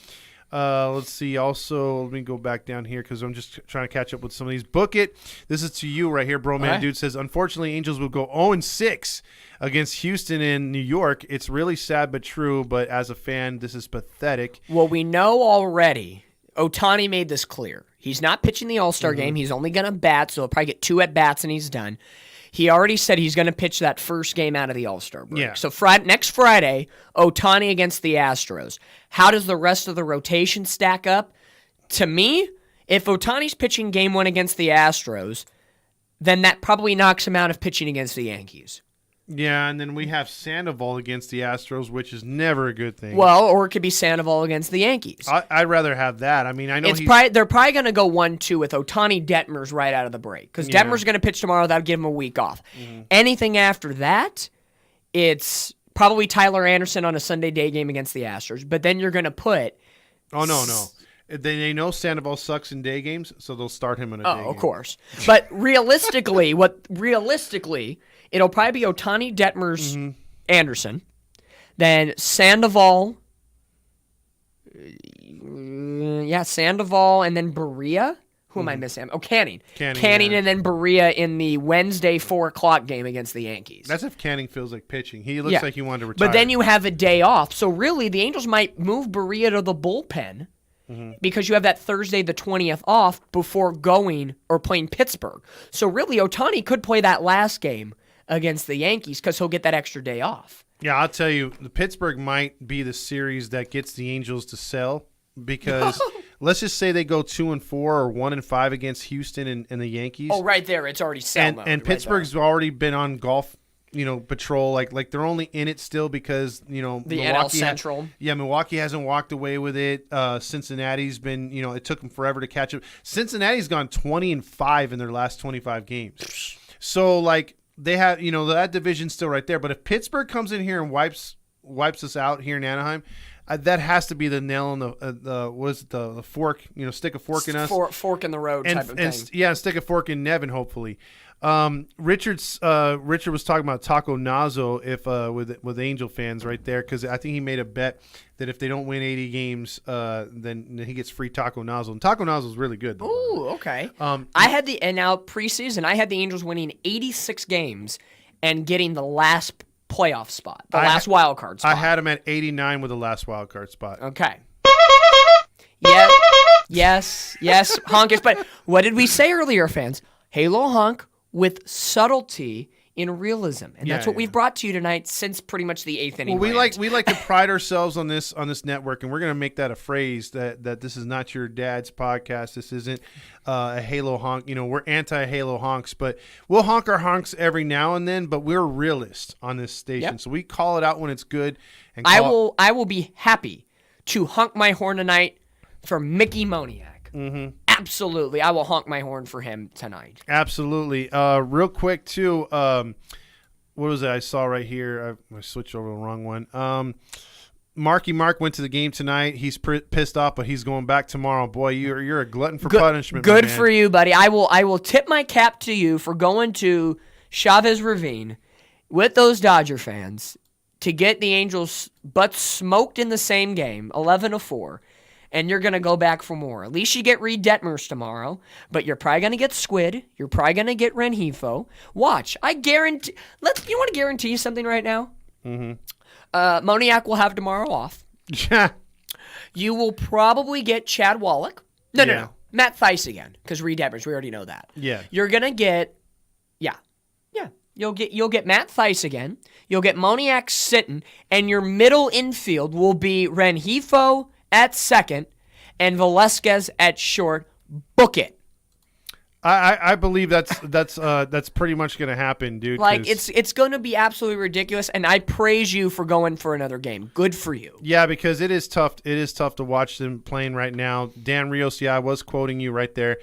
Let's see. Also, let me go back down here because I'm just trying to catch up with some of these. Book it. This is to you right here, bro. Man, dude says, unfortunately, Angels will go 0-6 against Houston and New York. It's really sad but true. But as a fan, this is pathetic. Well, we know already. Ohtani made this clear. He's not pitching the All-Star game. He's only going to bat, so he'll probably get 2 at-bats and he's done. He already said he's going to pitch that first game out of the All-Star break. Yeah. So next Friday, Ohtani against the Astros. How does the rest of the rotation stack up? To me, if Ohtani's pitching game 1 against the Astros, then that probably knocks him out of pitching against the Yankees. Yeah, and then we have Sandoval against the Astros, which is never a good thing. Well, or it could be Sandoval against the Yankees. I'd rather have that. I mean, I know they're probably going to go 1-2 with Ohtani Detmers right out of the break because Detmers going to pitch tomorrow. That'll give him a week off. Anything after that, it's probably Tyler Anderson on a Sunday day game against the Astros. But then you're going to put. Oh no. They know Sandoval sucks in day games, so they'll start him in a day game. Oh, of course. But realistically, it'll probably be Ohtani, Detmers, Anderson, then Sandoval. Sandoval, and then Berea. Who am I missing? Oh, Canning, and then Berea in the Wednesday 4:00 game against the Yankees. That's if Canning feels like pitching. He looks like he wanted to retire. But then you have a day off, so really the Angels might move Berea to the bullpen. Because you have that Thursday the 20th off before going or playing Pittsburgh. So really, Ohtani could play that last game against the Yankees because he'll get that extra day off. Yeah, I'll tell you, the Pittsburgh might be the series that gets the Angels to sell because let's just say they go 2-4 or 1-5 against Houston and the Yankees. Oh, right there, it's already sell mode. And Pittsburgh's already been on golf. Patrol, like they're only in it still because, the Milwaukee NL Central. Milwaukee hasn't walked away with it. Cincinnati's been, it took them forever to catch up. Cincinnati's gone 20-5 in their last 25 games. So, they have, that division's still right there. But if Pittsburgh comes in here and wipes us out here in Anaheim, That has to be the nail on the fork, stick a fork in us. Fork in the road type of thing. Yeah, stick a fork in Nevin, hopefully. Richard was talking about Taco Nazo with Angel fans right there, because I think he made a bet that if they don't win 80 games, then he gets free Taco Nazo. And Taco Nazo is really good. Ooh, okay. Now preseason, I had the Angels winning 86 games and getting the last playoff spot, last wild card spot. I had him at 89 with the last wild card spot. Okay. Yeah. Yes, honkish. But what did we say earlier, fans? Halo honk with subtlety in realism, and that's what we've brought to you tonight since pretty much the 8th inning. Well, we like to pride ourselves on this network, and we're going to make that a phrase that this is not your dad's podcast. This isn't a Halo honk. We're anti-Halo honks, but we'll honk our honks every now and then. But we're realists on this station, so we call it out when it's good. And I will be happy to honk my horn tonight for Mickey Moniak. Mm-hmm. Absolutely. I will honk my horn for him tonight. Absolutely. Real quick, too, what was it I saw right here? I switched over to the wrong one. Marky Mark went to the game tonight. He's pissed off, but he's going back tomorrow. Boy, you're a glutton for punishment. Good for you, buddy. I will tip my cap to you for going to Chavez Ravine with those Dodger fans to get the Angels butts smoked in the same game, 11-4. And you're going to go back for more. At least you get Reed Detmers tomorrow, but you're probably going to get Squid. You're probably going to get Rengifo. Watch. I guarantee. You want to guarantee something right now? Mm-hmm. Moniak will have tomorrow off. Yeah. You will probably get Chad Wallach. No. Matt Theis again, because Reed Detmers, we already know that. Yeah. You're going to get, You'll get Matt Theis again. You'll get Moniak sitting, and your middle infield will be Rengifo at second, and Velasquez at short. Book it. I believe that's pretty much going to happen, dude. Like it's going to be absolutely ridiculous, and I praise you for going for another game. Good for you. Yeah, because it is tough. It is tough to watch them playing right now. Dan Rios, I was quoting you right there.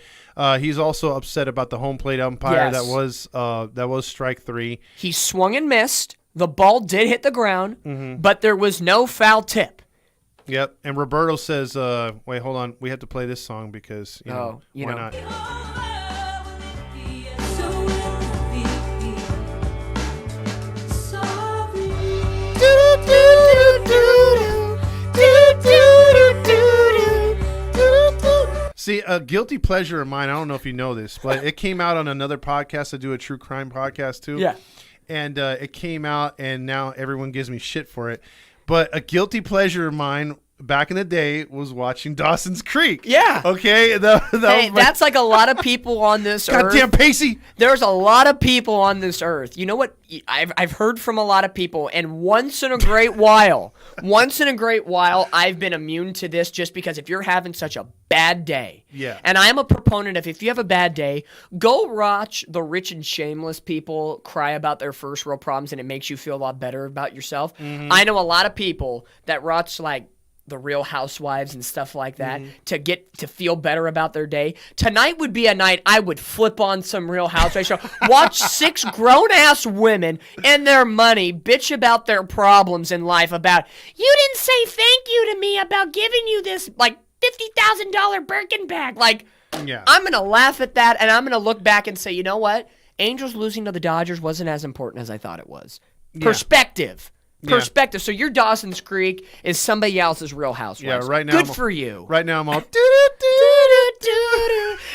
He's also upset about the home plate umpire. Yes. That was strike 3. He swung and missed. The ball did hit the ground, but there was no foul tip. Yep, and Roberto says, wait, hold on. We have to play this song because, why not? See, a guilty pleasure of mine, I don't know if you know this, but it came out on another podcast. I do a true crime podcast, too. Yeah. And it came out, and now everyone gives me shit for it. But a guilty pleasure of mine back in the day was watching Dawson's Creek. Yeah. Okay? That's like a lot of people on this earth. Goddamn Pacey. There's a lot of people on this earth. You know what? I've heard from a lot of people, and once in a great while, I've been immune to this just because if you're having such a bad day. Yeah. And I'm a proponent of if you have a bad day, go watch the rich and shameless people cry about their first world problems, and it makes you feel a lot better about yourself. Mm-hmm. I know a lot of people that watch like the Real Housewives and stuff like that to get to feel better about their day. Tonight would be a night I would flip on some Real Housewives show. Watch 6 grown-ass women and their money bitch about their problems in life about, you didn't say thank you to me about giving you this, like, $50,000 Birkin bag. Like, yeah. I'm going to laugh at that, and I'm going to look back and say, you know what? Angels losing to the Dodgers wasn't as important as I thought it was. Yeah. Perspective. So your Dawson's Creek is somebody else's Real Housewives. Yeah, right now. Good for you. Right now I'm all And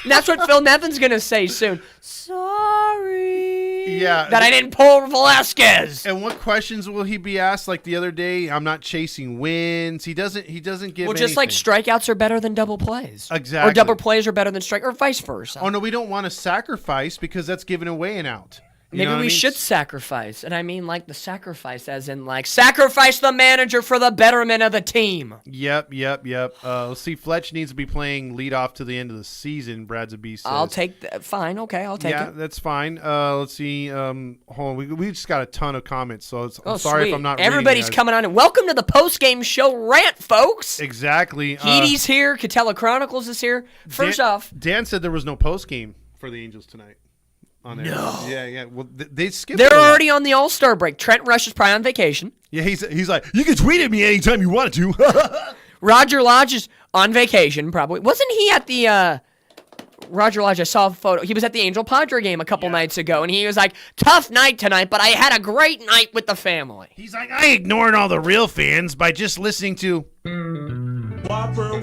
that's what Phil Nevin's going to say soon. Sorry. Yeah. That I didn't pull Velasquez. And what questions will he be asked? Like the other day, I'm not chasing wins. He doesn't give Well, just like strikeouts are better than double plays. Exactly. Or double plays are better than strike, or vice versa. Oh, no, we don't want to sacrifice because that's giving away an out. Maybe we should sacrifice. And I mean like the sacrifice as in like sacrifice the manager for the betterment of the team. Yep. Let's see. Fletch needs to be playing leadoff to the end of the season, Brad Zabis says. I'll take that. Fine. Okay, I'll take it. Yeah, that's fine. Let's see. Hold on. We just got a ton of comments, so I'm sorry if I'm not Everybody's reading coming on. And welcome to the post-game show rant, folks. Exactly. Heaty's here. Catella Chronicles is here. First off. Dan said there was no post-game for the Angels tonight. on there. No. Yeah. Well, they skipped. They're already on the All-Star break. Trent Rush is probably on vacation. Yeah, he's like, you can tweet at me anytime you want to. Roger Lodge is on vacation, probably. Wasn't he at the Roger Lodge? I saw a photo. He was at the Angel Padre game a couple nights ago, and he was like, tough night tonight, but I had a great night with the family. He's like, I ignored all the real fans by just listening to Whopper,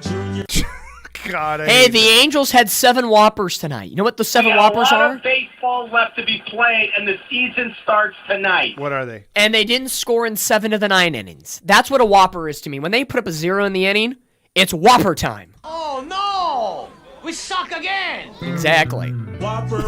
Junior. God, hey, the Angels had 7 Whoppers tonight. You know what the 7 Whoppers a lot are? of baseball left to be played, and the season starts tonight. What are they? And they didn't score in 7 of the 9 innings. That's what a Whopper is to me. When they put up a 0 in the inning, it's Whopper time. Oh, no! We suck again! Exactly. Whopper,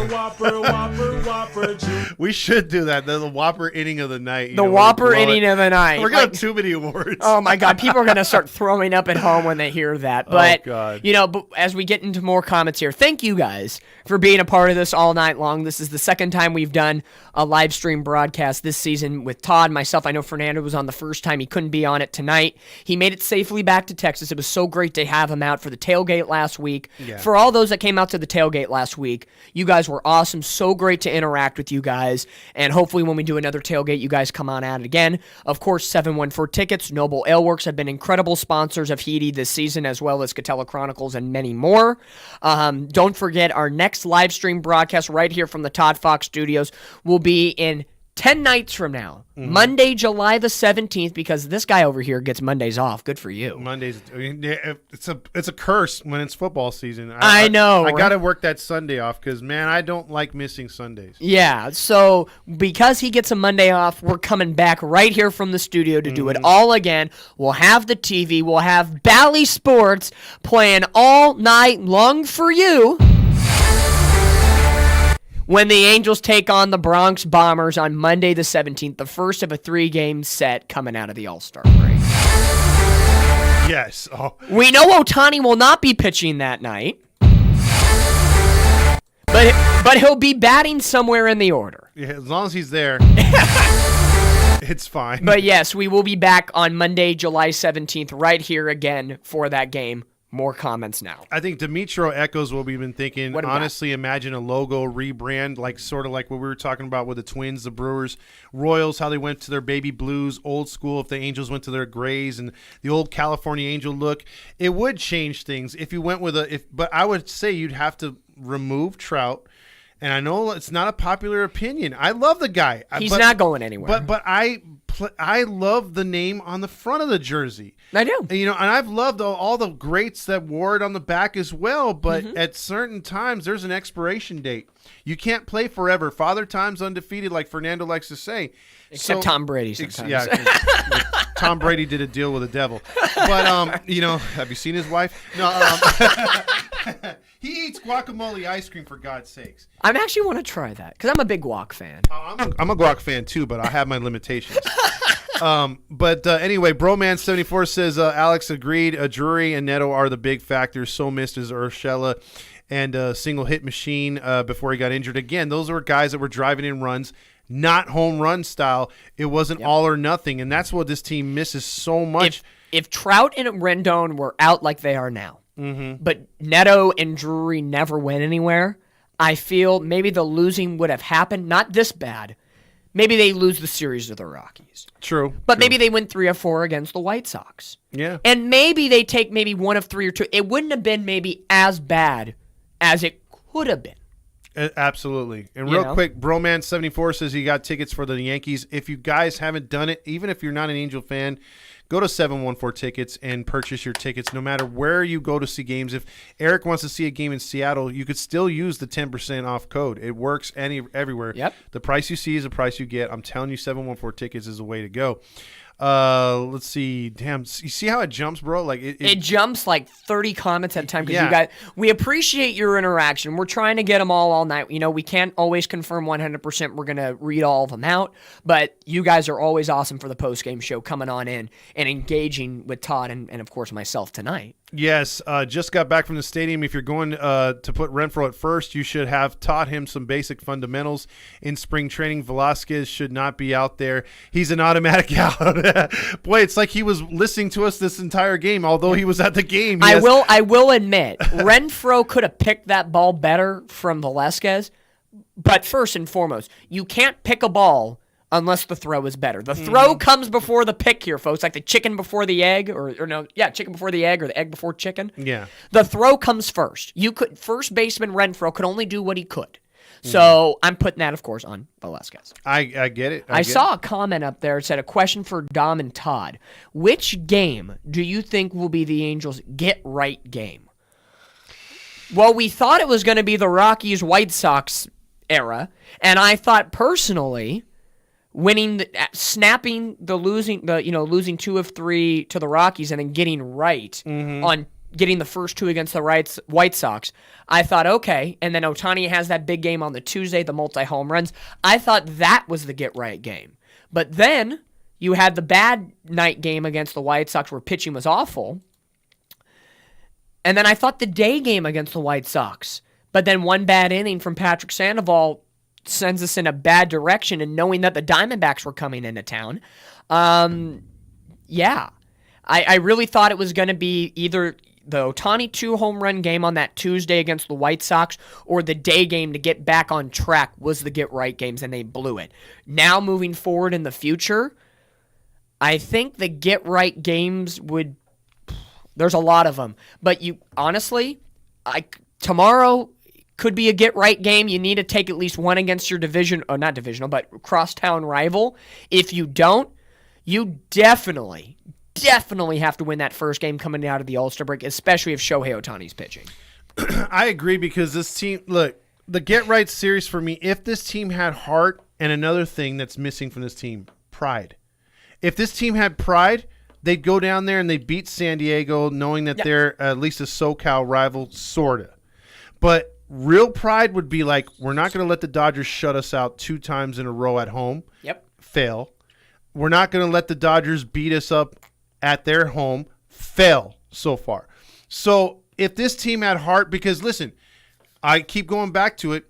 Junior. We should do that. The Whopper inning of the night. The Whopper inning of the night. We're going to have too many awards. Oh, my God. People are going to start throwing up at home when they hear that. But, God. but as we get into more comments here, thank you guys for being a part of this all night long. This is the second time we've done a live stream broadcast this season with Todd, myself. I know Fernando was on the first time. He couldn't be on it tonight. He made it safely back to Texas. It was so great to have him out for the tailgate last week. Yeah. For all those that came out to the tailgate last week, you guys were awesome. So great to interact with you guys. And hopefully when we do another tailgate, you guys come on out again. Of course, 714 Tickets, Noble Ale Works have been incredible sponsors of Heedy this season, as well as Catella Chronicles and many more. Don't forget, our next live stream broadcast right here from the Todd Fox Studios will be in 10 nights from now, Monday, July the 17th, because this guy over here gets Mondays off. Good for you. Mondays, it's a curse when it's football season. I know. I got to work that Sunday off because, man, I don't like missing Sundays. Yeah, so because he gets a Monday off, we're coming back right here from the studio to do it all again. We'll have the TV. We'll have Bally Sports playing all night long for you when the Angels take on the Bronx Bombers on Monday the 17th, the first of a 3-game set coming out of the All-Star break. Yes. Oh. We know Ohtani will not be pitching that night, but he'll be batting somewhere in the order. Yeah, as long as he's there, it's fine. But yes, we will be back on Monday, July 17th, right here again for that game. More comments now. I think Dimitro echoes what we've been thinking. What Honestly, imagine a logo rebrand, sort of like what we were talking about with the Twins, the Brewers, Royals, how they went to their baby blues, old school. If the Angels went to their grays and the old California Angel look, it would change things. If you went with but I would say you'd have to remove Trout. And I know it's not a popular opinion. I love the guy. He's not going anywhere. But I love the name on the front of the jersey. I do. And I've loved all the greats that wore it on the back as well. But at certain times, there's an expiration date. You can't play forever. Father Time's undefeated, like Fernando likes to say. Except Tom Brady sometimes. Yeah, Tom Brady did a deal with the devil. But, have you seen his wife? No. He eats guacamole ice cream, for God's sakes. I actually want to try that because I'm a big guac fan. I'm a guac fan, too, but I have my limitations. Anyway, Broman74 says, Alex agreed. Drury and Neto are the big factors. So missed is Urshela and single hit machine before he got injured. Again, those were guys that were driving in runs, not home run style. It wasn't all or nothing, and that's what this team misses so much. If Trout and Rendon were out like they are now, but Neto and Drury never went anywhere, I feel maybe the losing would have happened. Not this bad. Maybe they lose the series to the Rockies. True. But maybe they win 3 or 4 against the White Sox. Yeah. And maybe they take maybe 1 of 3 or 2. It wouldn't have been maybe as bad as it could have been. Absolutely. And real quick, Broman74 says he got tickets for the Yankees. If you guys haven't done it, even if you're not an Angel fan, go to 714 Tickets and purchase your tickets no matter where you go to see games. If Eric wants to see a game in Seattle, you could still use the 10% off code. It works everywhere. Yep. The price you see is the price you get. I'm telling you, 714 Tickets is the way to go. Let's see. Damn, you see how it jumps, bro? Like it jumps like 30 comments at a time because you guys. We appreciate your interaction. We're trying to get them all night. We can't always confirm 100%. We're gonna read all of them out, but you guys are always awesome for the post game show, coming on in and engaging with Todd and of course myself tonight. Yes, just got back from the stadium. If you're going to put Renfroe at first, you should have taught him some basic fundamentals in spring training. Velasquez should not be out there. He's an automatic out. Boy, it's like he was listening to us this entire game, although he was at the game. I will admit, Renfroe could have picked that ball better from Velasquez. But first and foremost, you can't pick a ball unless the throw is better. The throw comes before the pick here, folks, like the chicken before the egg, chicken before the egg or the egg before chicken. Yeah. The throw comes first. First baseman Renfroe could only do what he could. So I'm putting that, of course, on Velasquez. I get it. I saw a comment up there that said, a question for Dom and Todd. Which game do you think will be the Angels' get-right game? Well, we thought it was going to be the Rockies-White Sox era, and I thought personally losing 2 of 3 to the Rockies and then getting right on getting the first 2 against the White Sox, I thought, okay, and then Ohtani has that big game on the Tuesday, the multi-home runs. I thought that was the get-right game. But then you had the bad night game against the White Sox where pitching was awful, and then I thought the day game against the White Sox. But then one bad inning from Patrick Sandoval sends us in a bad direction, and knowing that the Diamondbacks were coming into town, I really thought it was going to be either the Ohtani 2-home run game on that Tuesday against the White Sox or the day game to get back on track was the get-right games, and they blew it. Now moving forward in the future, I think the get-right games there's a lot of them. But tomorrow could be a get-right game. You need to take at least one against your not divisional, but crosstown rival. If you don't, you definitely have to win that first game coming out of the All-Star break, especially if Shohei Ohtani's pitching. I agree because this team, look, the get-right series for me, if this team had heart, and another thing that's missing from this team, pride. If this team had pride, they'd go down there and they'd beat San Diego knowing that they're at least a SoCal rival, sort of. But real pride would be like, we're not going to let the Dodgers shut us out 2 times in a row at home. Yep. Fail. We're not going to let the Dodgers beat us up at their home. Fail so far. So if this team had heart, because listen, I keep going back to it,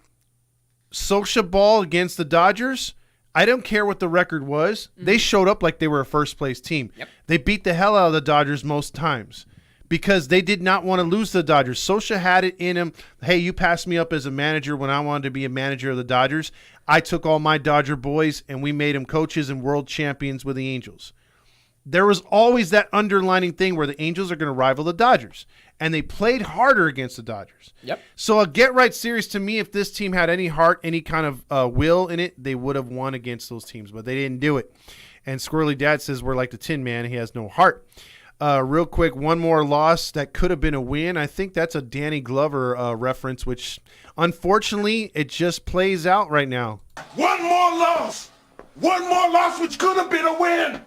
Socha ball against the Dodgers, I don't care what the record was. They showed up like they were a first-place team. Yep. They beat the hell out of the Dodgers most times because they did not want to lose to the Dodgers. Socha had it in him. Hey, you passed me up as a manager when I wanted to be a manager of the Dodgers. I took all my Dodger boys, and we made them coaches and world champions with the Angels. There was always that underlining thing where the Angels are going to rival the Dodgers, and they played harder against the Dodgers. Yep. So a get-right series to me, if this team had any heart, any kind of will in it, they would have won against those teams, but they didn't do it. And Squirrely Dad says we're like the Tin Man. He has no heart. Real quick, one more loss that could have been a win. I think that's a Danny Glover reference, which unfortunately it just plays out right now. One more loss, which could have been a win.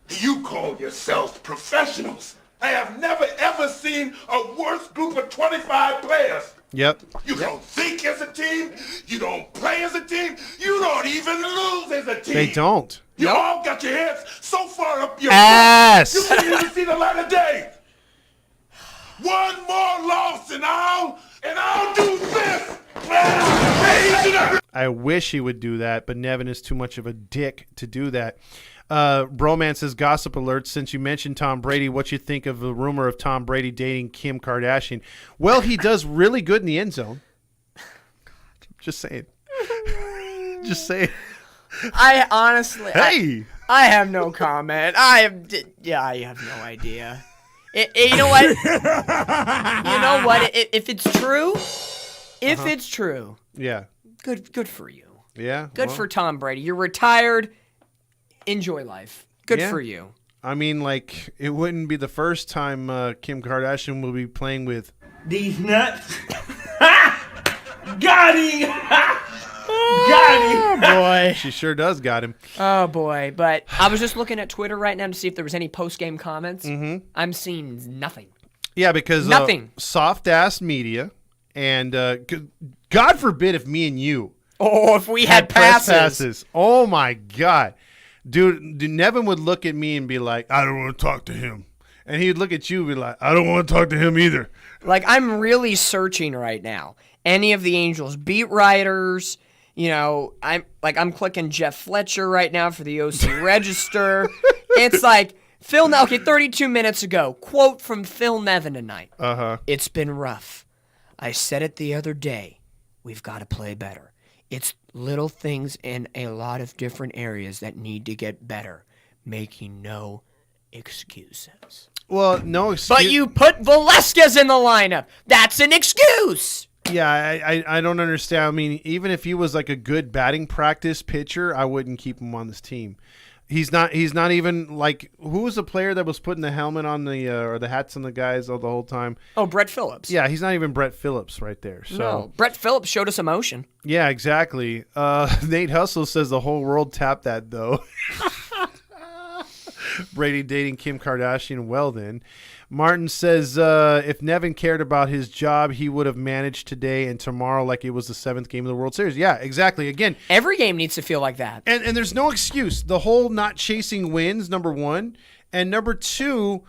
You call yourselves professionals. I have never, ever seen a worse group of 25 players. Yep. You don't think as a team. You don't play as a team. You don't even lose as a team. They don't. You all got your heads so far up your ass. You can't even see the light of day. One more loss and I'll do this. I wish he would do that, but Nevin is too much of a dick to do that. Broman says, gossip alert, since you mentioned Tom Brady, what you think of the rumor of Tom Brady dating Kim Kardashian? Well, he does really good in the end zone. Just saying. Just saying. I honestly, hey, I have no comment. I have no idea. You know what? If it's true, it's true. Yeah. Good for you. Yeah. Good for Tom Brady. You're retired. Enjoy life. Good for you. I mean, like, it wouldn't be the first time Kim Kardashian will be playing with these nuts. Got him. Got him. Boy. She sure does got him. Oh, boy. But I was just looking at Twitter right now to see if there was any post-game comments. Mm-hmm. I'm seeing nothing. Yeah, because nothing. Soft-ass media, and God forbid if me and you if we had passes. Oh, my God. Dude, Nevin would look at me and be like, I don't want to talk to him. And he'd look at you and be like, I don't want to talk to him either. Like, I'm really searching right now. Any of the Angels beat writers, I'm clicking Jeff Fletcher right now for the OC Register. It's like Phil. Okay, 32 minutes ago, quote from Phil Nevin tonight. It's been rough. I said it the other day. We've got to play better. It's little things in a lot of different areas that need to get better. Making no excuses. Well, no excuse. But you put Velasquez in the lineup. That's an excuse. Yeah, I don't understand. I mean, even if he was like a good batting practice pitcher, I wouldn't keep him on this team. He's not even like, who was the player that was putting the helmet on the or the hats on the guys all the whole time? Oh, Brett Phillips. Yeah, he's not even Brett Phillips right there. So no, Brett Phillips showed us emotion. Yeah, exactly. Nate Hustle says the whole world tapped that though. Brady dating Kim Kardashian. Well then. Martin says if Nevin cared about his job, he would have managed today and tomorrow like it was the 7th game of the World Series. Yeah, exactly. Again, every game needs to feel like that. And there's no excuse. The whole not chasing wins, number one. And number two,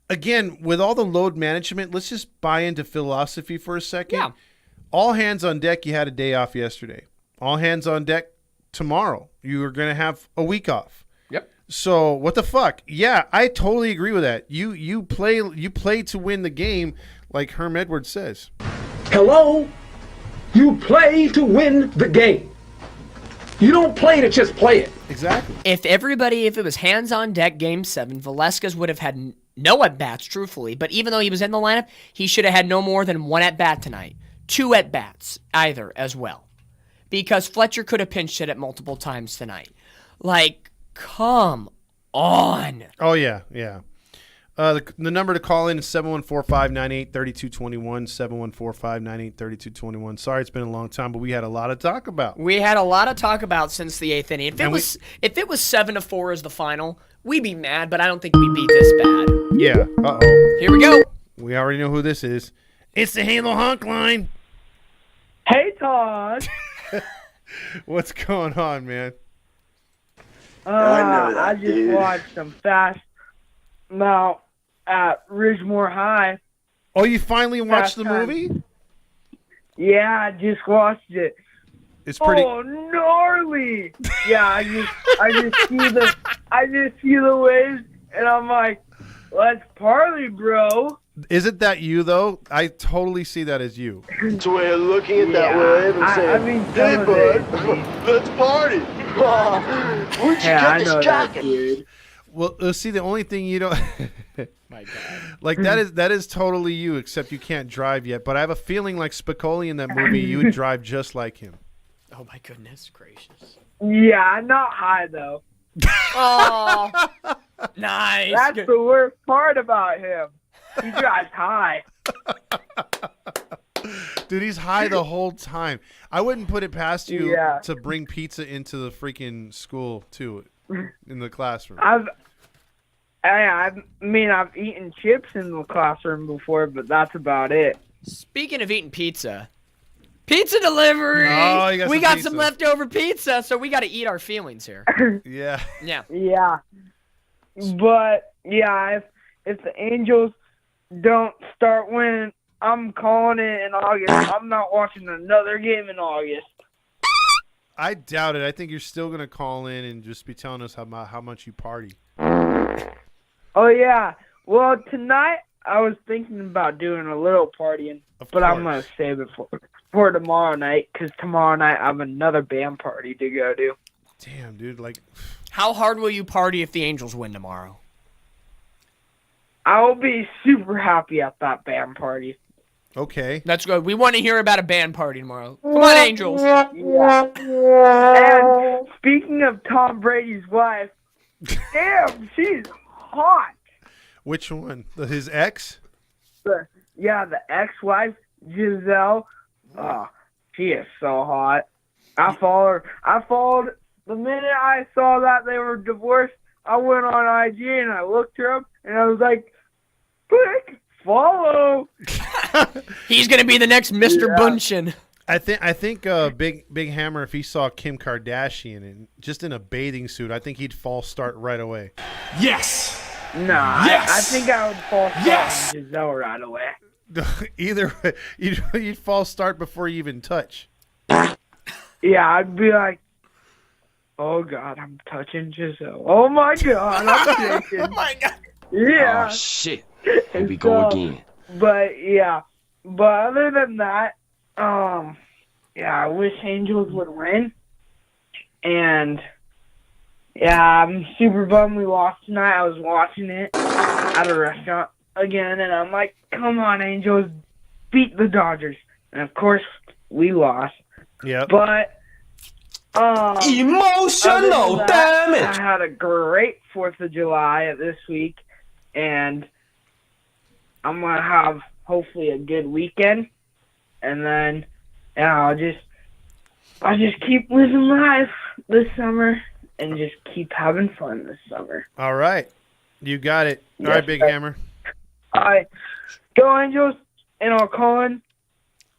again, with all the load management, let's just buy into philosophy for a second. Yeah. All hands on deck, you had a day off yesterday. All hands on deck tomorrow. You are going to have a week off. So what the fuck? Yeah, I totally agree with that. You play to win the game, like Herm Edwards says. Hello? You play to win the game. You don't play to just play it. Exactly. If it was hands on deck game 7, Velasquez would have had no at-bats, truthfully. But even though he was in the lineup, he should have had no more than 1 at-bat tonight. 2 at-bats, either, as well. Because Fletcher could have pinched hit it multiple times tonight. Like, come on. Oh, yeah. The number to call in is 714-598-3221, 714-598-3221. Sorry, it's been a long time, but we had a lot to talk about. We had a lot to talk about since the 8th inning. If it was 7-4 as the final, we'd be mad, but I don't think we'd be this bad. Yeah. Uh-oh. Here we go. We already know who this is. It's the Halo Honk line. Hey, Todd. What's going on, man? I just watched some Fast now at Ridgemore High. Oh, you finally watched the movie? Yeah, I just watched it. It's pretty. Oh, gnarly! Yeah, I just see the waves, and I'm like, let's party, bro. Isn't that you though? I totally see that as you. It's a way of looking at that wave and saying, "Hey, bud, let's party." Where'd you get this jacket? Dude. Well, see, the only thing you don't, my God, like that is totally you. Except you can't drive yet. But I have a feeling like Spicoli in that movie, you would drive just like him. Oh my goodness gracious. Yeah, not high though. Oh, nice. That's the worst part about him. He drives high. Dude, he's high the whole time. I wouldn't put it past you to bring pizza into the freaking school too, in the classroom. I've eaten chips in the classroom before, but that's about it. Speaking of eating pizza delivery. Oh, we got some leftover pizza, so we got to eat our feelings here. Yeah. Yeah. But yeah, if the Angels don't start winning, I'm calling it in August. I'm not watching another game in August. I doubt it. I think you're still going to call in and just be telling us how much you party. Oh, yeah. Well, tonight I was thinking about doing a little partying, but I'm going to save it for tomorrow night, because tomorrow night I have another band party to go to. Damn, dude. Like, how hard will you party if the Angels win tomorrow? I will be super happy at that band party. Okay. That's good. We want to hear about a band party tomorrow. Come on, Angels. Yeah. And speaking of Tom Brady's wife, damn, she's hot. Which one? His ex? The ex-wife, Giselle. Oh, she is so hot. I followed the minute I saw that they were divorced. I went on IG and I looked her up and I was like, click, follow. He's gonna be the next Mr. Bunchen. I think Big Hammer, if he saw Kim Kardashian just in a bathing suit, I think he'd false start right away. Yes. Nah, yes. I think I would false start on Giselle right away. Either way, you'd false start before you even touch. Yeah, I'd be like, Oh, God, I'm touching Giselle. Oh, my God, I'm shaking. Oh, my God. Yeah. Oh, shit. Here we go again. But, yeah. But other than that, I wish Angels would win. And, yeah, I'm super bummed we lost tonight. I was watching it at a restaurant again, and I'm like, come on, Angels, beat the Dodgers. And, of course, we lost. Yep. But, emotional damage. I had a great 4th of July this week, and I'm going to have hopefully a good weekend. And then, I'll just keep living life this summer and just keep having fun this summer. All right. You got it. All right, Big Hammer. All right. Go Angels, and I'll call in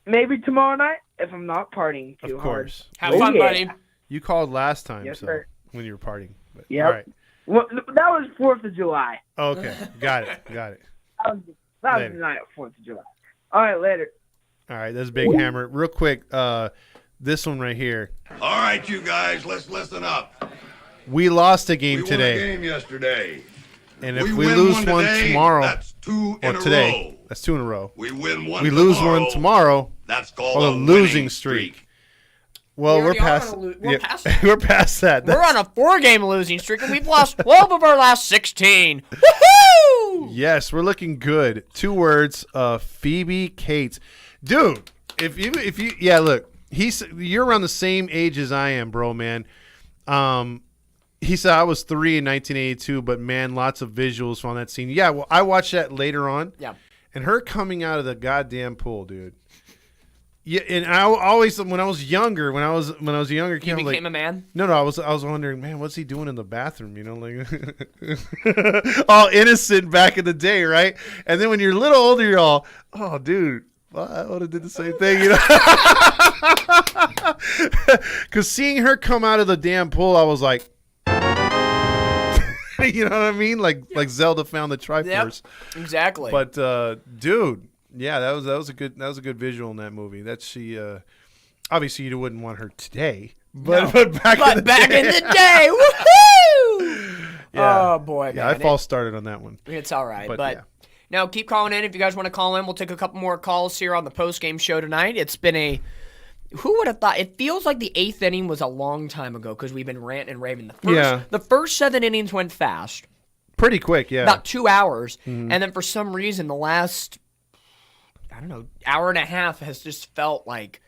maybe tomorrow night if I'm not partying too hard. Of course. Have fun, buddy. You called last time, Yes, so sir. when you were partying. But, Yep. All right. Well, that was 4th of July. Okay. Got it. That was the night of 4th of July. All right, later. All right, that's Big Hammer. Real quick, this one right here. All right, you guys, let's listen up. We lost a game We today. won a game yesterday. And if We we win lose one one today, tomorrow, that's two in a today, row. that's 2 in a row. We win one We lose tomorrow, one tomorrow. That's called on a a losing winning streak. Well, We we're already are past. on a we're past that. we're past that. We're on a 4-game losing streak, and we've lost 12 of our last 16. Woohoo! Yes, we're looking good. 2 words. Phoebe Cates, dude. If you, look, you're around the same age as I am, bro, man. He said I was 3 in 1982, but man, lots of visuals on that scene. Yeah, well, I watched that later on. Yeah. And her coming out of the goddamn pool, dude. Yeah, and I always, when I was younger, You became a man? No, I was wondering, man, what's he doing in the bathroom? You know, like all innocent back in the day, right? And then when you're a little older, you're all, oh, dude, I would have did the same thing, you know? Because seeing her come out of the damn pool, I was like, you know what I mean? Like Zelda found the Triforce. Yep, exactly. But dude, yeah, that was a good visual in that movie. That she obviously you wouldn't want her today, but back in the day, woohoo! Yeah. Oh boy, man. Yeah, I false started on that one. It's all right, but yeah. no, keep calling in if you guys want to call in. We'll take a couple more calls here on the post-game show tonight. It's been who would have thought? It feels like the 8th inning was a long time ago because we've been ranting and raving. The first 7 innings went fast. Pretty quick, yeah. About 2 hours. Mm-hmm. And then for some reason, the last, I don't know, hour and a half has just felt like,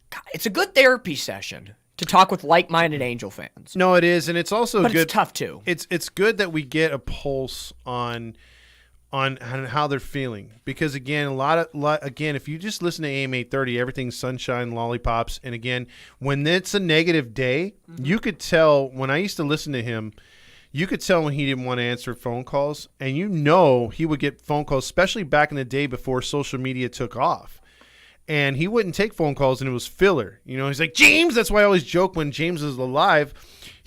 God, it's a good therapy session to talk with like-minded Angel fans. No, it is, and it's also but good. It's tough, too. It's good that we get a pulse on how they're feeling, because again, if you just listen to AM 830, everything's sunshine, lollipops, and again, when it's a negative day, you could tell. When I used to listen to him, you could tell when he didn't want to answer phone calls, and he would get phone calls, especially back in the day before social media took off. And he wouldn't take phone calls, and it was filler. You know, he's like, James, that's why I always joke when James was alive.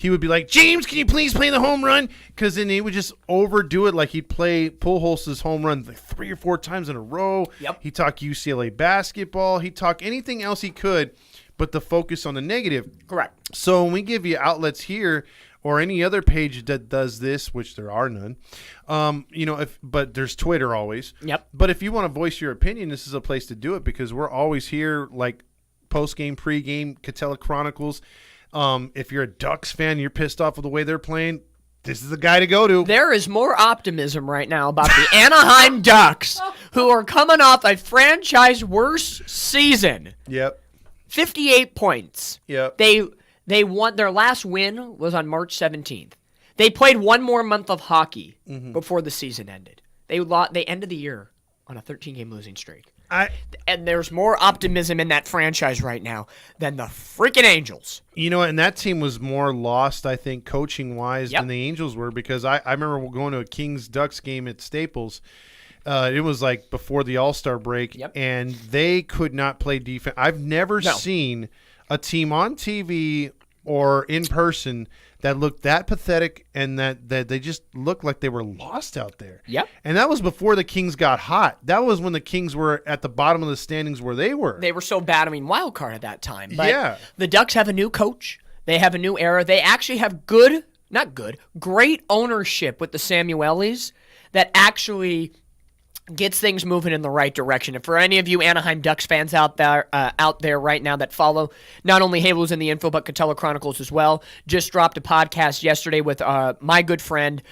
He would be like, James, can you please play the home run? Because then he would just overdo it. Like he'd play Pujols' home run like 3 or 4 times in a row. Yep. He'd talk UCLA basketball. He'd talk anything else he could, but the focus on the negative. Correct. So when we give you outlets here or any other page that does this, which there are none, but there's Twitter always. Yep. But if you want to voice your opinion, this is a place to do it, because we're always here, like post-game, pre-game, Catella Chronicles. If you're a Ducks fan, you're pissed off with the way they're playing, this is the guy to go to. There is more optimism right now about the Anaheim Ducks, who are coming off a franchise worst season. Yep. 58 points. Yep. They won. Their last win was on March 17th. They played one more month of hockey before the season ended. They ended the year on a 13-game losing streak. And there's more optimism in that franchise right now than the freaking Angels. You know, and that team was more lost, I think, coaching-wise than the Angels were, because I remember going to a Kings-Ducks game at Staples. It was like before the All-Star break, and they could not play defense. I've never seen a team on TV or in person that looked that pathetic, and that they just looked like they were lost out there. Yep. And that was before the Kings got hot. That was when the Kings were at the bottom of the standings where they were. They were so bad, wild card at that time. But yeah. The Ducks have a new coach. They have a new era. They actually have great ownership with the Samuelis that actually gets things moving in the right direction. And for any of you Anaheim Ducks fans out there right now that follow not only Halos in the Info but Catella Chronicles as well, just dropped a podcast yesterday with my good friend.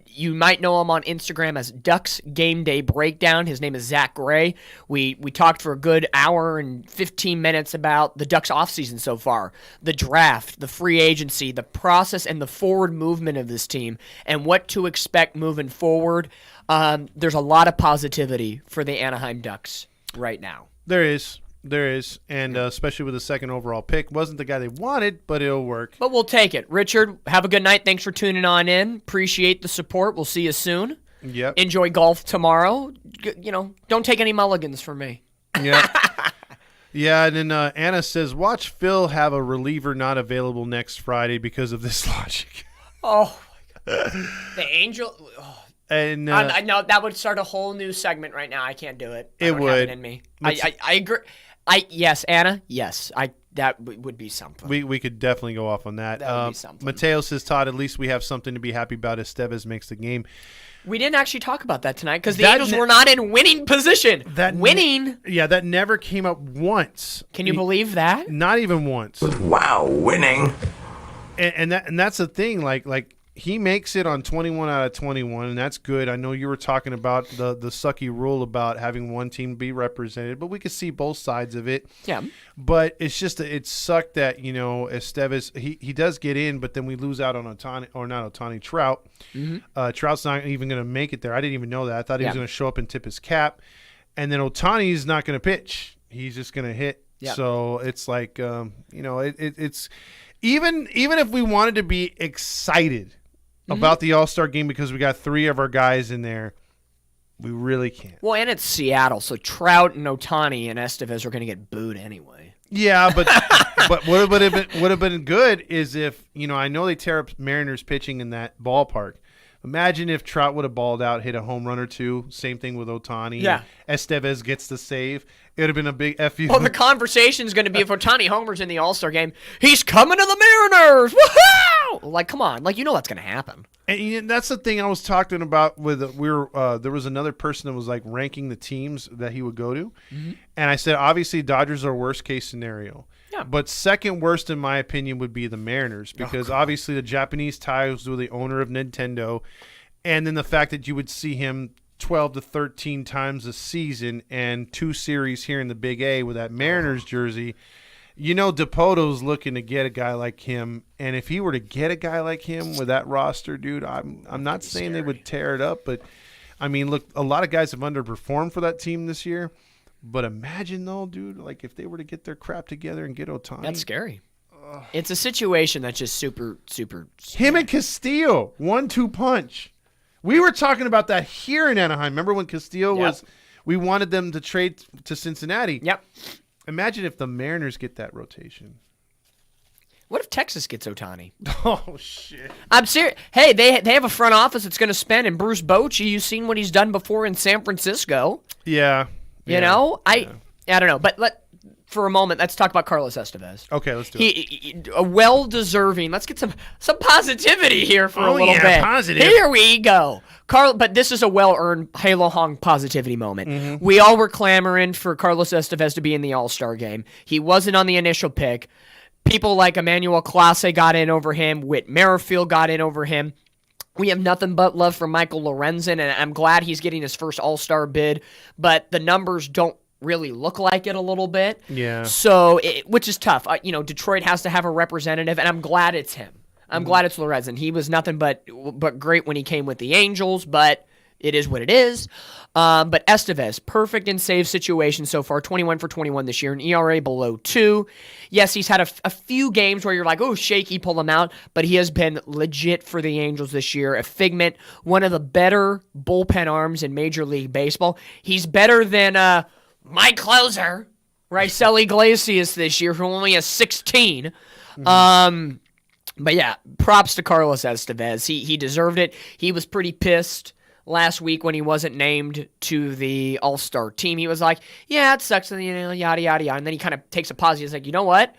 You might know him on Instagram as Ducks Game Day Breakdown. His name is Zach Gray. We talked for a good hour and 15 minutes about the Ducks offseason so far, the draft, the free agency, the process, and the forward movement of this team, and what to expect moving forward. There's a lot of positivity for the Anaheim Ducks right now. There is, and especially with the second overall pick. Wasn't the guy they wanted, but it'll work. But we'll take it. Richard, have a good night. Thanks for tuning on in. Appreciate the support. We'll see you soon. Yep. Enjoy golf tomorrow. Don't take any mulligans from me. Yeah. Yeah, and then Anna says, watch Phil have a reliever not available next Friday because of this logic. Oh, my God. The Angel... Oh. And I know that would start a whole new segment right now. I can't do it. It would. Have it in me. I agree. Yes, Anna. Yes, that would be something. We could definitely go off on that. That would be something. Mateo says, Todd, at least we have something to be happy about. Estevez makes the game. We didn't actually talk about that tonight because the Angels were not in winning position. That never came up once. Can you believe that? Not even once. Wow, winning. And that's the thing. Like he makes it on 21 out of 21, and that's good. I know you were talking about the sucky rule about having one team be represented, but we could see both sides of it. Yeah. But it's just it sucked that Estevez he does get in, but then we lose out on Ohtani, or not Ohtani, Trout. Mm-hmm. Trout's not even going to make it there. I didn't even know that. I thought he was going to show up and tip his cap, and then Ohtani's not going to pitch. He's just going to hit. Yeah. So it's like it's even if we wanted to be excited about the All-Star game because we got 3 of our guys in there, we really can't. Well, and it's Seattle, so Trout and Ohtani and Estevez are going to get booed anyway. Yeah, but what would have been good is if I know they tear up Mariners pitching in that ballpark. Imagine if Trout would have balled out, hit a home run or 2. Same thing with Ohtani. Yeah. Estevez gets the save. It would have been a big FU. Well, the conversation is going to be if Ohtani homers in the All-Star game, he's coming to the Mariners. Woohoo! Like, come on. Like, that's going to happen. And that's the thing I was talking about with there was another person that was like ranking the teams that he would go to. Mm-hmm. And I said, obviously, Dodgers are worst case scenario. Yeah. But second worst, in my opinion, would be the Mariners because obviously the Japanese ties with the owner of Nintendo, and then the fact that you would see him 12 to 13 times a season and 2 series here in the Big A with that Mariners jersey. DePoto's looking to get a guy like him, and if he were to get a guy like him with that roster, dude, I'm not saying they would tear it up, but I mean, look, a lot of guys have underperformed for that team this year. But imagine, though, dude, like if they were to get their crap together and get Ohtani. That's scary. It's a situation that's just super, super scary. Him and Castillo, 1-2 punch. We were talking about that here in Anaheim. Remember when Castillo was – we wanted them to trade to Cincinnati. Yep. Imagine if the Mariners get that rotation. What if Texas gets Ohtani? Oh, shit. I'm serious. Hey, they have a front office that's going to spend, and Bruce Bochy, you've seen what he's done before in San Francisco. Yeah. I don't know. But for a moment, let's talk about Carlos Estevez. Okay, let's do it. A well-deserving. Let's get some positivity here for a little bit. Positive. Here we go. But this is a well-earned Halo Hong positivity moment. Mm-hmm. We all were clamoring for Carlos Estevez to be in the All-Star game. He wasn't on the initial pick. People like Emmanuel Clase got in over him. Whit Merrifield got in over him. We have nothing but love for Michael Lorenzen, and I'm glad he's getting his first All-Star bid, but the numbers don't really look like it a little bit. Yeah. So, which is tough. Detroit has to have a representative, and I'm glad it's him. I'm glad it's Lorenzen. He was nothing but great when he came with the Angels, but it is what it is. But Estevez, perfect in save situations so far, 21 for 21 this year, an ERA below 2. Yes, he's had a few games where you're like, oh, shaky, pull him out, but he has been legit for the Angels this year. A figment, one of the better bullpen arms in Major League Baseball. He's better than my closer, Raisel Iglesias, this year, who only has 16. Mm-hmm. But yeah, props to Carlos Estevez. He deserved it. He was pretty pissed last week when he wasn't named to the All-Star team. He was like, yeah, it sucks, and yada, yada, yada. And then he kind of takes a pause. He's like, you know what?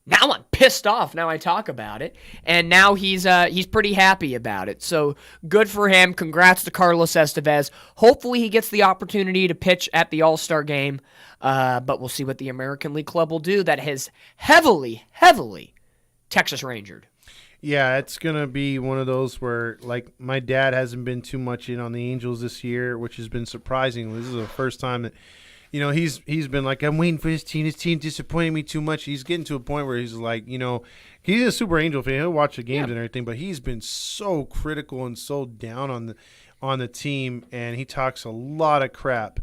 Now I'm pissed off. Now I talk about it, and now he's pretty happy about it. So good for him. Congrats to Carlos Estevez. Hopefully he gets the opportunity to pitch at the All-Star game, but we'll see what the American League Club will do. That has heavily Texas Rangered. Yeah, it's going to be one of those where, like, my dad hasn't been too much in on the Angels this year, which has been surprising. This is the first time that, he's been like, I'm waiting for his team. His team disappointed me too much. He's getting to a point where he's like, he's a super Angel fan. He'll watch the games and everything, but he's been so critical and so down on the team, and he talks a lot of crap.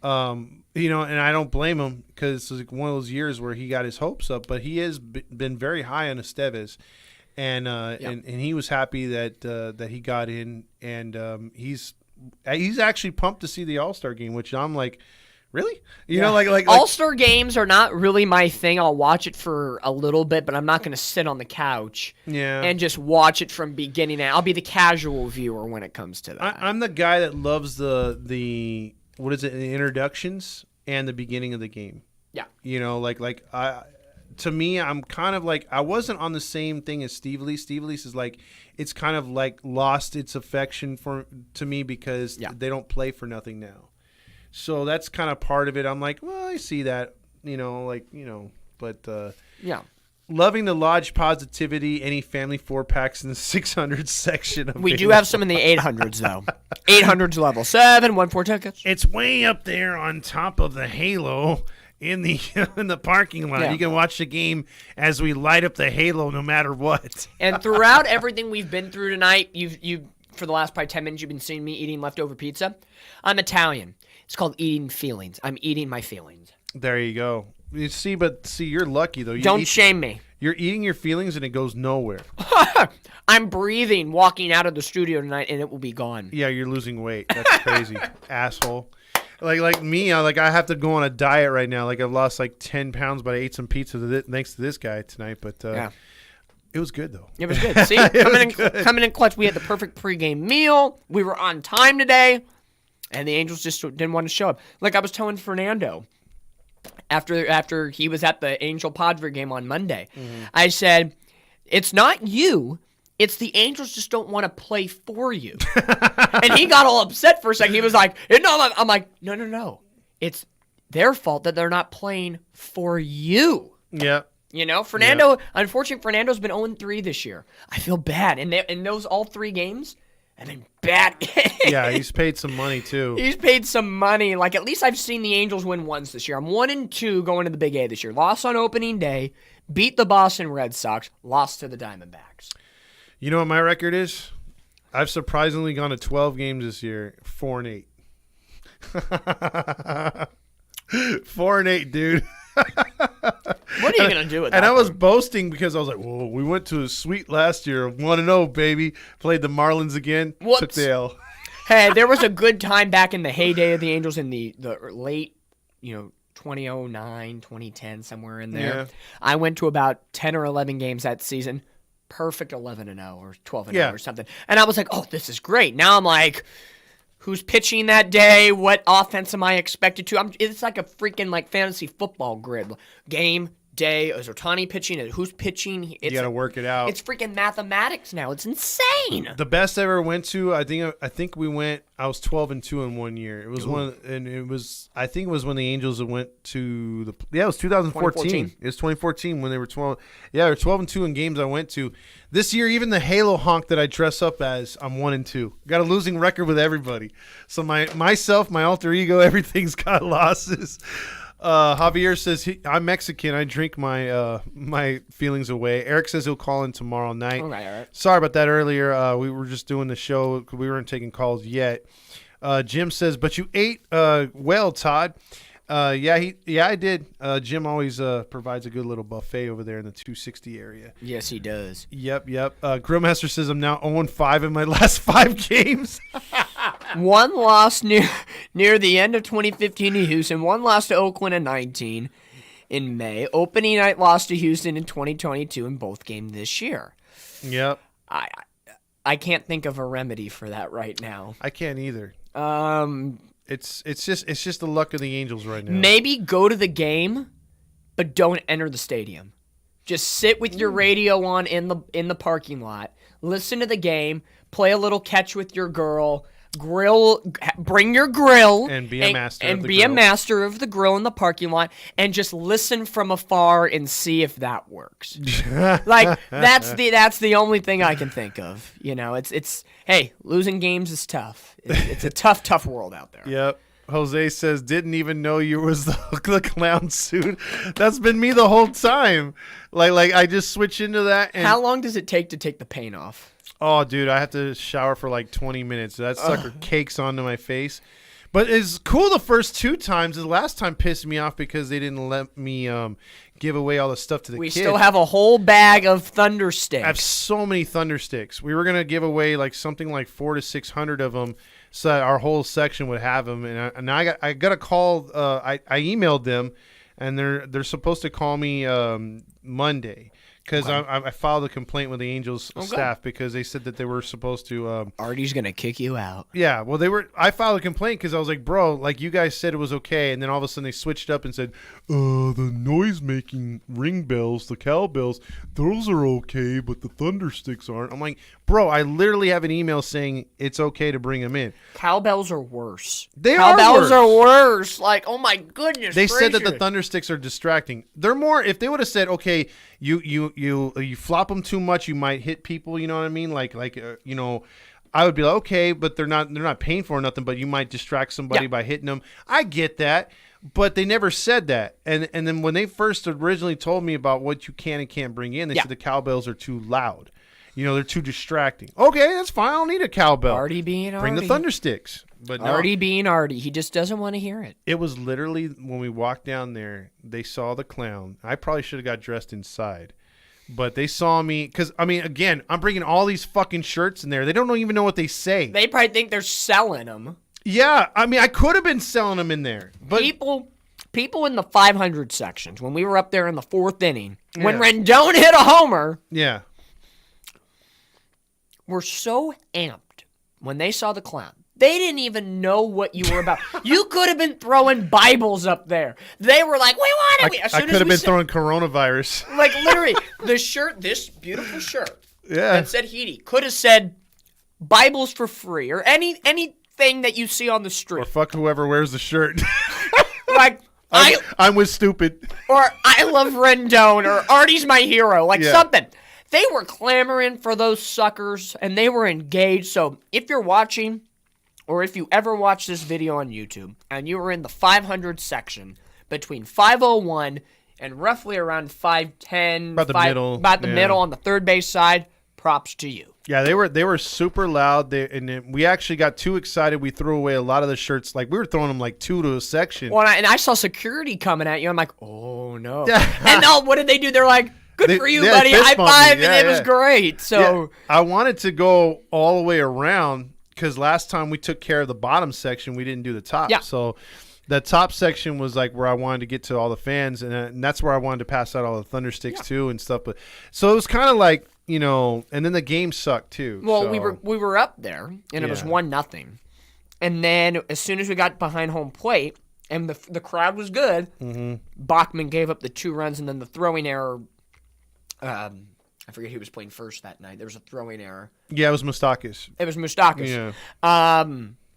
And I don't blame him because it's like one of those years where he got his hopes up, but he has been very high on Estevez. And he was happy that he got in, and he's actually pumped to see the All-Star game, which I'm like, really? Like All-Star games are not really my thing. I'll watch it for a little bit, but I'm not going to sit on the couch and just watch it from beginning to end. I'll be the casual viewer when it comes to that. I'm the guy that loves the the introductions and the beginning of the game. Yeah. To me, I'm kind of like, I wasn't on the same thing as Steve Lee. Steve Lee is like, it's kind of like lost its affection to me because they don't play for nothing now. So that's kind of part of it. I'm like, well, I see that, but loving the Lodge positivity, any family 4-packs in the 600 section. We do have some in the 800s, though. 800s level 7, 1-4 tickets. It's way up there on top of the Halo. In the parking lot. You can watch the game as we light up the Halo no matter what. And throughout everything we've been through tonight, you for the last probably 10 minutes, you've been seeing me eating leftover pizza. I'm Italian. It's called eating feelings. I'm eating my feelings. There you go. See, you're lucky, though. Don't shame me. You're eating your feelings, and it goes nowhere. I'm breathing, walking out of the studio tonight, and it will be gone. Yeah, you're losing weight. That's crazy. Asshole. Like me, I have to go on a diet right now. Like I've lost like 10 pounds, but I ate some pizza thanks to this guy tonight. But it was good though. It was good. See, coming in clutch. We had the perfect pregame meal. We were on time today, and the Angels just didn't want to show up. Like I was telling Fernando after he was at the Angel Padre game on Monday, I said, "It's not you. It's the Angels just don't want to play for you." And he got all upset for a second. He was like, "No." I'm like, no. It's their fault that they're not playing for you. Yeah. Fernando, unfortunately, Fernando's been 0-3 this year. I feel bad. And those all 3 games have been bad. Yeah, he's paid some money, too. He's paid some money. Like, at least I've seen the Angels win once this year. I'm 1-2 going to the Big A this year. Lost on opening day, beat the Boston Red Sox, lost to the Diamondbacks. You know what my record is? I've surprisingly gone to 12 games this year, 4-8. 4-8, dude. What are you going to do with that? And I was boasting because I was like, whoa, we went to a sweet last year. 1-0, baby. Played the Marlins again. Whoops. Took the L. Hey, there was a good time back in the heyday of the Angels in the late, 2009, 2010, somewhere in there. Yeah. I went to about 10 or 11 games that season. Perfect 11-0 or 12-0 or something. And I was like, oh, this is great. Now I'm like, who's pitching that day? What offense am I expected to? It's like a freaking fantasy football grid. Game, day, is Ohtani pitching? Who's pitching? You got to work it out. It's freaking mathematics now. It's insane. The best I ever went to, I think we went. I was 12-2 in 1 year. It was I think it was when the Angels went to the. Yeah, it was 2014. It was 2014 when they were 12. Yeah, they were 12-2 in games I went to. This year, even the Halo honk that I dress up as, I'm 1-2. Got a losing record with everybody. So myself, my alter ego, everything's got losses. Javier says I'm Mexican. I drink my feelings away. Eric says he'll call in tomorrow night. All right. Sorry about that earlier. We were just doing the show. We weren't taking calls yet. Jim says, but you ate well, Todd. Yeah, I did. Jim always provides a good little buffet over there in the 260 area. Yes, he does. Yep. Grillmaster says I'm now 0-5 in my last 5 games. One loss near the end of 2015 to Houston. One loss to Oakland in 19 in May. Opening night loss to Houston in 2022 in both games this year. Yep. I can't think of a remedy for that right now. I can't either. It's just the luck of the Angels right now. Maybe go to the game, but don't enter the stadium. Just sit with your radio on in the parking lot, listen to the game, play a little catch with your girl, bring your grill, and be a master and be a master of the grill in the parking lot, and just listen from afar and see if that works. Like that's the only thing I can think of. You know, it's hey, losing games is tough. It's a tough world out there. Yep. Jose says, didn't even know you was the clown suit. That's been me the whole time. Like I just switch into that. And, how long does it take to take the paint off? Oh, dude, I have to shower for like 20 minutes. That sucker cakes onto my face. But it's cool the first 2 times. The last time pissed me off because they didn't let me give away all the stuff to the kids. We still have a whole bag of Thunder Sticks. I have so many Thunder Sticks. We were going to give away like something like 400 to 600 of them so that our whole section would have them. And I got a call. I emailed them, and they're supposed to call me Monday. Because I filed a complaint with the Angels staff because they said that they were supposed to. Artie's gonna kick you out. Yeah, well, I filed a complaint because I was like, bro, like you guys said it was okay, and then all of a sudden they switched up and said, the noise-making ring bells, the cowbells, those are okay, but the Thunder Sticks aren't. I'm like, bro, I literally have an email saying it's okay to bring them in. Cowbells are worse. Cowbells are worse. Like, oh my goodness. They said that the Thunder Sticks are distracting. They're more. If they would have said, okay, you flop them too much, you might hit people. You know what I mean? Like you know, I would be like, okay, but they're not painful or nothing. But you might distract somebody by hitting them. I get that, but they never said that. And then when they first originally told me about what you can and can't bring in, they said the cowbells are too loud. You know, they're too distracting. Okay, that's fine. I don't need a cowbell. Artie being Artie. Bring the Thunder Sticks. But no. Artie being Artie. He just doesn't want to hear it. It was literally when we walked down there, they saw the clown. I probably should have got dressed inside. But they saw me because, I mean, again, I'm bringing all these fucking shirts in there. They don't even know what they say. They probably think they're selling them. Yeah, I mean, I could have been selling them in there. But people in the 500 sections, when we were up there in the 4th inning, when Rendon hit a homer, were so amped when they saw the clown. They didn't even know what you were about. You could have been throwing Bibles up there. They were like, we want it. I could have been throwing coronavirus. Like, literally, the shirt, this beautiful shirt that said Heedy, could have said Bibles for free or anything that you see on the street. Or fuck whoever wears the shirt. Like, I'm with stupid. Or I love Rendon or Artie's my hero. Like something. They were clamoring for those suckers, and they were engaged. So if you're watching, or if you ever watch this video on YouTube, and you were in the 500 section between 501 and roughly around 510, about the middle on the third base side, props to you. Yeah, they were super loud. And we actually got too excited. We threw away a lot of the shirts. Like, we were throwing them like 2 to a section. Well, and I saw security coming at you. I'm like, oh, no. And no, what did they do? They're like, good for you, buddy. High five, and it was great. So I wanted to go all the way around because last time we took care of the bottom section, we didn't do the top. Yeah. So the top section was like where I wanted to get to all the fans, and that's where I wanted to pass out all the Thunder Sticks too and stuff. But so it was kind of like, you know, and then the game sucked too. Well, we were up there, and it was 1-0, and then as soon as we got behind home plate and the crowd was good, Bachman gave up the 2 runs, and then the throwing error. I forget who was playing first that night. There was a throwing error. Yeah, it was Moustakas. Yeah.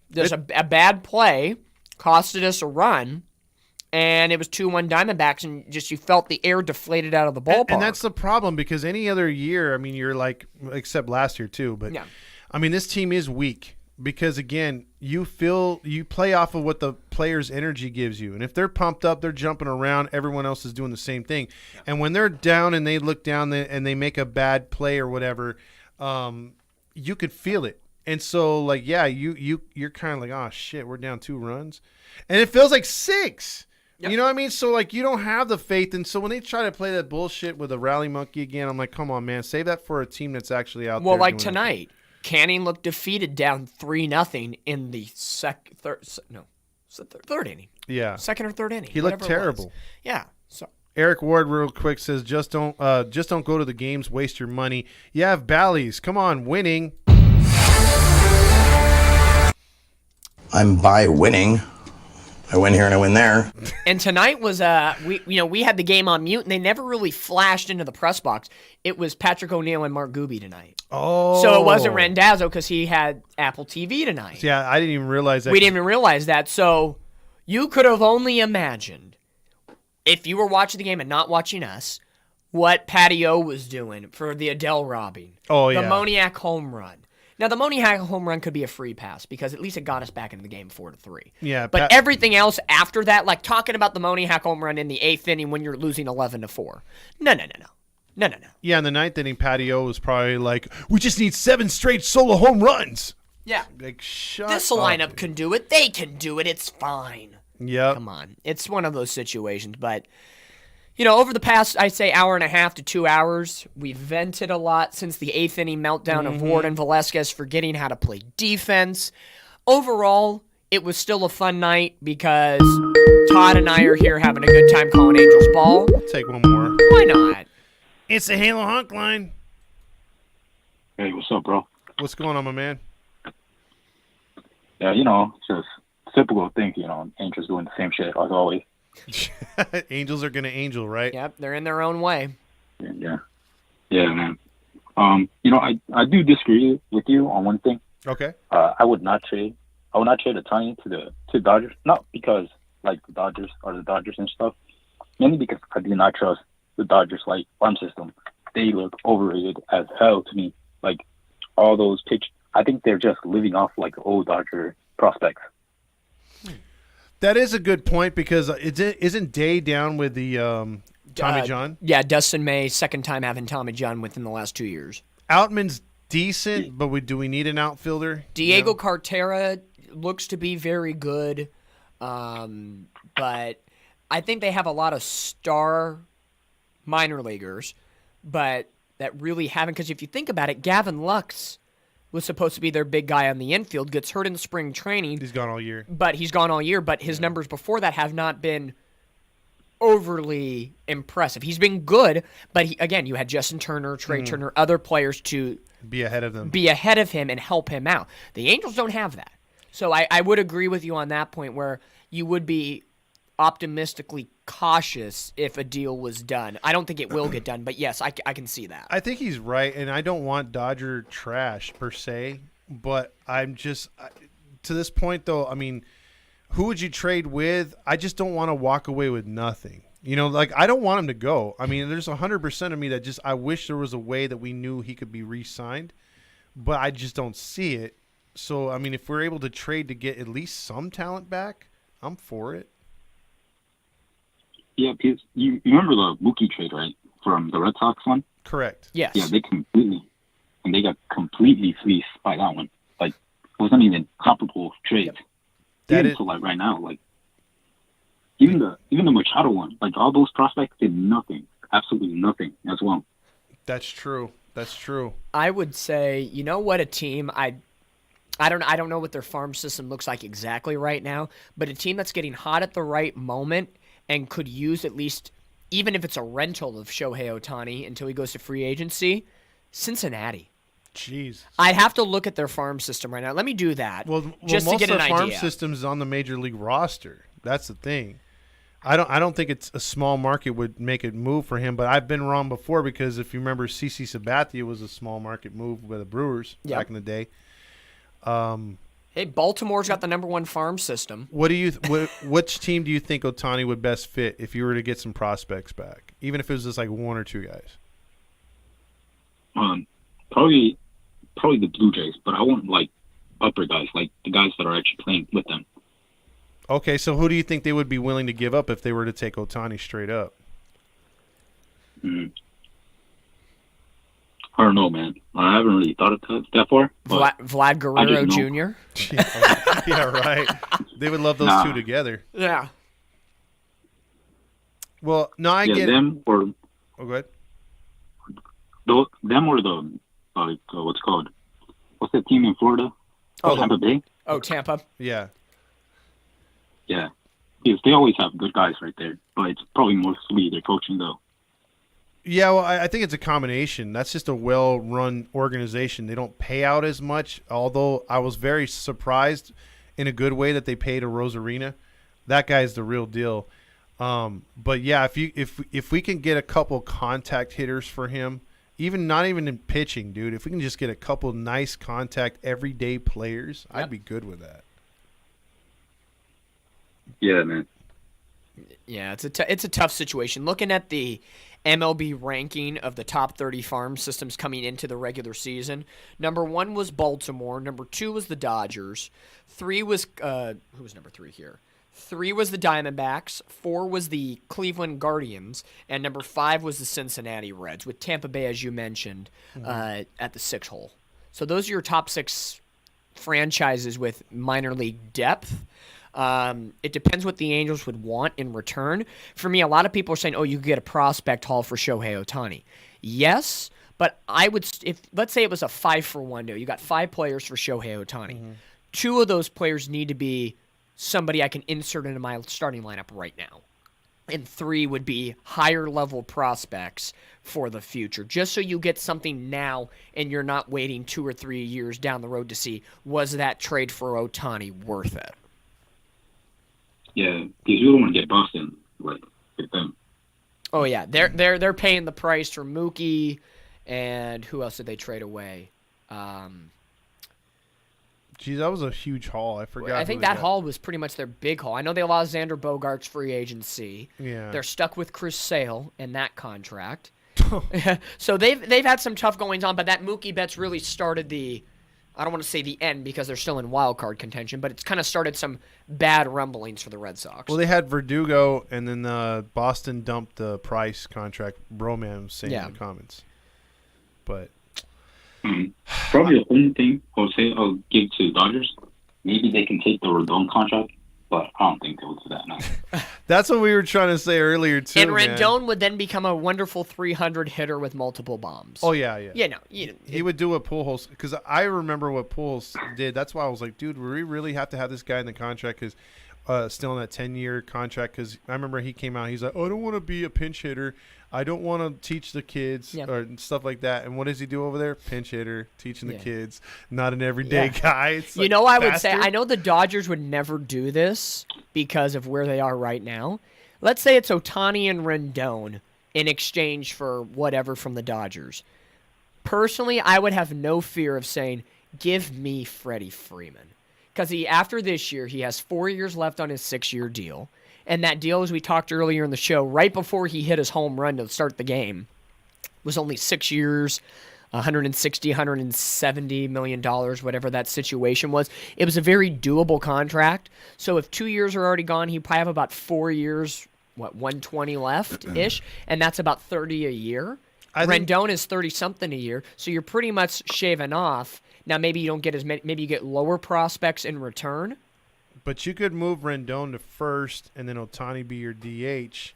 There's a bad play, costed us a run, and it was 2-1 Diamondbacks, and just you felt the air deflated out of the ballpark. And that's the problem because any other year, I mean, you're like, except last year too, but I mean, this team is weak because, again, you play off of what the player's energy gives you. And if they're pumped up, they're jumping around, everyone else is doing the same thing. Yeah. And when they're down and they look down and they make a bad play or whatever, you could feel it. And so, like, yeah, you're kind of like, oh, shit, we're down 2 runs. And it feels like 6. Yep. You know what I mean? So, like, you don't have the faith. And so when they try to play that bullshit with a rally monkey again, I'm like, come on, man, save that for a team that's actually out there. Well, like tonight. Canning looked defeated down 3-0 in the third inning. Yeah. Second or third inning. He looked terrible. Yeah. So Eric Ward real quick says just don't go to the games, waste your money. You have Bally's. Come on, winning. I'm by winning. I win here and I win there. And tonight was we had the game on mute, and they never really flashed into the press box. It was Patrick O'Neill and Mark Gooby tonight. Oh. So it wasn't Randazzo because he had Apple TV tonight. Yeah, I didn't even realize that. We didn't even realize that. So you could have only imagined, if you were watching the game and not watching us, what Patty O was doing for the Adele robbing. Oh, yeah. The Moniak home run. Now, the Moniak home run could be a free pass because at least it got us back into the game 4-3. Yeah, but everything else after that, like talking about the Moniak home run in the 8th inning when you're losing 11-4. No. Yeah, in the 9th inning, Patty O was probably like, we just need 7 straight solo home runs. Yeah. Like, shut This up. lineup can do it. They can do it. It's fine. Yep. Come on. It's one of those situations, but... over the past, I'd say, hour and a half to 2 hours, we've vented a lot since the 8th inning meltdown of Ward and Velasquez forgetting how to play defense. Overall, it was still a fun night because Todd and I are here having a good time calling Angels ball. I'll take one more. Why not? It's the Halo Hunk line. Hey, what's up, bro? What's going on, my man? Yeah, just typical thing, Angels doing the same shit as always. Angels are gonna angel, right? Yep, they're in their own way. Yeah, man. I do disagree with you on one thing. Okay. I would not trade Ohtani to the Dodgers, not because like the Dodgers are the Dodgers and stuff, mainly because I do not trust the Dodgers farm system. They look overrated as hell to me. Like all those pitch, I think they're just living off like old Dodger prospects. That is a good point because isn't Day down with the Tommy John? Yeah, Dustin May, second time having Tommy John within the last 2 years. Outman's decent, but do we need an outfielder? Diego Cartera looks to be very good, but I think they have a lot of star minor leaguers, but that really haven't. Because if you think about it, Gavin Lux was supposed to be their big guy on the infield, gets hurt in spring training. He's gone all year. But his numbers before that have not been overly impressive. He's been good, but again, you had Justin Turner, Trey Turner, other players to be ahead of him and help him out. The Angels don't have that. So I would agree with you on that point where you would be optimistically cautious if a deal was done. I don't think it will get done, but yes, I can see that. I think he's right, and I don't want Dodger trash per se, but I'm just to this point though. I mean, who would you trade with? I just don't want to walk away with nothing. I don't want him to go. I mean, there's 100% of me that just I wish there was a way that we knew he could be re-signed, but I just don't see it. So I mean, if we're able to trade to get at least some talent back, I'm for it. Yeah, because you remember the Mookie trade, right, from the Red Sox one? Correct. Yes. Yeah, they got completely fleeced by that one. Like, it wasn't even comparable trades. Yep. Even right now, even the Machado one, all those prospects did nothing, absolutely nothing as well. That's true. I would say, what a team I don't know what their farm system looks like exactly right now, but a team that's getting hot at the right moment and could use at least, even if it's a rental of Shohei Ohtani until he goes to free agency, Cincinnati. Jeez. I'd have to look at their farm system right now. Let me do that just to get an idea. Most of the farm system's on the major league roster. That's the thing. I don't think it's a small market would make it move for him, but I've been wrong before because if you remember, CC Sabathia was a small market move by the Brewers back in the day. Hey, Baltimore's got the number one farm system. Which team do you think Ohtani would best fit if you were to get some prospects back, even if it was just one or two guys? Probably the Blue Jays, but I want upper guys, the guys that are actually playing with them. Okay, so who do you think they would be willing to give up if they were to take Ohtani straight up? I don't know, man. I haven't really thought of that far. Vlad Guerrero Jr.? Yeah, right. They would love those two together. Yeah. Well, no, I get them or... Oh, go ahead. Them or the, what's it called? What's that team in Florida? Tampa Bay? Oh, Tampa. Yeah. Yeah. Because they always have good guys right there. But it's probably mostly their coaching, though. Yeah, well, I think it's a combination. That's just a well-run organization. They don't pay out as much, although I was very surprised in a good way that they paid a Rosarina. that guy's the real deal. But yeah, if we can get a couple contact hitters for him, not even in pitching, dude, if we can just get a couple nice contact everyday players, I'd be good with that. Yeah, man. Yeah, it's a tough situation. Looking at the MLB ranking of the top 30 farm systems coming into the regular season, number 1 was Baltimore, number 2 was the Dodgers, 3 was who was number 3 here? 3 was the Diamondbacks, 4 was the Cleveland Guardians, and number 5 was the Cincinnati Reds, with Tampa Bay, as you mentioned, at the 6th hole. So those are your top 6 franchises with minor league depth. It depends what the Angels would want in return. For me, a lot of people are saying, you could get a prospect haul for Shohei Ohtani. Yes, but I would, if let's say it was a 5-for-1 deal. You got 5 players for Shohei Ohtani. 2 of those players need to be somebody I can insert into my starting lineup right now. And 3 would be higher level prospects for the future, just so you get something now and you're not waiting 2 or 3 years down the road to see, was that trade for Ohtani worth it? Yeah, because you don't want to get Boston with them. Oh yeah, they're paying the price for Mookie, and who else did they trade away? Geez, that was a huge haul. I forgot. I think that haul was pretty much their big haul. I know they lost Xander Bogaerts free agency. Yeah, they're stuck with Chris Sale and that contract. So they've had some tough goings on, but that Mookie Betts really started the. I don't want to say the end because they're still in wild card contention, but it's kind of started some bad rumblings for the Red Sox. Well, they had Verdugo, and then Boston dumped the Price contract. Broman was saying in the comments. But probably the only thing I'll give to the Dodgers, maybe they can take the Rendon contract, but I don't think they will do that now. That's what we were trying to say earlier too. And Rendon would then become a wonderful 300 hitter with multiple bombs. Oh yeah. Yeah, no, he would do what Pujols, because I remember what Pujols did. That's why I was like, dude, we really have to have this guy in the contract, because still in that 10-year contract. Because I remember he came out, he's like, I don't want to be a pinch hitter. I don't want to teach the kids or stuff like that. And what does he do over there? Pinch hitter, teaching the kids, not an everyday guy. It's like, I would say, I know the Dodgers would never do this because of where they are right now. Let's say it's Ohtani and Rendon in exchange for whatever from the Dodgers. Personally, I would have no fear of saying, give me Freddie Freeman. Because after this year, he has 4 years left on his 6-year deal. And that deal, as we talked earlier in the show, right before he hit his home run to start the game, was only 6 years, $160, $170 million, whatever that situation was. It was a very doable contract. So if 2 years are already gone, he probably have about 4 years, 120 left-ish, and that's about 30 a year. Rendon is 30-something a year, so you're pretty much shaving off. Now, maybe you don't get as many, maybe you get lower prospects in return. But you could move Rendon to first and then Ohtani be your DH.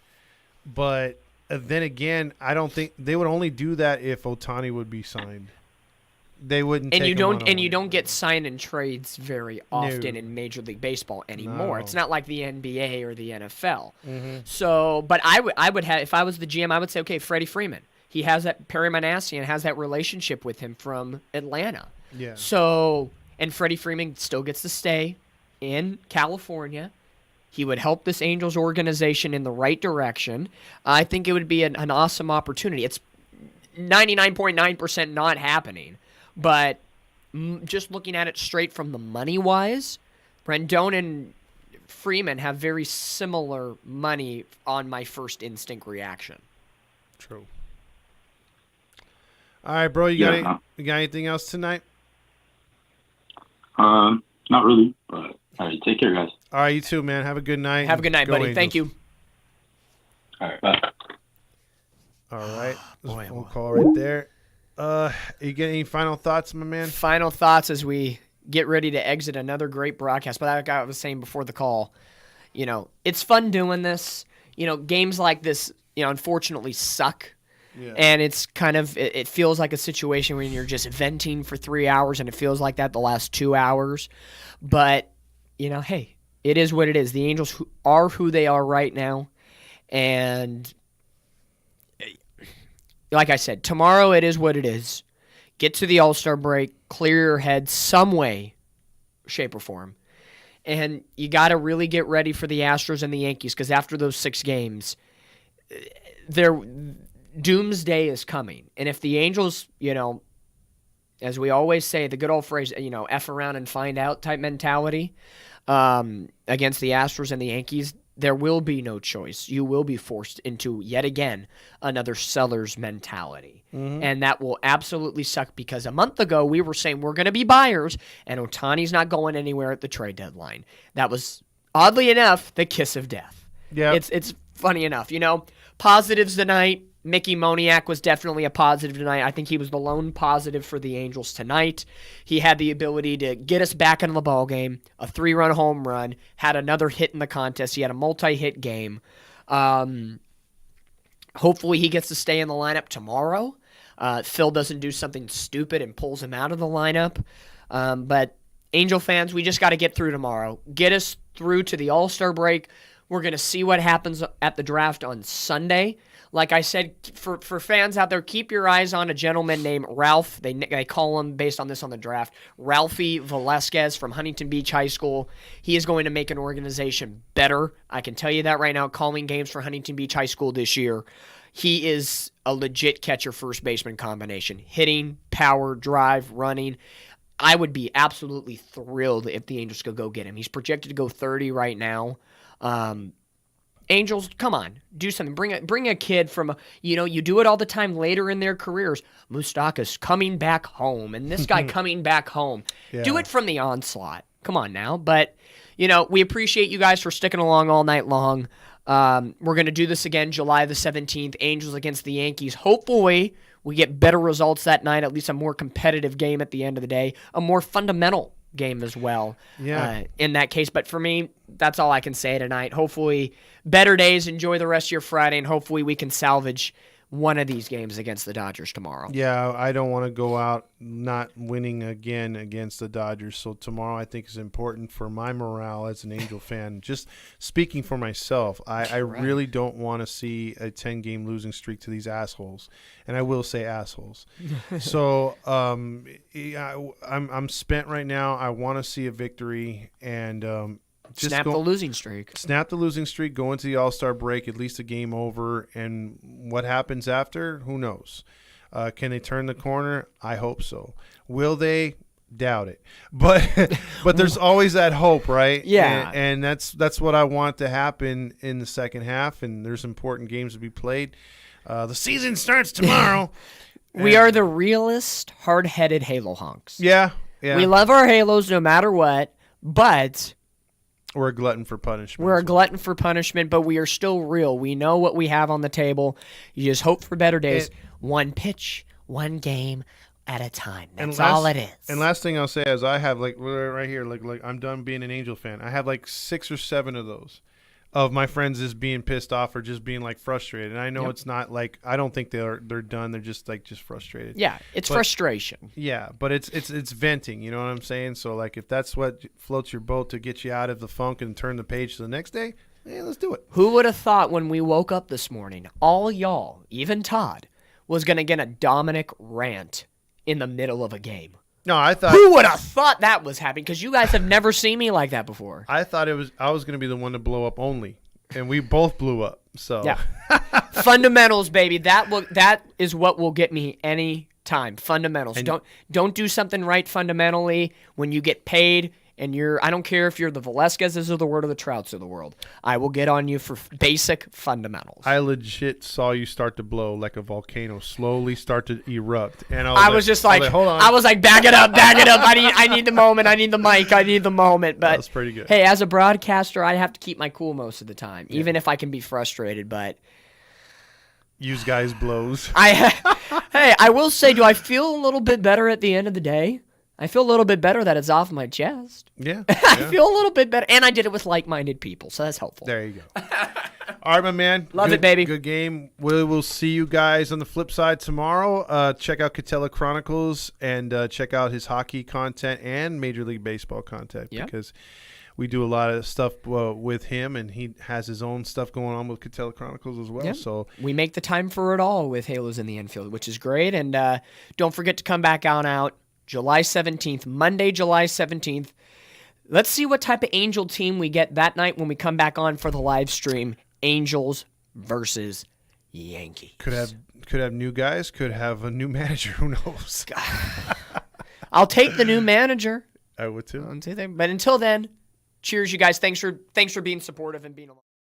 But then again, I don't think they would only do that if Ohtani would be signed. They wouldn't. And you don't get sign and trades very often in Major League Baseball anymore. No. It's not like the NBA or the NFL. Mm-hmm. So, but I would have, if I was the GM, I would say, okay, Freddie Freeman. He has that, Perry Manassian has that relationship with him from Atlanta. Yeah. So, and Freddie Freeman still gets to stay in California. He would help this Angels organization in the right direction. I think it would be an awesome opportunity. It's 99.9% not happening, but just looking at it straight from the money-wise, Rendon and Freeman have very similar money on my first instinct reaction. True. All right, bro, you got anything else tonight? Not really, but all right, take care, guys. All right, you too, man. Have a good night. Have a good night, buddy. Angels. Thank you. All right, bye. All right. We'll call right there. You get any final thoughts, my man? Final thoughts as we get ready to exit another great broadcast. But like I was saying before the call, it's fun doing this. Games like this, unfortunately suck. Yeah. And it's kind of, it feels like a situation where you're just venting for 3 hours, and it feels like that the last 2 hours. But, hey, it is what it is. The Angels are who they are right now. And like I said, tomorrow it is what it is. Get to the All-Star break, clear your head some way, shape, or form. And you got to really get ready for the Astros and the Yankees, because after those 6 games, doomsday is coming. And if the Angels, as we always say, the good old phrase, F around and find out type mentality against the Astros and the Yankees, there will be no choice. You will be forced into, yet again, another seller's mentality. Mm-hmm. And that will absolutely suck, because a month ago we were saying we're going to be buyers and Ohtani's not going anywhere at the trade deadline. That was, oddly enough, the kiss of death. Yeah, It's funny enough. Positives tonight. Mickey Moniak was definitely a positive tonight. I think he was the lone positive for the Angels tonight. He had the ability to get us back into the ballgame, a 3-run home run, had another hit in the contest. He had a multi-hit game. Hopefully he gets to stay in the lineup tomorrow. Phil doesn't do something stupid and pulls him out of the lineup. But Angel fans, we just got to get through tomorrow. Get us through to the All-Star break. We're going to see what happens at the draft on Sunday. Like I said, for fans out there, keep your eyes on a gentleman named Ralph. They call him, based on this on the draft, Ralphie Velasquez from Huntington Beach High School. He is going to make an organization better. I can tell you that right now, calling games for Huntington Beach High School this year. He is a legit catcher-first baseman combination. Hitting, power, drive, running. I would be absolutely thrilled if the Angels could go get him. He's projected to go 30 right now. Angels, come on, do something. Bring a kid from, you do it all the time later in their careers. Moustakas coming back home, and this guy coming back home. Yeah. Do it from the onslaught. Come on now. But, we appreciate you guys for sticking along all night long. We're going to do this again July the 17th, Angels against the Yankees. Hopefully we get better results that night, at least a more competitive game at the end of the day, a more fundamental game as well in that case. But for me, that's all I can say tonight. Hopefully better days. Enjoy the rest of your Friday, and hopefully we can salvage one of these games against the Dodgers tomorrow. Yeah, I don't want to go out not winning again against the Dodgers. So tomorrow I think is important for my morale as an Angel fan. Just speaking for myself, I really don't want to see a 10-game losing streak to these assholes. And I will say assholes. So I'm spent right now. I want to see a victory and just snap the losing streak. Snap the losing streak, go into the All-Star break, at least a game over, and what happens after, who knows? Can they turn the corner? I hope so. Will they? Doubt it. But there's always that hope, right? Yeah. And that's what I want to happen in the second half, and there's important games to be played. The season starts tomorrow. We are the realist, hard-headed Halo honks. Yeah. We love our Halos no matter what, but we're a glutton for punishment. We're a glutton for punishment, but we are still real. We know what we have on the table. You just hope for better days. One pitch, one game at a time. That's all it is. And last thing I'll say is I have right here, I'm done being an Angel fan. I have 6 or 7 of those. Of my friends just being pissed off or just being frustrated. And I know it's not I don't think they're done. They're just frustrated. Yeah, it's frustration. Yeah, but it's venting, you know what I'm saying? So if that's what floats your boat to get you out of the funk and turn the page to the next day, let's do it. Who would have thought when we woke up this morning, all y'all, even Todd, was going to get a Dominic rant in the middle of a game? No, I thought. Who would have thought that was happening? Because you guys have never seen me like that before. I thought I was going to be the one to blow up only, and we both blew up. So yeah, fundamentals, baby. That is what will get me any time. Fundamentals. And don't do something right fundamentally when you get paid. And I don't care if you're the Velasquez's of the world or the Trouts of the world. I will get on you for basic fundamentals. I legit saw you start to blow like a volcano, slowly start to erupt. And I was just like, hold on. I was like, back it up. I need the moment. I need the mic. I need the moment. But that's pretty good. Hey, as a broadcaster, I have to keep my cool most of the time, even if I can be frustrated. But use guys blows. Hey, I will say, do I feel a little bit better at the end of the day? I feel a little bit better that it's off my chest. Yeah. I feel a little bit better. And I did it with like-minded people, so that's helpful. There you go. All right, my man. Love it, baby. Good game. We will see you guys on the flip side tomorrow. Check out Catella Chronicles and check out his hockey content and Major League Baseball content because we do a lot of stuff with him, and he has his own stuff going on with Catella Chronicles as well. Yeah. So we make the time for it all with Halos in the Infield, which is great. And don't forget to come back out July 17th, Monday, July 17th. Let's see what type of Angel team we get that night when we come back on for the live stream. Angels versus Yankees. Could have new guys. Could have a new manager. Who knows? I'll take the new manager. I would too. But until then, cheers, you guys. Thanks for being supportive and being alive.